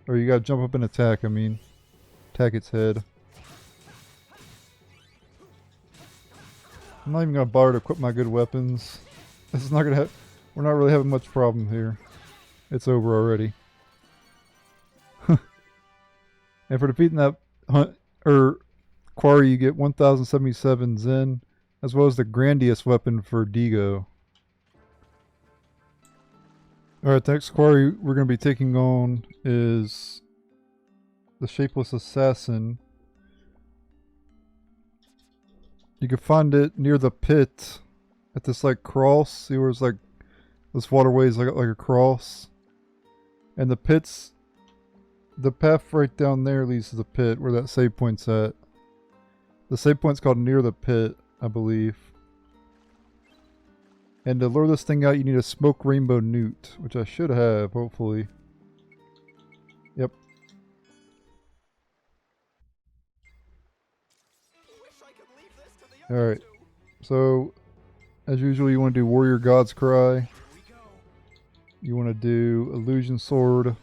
Or you gotta jump up and attack, I mean. Attack its head. I'm not even gonna bother to equip my good weapons. This is not gonna have... We're not really having much problem here. It's over already. And for defeating that quarry, you get 1077 Zen, as well as the Grandius weapon for Digo. Alright, the next quarry we're going to be taking on is the Shapeless Assassin. You can find it near the pit at this like cross. See where it's like this waterway is like a cross. And the pit's, the path right down there leads to the pit where that save point's at. The save point's called Near the Pit, I believe. And to lure this thing out, you need a smoke rainbow newt, which I should have, hopefully. Yep. Wish I could leave this to the other Alright. two. So, as usual, you want to do Warrior God's Cry. Here we go. You want to do Illusion Sword.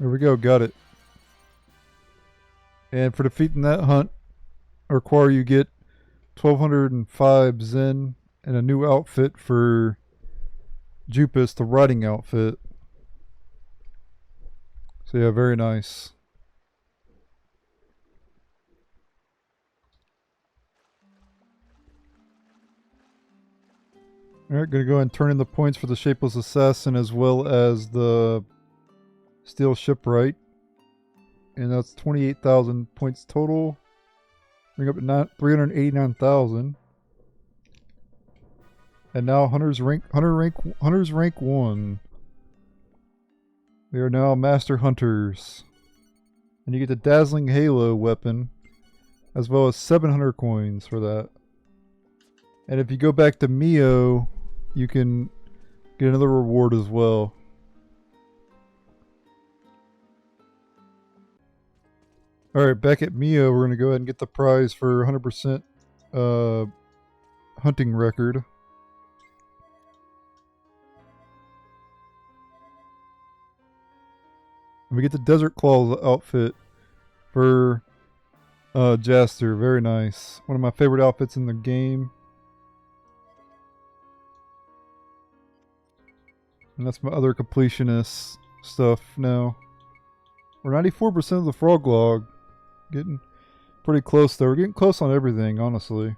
There we go, got it. And for defeating that hunt or quarry, you get 1205 Zen and a new outfit for Jupus, the riding outfit. So yeah, very nice. Alright, gonna go ahead and turn in the points for the Shapeless Assassin as well as the Steel Shipwright. And that's 28,000 points total. Bring up to 389,000. And now Hunter's rank 1. They are now Master Hunters. And you get the Dazzling Halo weapon, as well as 700 coins for that. And if you go back to Mio, you can get another reward as well. Alright, back at Mio, we're going to go ahead and get the prize for 100% hunting record. And we get the Desert Claws outfit for Jaster. Very nice. One of my favorite outfits in the game. And that's my other completionist stuff now. We're 94% of the frog log. Getting pretty close though. We're getting close on everything, honestly.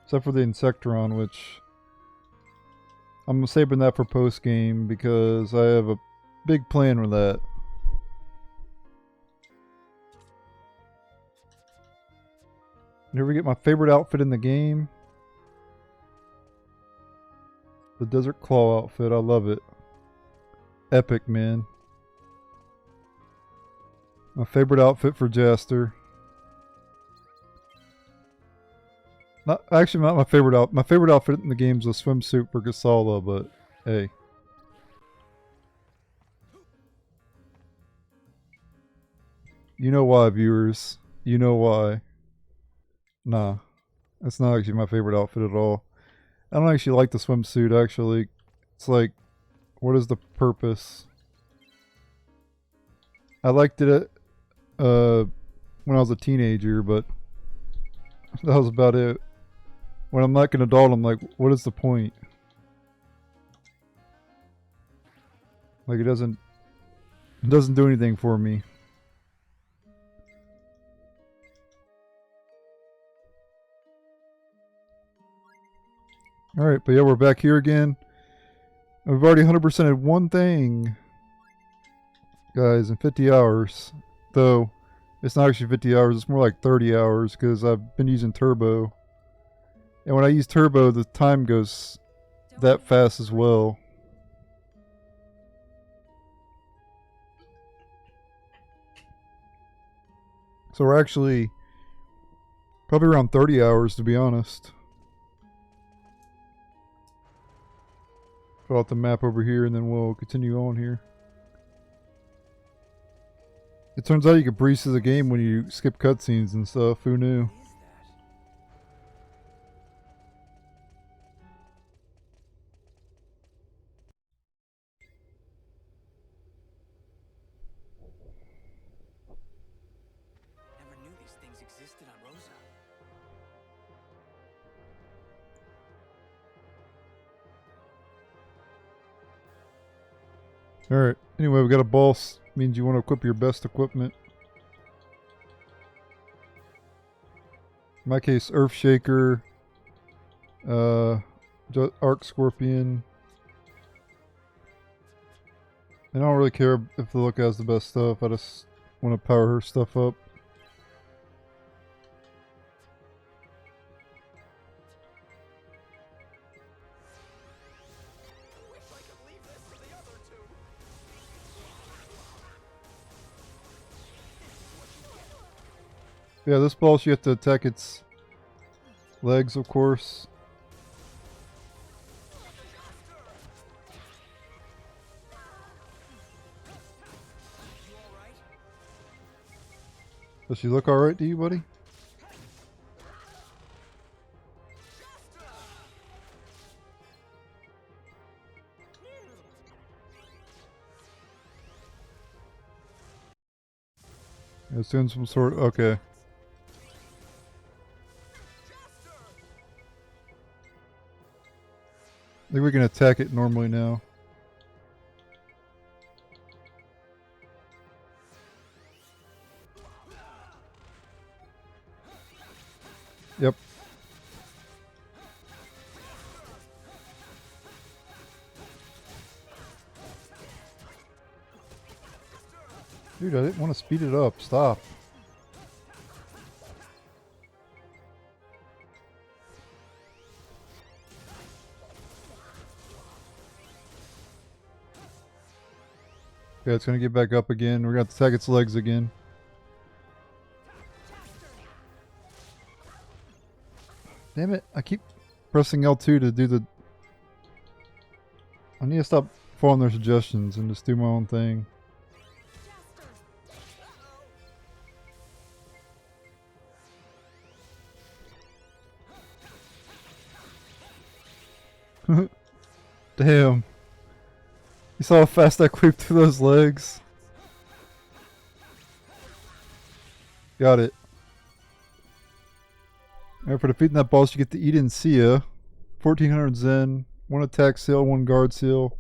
Except for the Insectron, which I'm saving that for post game because I have a big plan with that. And here we get my favorite outfit in the game. The Desert Claw outfit. I love it. Epic, man. My favorite outfit for Jaster. Not my favorite outfit. My favorite outfit in the game is a swimsuit for Gasala, but hey. You know why, viewers. You know why. Nah. That's not actually my favorite outfit at all. I don't actually like the swimsuit, actually. It's like, what is the purpose? I liked it when I was a teenager, but that was about it. When I'm like an adult, I'm like, what is the point? Like, it doesn't do anything for me. Alright, but yeah, we're back here again. We've already 100%ed one thing, guys, in 50 hours. Though, it's not actually 50 hours, it's more like 30 hours because I've been using Turbo. And when I use Turbo, the time goes that fast as well. So we're actually probably around 30 hours, to be honest. Fill out the map over here and then we'll continue on here. It turns out you can breeze through the game when you skip cutscenes and stuff. Who knew? Never knew these things existed on Rosa. Alright, anyway, we got a boss. Means you want to equip your best equipment. In my case, Earthshaker, Arc Scorpion. And I don't really care if the look has the best stuff, I just want to power her stuff up. Yeah, this boss you have to attack its legs, of course. Does she look alright to you, buddy? It's doing some sort. Okay. I think we can attack it normally now. Yep. Dude, I didn't want to speed it up. Stop. Yeah, it's gonna get back up again. We're gonna have to attack its legs again. Damn it, I keep pressing L2 to do the... I need to stop following their suggestions and just do my own thing. Damn. You saw how fast I creeped through those legs? Got it. Alright, for defeating that boss, you get the Eden Sia. 1400 Zen, 1 attack seal, 1 guard seal,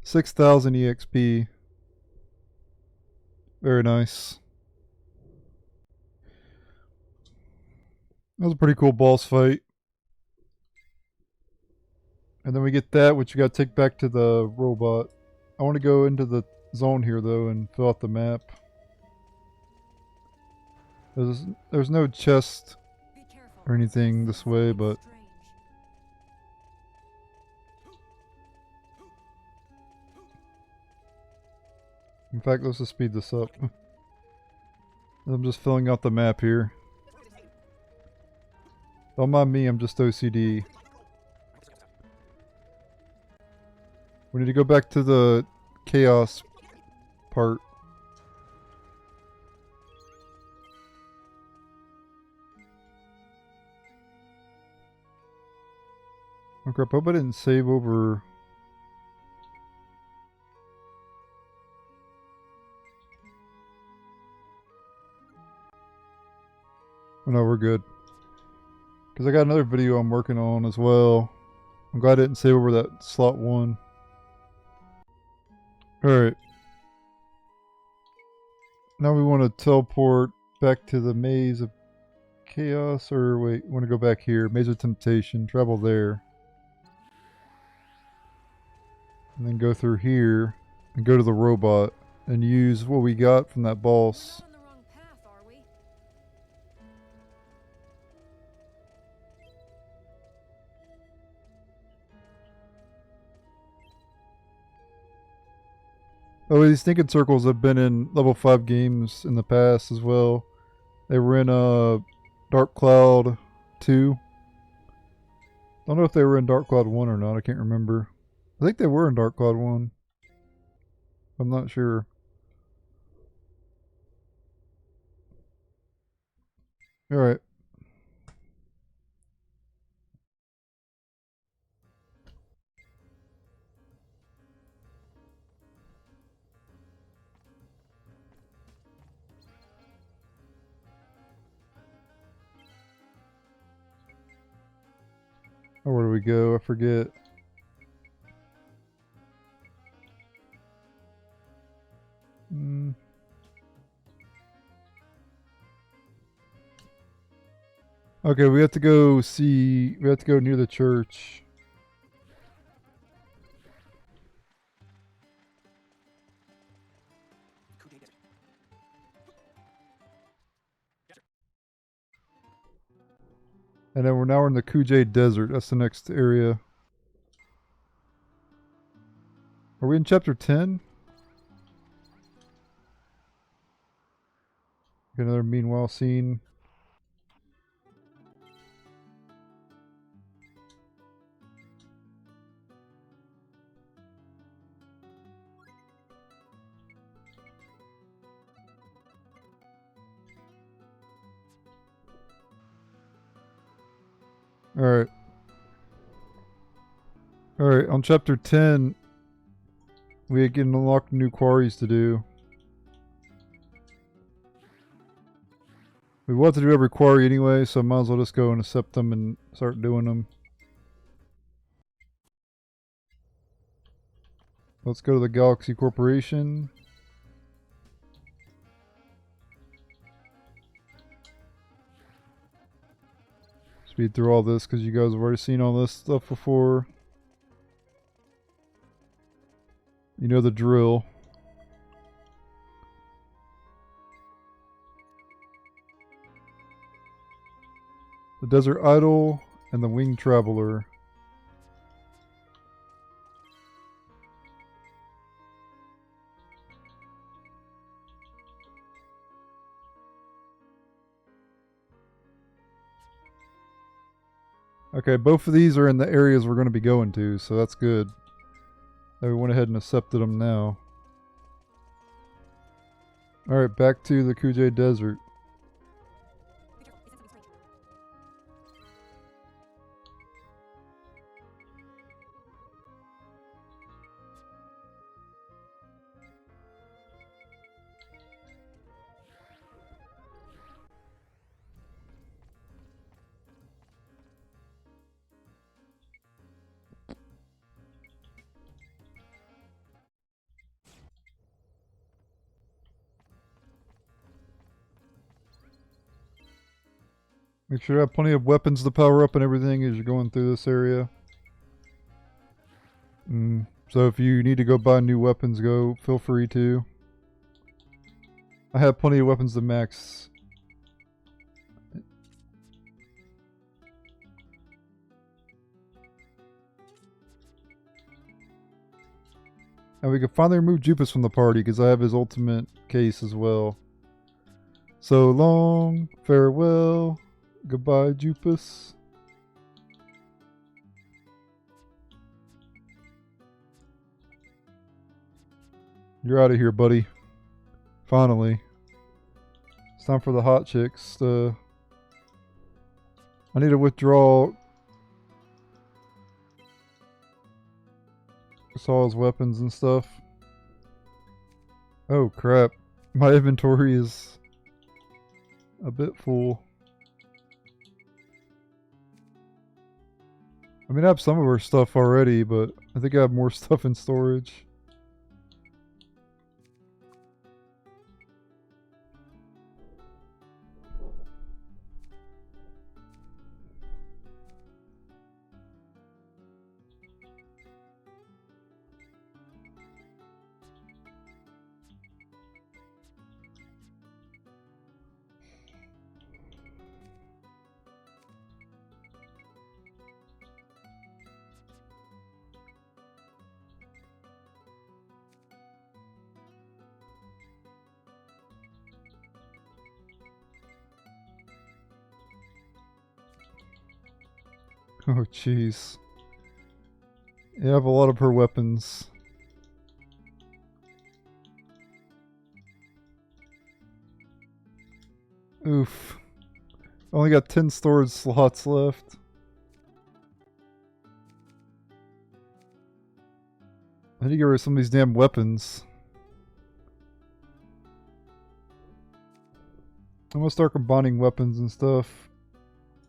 6000 EXP. Very nice. That was a pretty cool boss fight. And then we get that, which you gotta take back to the robot. I want to go into the zone here, though, and fill out the map. There's no chest or anything this way, but... In fact, let's just speed this up. I'm just filling out the map here. Don't mind me, I'm just OCD. We need to go back to the chaos part. Oh crap, I hope I didn't save over... Oh no, we're good. Because I got another video I'm working on as well. I'm glad I didn't save over that slot 1. Alright. Now we want to teleport back to the Maze of Chaos, or wait, we want to go back here. Maze of Temptation, travel there. And then go through here, and go to the robot, and use what we got from that boss. On the wrong path, are we? Oh, these thinking circles have been in level 5 games in the past as well. They were in Dark Cloud 2. Don't know if they were in Dark Cloud 1 or not, I can't remember. I think they were in Dark Cloud 1. I'm not sure. Alright. Oh, where do we go? I forget. Okay, we have to go see... We have to go near the church. Kuje Desert. And then we're in the Kuje Desert. That's the next area. Are we in chapter 10? Got another meanwhile scene. Alright. Alright, on chapter 10, we can unlock new quarries to do. We want to do every quarry anyway, so might as well just go and accept them and start doing them. Let's go to the Galaxy Corporation. Speed through all this because you guys have already seen all this stuff before. You know the drill. The Desert Idol and the Winged Traveler. Okay, both of these are in the areas we're going to be going to, so that's good. And we went ahead and accepted them now. Alright, back to the Kuje Desert. Make sure you have plenty of weapons to power up and everything as you're going through this area. So if you need to go buy new weapons, feel free to. I have plenty of weapons to max. And we can finally remove Jupus from the party because I have his ultimate case as well. So long, farewell. Goodbye, Jupus. You're out of here, buddy. Finally. It's time for the hot chicks. I need to withdraw Saul's weapons and stuff. Oh, crap. My inventory is a bit full. I mean, I have some of her stuff already, but I think I have more stuff in storage. Oh, jeez. Yeah, I have a lot of her weapons. Oof. Only got 10 storage slots left. I need to get rid of some of these damn weapons. I'm gonna start combining weapons and stuff.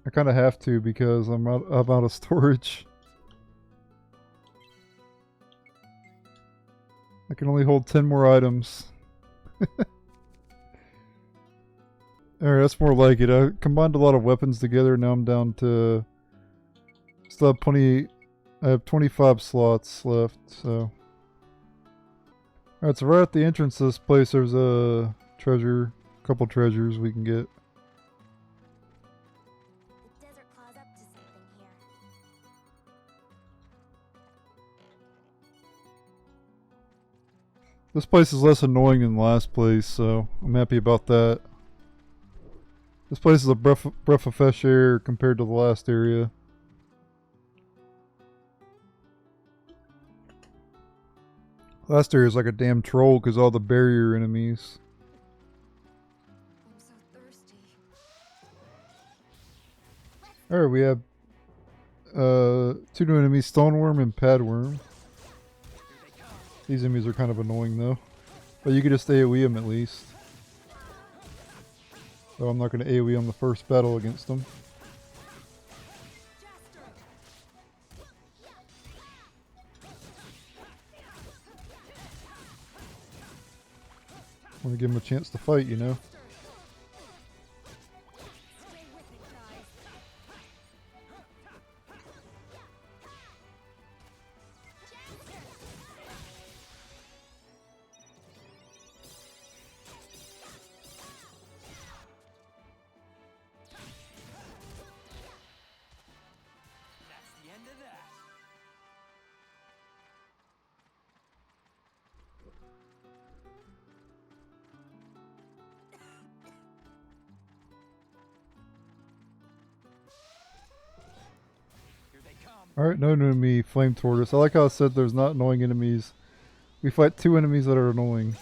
I kind of have to because I'm out of storage. I can only hold 10 more items. Alright, that's more like it. I combined a lot of weapons together. Now I'm down to... Still have plenty... I have 25 slots left, so... Alright, so right at the entrance to this place there's a treasure. A couple treasures we can get. This place is less annoying than the last place, so I'm happy about that. This place is a breath of fresh air compared to the last area. Last area is like a damn troll because all the barrier enemies. I'm so thirsty. Alright, we have 2 new enemies, Stoneworm and Padworm. These enemies are kind of annoying though. But you can just stay AoE them at least. So I'm not going to AoE on the first battle against them. I want to give them a chance to fight, you know. Stay with it, guys. That's the end of that. Here they come. Alright, no enemy flame tortoise. I like how I said there's not annoying enemies. We fight 2 enemies that are annoying.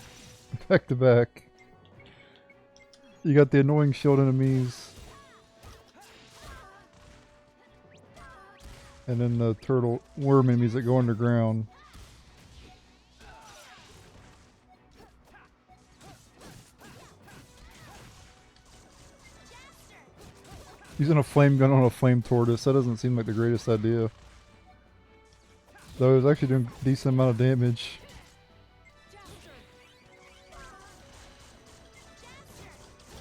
Back to back. You got the annoying shield enemies. And then the turtle worm enemies that go underground. Using a flame gun on a flame tortoise, that doesn't seem like the greatest idea. Though it was actually doing a decent amount of damage.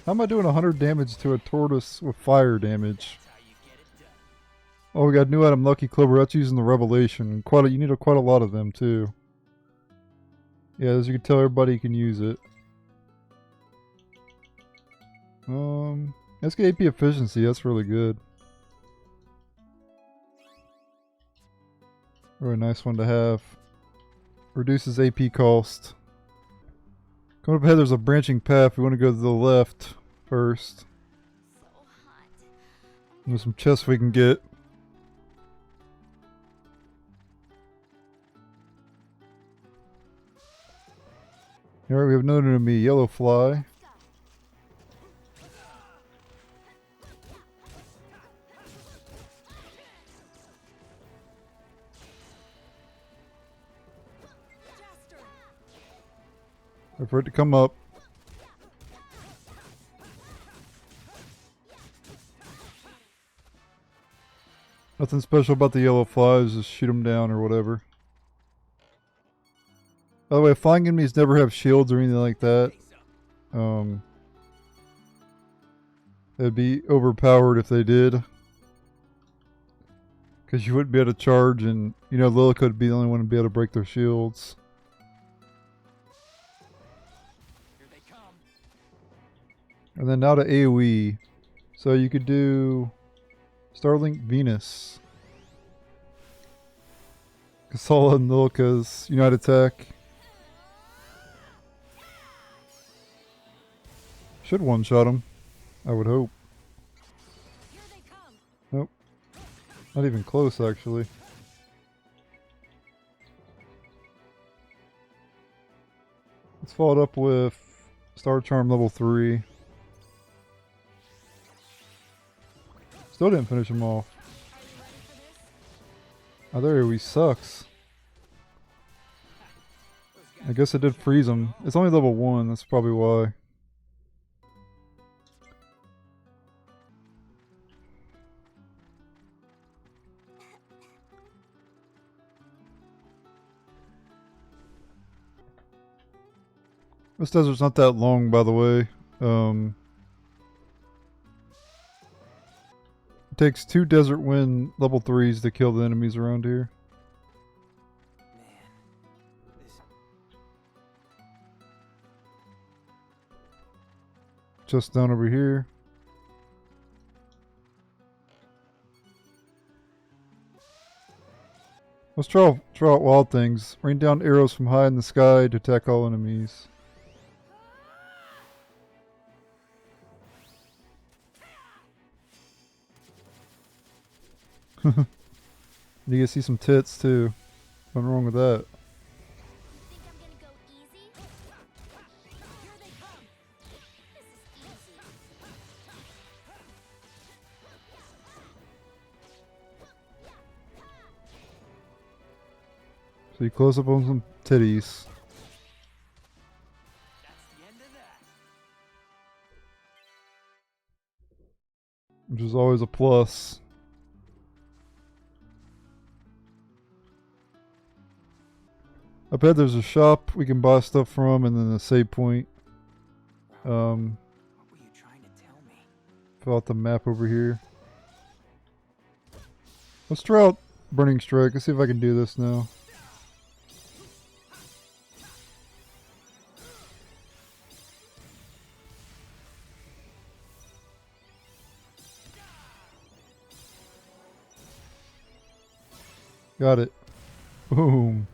How am I doing 100 damage to a tortoise with fire damage? How you get it done. Oh, we got new item Lucky Clover. That's using the Revelation. You need quite a lot of them too. Yeah, as you can tell, everybody can use it. Let's get AP efficiency. That's really good. Really nice one to have. Reduces AP cost. Coming up ahead, there's a branching path. We want to go to the left first. So hot. There's some chests we can get. Alright, we have another enemy, Yellow Fly. Jaster. Wait for it to come up. Nothing special about the yellow flies, just shoot them down or whatever. By the way, flying enemies never have shields or anything like that. It'd be overpowered if they did. Because you wouldn't be able to charge, and you know, Lilica would be the only one to be able to break their shields. Here they come. And then now to AoE. So you could do Starlink Venus. Kasala and Lilica's Unite Attack. Should one-shot him, I would hope. Here they come. Nope. Not even close, actually. Let's follow it up with Star Charm level 3. Still didn't finish him off. Are you ready for this? Oh, there he sucks. I guess I did freeze him. It's only level 1, that's probably why. This desert's not that long, by the way. It takes 2 Desert Wind level 3s to kill the enemies around here. Man, this Just down over here. Let's try out wild things. Rain down arrows from high in the sky to attack all enemies. You can see some tits too. Nothing wrong with that. Think I'm gonna go easy? Here they come. This is easy. So you close up on some titties. that's the end of that. is always a plus. I bet there's a shop we can buy stuff from, and then a save point. What were you trying to tell me? Fill out the map over here. Let's try out Burning Strike. Let's see if I can do this now. Got it. Boom.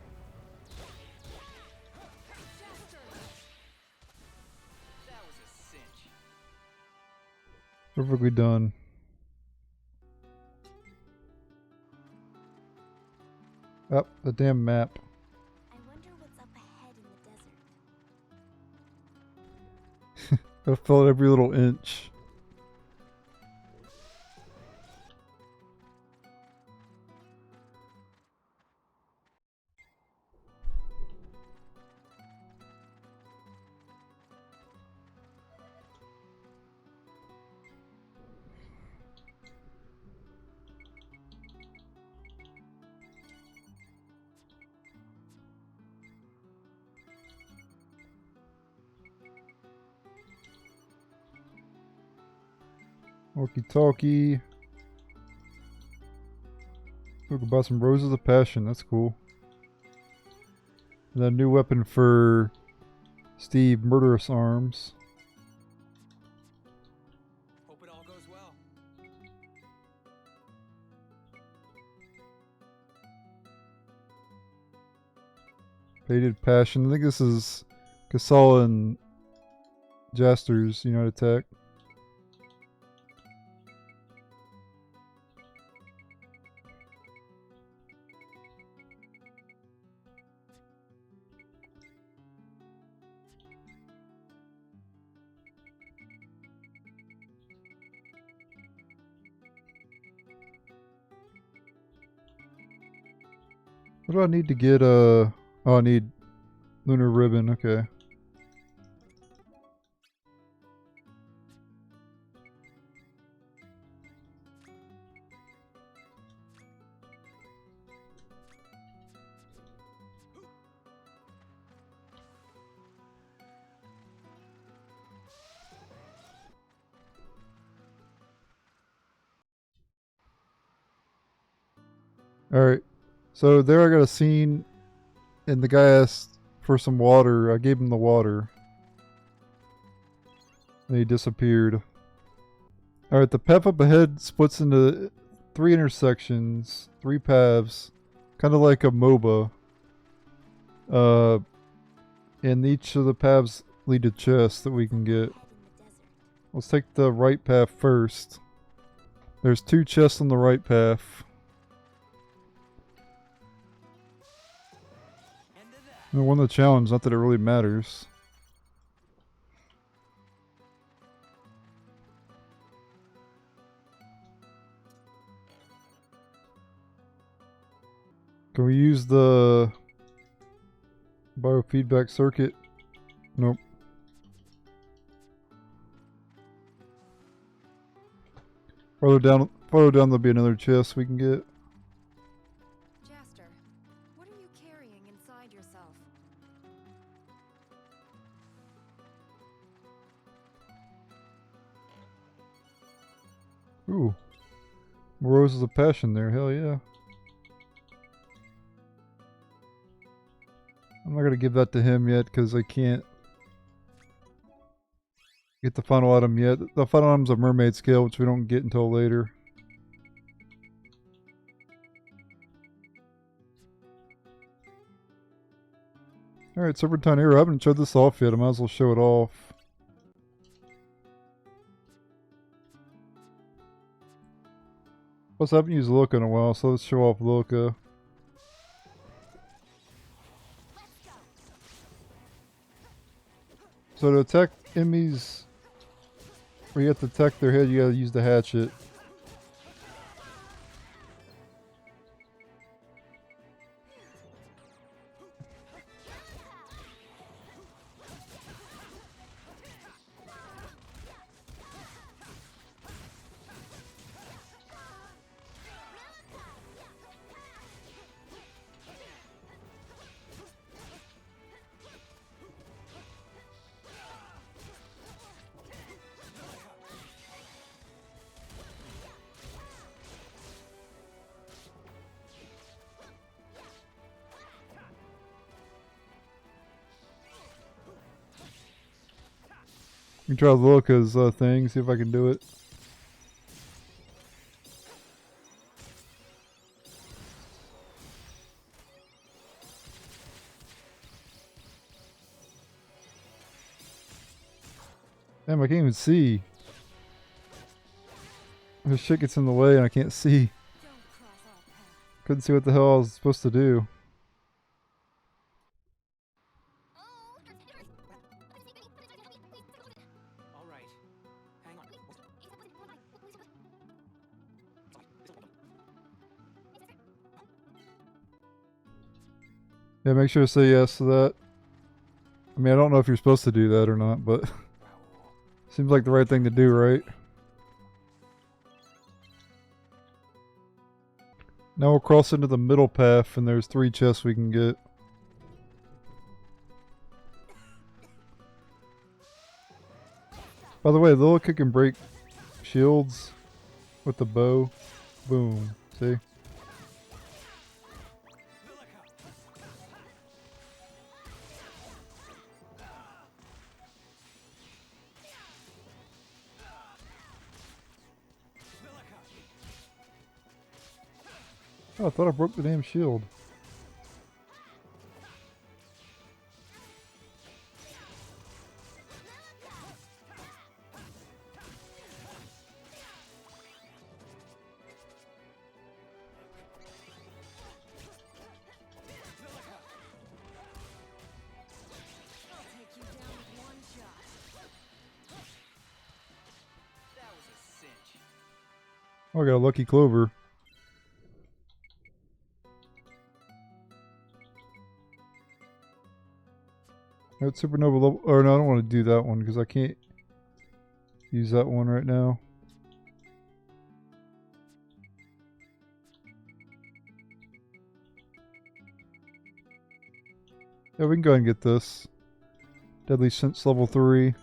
That was a cinch. Perfectly done. Up the damn map. I wonder what's up ahead in the desert. I felt every little inch. Walkie talkie. We can buy some Roses of Passion. That's cool. And then a new weapon for Steve, Murderous Arms. Hope it all goes well. Faded Passion. I think this is Casala and Jaster's United Attack. What do I need to get? Oh, I need Lunar Ribbon. Okay. Alright. So there I got a scene, and the guy asked for some water. I gave him the water. And he disappeared. Alright, the path up ahead splits into 3 intersections, 3 paths, kind of like a MOBA. And each of the paths lead to chests that we can get. Ahead in the desert. Let's take the right path first. There's 2 chests on the right path. End of that. And I won the challenge, not that it really matters. Can we use the biofeedback circuit? Nope. Farther down there'll be another chest we can get. Jaster, what are you carrying inside yourself? Ooh. More Roses of Passion there, hell yeah. I'm not gonna give that to him yet because I can't get the final item yet. The final item's a mermaid scale, which we don't get until later. Alright, Serpentine Arrow. I haven't showed this off yet. I might as well show it off. Plus, I haven't used Loka in a while, so let's show off Loka. So to attack enemies where you have to attack their head, you gotta use the hatchet. Let me try Lilka's thing, see if I can do it. Damn, I can't even see. This shit gets in the way and I can't see. Couldn't see what the hell I was supposed to do. All right. Hang on. Yeah, make sure to say yes to that. I mean, I don't know if you're supposed to do that or not, but seems like the right thing to do, right? Now we'll cross into the middle path and there's 3 chests we can get. By the way, Lilka can break shields with the bow. Boom. See? Oh, I thought I broke the damn shield. Oh, I got a lucky clover. Alright, supernova level. Or no, I don't want to do that one because I can't use that one right now. Yeah, we can go ahead and get this. Deadly Sense level 3.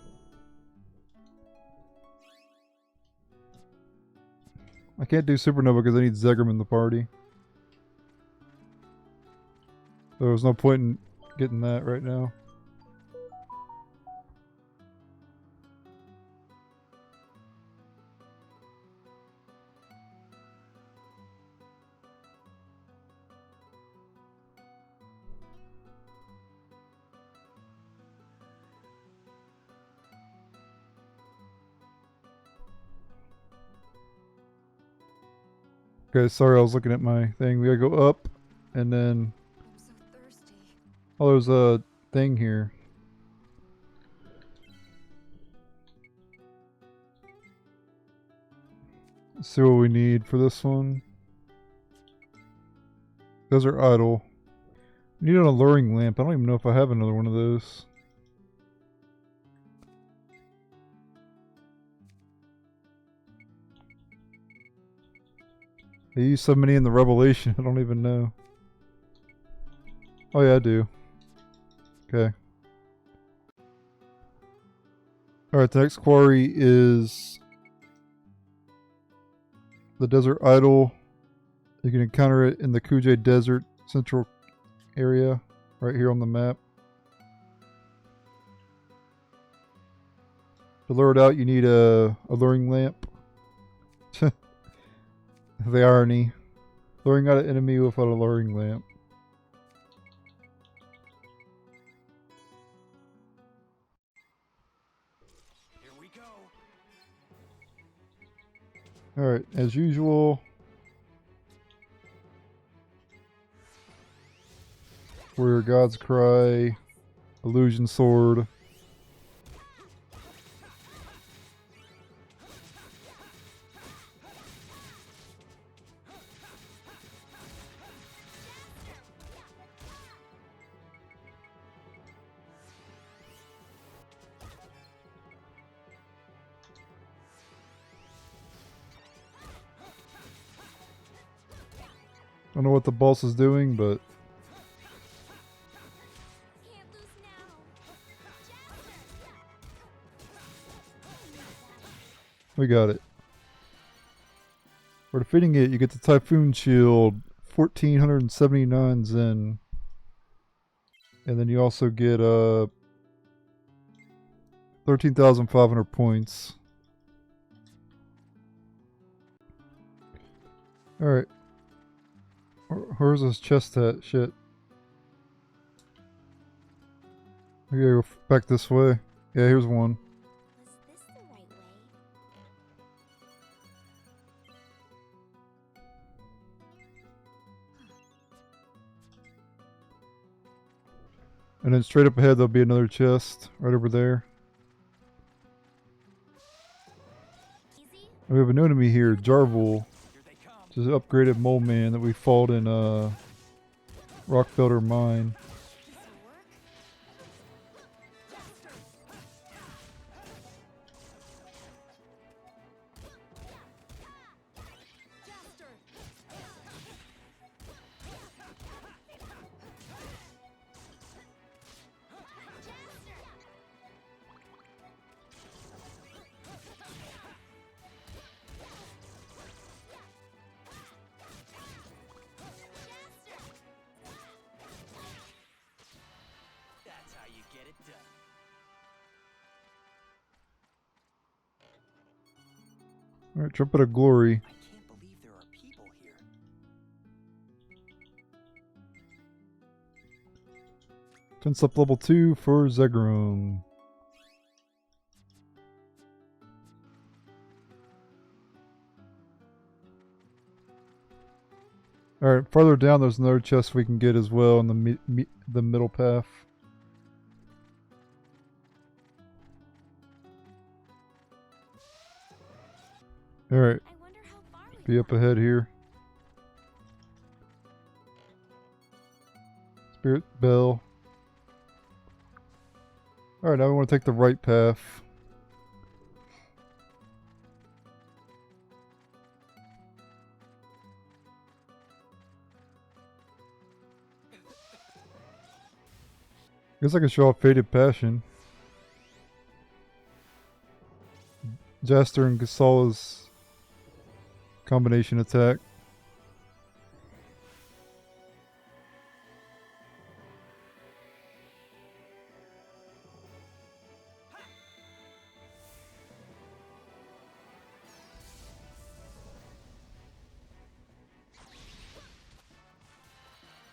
I can't do supernova because I need Zegram in the party. There was no point in getting that right now. Okay, sorry, I was looking at my thing. We gotta go up, and then... I'm so thirsty. Oh, there's a thing here. Let's see what we need for this one. Those are idle. We need an alluring lamp. I don't even know if I have another one of those. They use so many in the Revelation, I don't even know. Oh yeah, I do. Okay. Alright, the next quarry is the Desert Idol. You can encounter it in the Kuje Desert central area, right here on the map. To lure it out, you need a alluring lamp. The irony. Luring out an enemy with an alluring lamp. Here we go. Alright, as usual. Warrior God's Cry. Illusion Sword. I don't know what the boss is doing, but Can't lose now. we got it. For defeating it, you get the Typhoon Shield, 1479 Zen. And then you also get 13,500 points. Alright. Where's this chest at? Shit. I gotta go back this way. Yeah, here's one. Was this the right way? And then straight up ahead there'll be another chest right over there. Easy? We have an enemy here, Jarvel. Here they come. Which is an upgraded mole man that we fought in Rockfelder Mine. This'll work. Jaster! That's how you get it done. Alright, Trumpet of Glory. I can't believe there are people here. 10th up level 2 for Zegram. Alright, farther down there's another chest we can get as well in the middle path. Alright, I wonder how far we be up ahead here. Spirit Bell. Alright, now we want to take the right path. Guess I can show off Faded Passion. Jaster and Gasala's combination attack.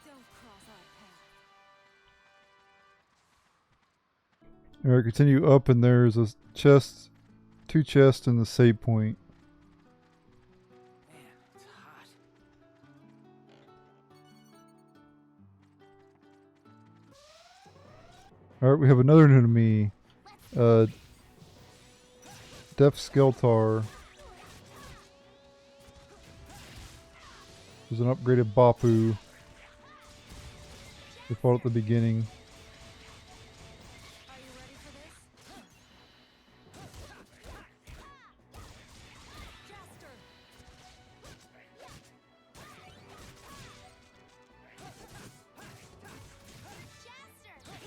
Don't cross our path. Alright, continue up and there's a chest, 2 chests and the save point. Man, it's hot. Alright, we have another enemy. Death Skeltar. There's an upgraded Bapu. We fought at the beginning. Are you ready for this? Jaster! Jaster!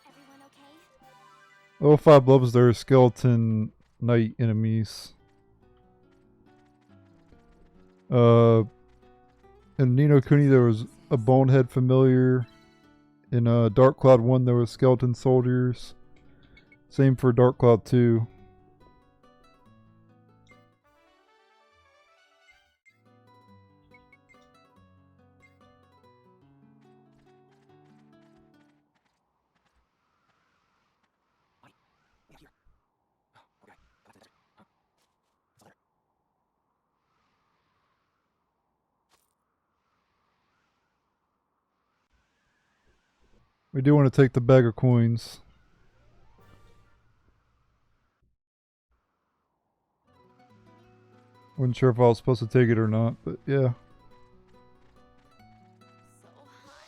Everyone okay? Level 5 levels there are skeleton knight enemies. In Nino Kuni there was a bonehead familiar. In Dark Cloud 1 there was skeleton soldiers. Same for Dark Cloud 2. Here. Oh, okay. That's it. Huh? What's there? We do want to take the bag of coins. Wasn't sure if I was supposed to take it or not, but yeah. So hot.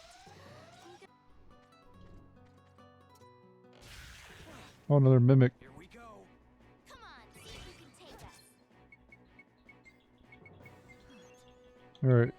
Oh, another mimic. Here we go. Come on, see if you can take us. Alright.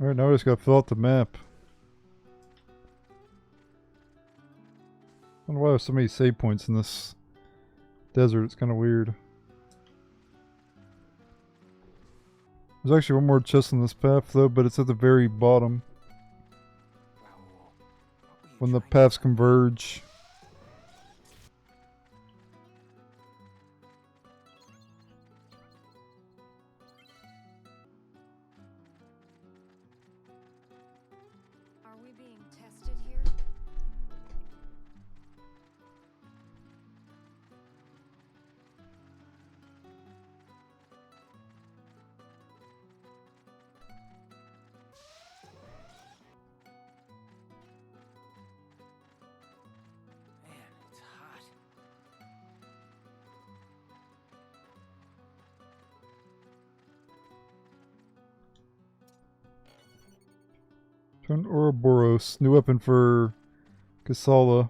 Alright, now I just gotta fill out the map. I don't know why there's so many save points in this desert. It's kind of weird. There's actually one more chest on this path though, but it's at the very bottom. When the paths converge. Are we being tested here? Man, it's hot. Turn Ouroboros, new weapon for Kasala.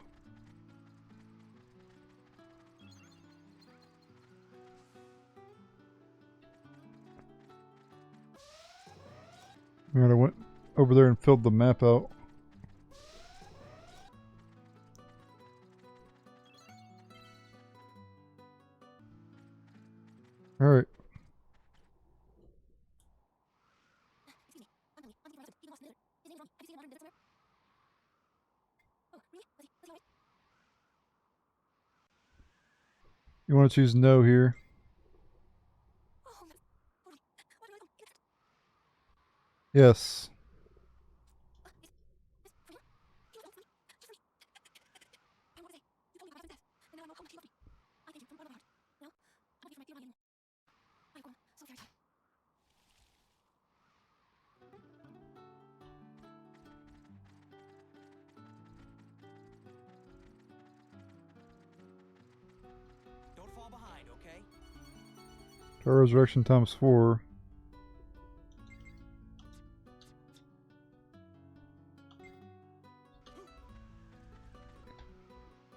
Alright, I went over there and filled the map out. Alright. You want to choose no here? Yes. Don't fall behind, okay? Tower resurrection times 4.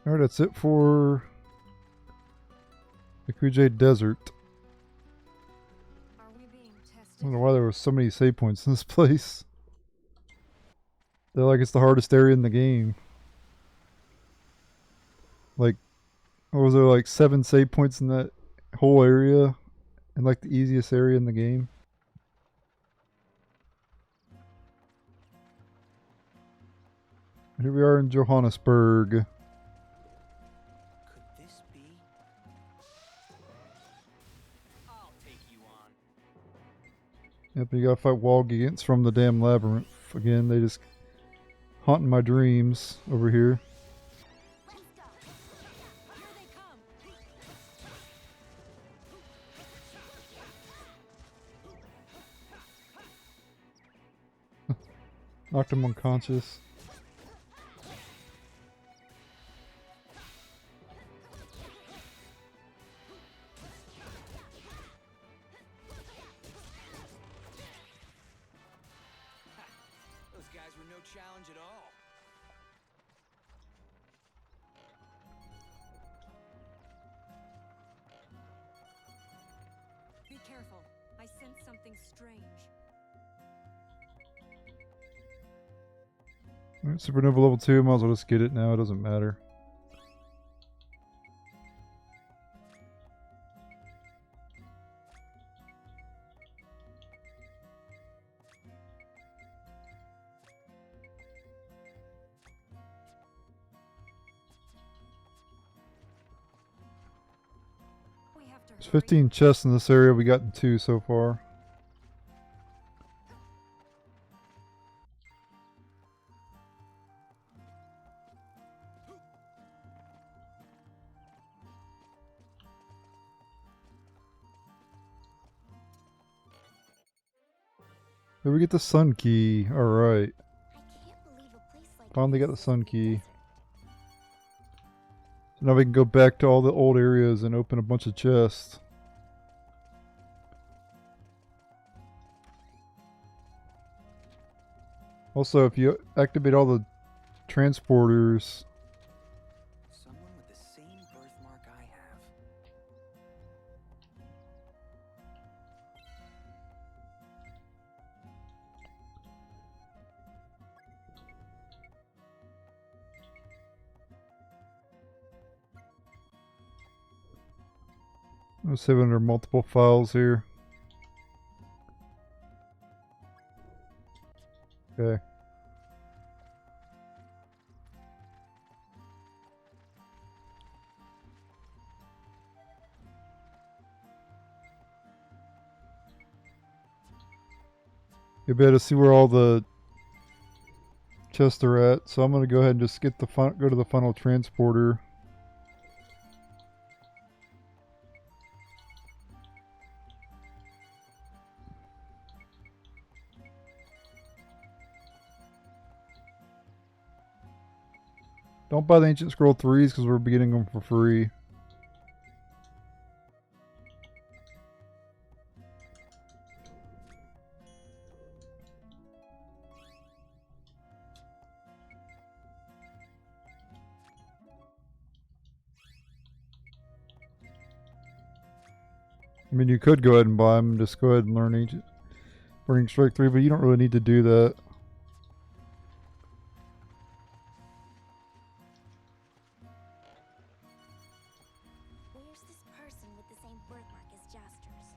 Alright, that's it for the Kuje Desert. Are we being tested? I don't know why there were so many save points in this place. They're like it's the hardest area in the game. Like, what was there, like 7 save points in that whole area? And like the easiest area in the game? Here we are in Johannesburg. Could this be? I'll take you on. Yep, you gotta fight wall giants from the damn labyrinth. Again, they just haunting my dreams over here. Let's go. Here they come! Knocked him unconscious. Those guys were no challenge at all. Be careful. I sense something strange. Alright, Supernova level 2, might as well just get it now, it doesn't matter. We have to There's hurry. 15 chests in this area, we got 2 so far. There we get the sun key. Alright. I can't believe a place like Finally got the this sun exists. key. So now we can go back to all the old areas and open a bunch of chests. Also, if you activate all the transporters, Someone with the same birthmark I have. I'll save under multiple files here. Okay. You better see where all the chests are at. So I'm gonna go ahead and just get the go to the funnel transporter. Don't buy the Ancient Scroll 3s because we're getting them for free. I mean, you could go ahead and buy them and just go ahead and learn Ancient Burning Strike 3, but you don't really need to do that. Where's this person with the same birthmark as Jaster's?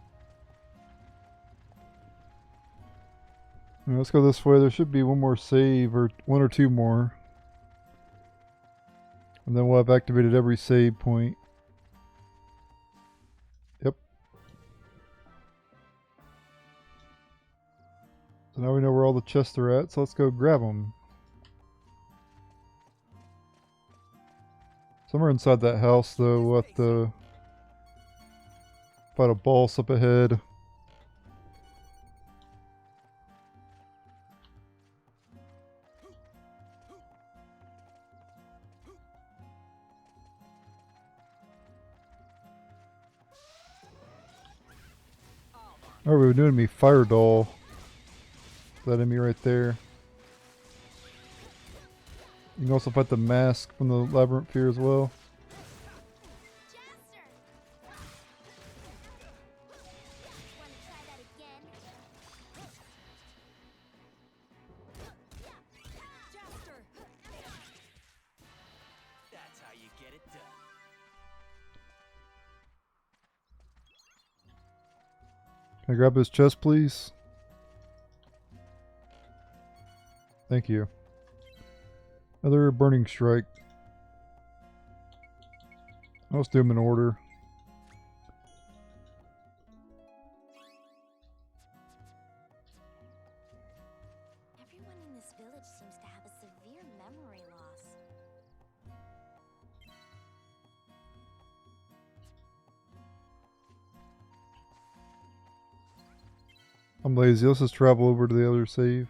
Now, let's go this way. There should be one more save, or one or two more. And then we'll have activated every save point. Yep. So now we know where all the chests are at, so let's go grab them. Somewhere inside that house, though, we'll have to fight a boss up ahead. Oh, we were doing me Fire Doll. That enemy right there. You can also fight the mask from the Labyrinth here as well. Jaster! Want to try that again? Jaster! That's how you get it done. Can I grab his chest, please? Thank you. Another Burning Strike. Let's do them in order. Everyone in this village seems to have a severe memory loss. I'm lazy. Let's just travel over to the other save.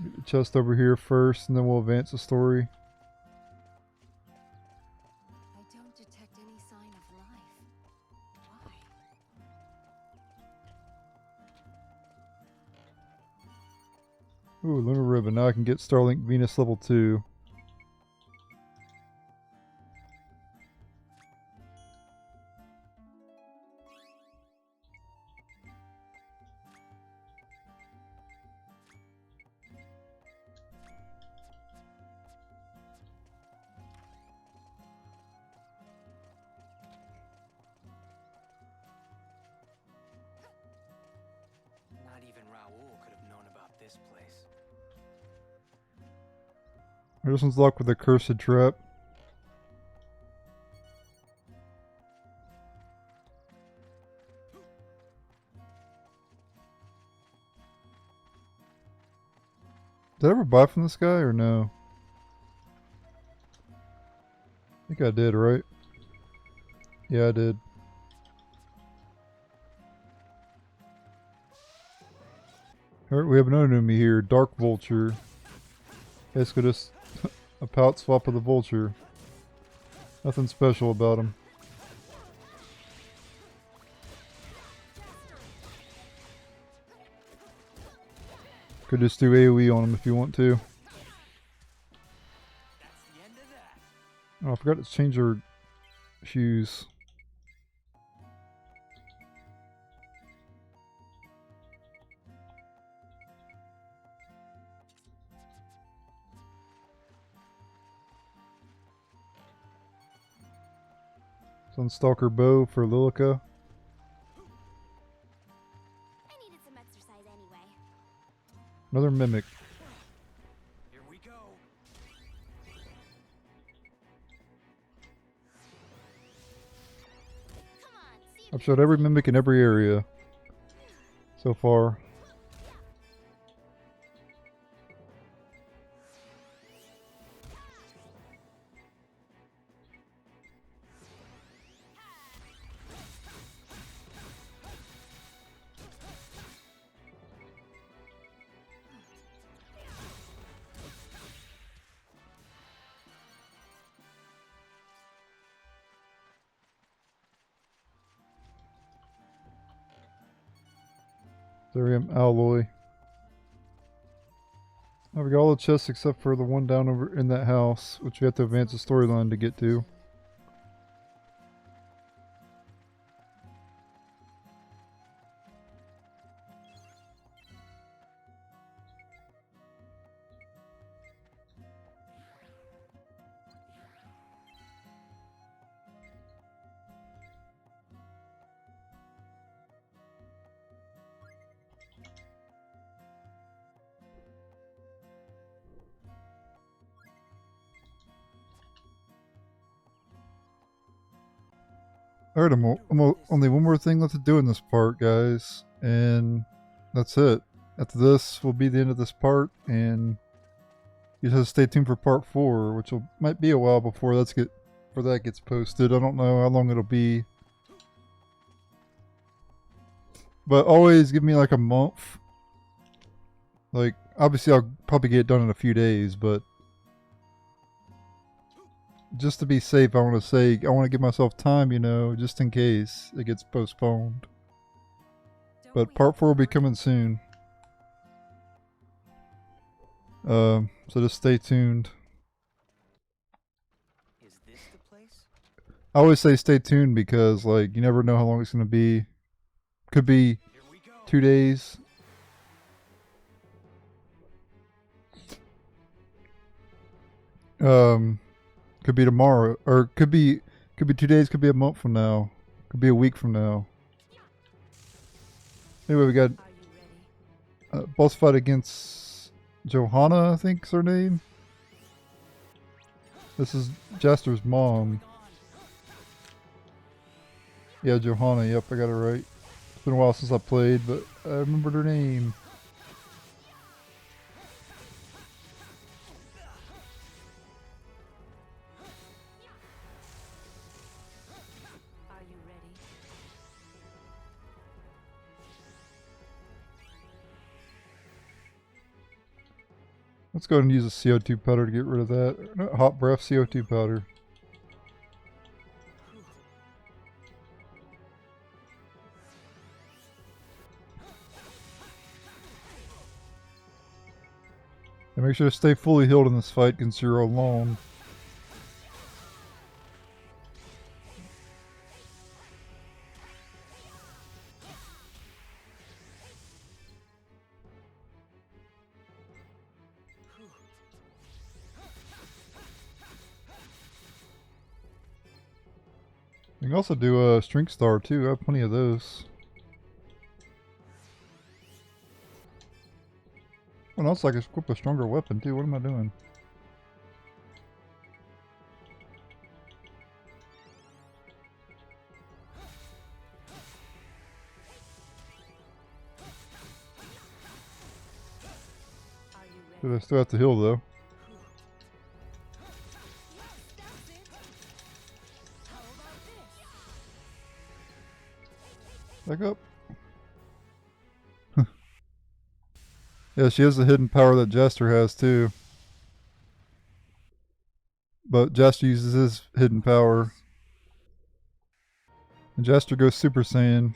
Get the chest over here first, and then we'll advance the story. I don't detect any sign of life. Why? Ooh, Lunar Ribbon. Now I can get Starlink Venus level 2. Not even Raoul could have known about this place. This one's locked with a Cursed Trap. Did I ever buy from this guy or no? I think I did, right? Yeah, I did. Alright, we have another enemy here, Dark Vulture. Basically just a pout swap of the Vulture. Nothing special about him. Could just do AoE on him if you want to. That's the end of that. Oh, I forgot to change her shoes. Sunstalker bow for Lilica. I needed some exercise anyway. Another mimic. Here we go. Come on, see if I've you showed can every take mimic in every area so far. Therium alloy. I've got all the chests except for the one down over in that house, which we have to advance the storyline to get to. Alright, only one more thing left to do in this part, guys, and that's it. After this will be the end of this part, and you just have to stay tuned for part 4, which might be a while before that gets posted. I don't know how long it'll be, but always give me like a month. Like, obviously I'll probably get it done in a few days, but just to be safe, I want to give myself time, just in case it gets postponed. But part 4 will be coming soon. So just stay tuned. Is this the place? I always say stay tuned because, like, you never know how long it's going to be. Could be Here we go. 2 days. Could be tomorrow, or could be 2 days, could be a month from now, could be a week from now. Anyway, we got Are you ready? boss fight against Johanna, I think is her name. This is Jaster's mom. Yeah, Johanna, yep, I got it right. It's been a while since I played, but I remembered her name. Are you ready? Let's go ahead and use a CO2 powder to get rid of that. No, hot breath CO2 powder. And make sure to stay fully healed in this fight since you're alone. You can also do a Strength Star too. I have plenty of those. Oh, no, it's like I equip a stronger weapon too. What am I doing? Are you ready? Dude, I still have to heal though. Back up. Yeah, she has the hidden power that Jaster has too. But Jaster uses his hidden power. And Jaster goes Super Saiyan.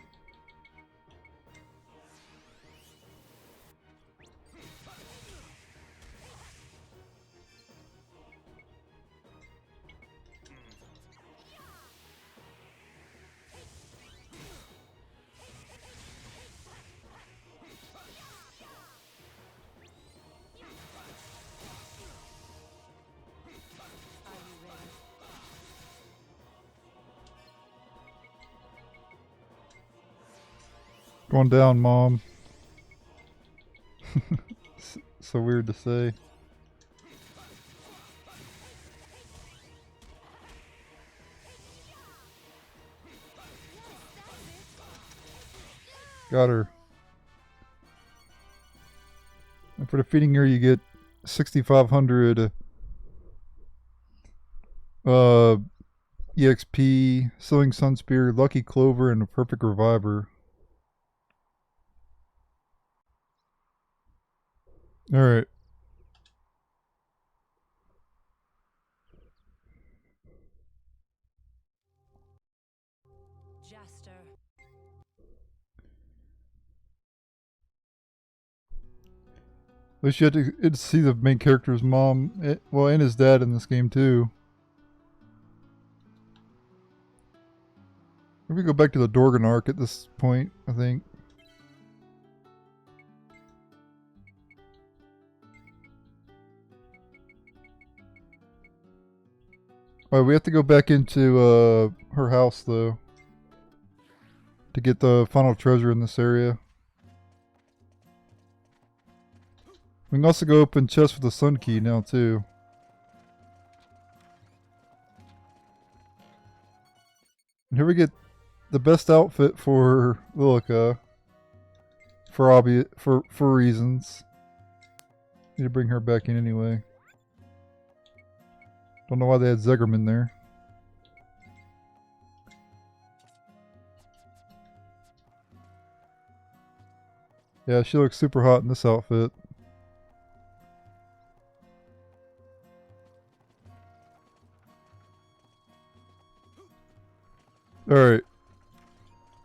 Are you ready? Going down, Mom. So weird to say. Got her. And for defeating her, you get 6,500 EXP, Sowing Sun Spear, Lucky Clover, and a Perfect Reviver. Alright. Jaster. At least you had to see the main character's mom, well, and his dad in this game too. Maybe go back to the Dorgan arc at this point, I think. Alright, we have to go back into her house though, to get the final treasure in this area. We can also go open chest with the sun key now too. And here we get the best outfit for Lilica. For reasons. Need to bring her back in anyway. Don't know why they had Zegram in there. Yeah, she looks super hot in this outfit. Alright.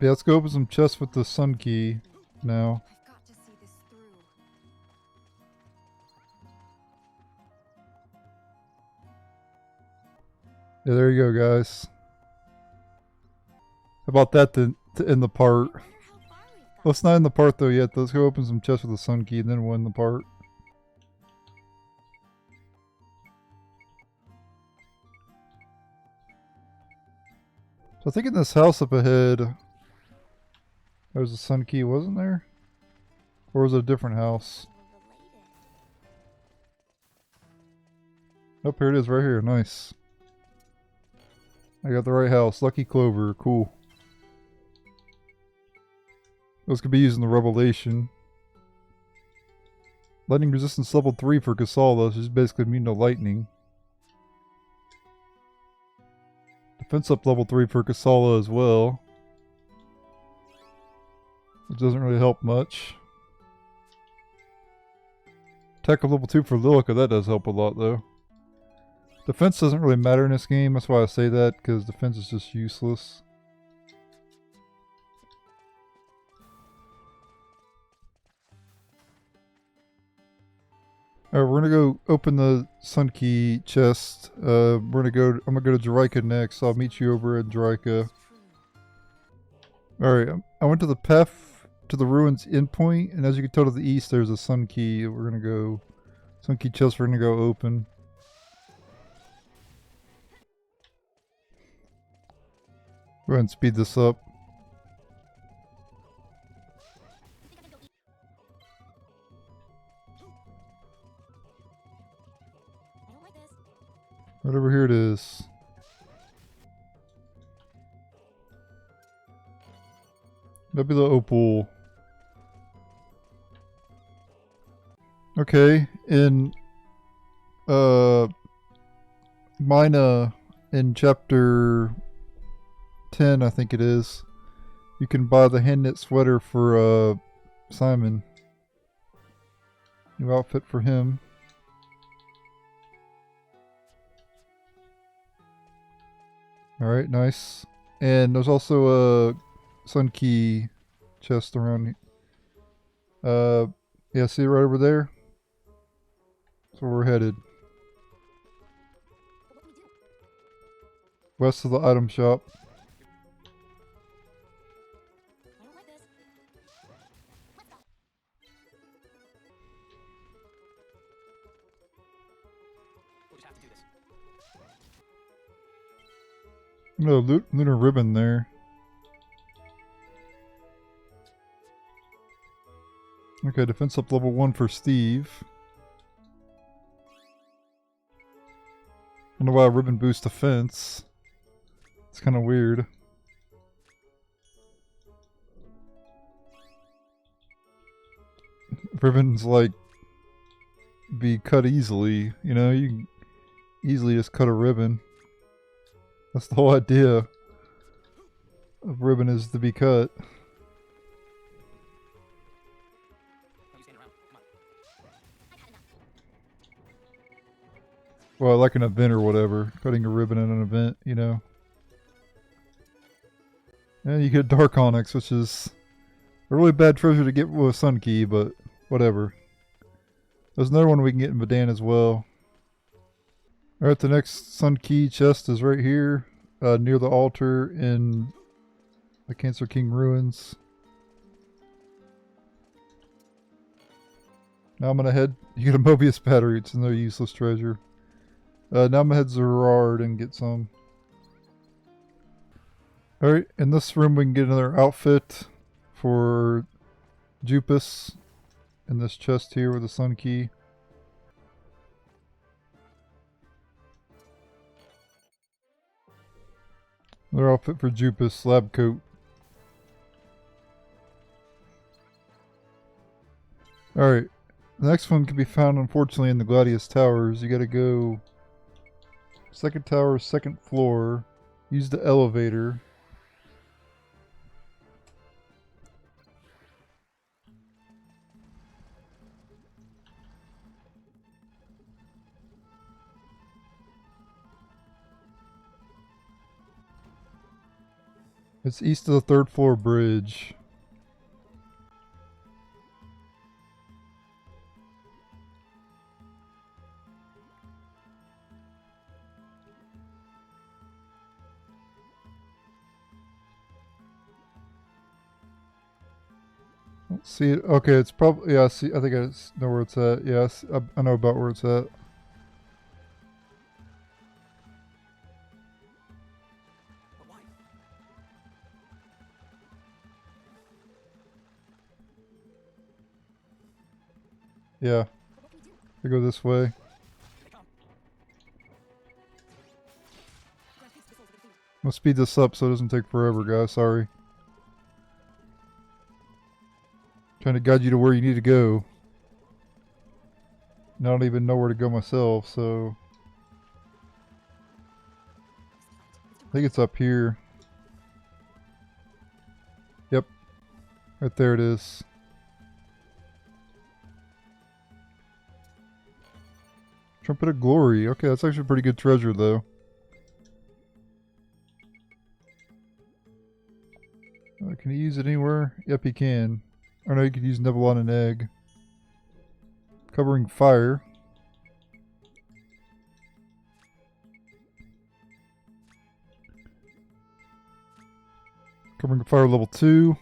Yeah, let's go open some chests with the sun key now. I've got to see this through. Yeah, there you go, guys. How about that to end the part? Wonder how far we've got. Well, it's not in the part though yet. Let's go open some chests with the sun key and then we'll end the part. So I think in this house up ahead, there's a sun key, wasn't there? Or was it a different house? We're related. Oh, here it is right here. Nice. I got the right house. Lucky Clover. Cool. Those could be used in the Revelation. Lightning resistance level 3 for Kasala. She's basically immune to lightning. Defense up level 3 for Kasala as well. Which doesn't really help much. Attack up level 2 for Lilica. That does help a lot though. Defense doesn't really matter in this game. That's why I say that, because defense is just useless. Alright, we're gonna go open the Sun Key chest. I'm gonna go to Jaraika next. I'll meet you over at Jaraika. Alright, I went to the path to the ruins endpoint, and as you can tell to the east, there's a Sun Key. We're gonna go Sun Key chest. We're gonna go open. Go ahead and speed this up. I don't like this. Right over here it is. That'll be the opal. Okay, in Mina in chapter 10, I think it is, you can buy the hand knit sweater for Simon. New outfit for him. Alright, nice. And there's also a Sun Key chest around here. Yeah, see it right over there? That's where we're headed. But what do we do? West of the item shop. I don't like this. Let's go. We'll just have to do this. No, lunar ribbon there. Okay, defense up level 1 for Steve. I don't know why a ribbon boosts defense. It's kind of weird. Ribbons like be cut easily, you know, you can easily just cut a ribbon. That's the whole idea of ribbon, is to be cut. Well, like an event or whatever, cutting a ribbon in an event, you know. And you get Dark Onyx, which is a really bad treasure to get with a Sun Key, but whatever. There's another one we can get in Medan as well. Alright, the next Sun Key chest is right here, near the altar in the Cancer King ruins. Now I'm gonna head, you get a Mobius battery, it's another useless treasure. Now I'm gonna head to Zerard and get some. Alright, in this room we can get another outfit for Jupus in this chest here with the Sun Key. Another outfit for Jupus, lab coat. Alright, the next one can be found unfortunately in the Gladius Towers. You gotta go second tower, second floor, use the elevator. It's east of the third floor bridge. Don't see it. Okay, it's probably, yeah, see, I think I know where it's at. Yes, I know about where it's at. Yeah. I go this way. I'm gonna speed this up so it doesn't take forever, guys. Sorry. Trying to guide you to where you need to go. And I don't even know where to go myself, so I think it's up here. Yep. Right there it is. Trumpet of Glory. Okay, that's actually a pretty good treasure, though. Can you use it anywhere? Yep, he can. Or no, you could use Nebel on an egg. Covering fire. Covering fire level 2.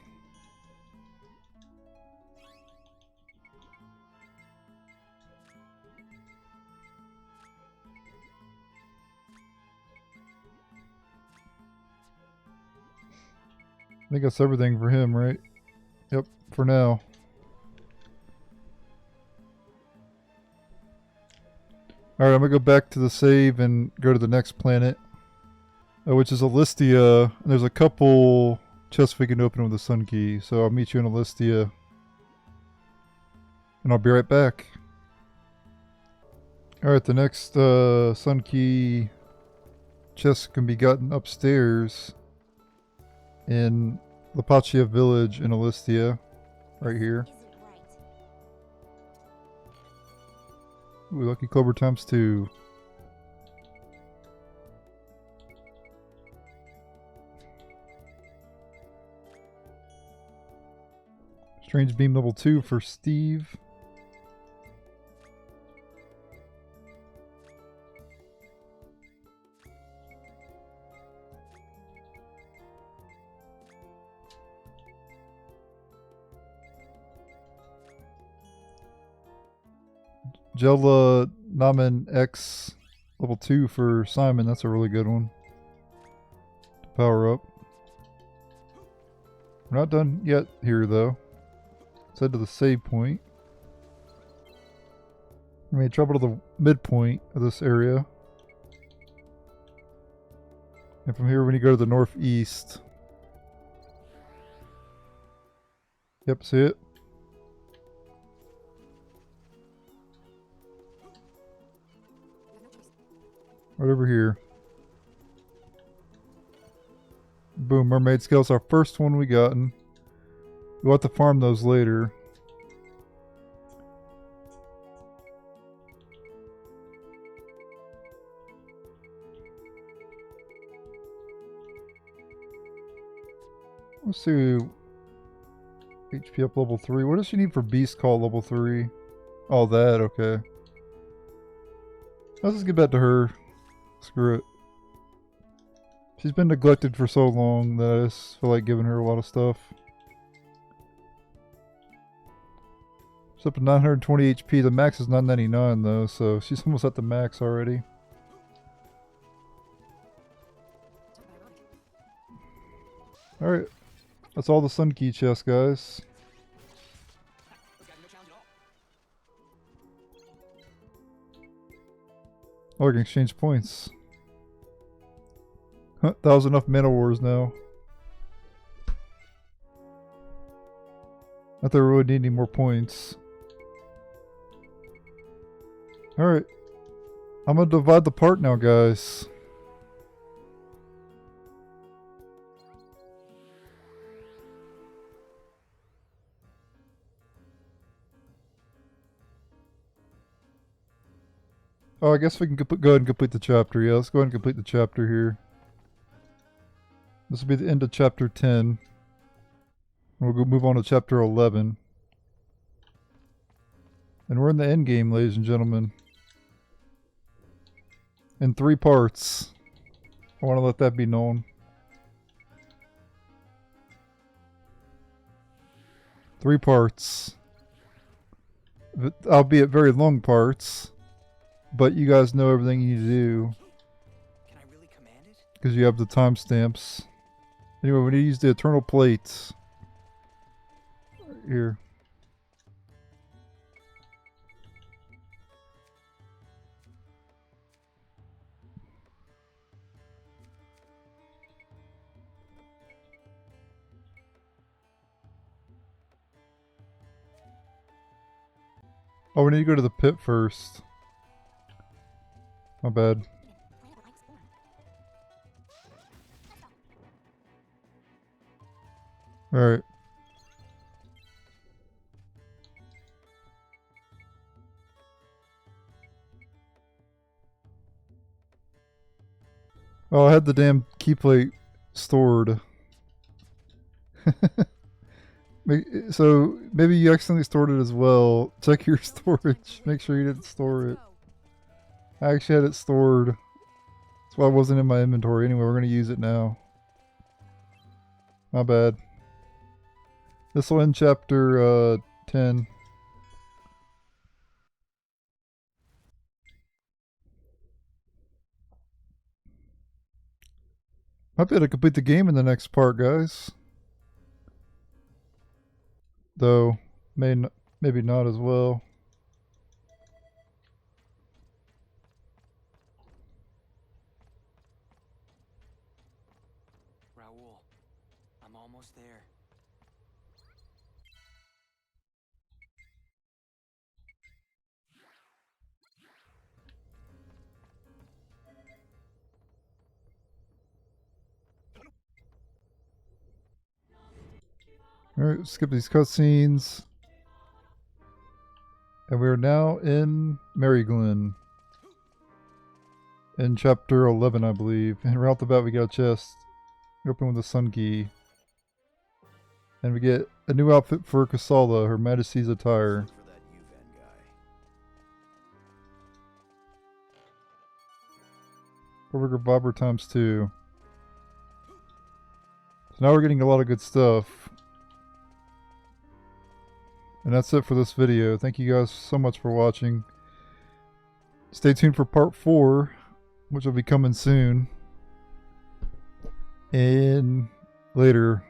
I think that's everything for him, right? Yep, for now. Alright, I'm gonna go back to the save and go to the next planet, which is Alistia. And there's a couple chests we can open with the Sun Key, so I'll meet you in Alistia. And I'll be right back. Alright, the next Sun Key chest can be gotten upstairs in Lapatia Village in Alistia, right here. Ooh, Lucky Clover times 2. Strange Beam level 2 for Steve. Jella Namen X level 2 for Simon. That's a really good one to power up. We're not done yet here, though. Let's head to the save point. We may travel to the midpoint of this area. And from here we need to go to the northeast. Yep, see it? Right over here. Boom, mermaid scales, our first one we gotten. We'll have to farm those later. Let's see. HP up level 3. What does she need for Beast Call level 3? Oh, that, okay. Let's just get back to her. Screw it. She's been neglected for so long that I just feel like giving her a lot of stuff. She's up to 920 HP. The max is 999 though, so she's almost at the max already. Alright. That's all the Sun Key chests, guys. Oh, I can exchange points. Huh, that was enough mana wars now. Not that we really need any more points. Alright. I'm gonna divide the part now, guys. Oh, I guess we can go ahead and complete the chapter. Yeah, let's go ahead and complete the chapter here. This will be the end of chapter 10. We'll go move on to chapter 11. And we're in the end game, ladies and gentlemen. In 3 parts. I want to let that be known. 3 parts. Albeit very long parts. But you guys know everything you need to do. Can I really command it? Because you have the timestamps. Anyway, we need to use the Eternal Plates. Right here. Oh, we need to go to the pit first. My bad. Alright. Oh, I had the damn key plate stored. So, maybe you accidentally stored it as well. Check your storage. Make sure you didn't store it. I actually had it stored. That's why it wasn't in my inventory. Anyway, we're going to use it now. My bad. This will end chapter 10. Might be able to complete the game in the next part, guys. Though, maybe not as well. Raoul, I'm almost there. Alright, skip these cutscenes. And we are now in Maryglen. In chapter 11, I believe. And right off the bat, we got a chest. We open with a sun key. And we get a new outfit for Kasala, Her Majesty's attire. For that Uven guy. Overger Bobber times 2. So now we're getting a lot of good stuff. And that's it for this video. Thank you guys so much for watching. Stay tuned for part 4, which will be coming soon. And later.